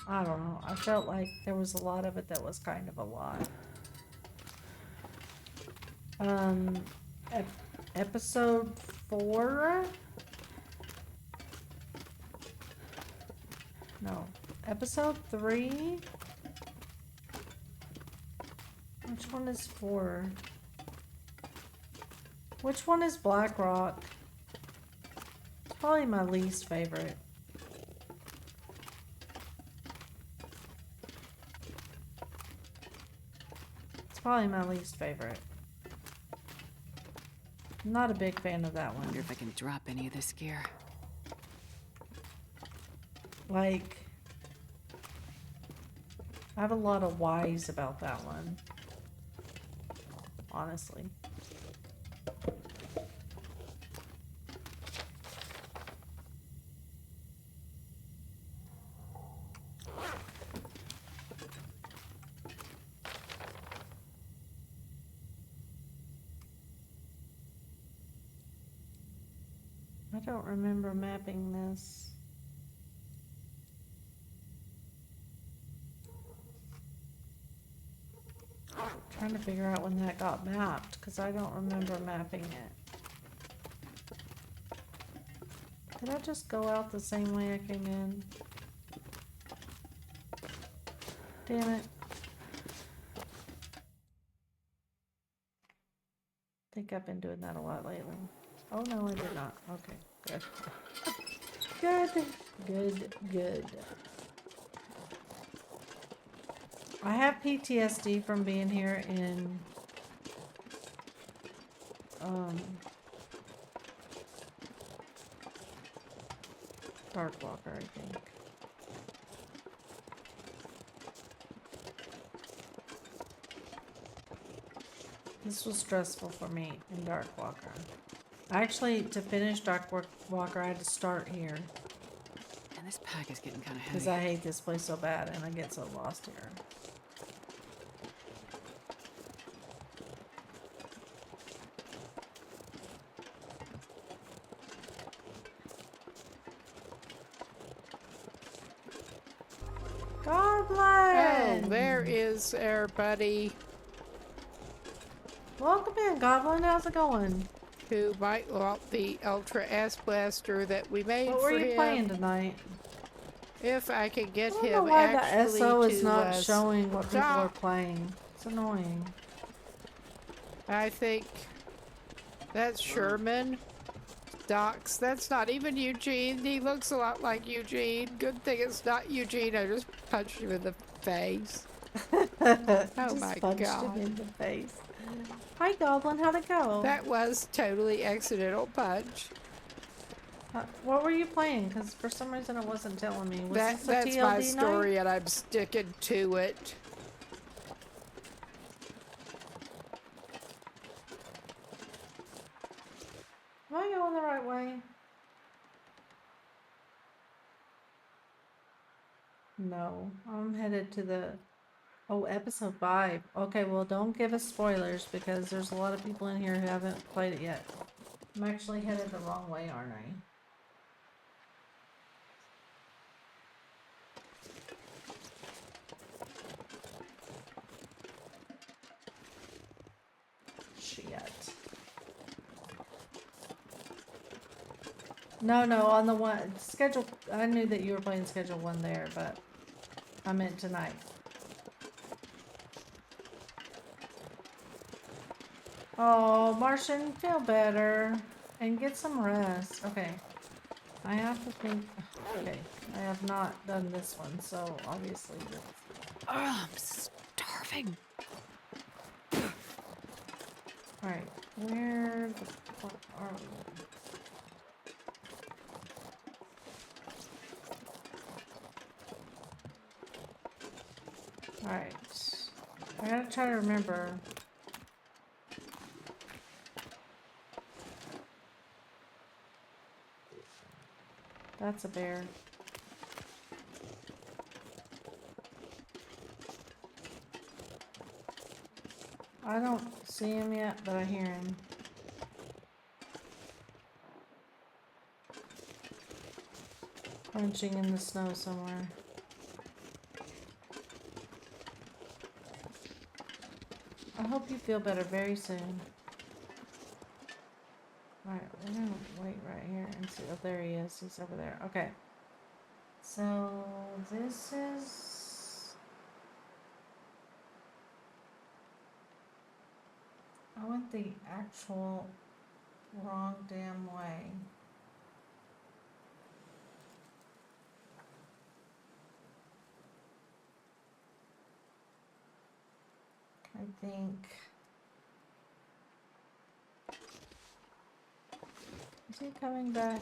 I don't know, I felt like there was a lot of it that was kind of a lot. Episode 4? No, episode 3? Which one is 4? Which one is Black Rock? It's probably my least favorite. It's probably my least favorite. I'm not a big fan of that I wonder one. if I can drop any of this gear. Like, I have a lot of whys about that one. Honestly. I don't remember mapping this. Trying to figure out when that got mapped, because I don't remember mapping it. Did I just go out the same way I came in? Damn it. I think I've been doing that a lot lately. Oh no, I did not. Okay, good. Good, good, good. I have PTSD from being here in Darkwalker, I think. This was stressful for me in Darkwalker. Actually, to finish Darkwalker, I had to start here. And this pack is getting kind of Because heavy. I hate this place so bad and I get so lost here. Goblin! Oh, there is our buddy Welcome in, Goblin. How's it going? who might want the Ultra S Blaster that we made What for were you him. playing tonight? If I could get I don't know him why the actually SO to is not showing what people are stop. playing. It's annoying. I think that's Sherman. Docs, that's not even Eugene. He looks a lot like Eugene. Good thing it's not Eugene. I just punched him in the face. Just my punched God. him in the face. Hi, Goblin. How'd it go? That was totally accidental punch. What were you playing? Because for some reason it wasn't telling me. Was this a That's TLD my night? story, and I'm sticking to it. Am I going the right way? No, I'm headed to the... Oh, episode 5. Okay, well, don't give us spoilers because there's a lot of people in here who haven't played it yet. I'm actually headed the wrong way, aren't I? shit. No, on the one schedule. I knew that you were playing schedule 1 there, but I meant tonight. Oh, Martian, feel better and get some rest. Okay, I have to think. Okay, I have not done this one, so obviously. I'm starving. All right, where the fuck are we? Alright. I gotta try to remember. That's a bear. I don't see him yet, but I hear him. Crunching in the snow somewhere. I hope you feel better very soon. Alright, we're gonna wait right here and see. Oh, there he is. He's over there. Okay. So, this is... I went the actual wrong damn way. I think... Is he coming back?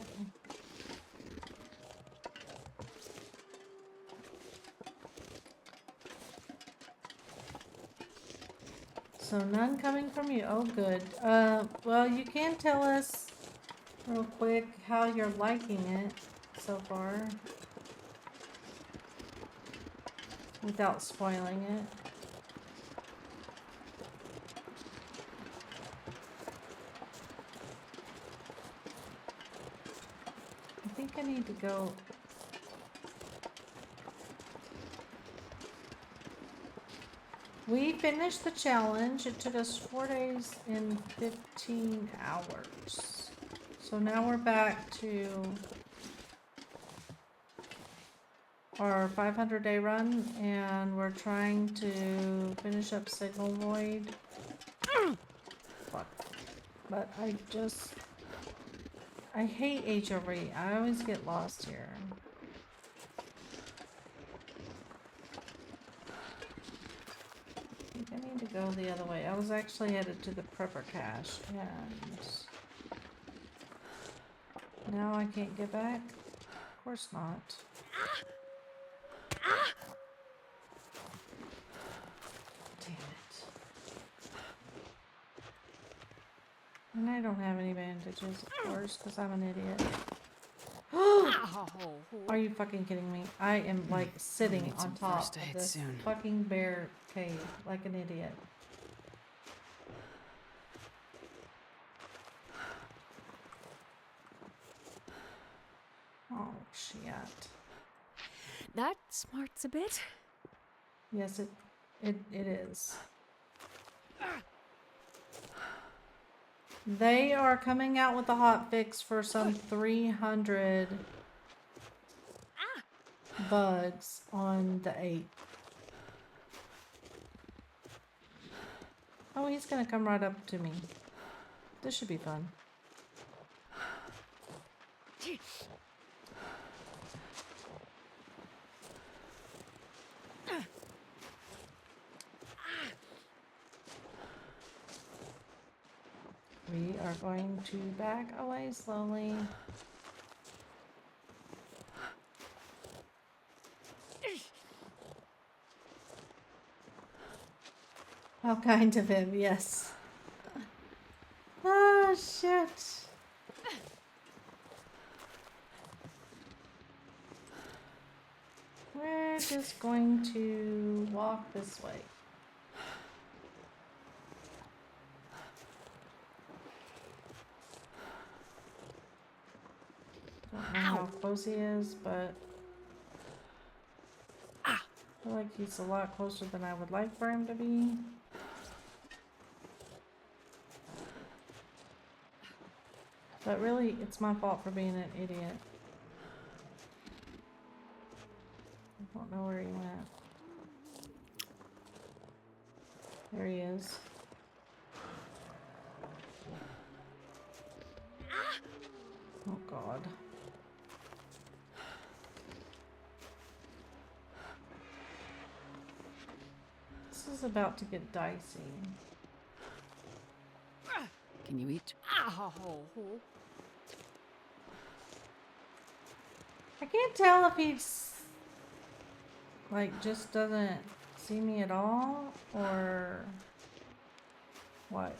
So none coming from you. Oh, good. Well, you can tell us real quick how you're liking it so far. Without spoiling it. I think I need to go... We finished the challenge. It took us 4 days and 15 hours. So now we're back to our 500-day run, and we're trying to finish up Signal Void. Fuck. But I hate HOV. I always get lost here. I think I need to go the other way. I was actually headed to the prepper cache, and now I can't get back? Of course not. Damn it. And I don't have any bandages, of course, because I'm an idiot. Are you fucking kidding me? I am like sitting on top of this fucking bear cave like an idiot. Oh shit. That smarts a bit. Yes, it is. They are coming out with a hot fix for some 300 bugs on the 8th. Oh, he's gonna come right up to me. This should be fun. We are going to back away slowly. How kind of him, yes. Ah, shit. We're just going to walk this way. Don't know how close he is, but I feel like he's a lot closer than I would like for him to be. But really, it's my fault for being an idiot. I don't know where he went. There he is. Oh God. This is about to get dicey. Can you eat? Ow! I can't tell if he's like just doesn't see me at all or what.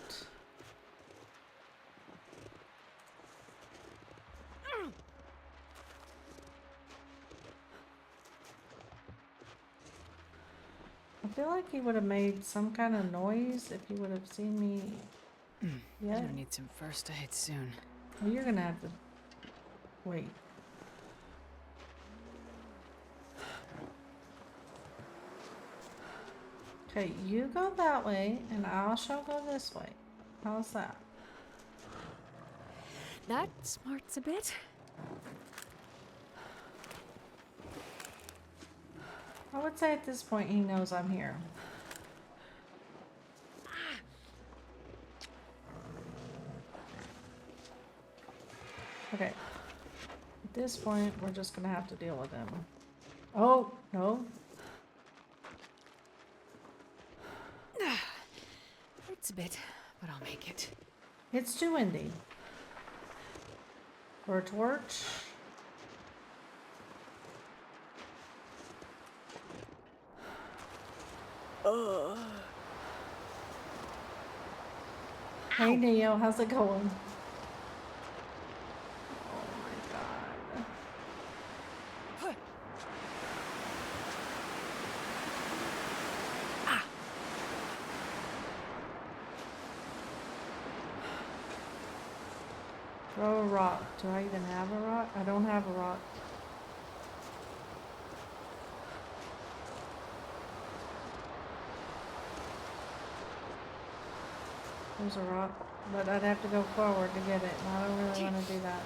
I feel like he would have made some kind of noise if he would have seen me. I'm Yeah. gonna need some first aid soon. Well, you're gonna have to wait. Okay, you go that way, and I shall go this way. How's that? That smarts a bit. I would say at this point he knows I'm here. Okay. At this point, we're just gonna have to deal with him. Oh, no. Hurts a bit, but I'll make it. It's too windy. For a torch. Hey Neo, how's it going? Oh my God. Throw a rock. Do I even have a rock? I don't have a rock. There's a rock, but I'd have to go forward to get it, and I don't really want to do that.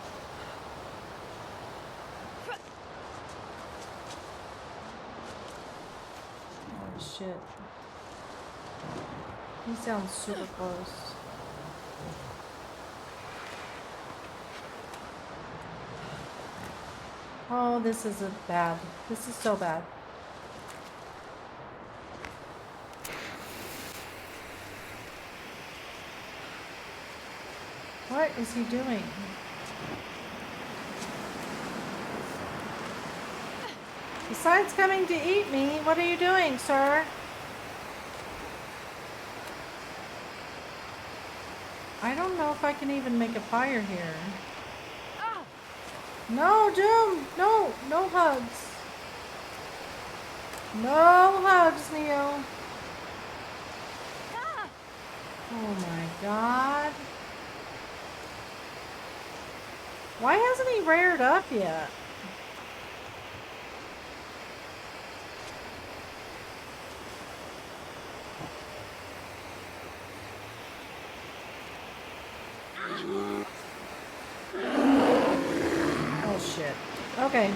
Oh shit. He sounds super close. Oh, this is bad. This is so bad. What is he doing? Besides coming to eat me, what are you doing, sir? I don't know if I can even make a fire here. No, Doom! No! No hugs! No hugs, Neo! Oh my God. Why hasn't he reared up yet? Oh shit. Okay.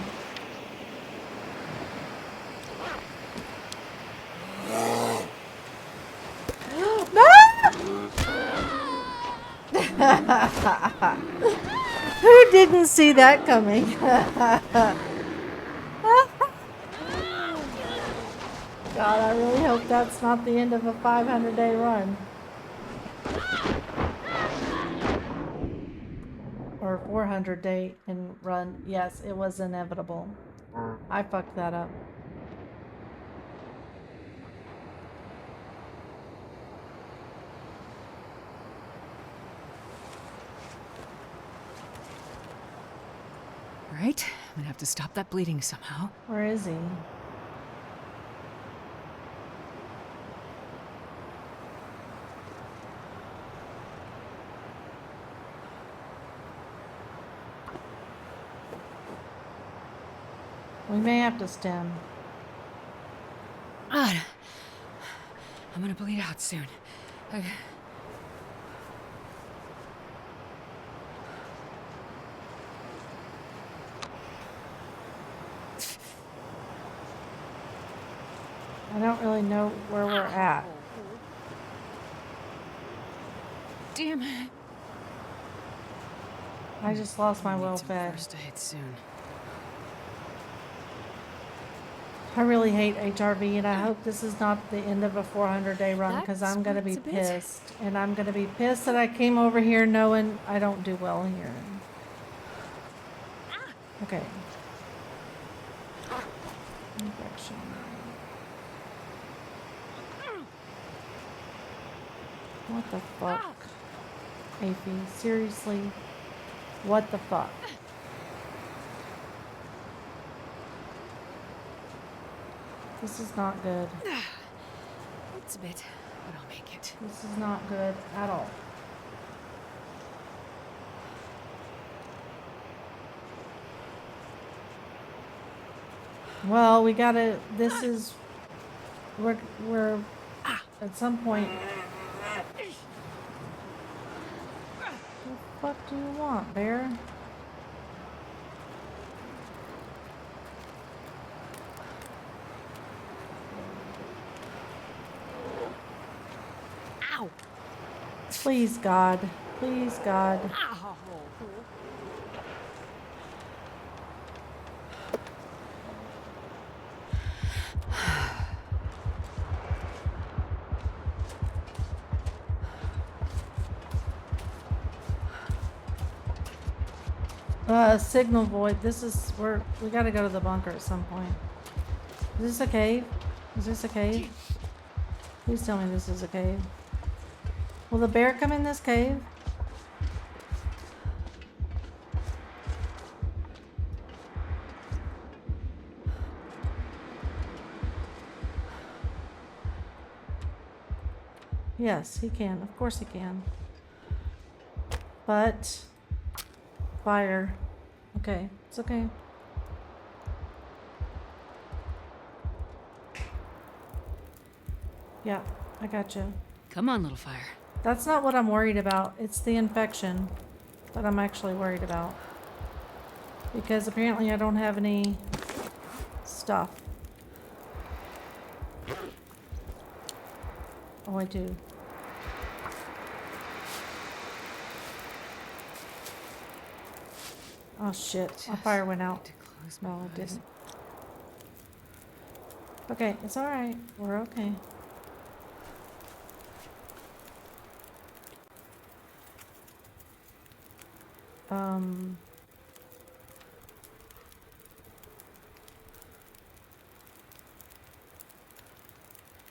Who didn't see that coming? God, I really hope that's not the end of a 500-day run. Or 400-day run. Yes, it was inevitable. I fucked that up. Right, I'm gonna have to stop that bleeding somehow. Where is he? We may have to stem. God, I'm gonna bleed out soon. I don't really know where we're at. Damn it. I just lost my Need well some fed. first aid soon. I really hate HRV, and I hope this is not the end of a 400-day run, because I'm gonna be That's a bit. pissed. And I'm gonna be pissed that I came over here knowing I don't do well here. Okay. Infection. What the fuck? Afy, seriously? What the fuck? This is not good. It's a bit, but I'll make it. This is not good at all. Well, we gotta, we're at some point. What the fuck do you want, bear? Ow! Please, God. Please, God. Ow! Signal void. This is, we gotta go to the bunker at some point. Is this a cave? Is this a cave? Please tell me this is a cave. Will the bear come in this cave? Yes, he can. Of course he can. But fire. Okay, it's okay. Yeah, I got you. Come on, little fire. That's not what I'm worried about. It's the infection that I'm actually worried about. Because apparently I don't have any stuff. Oh, I do. Oh shit, my fire went out. To close my No, it eyes. didn't. Okay, it's alright. We're okay.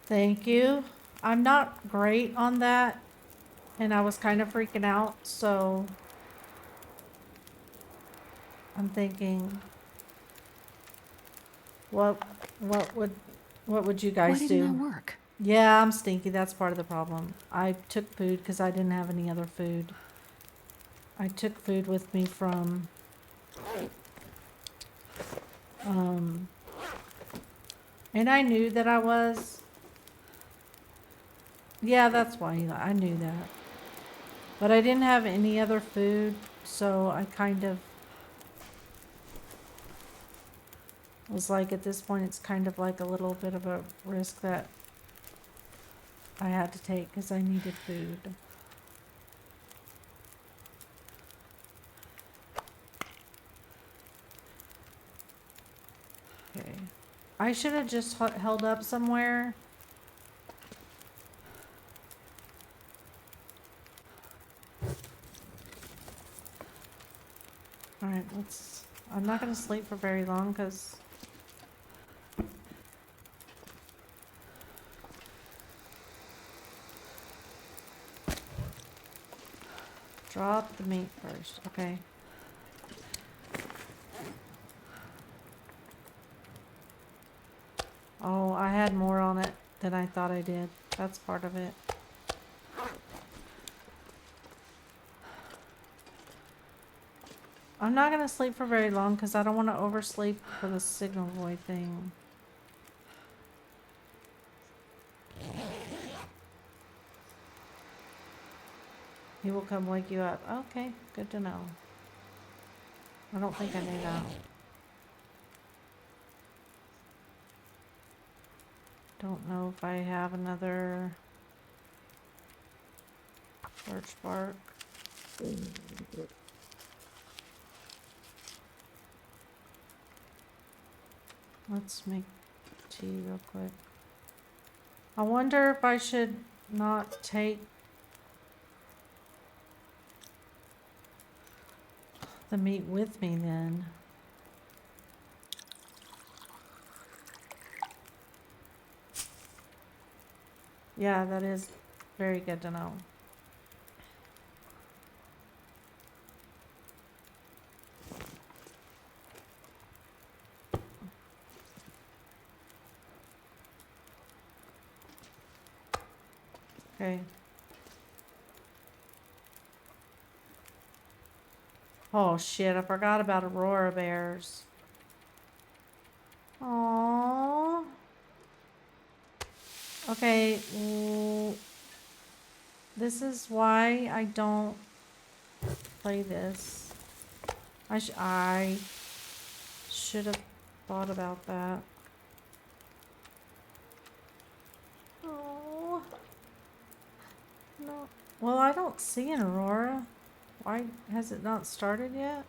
Thank you. I'm not great on that, and I was kind of freaking out, so I'm thinking, what would you Why guys didn't that do? work? Yeah, I'm stinky. That's part of the problem. I took food because I didn't have any other food. I took food with me from, and I knew that I was. Yeah, that's why I knew that. But I didn't have any other food, so I kind of was like, at this point, it's kind of like a little bit of a risk that I had to take because I needed food. Okay. I should have just held up somewhere. Alright, I'm not gonna sleep for very long because drop the meat first, okay. Oh, I had more on it than I thought I did. That's part of it. I'm not gonna sleep for very long because I don't want to oversleep for the signal void thing. He will come wake you up. Okay, good to know. I don't think I knew that. Don't know if I have another birch bark. Let's make tea real quick. I wonder if I should not take the meat with me then. Yeah, that is very good to know. Okay. Oh shit, I forgot about Aurora bears. Aww. Okay, this is why I don't play this. I should have thought about that. Oh. No. Well, I don't see an Aurora. Why has it not started yet?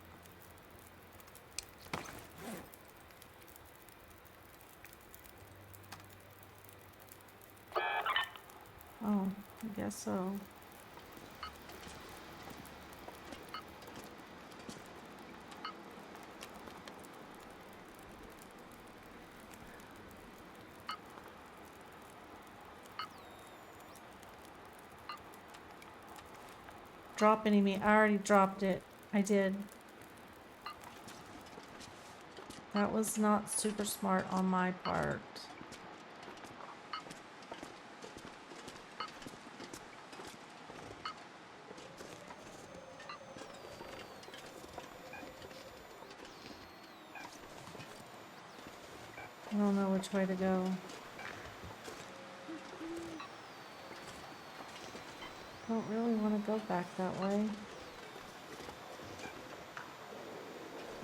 Oh, I guess so. Drop any meat. I already dropped it. I did. That was not super smart on my part. I don't know which way to go. Don't really want to go back that way.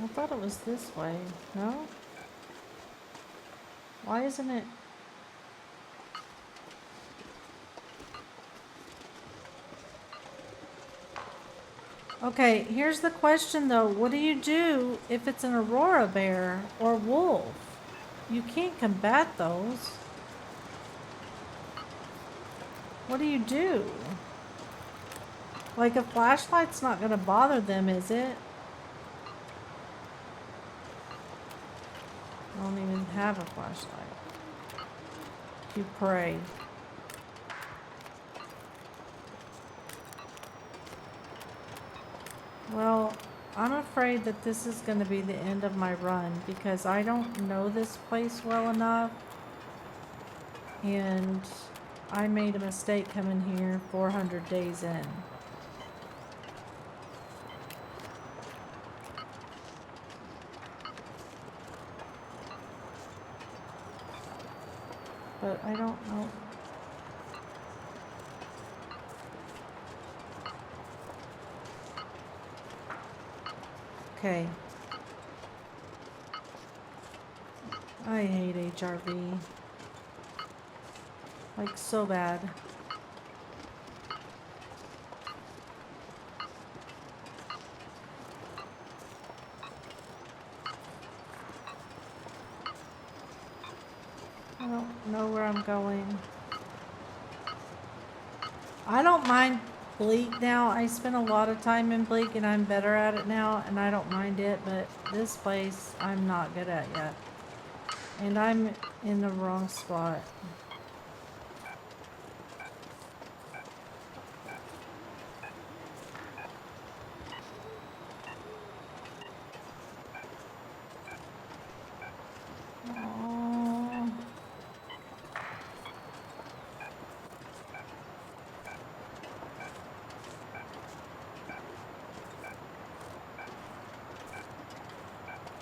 I thought it was this way. No? Why isn't it? Okay, here's the question though. What do you do if it's an Aurora bear or wolf? You can't combat those. What do you do? Like a flashlight's not gonna bother them, is it? I don't even have a flashlight. You pray. Well, I'm afraid that this is going to be the end of my run because I don't know this place well enough. And I made a mistake coming here 400 days in. But I don't know. Okay. I hate HRV. Like, so bad. I don't know where I'm going. I don't mind Bleak now. I spent a lot of time in Bleak and I'm better at it now and I don't mind it, but this place I'm not good at yet. And I'm in the wrong spot. Oh.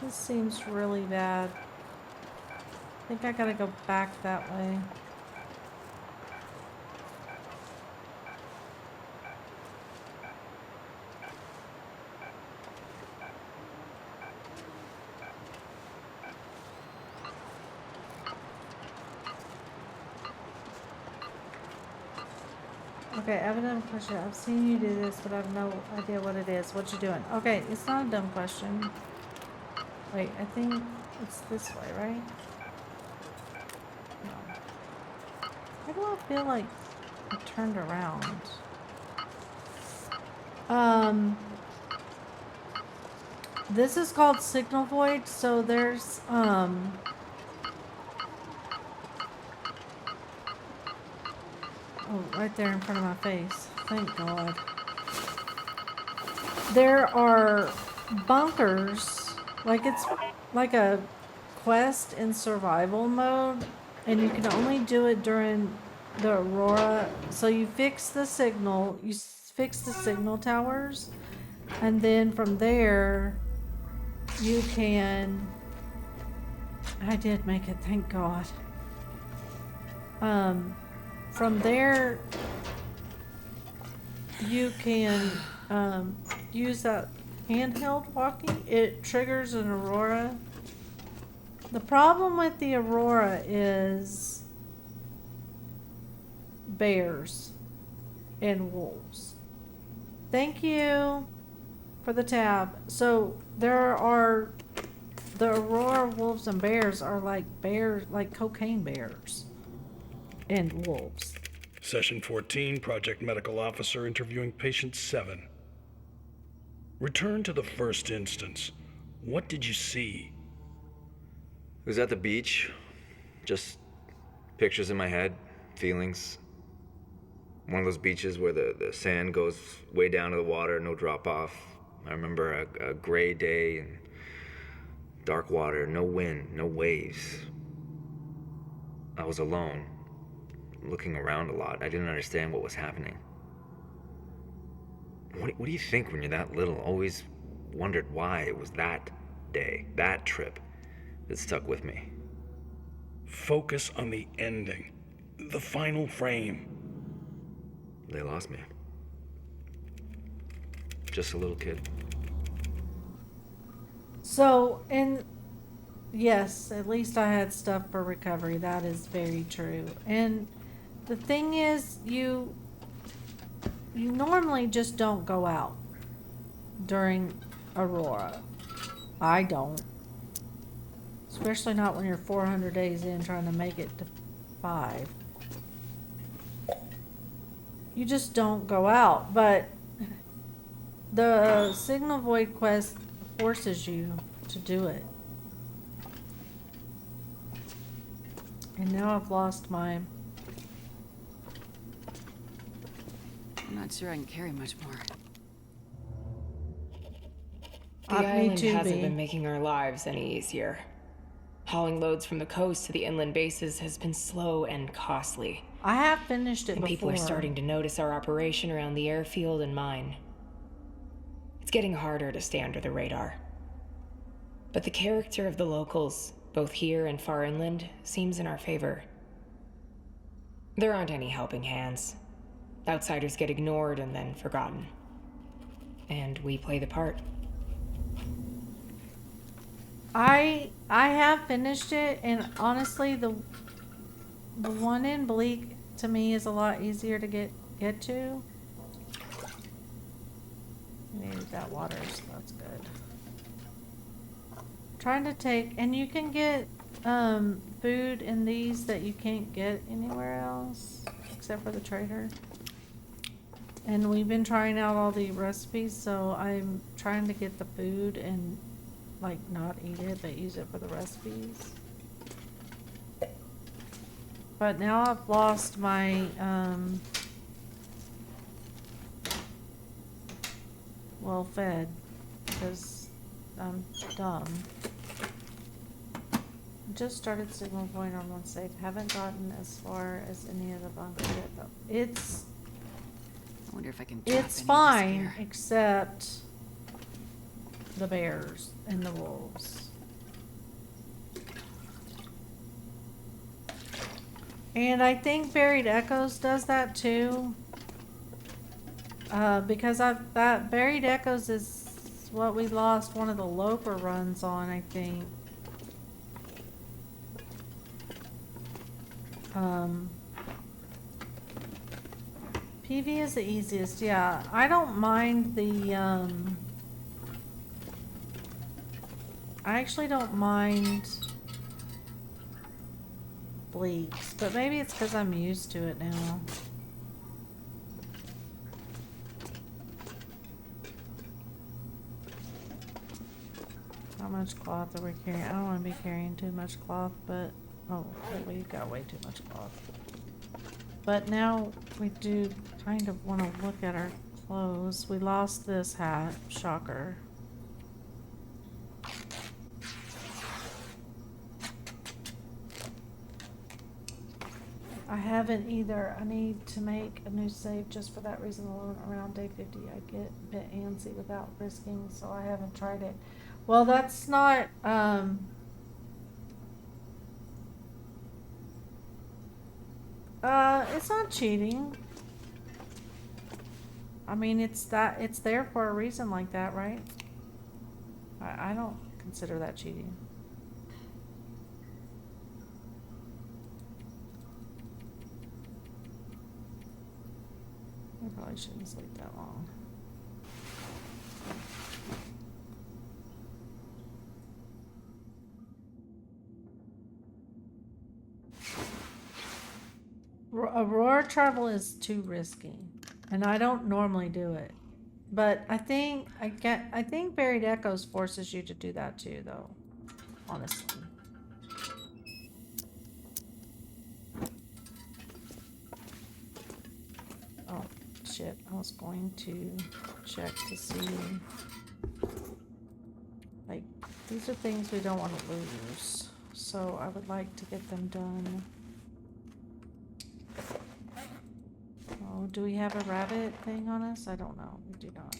This seems really bad. I think I gotta go back that way. Okay, evident question. I've seen you do this, but I have no idea what it is. What you doing? Okay, it's not a dumb question. Wait, I think it's this way, right? No. Why do I feel like it turned around? This is called signal void, so there's, oh, right there in front of my face. Thank God. There are bunkers, like it's like a quest in survival mode, and you can only do it during the aurora. So you fix the signal, fix the signal towers, and then from there, you can, I did make it, thank God. From there, you can use that handheld walkie. It triggers an aurora. The problem with the aurora is bears and wolves. Thank you for the tab. So there are the aurora wolves and bears are like bears, like cocaine bears and wolves. Session 14, Project Medical Officer interviewing Patient 7. Return to the first instance. What did you see? It was at the beach. Just pictures in my head, feelings. One of those beaches where the sand goes way down to the water, no drop off. I remember a gray day and dark water, no wind, no waves. I was alone, looking around a lot. I didn't understand what was happening. What do you think when you're that little? Always wondered why it was that day, that trip, that stuck with me. Focus on the ending. The final frame. They lost me. Just a little kid. So, and yes, at least I had stuff for recovery. That is very true. And the thing is, you normally just don't go out during Aurora. I don't. Especially not when you're 400 days in trying to make it to 5. You just don't go out. But the Signal Void quest forces you to do it. And now I've lost my... I'm not sure I can carry much more. The island hasn't been making our lives any easier. Hauling loads from the coast to the inland bases has been slow and costly. I have finished it and before. People are starting to notice our operation around the airfield and mine. It's getting harder to stay under the radar. But the character of the locals, both here and far inland, seems in our favor. There aren't any helping hands. Outsiders get ignored and then forgotten. And we play the part. I have finished it, and honestly, the one in Bleak to me is a lot easier to get to. Maybe that water, so that's good. Trying to take, and you can get food in these that you can't get anywhere else except for the trader. And we've been trying out all the recipes, so I'm trying to get the food and like not eat it, but use it for the recipes. But now I've lost my well fed because I'm dumb. Just started signal point on one save. Haven't gotten as far as any of the bunkers yet though. It's I wonder if I can drop any of this fine gear. except the bears and the wolves. And I think Buried Echoes does that too. Because that Buried Echoes is what we lost one of the Loper runs on, I think. PV is the easiest, yeah. I don't mind the, I actually don't mind bleaks, but maybe it's because I'm used to it now. How much cloth are we carrying? I don't want to be carrying too much cloth, but oh, we got way too much cloth. But now we do kind of want to look at our clothes. We lost this hat, shocker. I haven't either. I need to make a new save just for that reason alone. Around day 50, I get a bit antsy without risking, so I haven't tried it. Well, that's not, it's not cheating. I mean, it's there for a reason like that, right? I don't consider that cheating. I probably shouldn't sleep that long. Aurora travel is too risky, and I don't normally do it. But I think Buried Echoes forces you to do that too, though. Honestly. Oh shit! I was going to check to see. Like, these are things we don't want to lose, so I would like to get them done. Oh, do we have a rabbit thing on us? I don't know. We do not.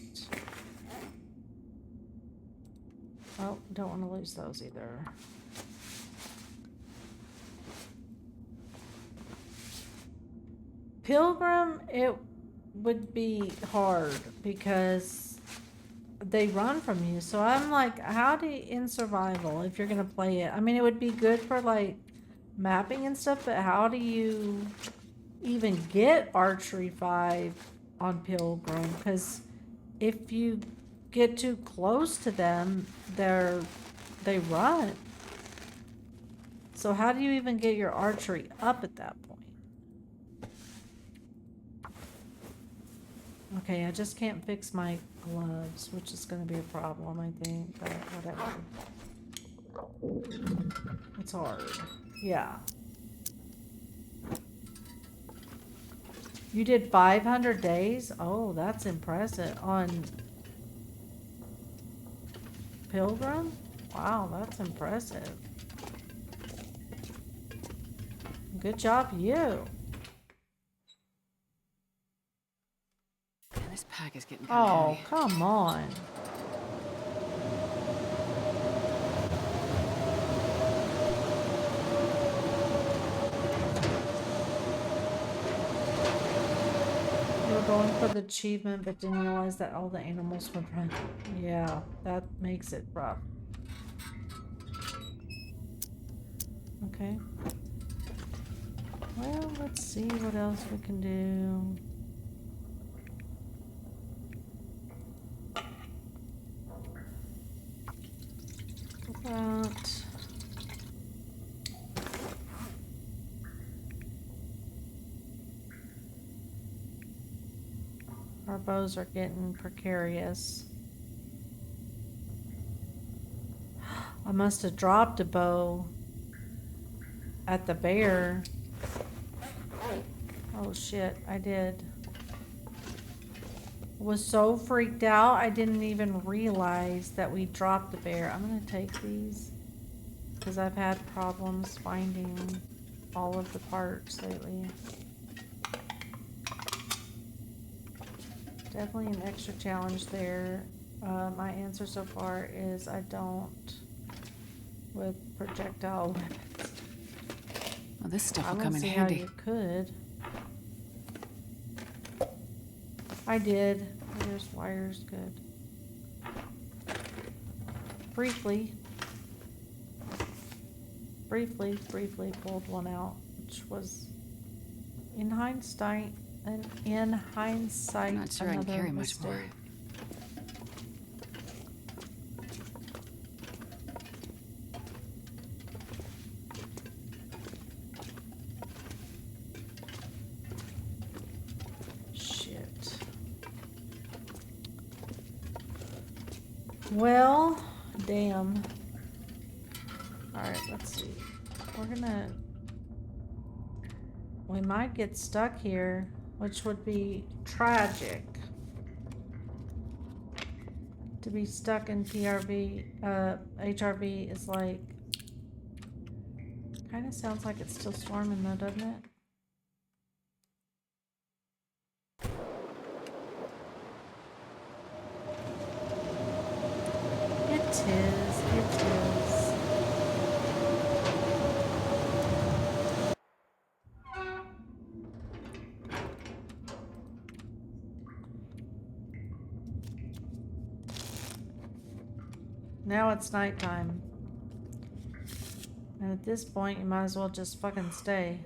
Oh, don't want to lose those either. Pilgrim, it would be hard because they run from you. So I'm like, how do you, in survival, if you're going to play it? I mean, it would be good for like mapping and stuff, but how do you even get archery 5 on Pilgrim? Because if you get too close to them, they run. So how do you even get your archery up at that point? Okay, I just can't fix my gloves, which is going to be a problem, I think, but whatever. It's hard. Yeah. You did 500 days? Oh, that's impressive. On Pilgrim? Wow, that's impressive. Good job, you. Man, this pack is getting kind of Oh, heavy. come on. You were going for the achievement, but didn't realize that all the animals would run. Yeah, that makes it rough. Okay. Well, let's see what else we can do. About our bows are getting precarious. I must have dropped a bow at the bear. Oh shit, I did. Was so freaked out I didn't even realize that we dropped the bear. I'm gonna take these because I've had problems finding all of the parts lately. Definitely an extra challenge there. My answer so far is I don't with projectile weapons. Well, this stuff I will don't come in see handy. how you could. I did. There's wires, good. Briefly pulled one out, which was, in hindsight, And in hindsight, I'm not sure I can another carry much more. mistake. Shit. Well, damn. Alright, let's see. We might get stuck here, which would be tragic. To be stuck in HRV is like... Kinda sounds like it's still storming though, doesn't it? It is. Now it's nighttime. And at this point, you might as well just fucking stay.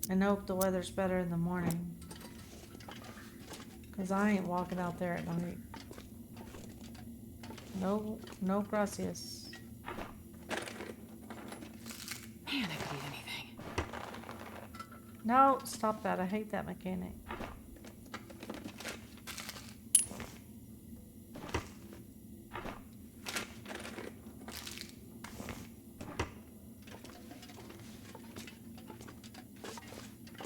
And hope the weather's better in the morning. Cause I ain't walking out there at night. No gracias. Man, I could eat anything. No, stop that. I hate that mechanic.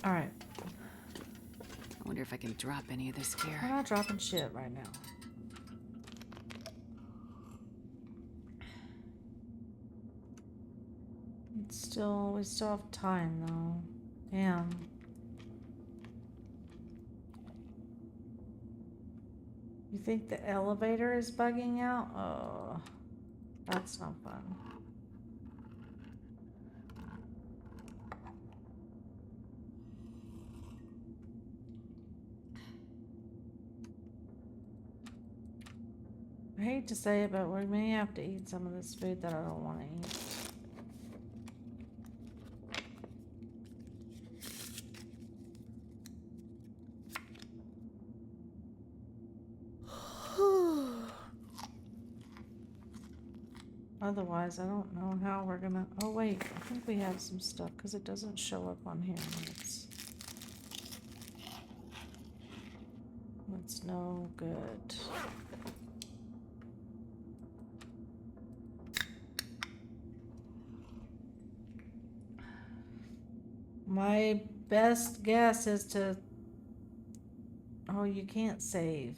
Alright. I wonder if I can drop any of this We're gear. not dropping shit right now. We still have time though. Damn. You think the elevator is bugging out? Oh, that's not fun. I hate to say it, but we may have to eat some of this food that I don't want to eat. Otherwise, I don't know how we're gonna... Oh, wait. I think we have some stuff, because it doesn't show up on here. It's no good. My best guess is to... Oh, you can't save.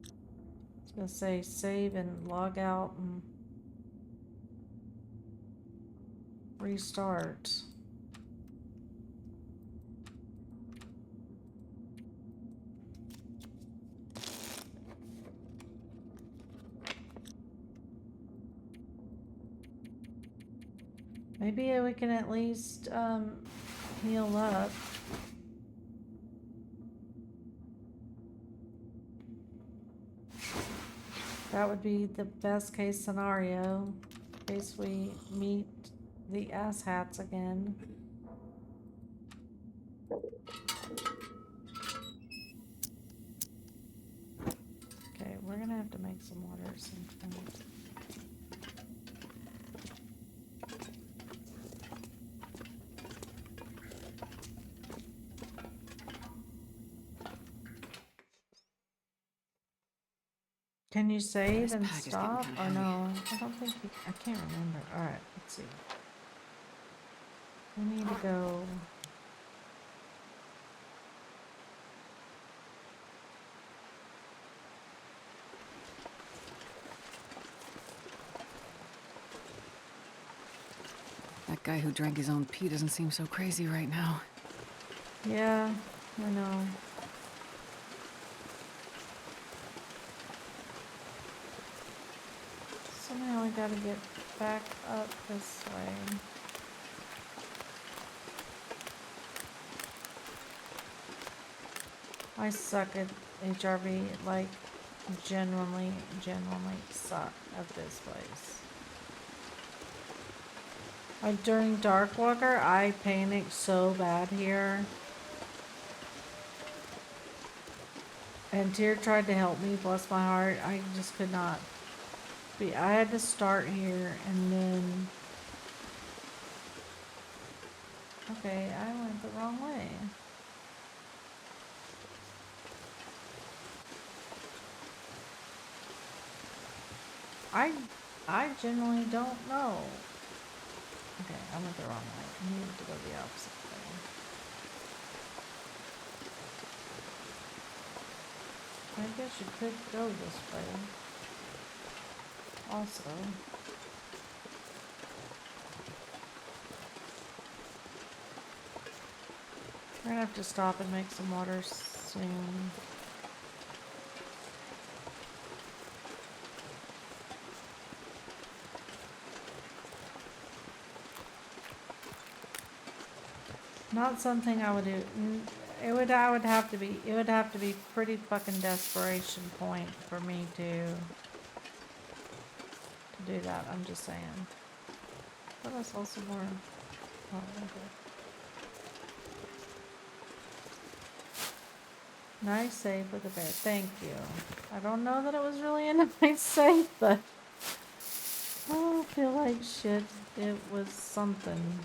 I was gonna say save and log out and... restart. Maybe we can at least heal up. That would be the best case scenario in case we meet the asshats again. Okay, we're gonna have to make some water at some point. Can you save This and pack is getting stop kinda or heavy. no? I don't think you, I can't remember. Alright, let's see. We need to go. That guy who drank his own pee doesn't seem so crazy right now. Yeah, I know. Somehow we gotta get back up this way. I suck at HRV, like, genuinely suck at this place. Like during dark water, I panicked so bad here. And Tyr tried to help me, bless my heart. I just could not be. I had to start here and then. Okay, I went the wrong way. I I genuinely don't know. Okay, I went the wrong way. I needed to go the opposite way. I guess you could go this way. Also. We're gonna have to stop and make some water soon. Not something I would do. It would have to be pretty fucking desperation point for me to do that. I'm just saying. But I saw some more. Oh, okay. Nice save with a bear. Thank you. I don't know that it was really a nice save, but I feel like shit. It was something.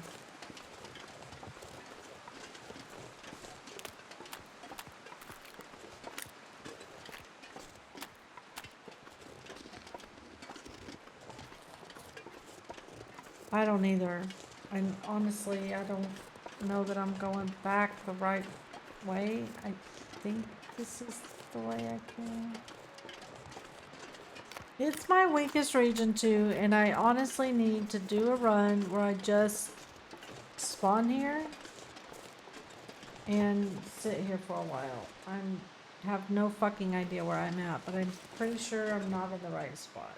I don't either. And honestly, I don't know that I'm going back the right way. I think this is the way I can. It's my weakest region too, and I honestly need to do a run where I just spawn here and sit here for a while. I have no fucking idea where I'm at, but I'm pretty sure I'm not in the right spot.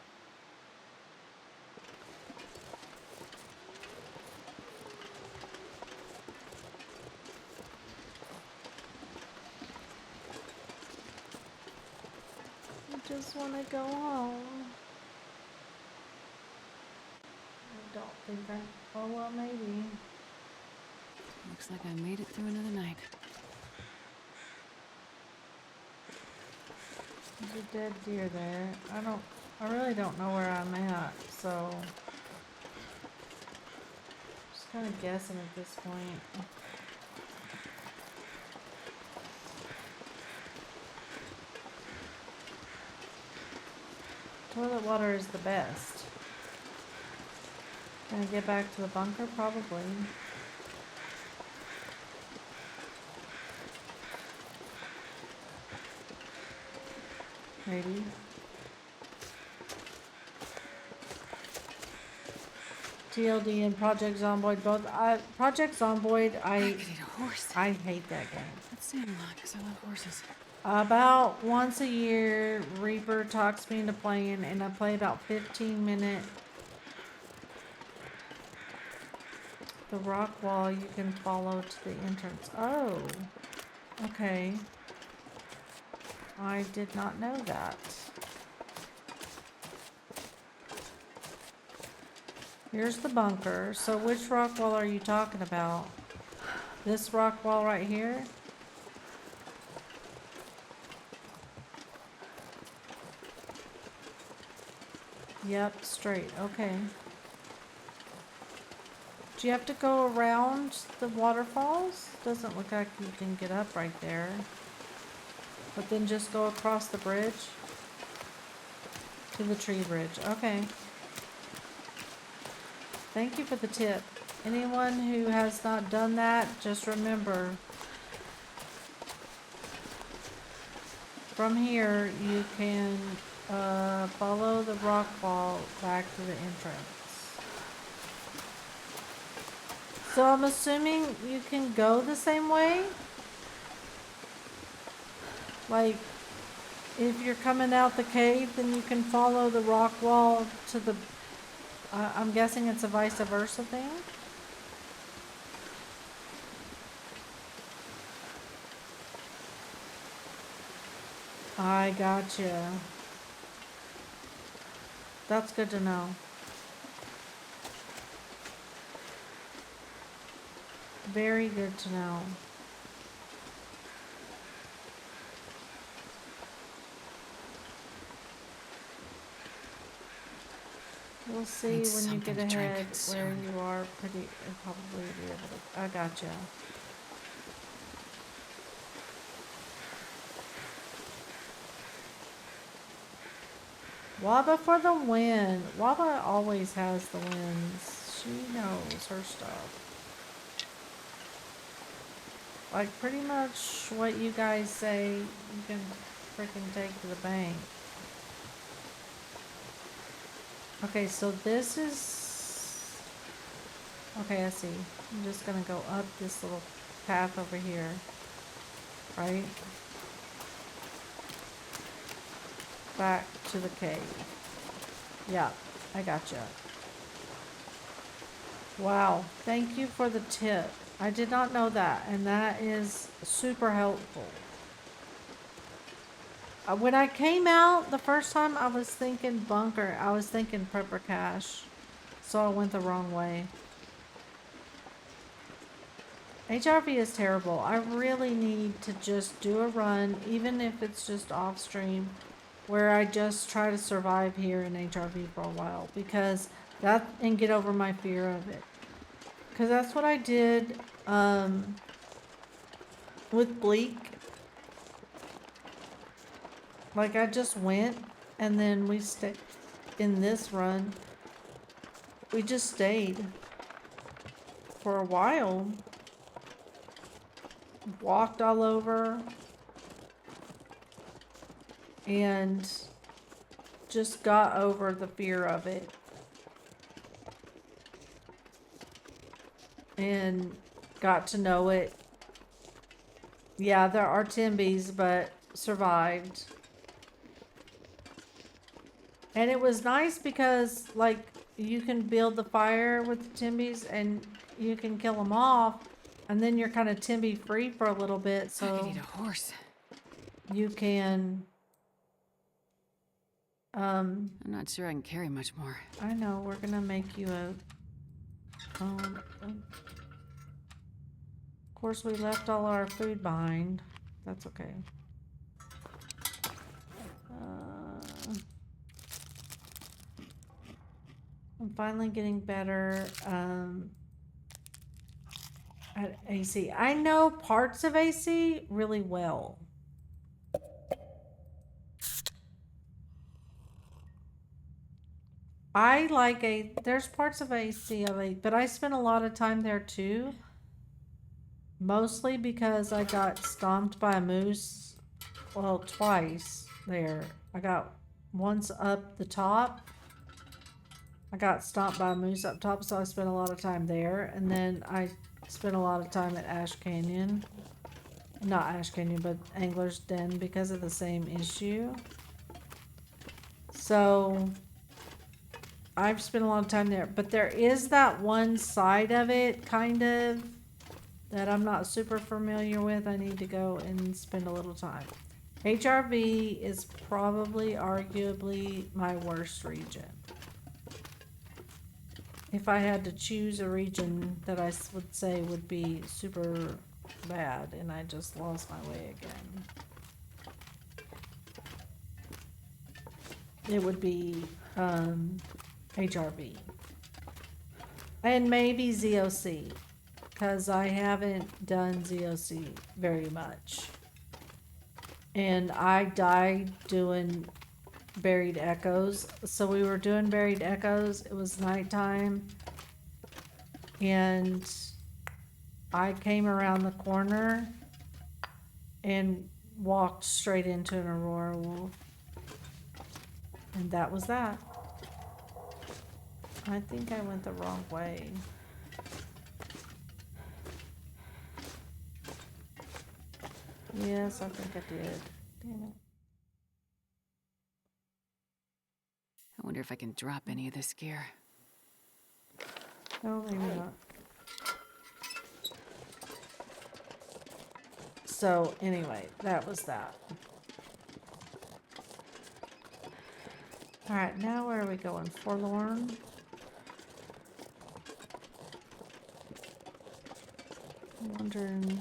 I just want to go home. I don't think I... Oh, well, maybe. Looks like I made it through another night. There's a dead deer there. I really don't know where I'm at, so... Just kind of guessing at this point. Toilet water is the best. Can I get back to the bunker? Probably. Maybe. TLD and Project Zomboid both. Project Zomboid, I could eat a horse. I hate that game. That's Sandlot, because I love horses. About once a year, Reaper talks me into playing, and I play about 15 minutes. The rock wall you can follow to the entrance. Oh, okay. I did not know that. Here's the bunker. So which rock wall are you talking about? This rock wall right here? Yep, straight. Okay. Do you have to go around the waterfalls? Doesn't look like you can get up right there. But then just go across the bridge to the tree bridge. Okay. Thank you for the tip. Anyone who has not done that, just remember, from here you can follow the rock wall back to the entrance. So I'm assuming you can go the same way? Like, if you're coming out the cave, then you can follow the rock wall to the... I'm guessing it's a vice versa thing? I gotcha. That's good to know. very good to know. We'll see need when you something get to drink ahead where soon. you are pretty, and probably be able to. I gotcha. Waba for the win. Waba always has the wins. She knows her stuff. Like pretty much what you guys say you can freaking take to the bank. Okay, so this is... Okay, I see. I'm just gonna go up this little path over here. Right? Back to the cave. Yeah, I gotcha. Wow, thank you for the tip. I did not know that, and that is super helpful. When I came out the first time, I was thinking bunker. I was thinking prepper cache. So I went the wrong way. HRV is terrible. I really need to just do a run, even if it's just off stream, where I just try to survive here in HRV for a while, because that, and get over my fear of it. Because that's what I did with Bleak. Like, I just went, and then we stayed in this run. We just stayed for a while. Walked all over. And just got over the fear of it. And got to know it. Yeah, there are Timbies, but survived. And it was nice because, like, you can build the fire with the Timbies and you can kill them off. And then you're kind of Timby free for a little bit, I so could eat a horse. you can... I'm not sure I can carry much more. I know, we're gonna make you a... of course, we left all our food behind. That's okay. I'm finally getting better at AC. I know parts of AC really well. I like there's parts of AC I like, but I spent a lot of time there too. Mostly because I got stomped by a moose. Well, twice there. I got once up the top. I got stomped by a moose up top, so I spent a lot of time there. And then I spent a lot of time at Ash Canyon. Not Ash Canyon, but Angler's Den because of the same issue. So I've spent a lot of time there. But there is that one side of it, kind of, that I'm not super familiar with. I need to go and spend a little time. HRV is probably arguably my worst region. If I had to choose a region that I would say would be super bad, and I just lost my way again, it would be HRV. And maybe ZOC, because I haven't done ZOC very much. And I died doing Buried Echoes. So we were doing Buried Echoes. It was nighttime. And I came around the corner and walked straight into an Aurora Wolf. And that was that. I think I went the wrong way. Yes, I think I did. Damn it. I wonder if I can drop any of this gear. No, maybe not. So, anyway, that was that. Alright, now where are we going? Forlorn? I'm wondering.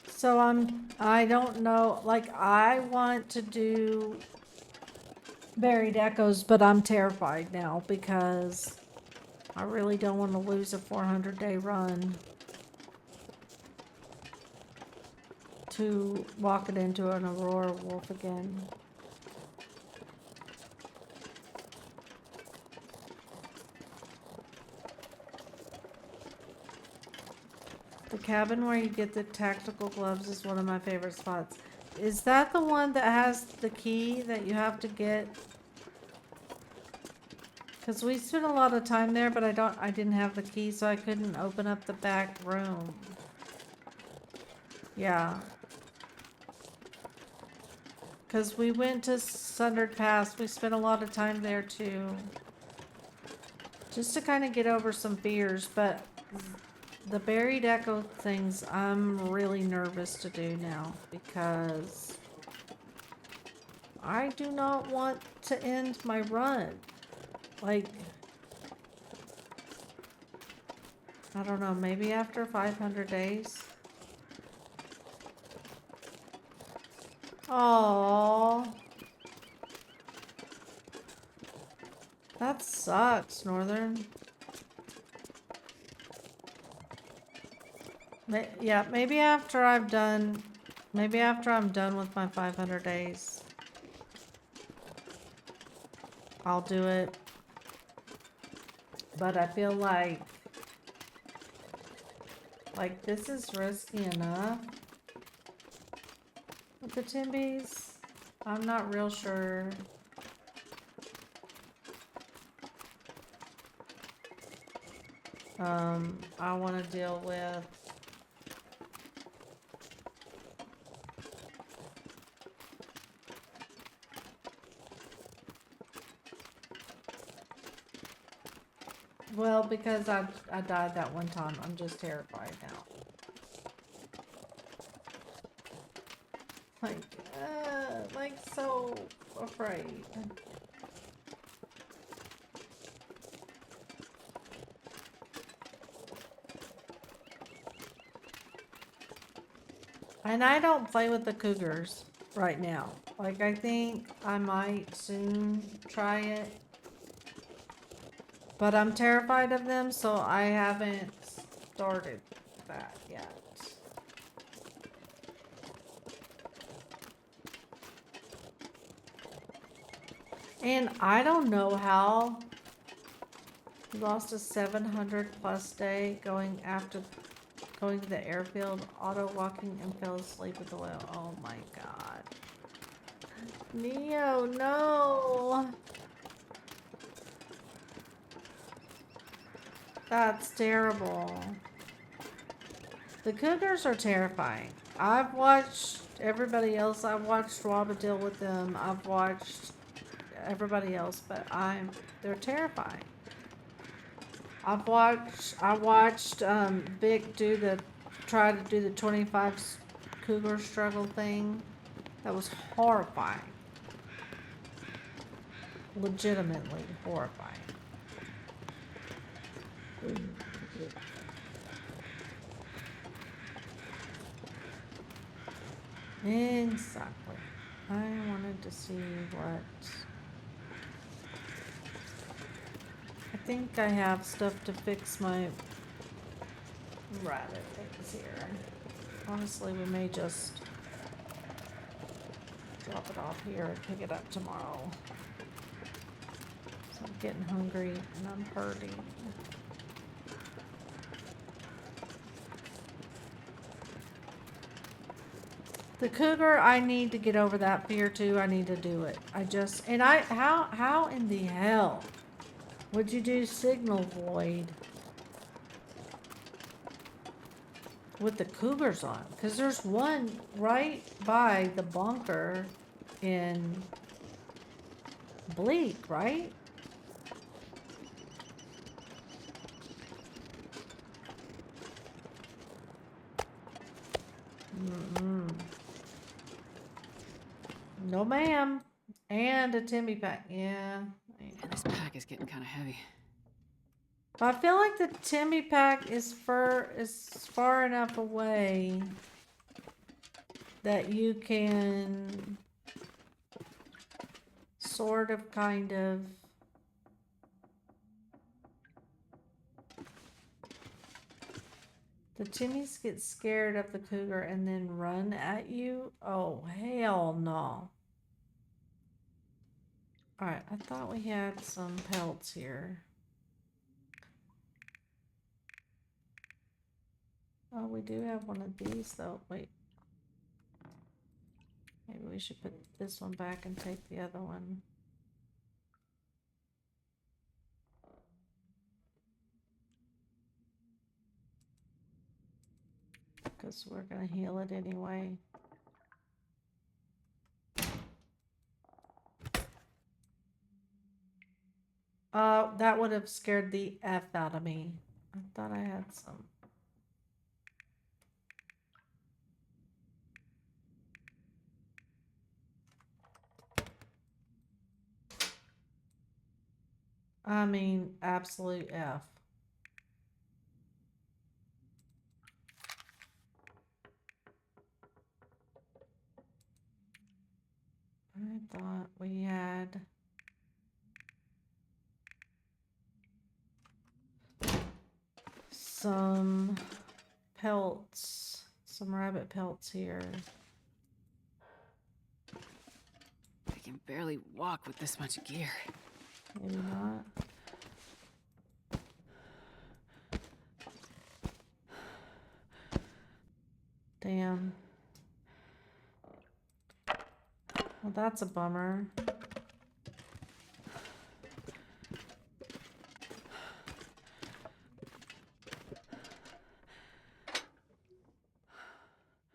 So I don't know, like I want to do buried echoes, but I'm terrified now because I really don't want to lose a 400-day run to walk it into an Aurora wolf again. The cabin where you get the tactical gloves is one of my favorite spots. Is that the one that has the key that you have to get? Because we spent a lot of time there, but I didn't have the key, so I couldn't open up the back room. Yeah. Because we went to Sundered Pass. We spent a lot of time there too. Just to kind of get over some fears, but the buried echo things I'm really nervous to do now because I do not want to end my run. Like, I don't know, maybe after 500 days. Oh, that sucks, Northern. Yeah, maybe after I'm done with my 500 days, I'll do it. But I feel like this is risky enough with the Timbies. I'm not real sure. I want to deal with well, because I died that one time. I'm just terrified now. Like so afraid. And I don't play with the cougars right now. Like, I think I might soon try it. But I'm terrified of them, so I haven't started that yet. And I don't know how he lost a 700+ day going to the airfield, auto walking, and fell asleep with the whale. Oh my god. Neo, no! That's terrible. The cougars are terrifying. I've watched everybody else. I've watched Waba deal with them. I've watched everybody else, but they're terrifying. I watched Vic try to do the 25 cougar struggle thing. That was horrifying. Legitimately horrifying. Exactly. I wanted to see what... I think I have stuff to fix my rabbit things here. Honestly, we may just drop it off here and pick it up tomorrow. So I'm getting hungry and I'm hurting. The cougar, I need to get over that fear too. I need to do it. How in the hell would you do signal void with the cougars on? Because there's one right by the bunker in Bleak, right? No, ma'am. And a Timmy pack. Yeah. And this pack is getting kind of heavy. I feel like the Timmy pack is far enough away that you can sort of kind of the Timmies get scared of the cougar and then run at you. Oh, hell no. Alright, I thought we had some pelts here. Oh, we do have one of these though. Wait. Maybe we should put this one back and take the other one. Because we're going to heal it anyway. That would have scared the F out of me. I thought I had some. I mean, absolute F. I thought we had some pelts, some rabbit pelts here. I can barely walk with this much gear. Maybe not. Damn. Well, that's a bummer.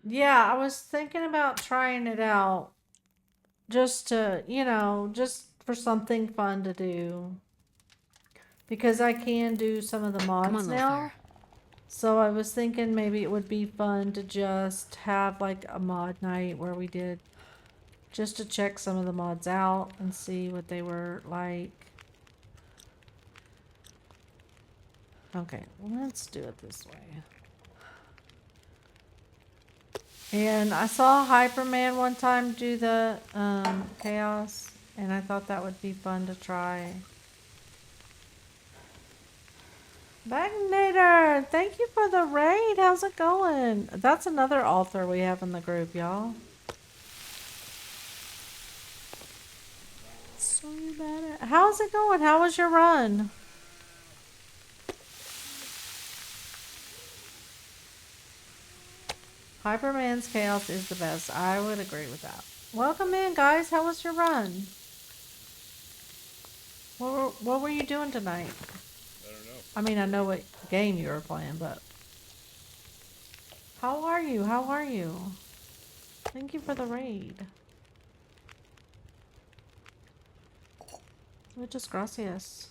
Yeah, I was thinking about trying it out. Just to, just for something fun to do. Because I can do some of the mods Come on, little now. fire. So I was thinking maybe it would be fun to just have like a mod night where we did just to check some of the mods out and see what they were like. Okay, let's do it this way. And I saw Hyperman one time do the chaos, and I thought that would be fun to try. Bagnator, thank you for the raid. How's it going? That's another author we have in the group, y'all. So bad. How's it going? How was your run? Hyperman's chaos is the best. I would agree with that. Welcome in, guys. How was your run? What were you doing tonight? I don't know. I mean, I know what game you were playing, but how are you? How are you? Thank you for the raid. Muchas gracias.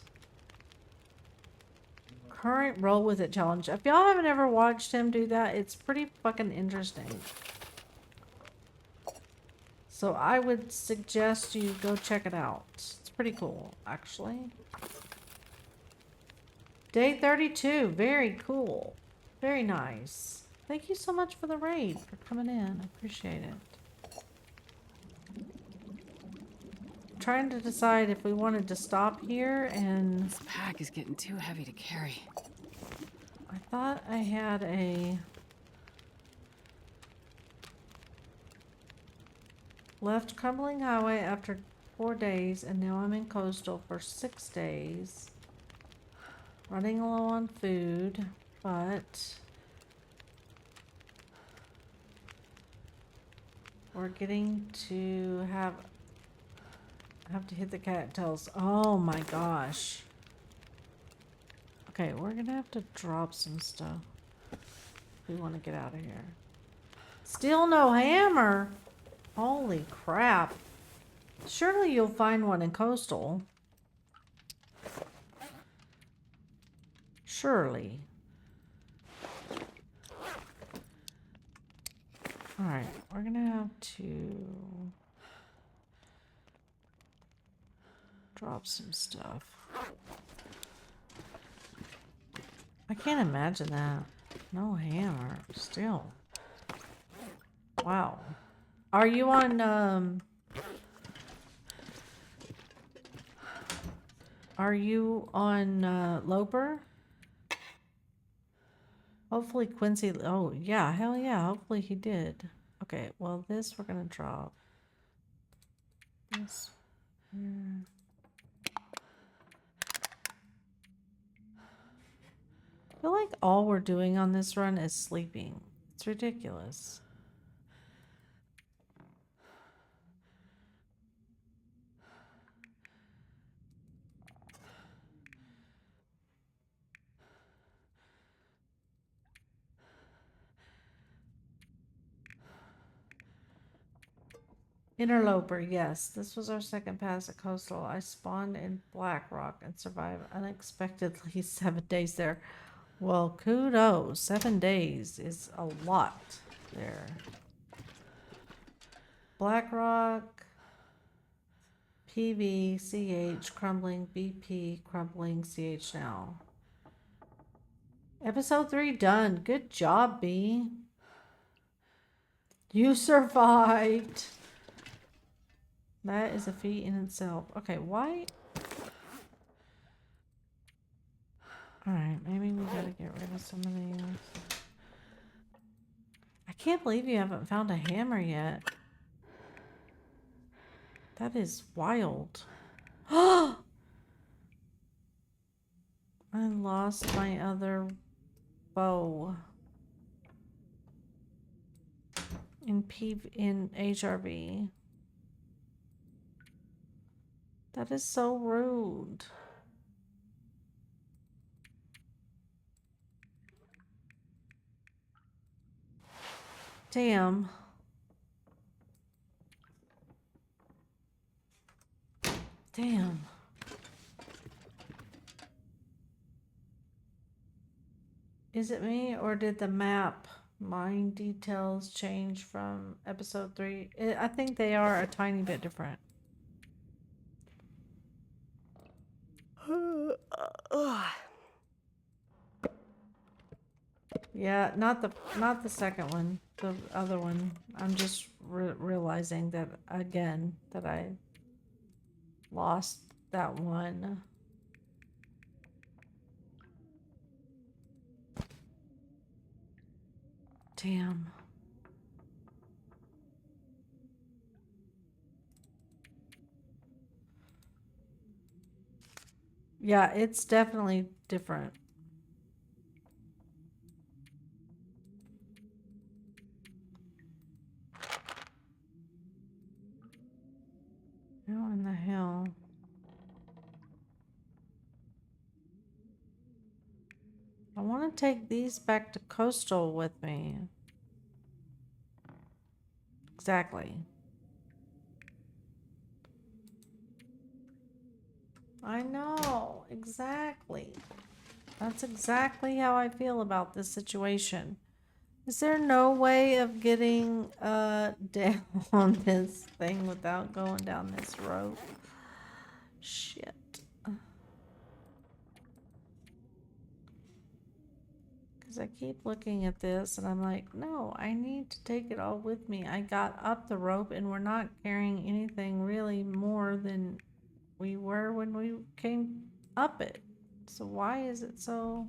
Current roll with it challenge. If y'all haven't ever watched him do that, it's pretty fucking interesting. So I would suggest you go check it out. It's pretty cool, actually. Day 32. Very cool. Very nice. Thank you so much for the raid, for coming in. I appreciate it. Trying to decide if we wanted to stop here and... This pack is getting too heavy to carry. I thought I had a... Left Crumbling Highway after 4 days, and now I'm in Coastal for 6 days. Running low on food, but... we're getting to have to hit the cattails. Oh my gosh. Okay, we're gonna have to drop some stuff if we want to get out of here. Still no hammer. Holy crap. Surely you'll find one in Coastal. Surely. Alright, we're gonna have to... drop some stuff. I can't imagine that. No hammer. Still. Wow. Are you on, Loper? Hopefully Quincy, oh yeah, hell yeah, hopefully he did. Okay, well this we're gonna drop. This here. I feel like all we're doing on this run is sleeping. It's ridiculous. Interloper, yes. This was our second pass at Coastal. I spawned in Black Rock and survived unexpectedly 7 days there. Well, kudos. 7 days is a lot there. Black Rock, PV, CH, crumbling, BP, crumbling, CH now. Episode 3 done. Good job, B. You survived. That is a feat in itself. Okay, why? Alright, maybe we gotta get rid of some of these. I can't believe you haven't found a hammer yet. That is wild. I lost my other bow. In HRB. That is so rude. Damn. Damn. Is it me or did the map mine details change from episode 3? I think they are a tiny bit different. Yeah, not the second one, the other one. I'm just realizing that again that I lost that one. Damn. Yeah, it's definitely different. How in the hell? I want to take these back to Coastal with me. Exactly. I know, exactly. That's exactly how I feel about this situation. Is there no way of getting down on this thing without going down this rope? Shit. Because I keep looking at this and I'm like, no, I need to take it all with me. I got up the rope and we're not carrying anything really more than we were when we came up it. So why is it so?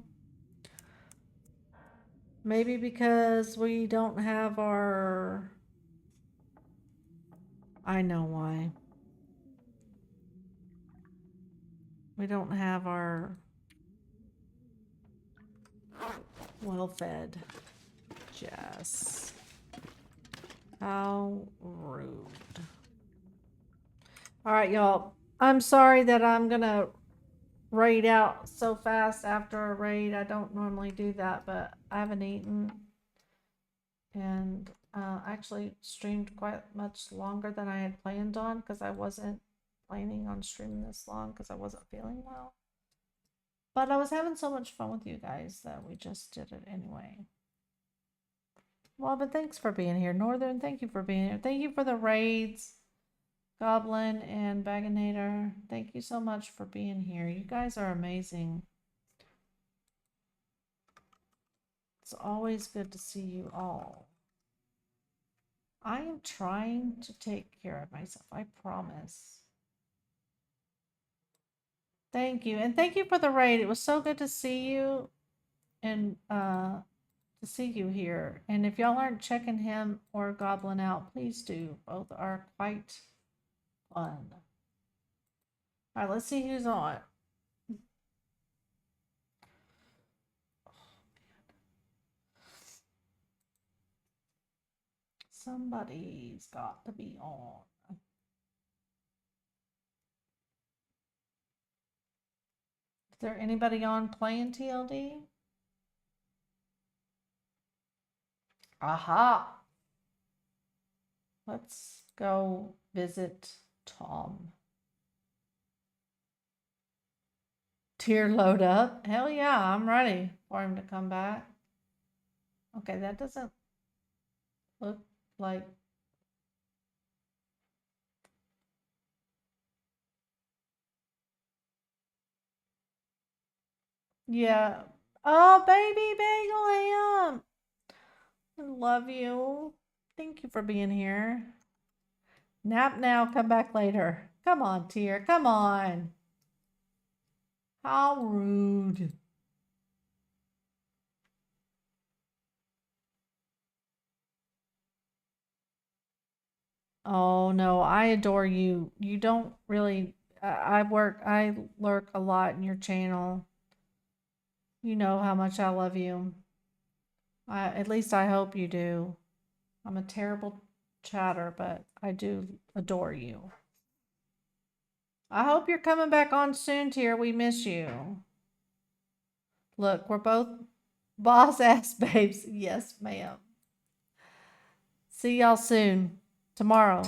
Maybe because we don't have our... I know why. We don't have our well-fed. Jess. How rude. Alright, y'all. I'm sorry that I'm gonna raid out so fast after a raid. I don't normally do that, but I haven't eaten. And actually streamed quite much longer than I had planned on because I wasn't planning on streaming this long because I wasn't feeling well. But I was having so much fun with you guys that we just did it anyway. Well, but thanks for being here. Northern, thank you for being here. Thank you for the raids. Goblin and Baganator, thank you so much for being here. You guys are amazing. It's always good to see you all. I am trying to take care of myself, I promise. Thank you. And thank you for the raid. It was so good to see you and to see you here. And if y'all aren't checking him or Goblin out, please do. Both are quite fun. All right, let's see who's on. Somebody's got to be on. Is there anybody on playing TLD? Aha! Let's go visit Tom. Tier load up? Hell yeah, I'm ready for him to come back. Okay, that doesn't look like... Yeah. Oh, baby bagel ham! I love you. Thank you for being here. Nap now, come back later. Come on, Tier, come on. How rude. Oh no, I adore you. You don't really, I lurk a lot in your channel. You know how much I love you. At least I hope you do. I'm a terrible chatter, but I do adore you. I hope you're coming back on soon, Tier. We miss you. Look, we're both boss ass babes. Yes, ma'am. See y'all soon. Tomorrow.